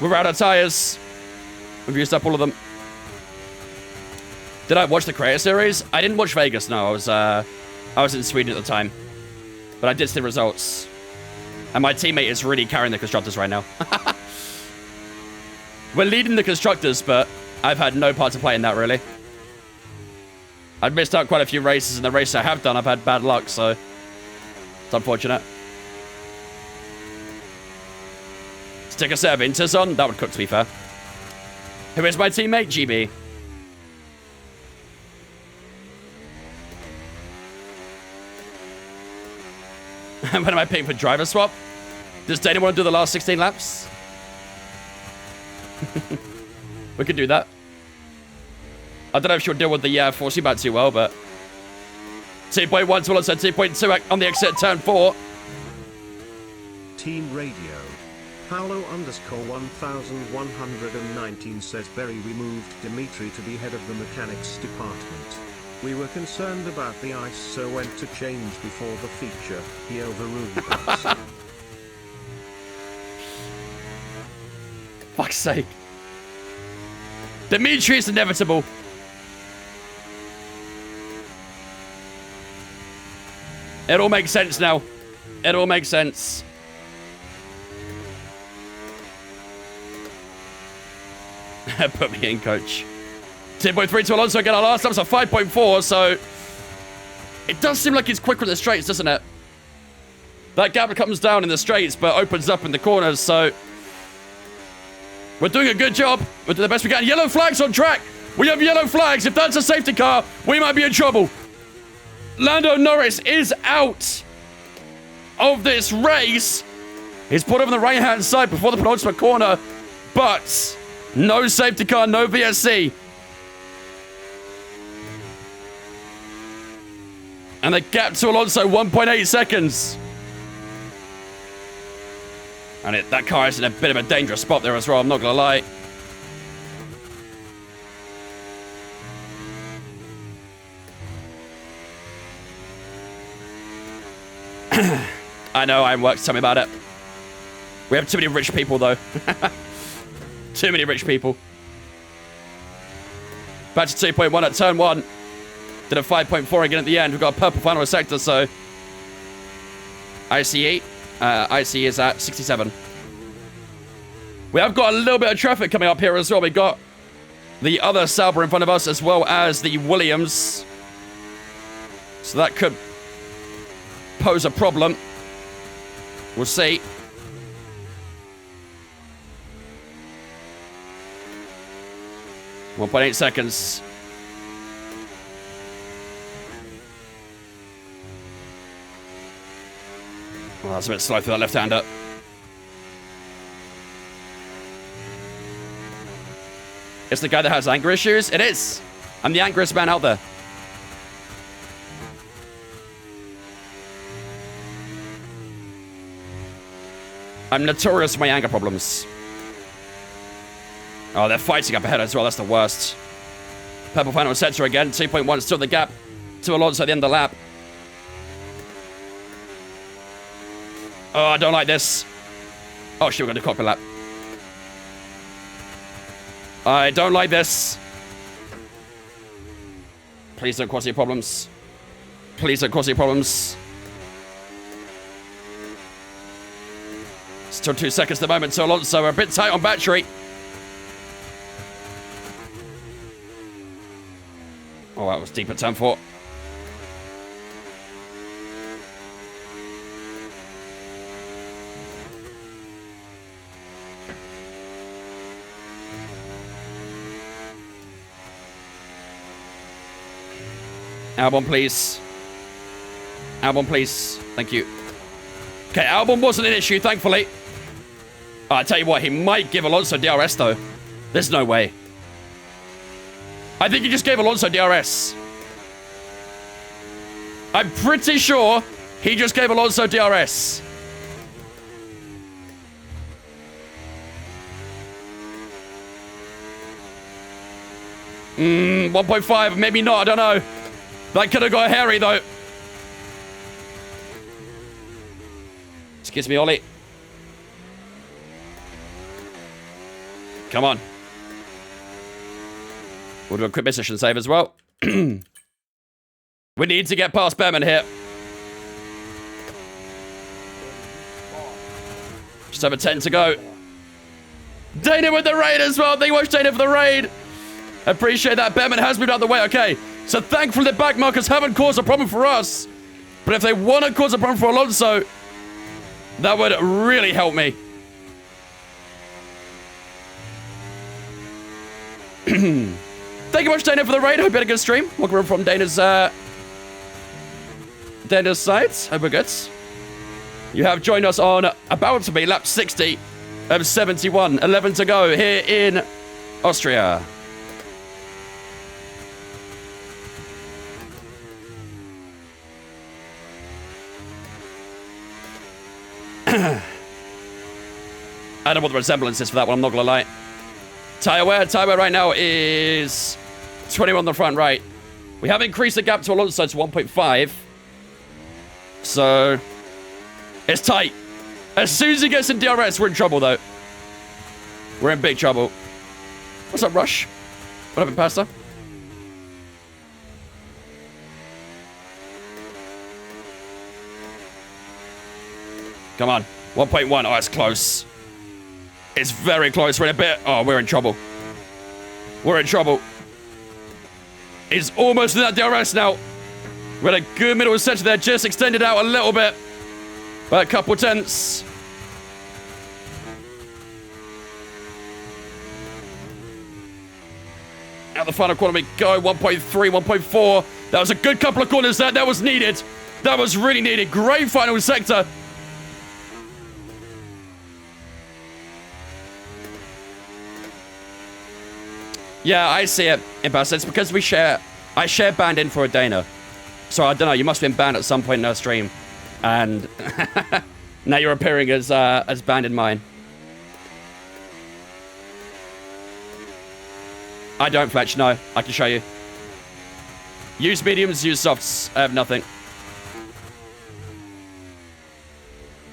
We're out of tires. We've used up all of them. Did I watch the Creator Series? I didn't watch Vegas, no. I was in Sweden at the time. But I did see the results. And my teammate is really carrying the Constructors right now. We're leading the Constructors, but I've had no part to play in that, really. I've missed out quite a few races, and the races I have done, I've had bad luck, so it's unfortunate. Stick a set of Inters on? That would cook, to be fair. Who is my teammate? GB. When am I paying for driver swap? Does anyone want to do the last 16 laps? We could do that. I don't know if she'll deal with the force feedback too well, but 2.1 to Alonso, 2.2 on the exit at turn 4. Team Radio. Paolo_1119 says Berry removed Dimitri to be head of the mechanics department. We were concerned about the ice, so went to change before the feature. He overruled us. Fuck's sake. Dimitri is inevitable. It all makes sense now. It all makes sense. Put me in, coach. 10.3 to Alonso again. Our last time's a 5.4, so it does seem like he's quicker in the straights, doesn't it? That gap comes down in the straights, but opens up in the corners, so we're doing a good job. We're doing the best we can. Yellow flags on track. We have yellow flags. If that's a safety car, we might be in trouble. Lando Norris is out of this race. He's put over on the right-hand side before the penultimate corner, but no safety car, no VSC. And the gap to Alonso, 1.8 seconds. And that car is in a bit of a dangerous spot there as well, I'm not going to lie. I know, I worked. Tell me about it. We have too many rich people, though. Too many rich people. Back to 2.1 at turn 1. Did a 5.4 again at the end. We've got a purple final sector, so ICE. ICE is at 67. We have got a little bit of traffic coming up here as well. We've got the other Sauber in front of us, as well as the Williams. So that could pose a problem. We'll see. .8 seconds. Well, that's a bit slow for that left-hander. It's the guy that has anger issues? It is. I'm the angriest man out there. I'm notorious for my anger problems. Oh, they're fighting up ahead as well. That's the worst. Purple final sector again. 2.1 still the gap to Alonso at the end of the lap. Oh, I don't like this. Oh, shit, we're going to cockpit lap. I don't like this. Please don't cause any problems. Please don't cause any problems. Still 2 seconds at the moment to Alonso. We're a bit tight on battery. Oh, that was deep at turn 4. Albon, please. Albon, please. Thank you. Okay, Albon wasn't an issue, thankfully. Oh, I tell you what, he might give Alonso DRS, though. There's no way. I think he just gave Alonso DRS. I'm pretty sure he just gave Alonso DRS. Hmm, 1.5, maybe not, I don't know. That could have got hairy, though. Excuse me, Ollie. Come on. We'll do a quick position save as well. We need to get past Behrman here. Just over 10 to go. Dana with the raid as well. Thank you much, Dana, for the raid. Appreciate that. Behrman has moved out of the way. Okay. So thankfully the back markers haven't caused a problem for us. But if they want to cause a problem for Alonso, that would really help me. Thank you much, Dana, for the raid. Hope you had a good stream. Welcome from Dana's site. Hope we're good. You have joined us on about to be lap 60 of 71. 11 to go here in Austria. I don't know what the resemblance is for that one, I'm not gonna lie. Tyre wear right now is 21 on the front right. We have increased the gap to Alonso to 1.5. So, it's tight. As soon as he gets in DRS, we're in trouble, though. We're in big trouble. What's up, Rush? What happened, Pastor? Come on. 1.1. Oh, it's close. It's very close. We're in a bit. Oh, we're in trouble. We're in trouble. It's almost in that DRS now. We had a good middle section there. Just extended out a little bit. By a couple tenths. Out the final corner we go. 1.3, 1.4. That was a good couple of corners there. That was needed. That was really needed. Great final sector. Yeah, I see it, Imbas. It's because I share banned in for a Dana. So I don't know, you must have been banned at some point in our stream. And now you're appearing as banned in mine. I don't, Fletch, no. I can show you. Use mediums, use softs. I have nothing.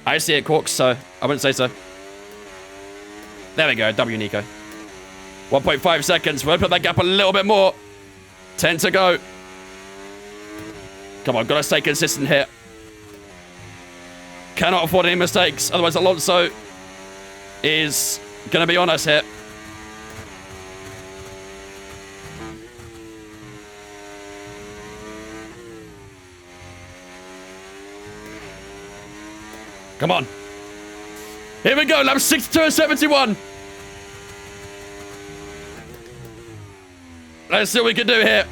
I see it, Corks, so I wouldn't say so. There we go, W Nico. 1.5 seconds. We'll put that gap a little bit more. 10 to go. Come on, gotta stay consistent here. Cannot afford any mistakes. Otherwise, Alonso is gonna be on us here. Come on. Here we go. Lap 62 and 71. Let's see what we can do here.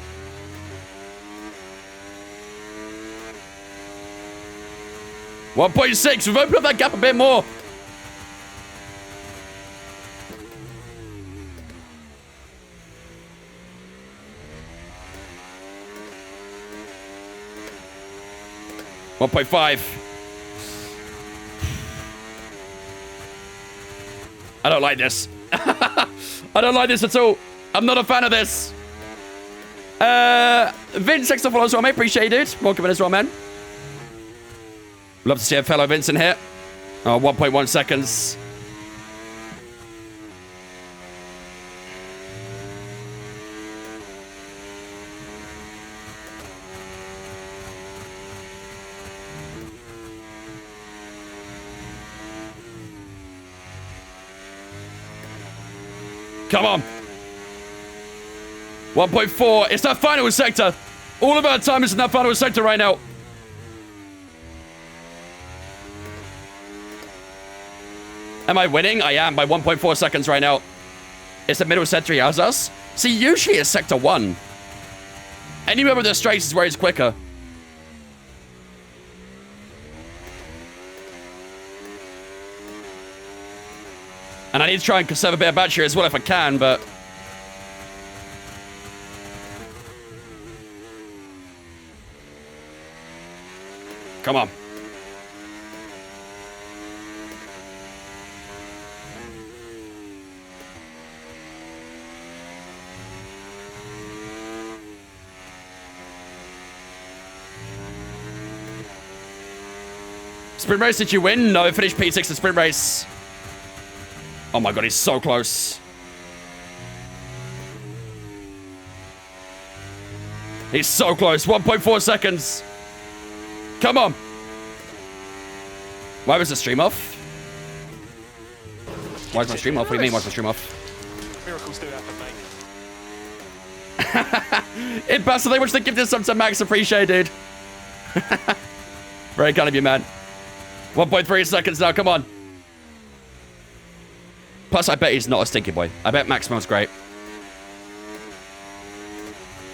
.6. We've opened up that gap a bit more. .5. I don't like this. I don't like this at all. I'm not a fan of this. Vince, thanks for following as well, mate. Appreciate it, dude. Welcome in as well, man. Love to see a fellow Vincent here. Oh, 1.1 seconds. Come on. 1.4. It's that final sector. All of our time is in that final sector right now. Am I winning? I am by 1.4 seconds right now. It's the middle sector he has us. See, usually it's sector 1. Anywhere with the straights is where he's quicker. And I need to try and conserve a bit of battery as well if I can, but... Come on. Sprint race, did you win? No, finished P6 the sprint race. Oh my god, he's so close. He's so close. 1.4 seconds. Come on. Why was the stream off? Why is my stream off? What do you mean, why's my stream off? Miracles do happen, mate. It passed so they wish they give this up to Max. Appreciate, dude. Very kind of you, man. 1.3 seconds now. Come on. Plus, I bet he's not a stinky boy. I bet Max smells great.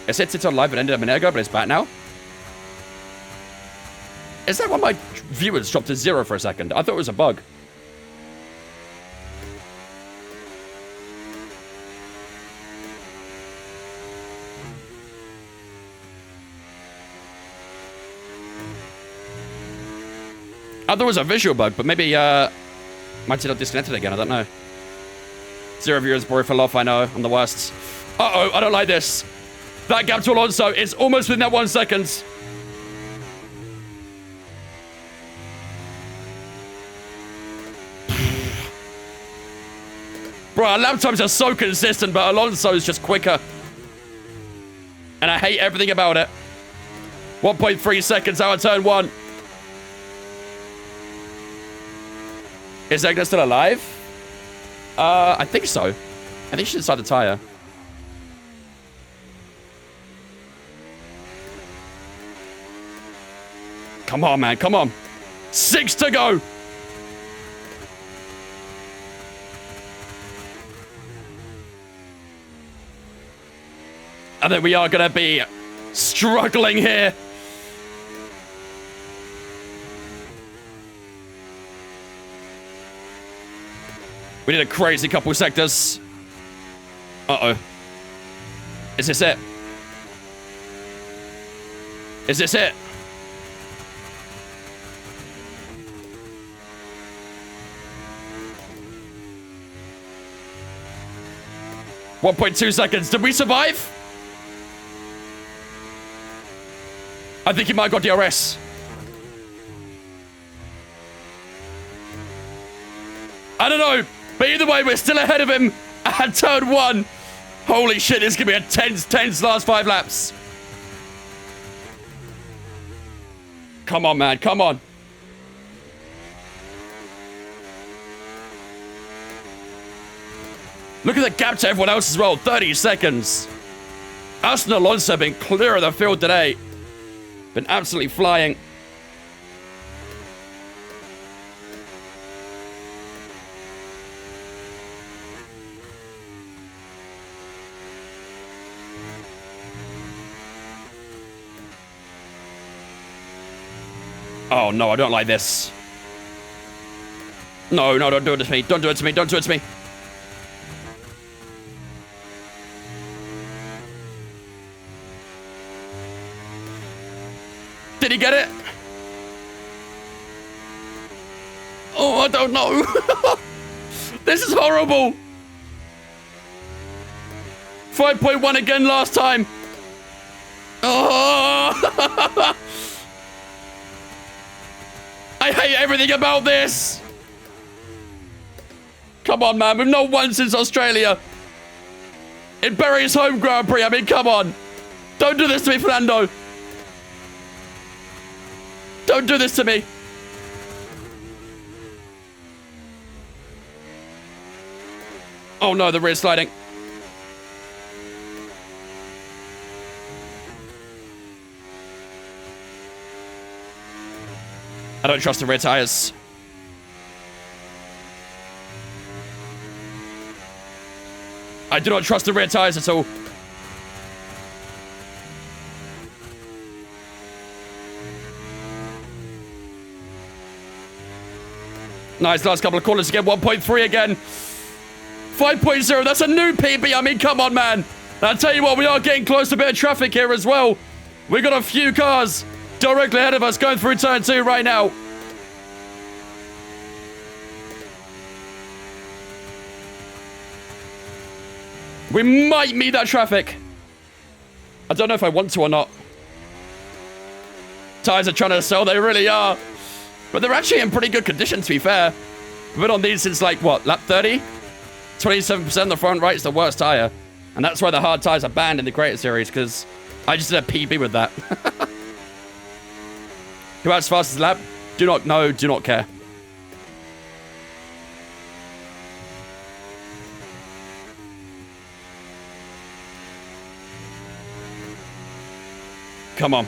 It said it's on live and ended a minute ago, but it's back now. Is that why my viewers dropped to 0 for a second? I thought it was a bug. I thought it was a visual bug, but maybe might have not disconnected again. I don't know. 0 viewers, boy, fell off. I know. I'm the worst. Uh-oh, I don't like this. That gap to Alonso is almost within that 1 second. Bro, our lap times are so consistent, but Alonso's just quicker. And I hate everything about it. 1.3 seconds out of turn 1. Is Egner still alive? I think so. I think she's inside the tire. Come on, man. Come on. 6 to go. I think we are going to be struggling here. We need a crazy couple sectors. Uh-oh. Is this it? Is this it? .2 seconds. Did we survive? I think he might have got DRS. I don't know. But either way, we're still ahead of him at turn 1. Holy shit, this is going to be a tense last 5 laps. Come on, man. Come on. Look at the gap to everyone else as well. 30 seconds. Us and Alonso have been clear of the field today. Been absolutely flying. Oh, no, I don't like this. No, no, don't do it to me. Don't do it to me. Don't do it to me. Did he get it? Oh, I don't know. This is horrible. 5.1 again last time. Oh. I hate everything about this. Come on, man. We've not won since Australia. In Barry's home Grand Prix. I mean, come on. Don't do this to me, Fernando. Don't do this to me. Oh, no. The rear sliding. I don't trust the rear tires. I do not trust the rear tires at all. Nice, last couple of corners again. 1.3 again. 5.0, that's a new PB. I mean, come on, man. I'll tell you what, we are getting close to a bit of traffic here as well. We got a few cars directly ahead of us going through turn 2 right now. We might meet that traffic. I don't know if I want to or not. Tires are trying to sell, they really are. But they're actually in pretty good condition, to be fair. We've been on these since, like, what, lap 30? 27% the front right's the worst tire. And that's why the hard tires are banned in the Greater Series, because I just did a PB with that. Who has fastest lap? Do not know, do not care. Come on.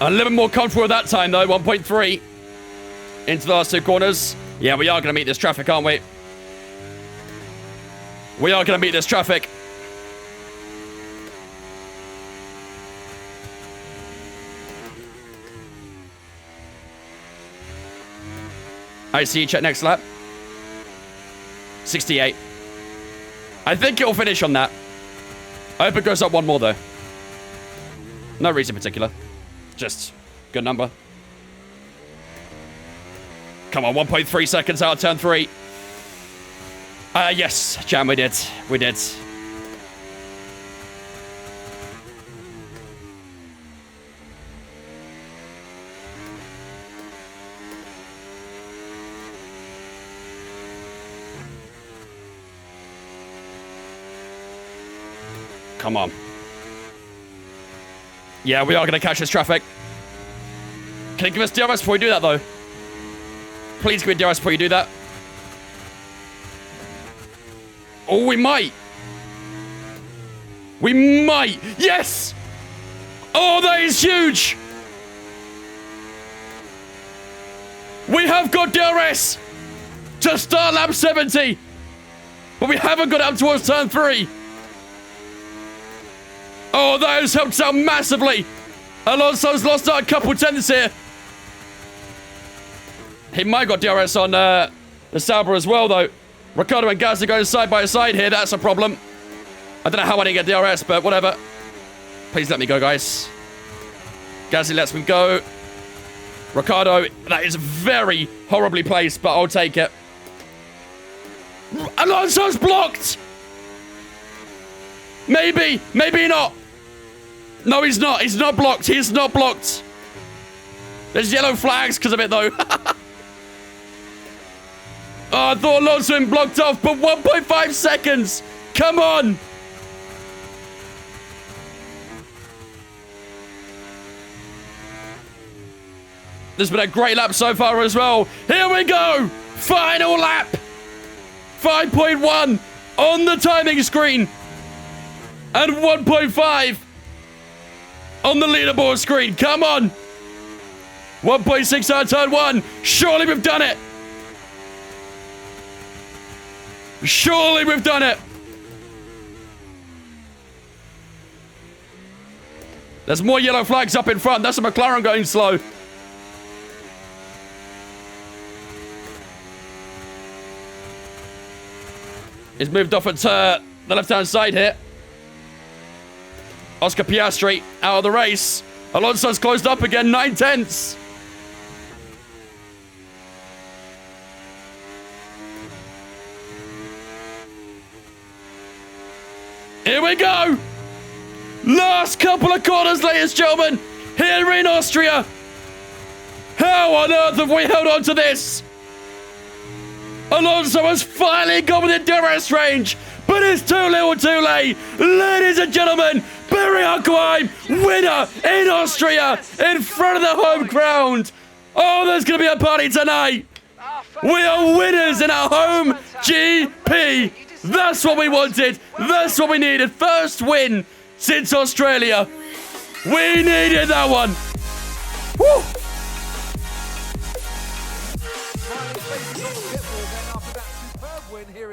A little bit more comfortable with that time, though. 1.3 into the last two corners. Yeah, we are going to meet this traffic, aren't we? We are going to meet this traffic. I see you check next lap. 68. I think it'll finish on that. I hope it goes up one more, though. No reason in particular. Just good number. Come on, 1.3 seconds out of turn 3. Yes, Jam, we did. We did. Come on. Yeah, we are going to catch this traffic. Can you give us DRS before we do that, though? Please give me DRS before you do that. Oh, we might. We might. Yes! Oh, that is huge! We have got DRS to start lap 70. But we haven't got up towards turn 3. Oh, that has helped us out massively. Alonso's lost out a couple tenths here. He might have got DRS on the Sauber as well, though. Ricciardo and Gasly going side by side here. That's a problem. I don't know how I didn't get DRS, but whatever. Please let me go, guys. Gasly lets me go. Ricciardo, that is very horribly placed, but I'll take it. Alonso's blocked! Maybe, maybe not. No, he's not. He's not blocked. He's not blocked. There's yellow flags because of it, though. Oh, I thought Alonso had been blocked off, but 1.5 seconds. Come on. There's been a great lap so far as well. Here we go. Final lap. 5.1 on the timing screen. And 1.5 on the leaderboard screen. Come on. 1.6 out of turn 1. Surely we've done it. Surely we've done it. There's more yellow flags up in front. That's a McLaren going slow. He's moved off at the left-hand side here. Oscar Piastri out of the race. Alonso's closed up again, 9 tenths. Here we go. Last couple of corners, ladies and gentlemen, here in Austria. How on earth have we held on to this? Alonso has finally gone within DRS range, but it's too little too late. Ladies and gentlemen, Barry Huckleheim, winner in Austria, in front of the home crowd. Oh, there's going to be a party tonight. We are winners in our home GP. That's what we wanted. That's what we needed. First win since Australia. We needed that one. Woo!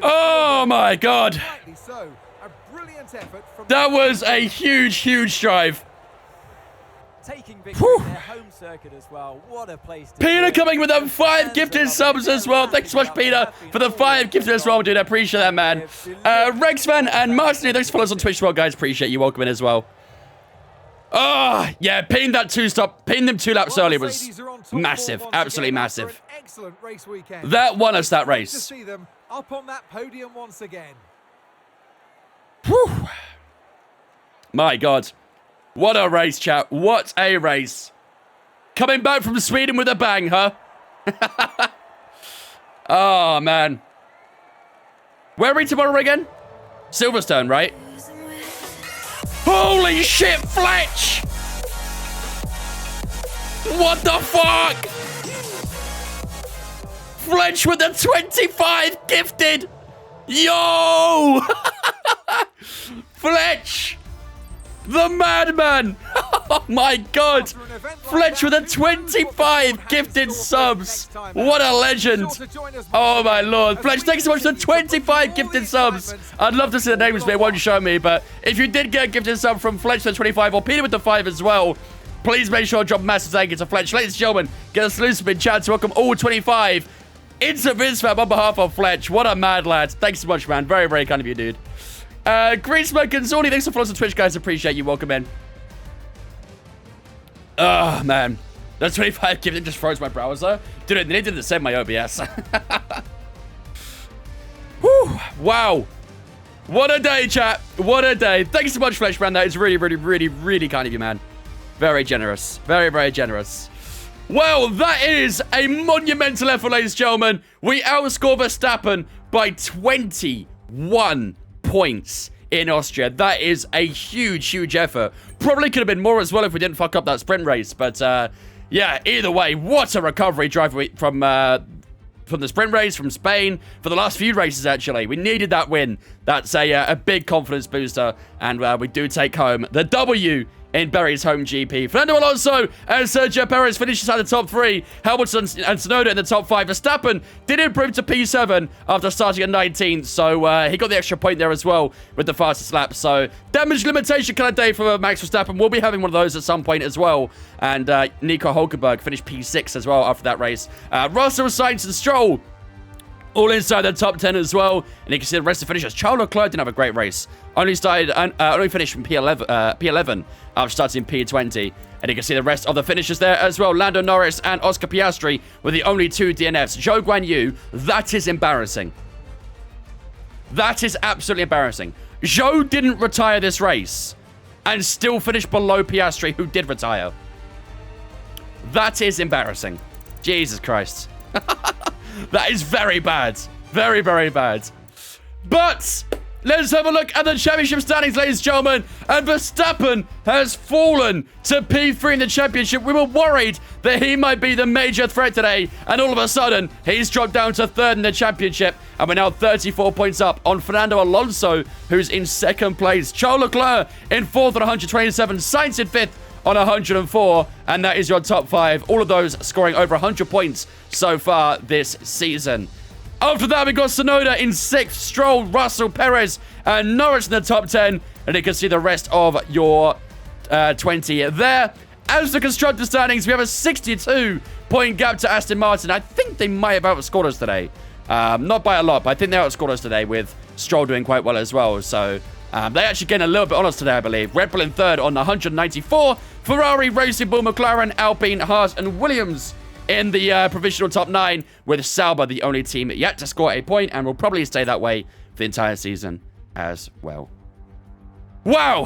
Oh my God. That was a huge, huge drive. Taking victory in their home circuit as well. What a place to Peter coming with them 5 gifted subs as well. Thanks so much, Peter, for the 5 gifted as well, dude. I appreciate that, man. Rexman and Martin, thanks for following us on Twitch as well, guys. Appreciate you. Welcome in as well. Oh, yeah, pinning that 2-stop, pinning them 2 laps early was massive. Absolutely massive. That won us that race. To see them up on that podium once again. Whew. My God. What a race, chat. What a race. Coming back from Sweden with a bang, huh? Oh, man. Where are we tomorrow again? Silverstone, right? Holy shit, Fletch! What the fuck? Fletch with the 25 gifted! Yo! Fletch! The madman! Oh my god! Fletch with a 25 gifted subs! What a legend! Oh my lord. Fletch, thanks so much for the 25 gifted subs! I'd love to see the names, but it won't show me. But if you did get a gifted sub from Fletch with the 25 or Peter with the 5 as well, please make sure to drop a massive thank you to Fletch. Ladies and gentlemen, get a salute in chat to welcome all 25 into VizFab on behalf of Fletch. What a mad lad. Thanks so much, man. Very, very kind of you, dude. Green Smoke and Zorny, thanks for following on Twitch, guys. Appreciate you. Welcome in. Oh, man. That 25 gifted just froze my browser. Dude, they did the same my OBS. Whew. Wow. What a day, chat. What a day. Thanks so much, Fletch, man. That is really, really, really, really kind of you, man. Very generous. Very, very generous. Well, that is a monumental effort, ladies and gentlemen. We outscore Verstappen by 21 points in Austria. That is a huge, huge effort. Probably could have been more as well if we didn't fuck up that sprint race. But, yeah, either way, what a recovery drive from the sprint race, from Spain, for the last few races, actually. We needed that win. That's a big confidence booster. And we do take home the W in Berry's home GP. Fernando Alonso and Sergio Perez finishes at the top 3. Hamilton and Tsunoda in the top 5. Verstappen did improve to P7 after starting at 19th, so he got the extra point there as well with the fastest lap. So damage limitation kind of day for Max Verstappen. We'll be having one of those at some point as well. And Nico Hulkenberg finished P6 as well after that race. Russell, Sainz and Stroll all inside the top 10 as well. And you can see the rest of the finishers. Charles Leclerc didn't have a great race. Only finished from P11 after starting P20. And you can see the rest of the finishers there as well. Lando Norris and Oscar Piastri were the only 2 DNFs. Zhou Guanyu, that is embarrassing. That is absolutely embarrassing. Zhou didn't retire this race and still finished below Piastri, who did retire. That is embarrassing. Jesus Christ. That is very bad. Very, very bad. But let's have a look at the championship standings, ladies and gentlemen. And Verstappen has fallen to P3 in the championship. We were worried that he might be the major threat today. And all of a sudden, he's dropped down to 3rd in the championship. And we're now 34 points up on Fernando Alonso, who's in 2nd place. Charles Leclerc in 4th on 127. Sainz in 5th on 104, and that is your top 5. All of those scoring over 100 points so far this season. After that, we got Tsunoda in 6th, Stroll, Russell, Perez, and Norris in the top 10, and you can see the rest of your 20 there. As the constructor standings, we have a 62-point gap to Aston Martin. I think they might have outscored us today. Not by a lot, but I think they outscored us today with Stroll doing quite well as well, so they actually gained a little bit on us today, I believe. Red Bull in 3rd on 194. Ferrari, Racing Bull, McLaren, Alpine, Haas, and Williams in the provisional top 9, with Sauber the only team yet to score a point, and will probably stay that way for the entire season as well. Wow!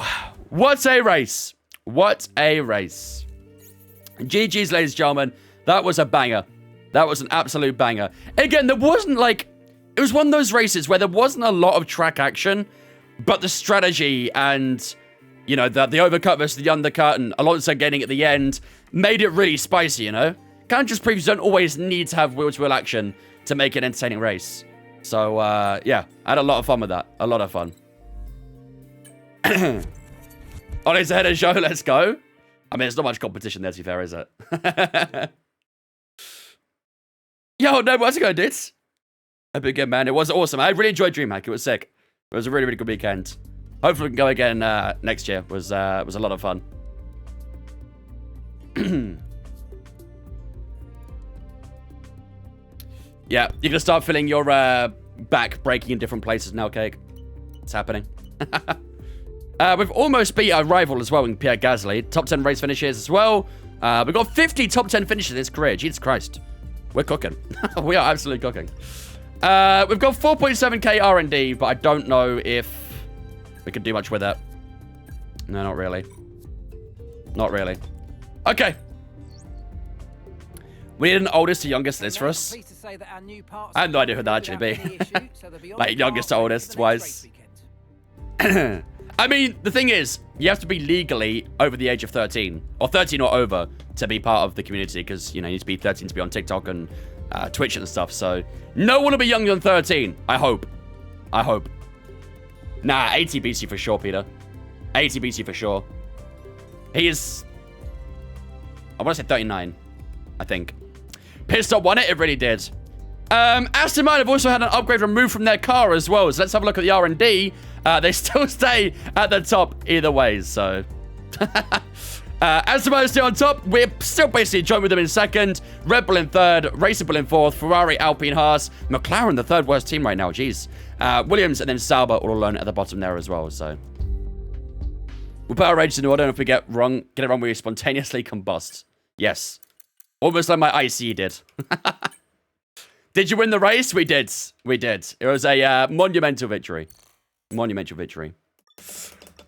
What a race. What a race. GG's, ladies and gentlemen. That was a banger. That was an absolute banger. Again, there wasn't like... It was one of those races where there wasn't a lot of track action, but the strategy and, you know, the overcut versus the undercut and Alonso getting at the end made it really spicy, you know? Kind of just proves you don't always need to have wheel-to-wheel action to make an entertaining race. So, yeah, I had a lot of fun with that. A lot of fun. Ollie's ahead of Joe, let's go. I mean, there's not much competition there, to be fair, is it? Yo, no, what's it going, dudes? A big game, man. It was awesome. I really enjoyed DreamHack. It was sick. It was a really, really good weekend. Hopefully we can go again next year. It was a lot of fun. Yeah, you're going to start feeling your back breaking in different places now, Cake. It's happening. We've almost beat our rival as well in Pierre Gasly. Top 10 race finishes as well. We've got 50 top 10 finishes in his career. Jesus Christ. We're cooking. We are absolutely cooking. We've got 4.7k R&D, but I don't know if we can do much with it. No, not really. Not really. Okay. We need an oldest to youngest list for us. I have no idea who that actually be. Like, youngest to oldest wise. I mean, the thing is, you have to be legally over the age of 13, or 13 or over, to be part of the community, because, you know, you need to be 13 to be on TikTok and Twitch and stuff, so no one will be younger than 13, I hope. I hope. Nah, 80 beats you for sure, Peter. 80 beats you for sure. He is... I want to say 39, I think. Pitstop won it, it really did. Aston Martin have also had an upgrade removed from their car as well, so let's have a look at the R&D. They still stay at the top either way, so... Aston Martin still on top. We're still basically joined with them in second. Red Bull in third. Racing Bull in fourth. Ferrari, Alpine, Haas. McLaren, the third worst team right now. Jeez. Williams and then Sauber all alone at the bottom there as well, so... We'll put our rages in order, and if we get it wrong, we spontaneously combust. Yes. Almost like my IC did. Did you win the race? We did. We did. It was a monumental victory. Monumental victory.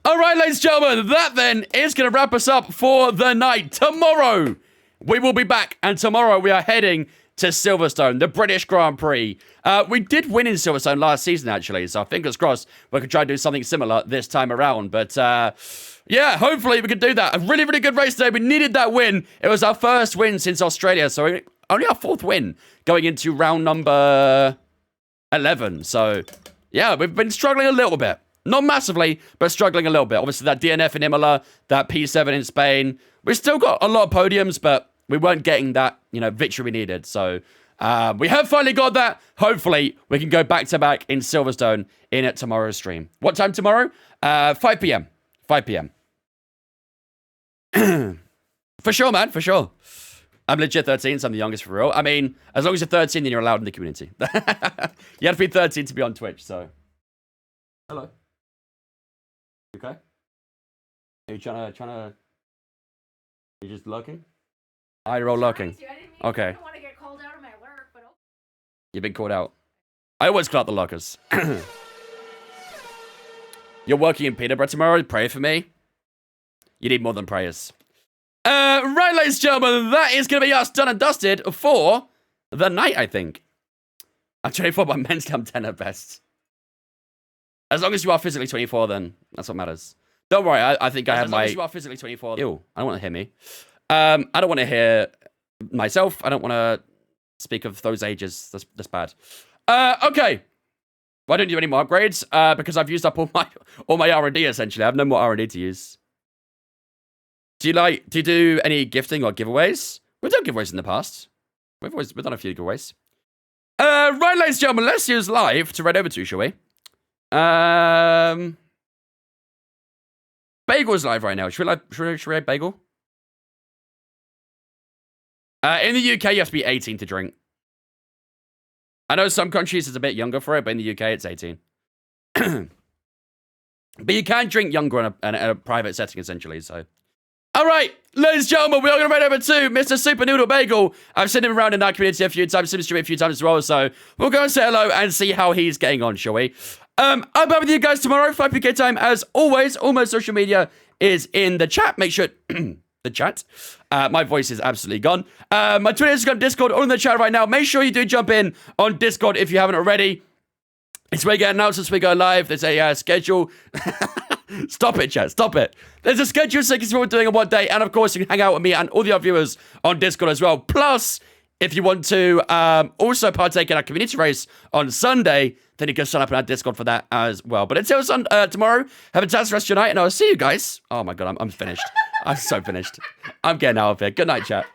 All right, ladies and gentlemen, that then is going to wrap us up for the night. Tomorrow, we will be back, and tomorrow we are heading to Silverstone, the British Grand Prix. We did win in Silverstone last season, actually, so fingers crossed we can try to do something similar this time around. But, yeah, hopefully we can do that. A really, really good race today. We needed that win. It was our first win since Australia, so only our fourth win going into round number 11. So, yeah, we've been struggling a little bit. Not massively, but struggling a little bit. Obviously, that DNF in Imola, that P7 in Spain. We've still got a lot of podiums, but we weren't getting that, you know, victory we needed. So, we have finally got that. Hopefully, we can go back-to-back in Silverstone in tomorrow's stream. What time tomorrow? 5 p.m. 5 p.m. For sure, man, for sure. I'm legit 13, so I'm the youngest for real. I mean, as long as you're 13, then you're allowed in the community. You have to be 13 to be on Twitch, so. Hello. Okay? Are you trying to... You just lurking? Oh, you're all lurking. Okay. I don't want to get called out of my work, but... You've been called out. I always call out the lockers. You're working in Peterborough tomorrow? Pray for me. You need more than prayers. Right, ladies and gentlemen, that is going to be us done and dusted for the night, I think. I'm 24, but mentally I'm 10 at best. As long as you are physically 24, then that's what matters. Don't worry, I think I have my... As long as you are physically 24... Ew, I don't want to hear me. I don't want to hear myself. I don't want to speak of those ages. That's bad. Okay. Why don't you do any more upgrades? Because I've used up all my R&D, essentially. I have no more R&D to use. Do you do any gifting or giveaways? We've done giveaways in the past. We've done a few giveaways. Right, ladies and gentlemen, let's use live to read over to, shall we? Bagel's live right now. Should we read Bagel? In the UK, you have to be 18 to drink. I know some countries it's a bit younger for it, but in the UK, it's 18. But you can drink younger in a private setting, essentially, so... All right, ladies and gentlemen, we are going to read over to Mr. Super Noodle Bagel. I've seen him around in that community a few times, seen him stream a few times as well, so we'll go and say hello and see how he's getting on, shall we? I'm back with you guys tomorrow, 5 UK time, as always. All my social media is in the chat. Make sure... the chat. My voice is absolutely gone. My Twitter, Instagram, Discord, all in the chat right now. Make sure you do jump in on Discord if you haven't already. It's where you get announcements we go live. There's a schedule... Stop it, chat. Stop it. There's a schedule so you can see what we're doing on what day. And, of course, you can hang out with me and all the other viewers on Discord as well. Plus, if you want to also partake in our community race on Sunday, then you can sign up in our Discord for that as well. But until tomorrow, have a fantastic rest of your night, and I'll see you guys. Oh, my God, I'm finished. I'm so finished. I'm getting out of here. Good night, chat.